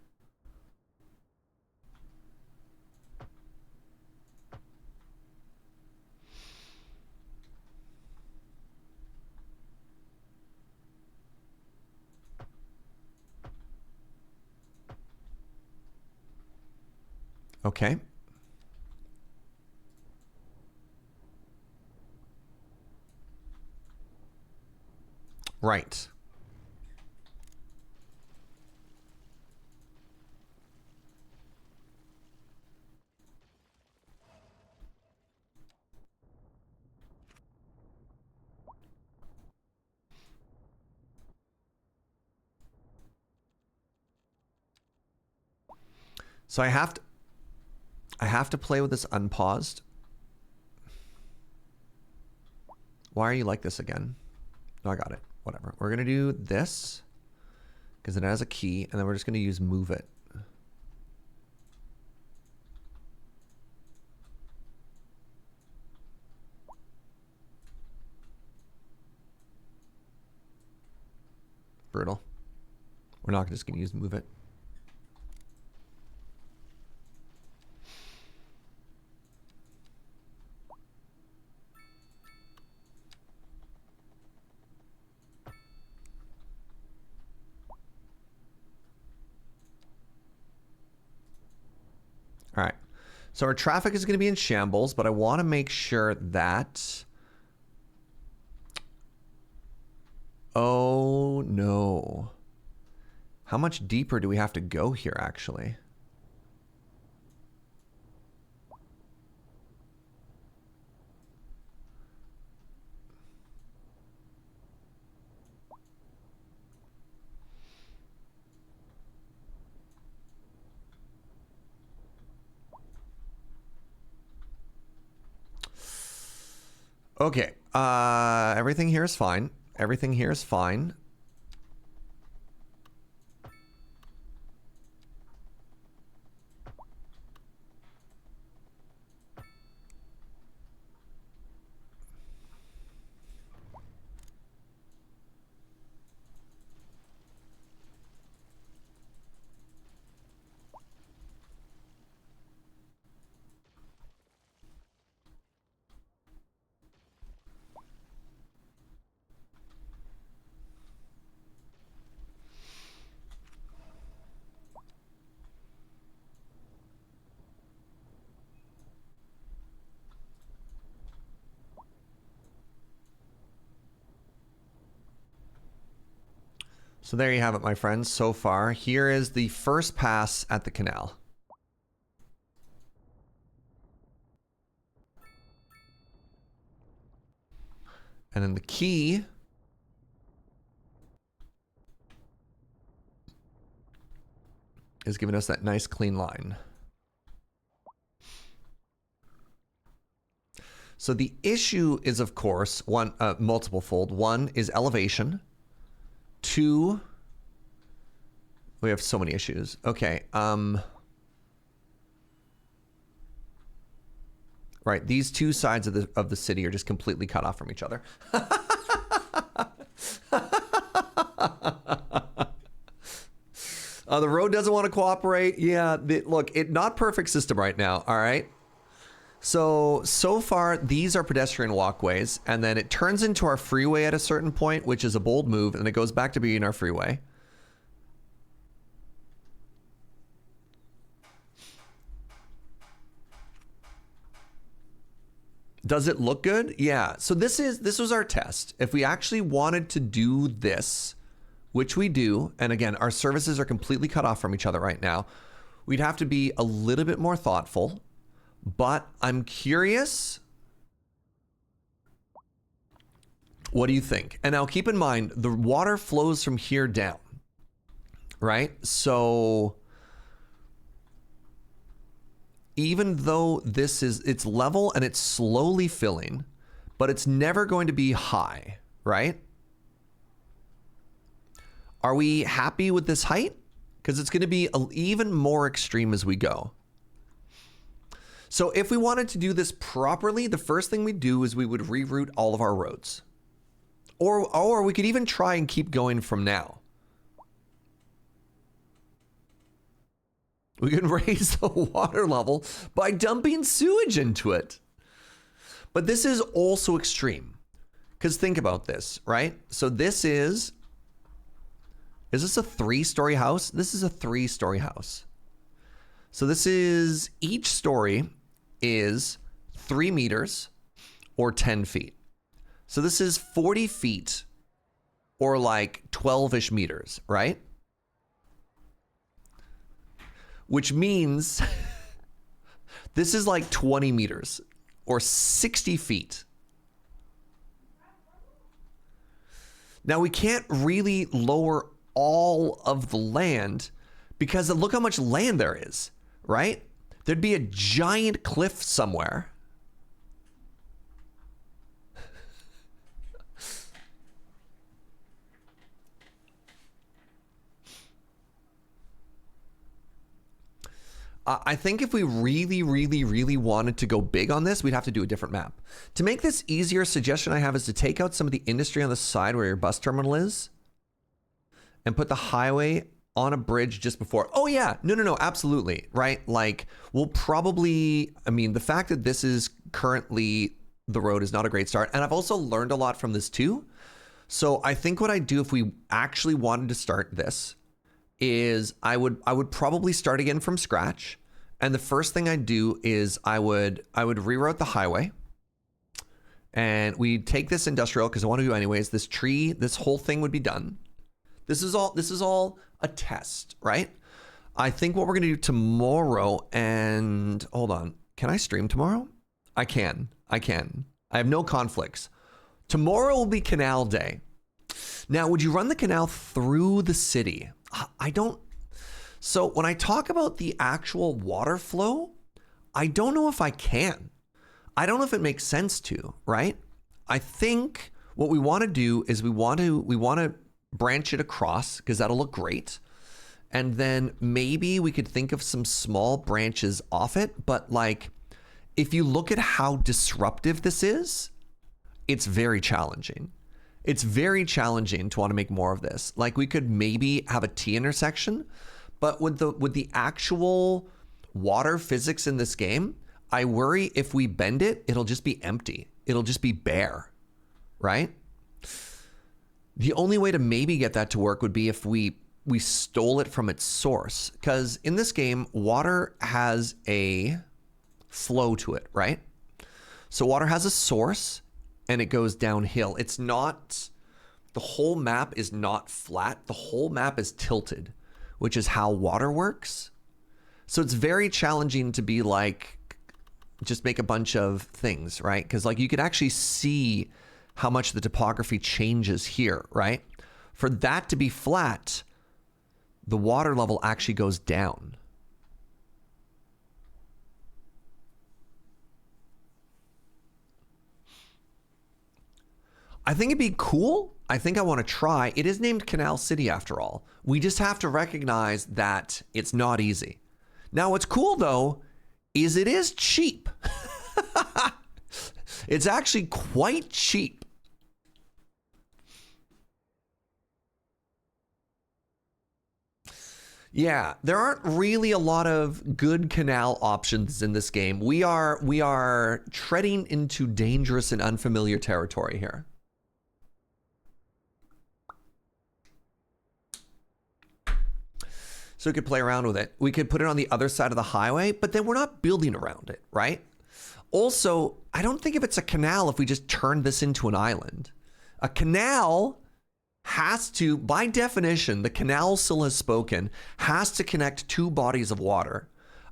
Okay. Right. So I have to play with this unpaused. Why are you like this again? No, I got it. Whatever. We're going to do this because it has a key, and then we're just going to use move it. Brutal. We're not just going to use move it. All right. So our traffic is going to be in shambles, but I want to make sure that... Oh, no. How much deeper do we have to go here, actually? Okay. Everything here is fine. Everything here is fine. So there you have it, my friends. So far, here is the first pass at the canal. And then the key is giving us that nice clean line. So the issue is, of course, one multiple fold. One is elevation. Two, we have so many issues. Okay. Right, these two sides of the city are just completely cut off from each other. The road doesn't want to cooperate. Yeah, look, not perfect system right now, all right? So far, these are pedestrian walkways, and then it turns into our freeway at a certain point, which is a bold move, and it goes back to being our freeway. Does it look good? Yeah. So this was our test. If we actually wanted to do this, which we do, and again, our services are completely cut off from each other right now, we'd have to be a little bit more thoughtful. But I'm curious, what do you think? And now keep in mind, the water flows from here down, right? So even though it's level and it's slowly filling, but it's never going to be high, right? Are we happy with this height? Because it's going to be even more extreme as we go. So if we wanted to do this properly, the first thing we'd do is we would reroute all of our roads. Or we could even try and keep going from now. We can raise the water level by dumping sewage into it. But this is also extreme. Because think about this, right? So this is this a 3-story house? This is a 3-story house. So this is, each story is 3 meters or 10 feet. So this is 40 feet or like 12-ish meters, right? Which means this is like 20 meters or 60 feet. Now we can't really lower all of the land because look how much land there is, right? There'd be a giant cliff somewhere. I think if we really wanted to go big on this, we'd have to do a different map. To make this easier, a suggestion I have is to take out some of the industry on the side where your bus terminal is and put the highway on a bridge just before. Oh yeah, no, absolutely, right? Like we'll probably, I mean, the fact that this is currently the road is not a great start. And I've also learned a lot from this too. So I think what I'd do if we actually wanted to start this is I would probably start again from scratch. And the first thing I'd do is I would reroute the highway and we'd take this industrial because I want to do anyways. This tree, this whole thing would be done. This is all a test, right? I think what we're going to do tomorrow, and hold on, can I stream tomorrow? I can. I have no conflicts. Tomorrow will be Canal Day. Now, would you run the canal through the city? I don't. So when I talk about the actual water flow, I don't know if I can. I don't know if it makes sense to, right? I think what we want to do is we want to branch it across because that'll look great. And then maybe we could think of some small branches off it. But like, if you look at how disruptive this is, it's very challenging. It's very challenging to want to make more of this. Like we could maybe have a T intersection, but with the actual water physics in this game, I worry if we bend it, it'll just be empty. It'll just be bare, right? The only way to maybe get that to work would be if we stole it from its source. Because in this game, water has a flow to it, right? So water has a source and it goes downhill. It's not The whole map is not flat. The whole map is tilted, which is how water works. So it's very challenging to be like, just make a bunch of things, right? Because like you can actually see how much the topography changes here, right? For that to be flat, the water level actually goes down. I think it'd be cool. I think I want to try. It is named Canal City after all. We just have to recognize that it's not easy. Now, what's cool though, is it is cheap. It's actually quite cheap. Yeah, there aren't really a lot of good canal options in this game. We are treading into dangerous and unfamiliar territory here. So we could play around with it. We could put it on the other side of the highway, but then we're not building around it, right? Also, I don't think if it's a canal if we just turn this into an island. A canal has to, by definition, the canal still has spoken, has to connect two bodies of water.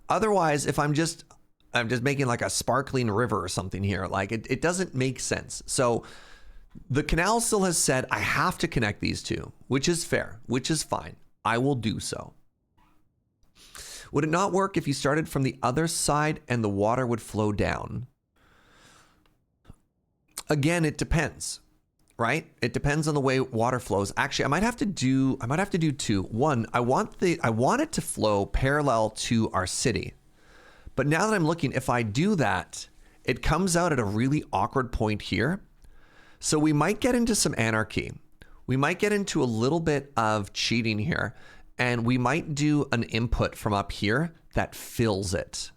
Otherwise, if I'm just making like a sparkling river or something here, like it doesn't make sense. So the canal still has said, I have to connect these two, which is fair, which is fine. I will do so. Would it not work if you started from the other side and the water would flow down? Again, it depends, right? It depends on the way water flows. Actually, I might have to do two. One, I want it to flow parallel to our city. But now that I'm looking, if I do that, it comes out at a really awkward point here. So we might get into some anarchy. We might get into a little bit of cheating here. And we might do an input from up here that fills it.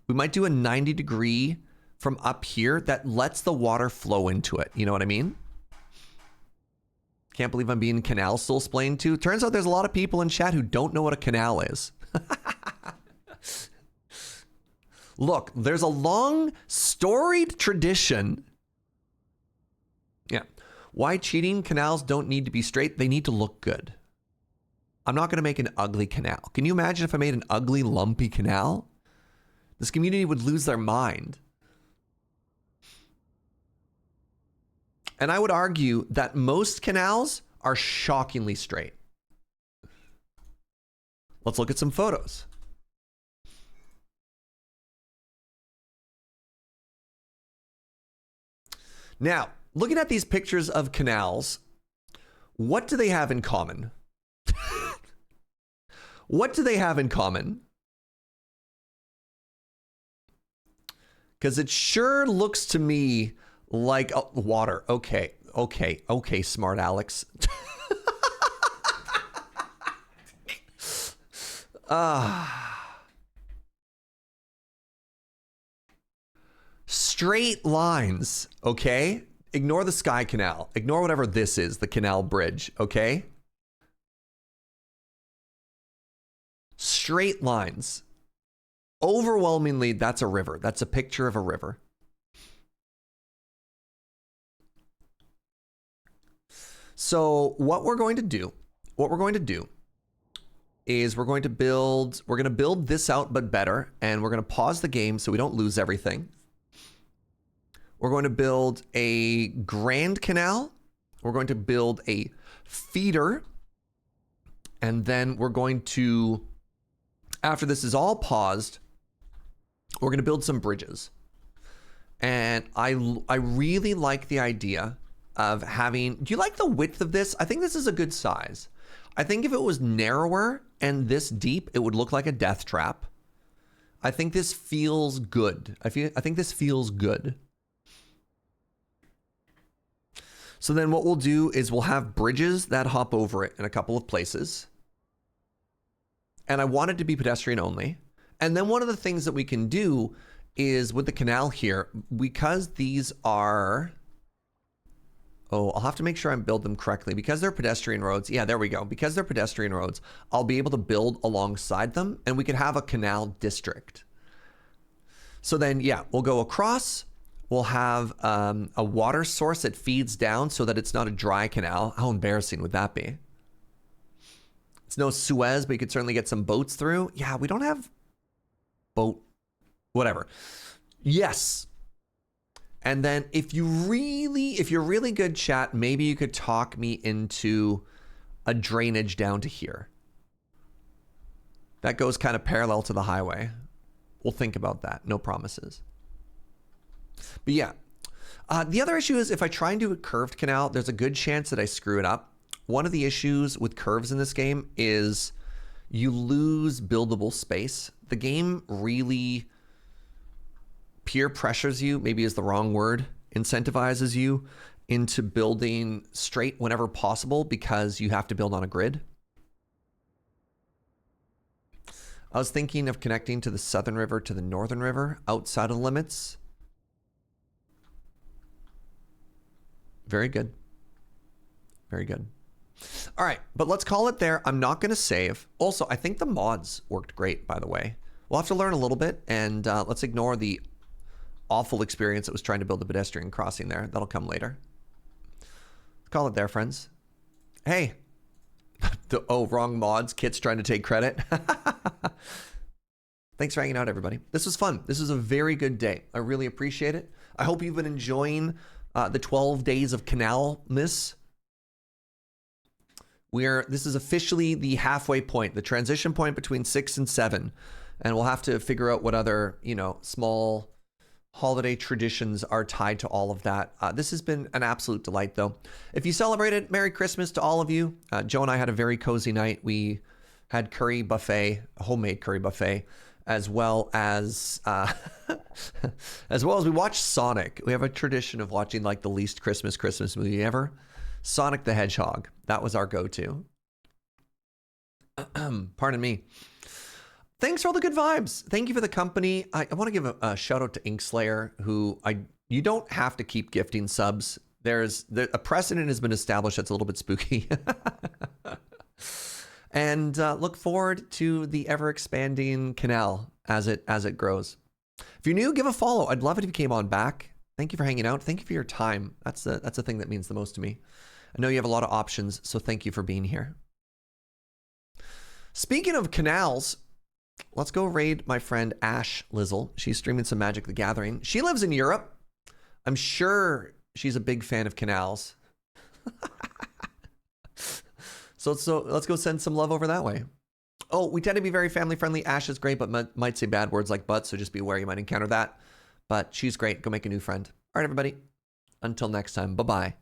We might do a 90-degree from up here that lets the water flow into it. You know what I mean? Can't believe I'm being canal still explained to. Turns out there's a lot of people in chat who don't know what a canal is. Look, there's a long storied tradition. Yeah. Why cheating? Canals don't need to be straight. They need to look good. I'm not going to make an ugly canal. Can you imagine if I made an ugly, lumpy canal? This community would lose their mind. And I would argue that most canals are shockingly straight. Let's look at some photos. Now, looking at these pictures of canals, what do they have in common? What do they have in common? Because it sure looks to me like water. Okay, smart Alex. Straight lines, okay? Ignore the Sky Canal. Ignore whatever this is, the canal bridge, okay? Straight lines. Overwhelmingly, that's a river. That's a picture of a river. So what we're going to do is we're going to build this out, but better. And we're going to pause the game so we don't lose everything. We're going to build a grand canal. We're going to build a feeder. And then we're going to, after this is all paused, we're going to build some bridges. And I really like the idea of having, do you like the width of this? I think this is a good size. I think if it was narrower and this deep, it would look like a death trap. I think this feels good. I think this feels good. So then what we'll do is we'll have bridges that hop over it in a couple of places. And I want it to be pedestrian only. And then one of the things that we can do is with the canal here, because these are, I'll have to make sure I build them correctly. Because they're pedestrian roads, yeah, there we go. Because they're pedestrian roads, I'll be able to build alongside them and we could have a canal district. So then, yeah, we'll go across, We'll have a water source that feeds down so that it's not a dry canal. How embarrassing would that be? It's no Suez, but you could certainly get some boats through. Yeah, we don't have boat, whatever. Yes. And then if you're really good, chat, maybe you could talk me into a drainage down to here. That goes kind of parallel to the highway. We'll think about that. No promises. But yeah, the other issue is if I try and do a curved canal, there's a good chance that I screw it up. One of the issues with curves in this game is you lose buildable space. The game really peer pressures you, maybe is the wrong word, incentivizes you into building straight whenever possible because you have to build on a grid. I was thinking of connecting to the Southern River to the Northern River outside of the limits. Very good. Very good. All right, but let's call it there. I'm not going to save. Also, I think the mods worked great, by the way. We'll have to learn a little bit, and let's ignore the awful experience that was trying to build a pedestrian crossing there. That'll come later. Let's call it there, friends. Hey. Oh, wrong mods. Kit's trying to take credit. Thanks for hanging out, everybody. This was fun. This was a very good day. I really appreciate it. I hope you've been enjoying the 12 days of Canalmas. This is officially the halfway point, the transition point between 6 and 7. And we'll have to figure out what other, small holiday traditions are tied to all of that. This has been an absolute delight, though. If you celebrated, Merry Christmas to all of you. Joe and I had a very cozy night. We had curry buffet, a homemade curry buffet, as well as we watched Sonic. We have a tradition of watching like the least Christmas movie ever. Sonic the Hedgehog. That was our go-to. Pardon me. Thanks for all the good vibes. Thank you for the company. I want to give a shout out to Inkslayer, who you don't have to keep gifting subs. A precedent has been established that's a little bit spooky. And look forward to the ever expanding canal as it grows. If you're new, give a follow. I'd love it if you came on back. Thank you for hanging out. Thank you for your time. That's the thing that means the most to me. I know you have a lot of options, so thank you for being here. Speaking of canals, let's go raid my friend Ash Lizzle. She's streaming some Magic the Gathering. She lives in Europe. I'm sure she's a big fan of canals. So let's go send some love over that way. Oh, we tend to be very family friendly. Ash is great, but might say bad words like butt, so just be aware you might encounter that. But she's great. Go make a new friend. All right, everybody. Until next time. Bye-bye.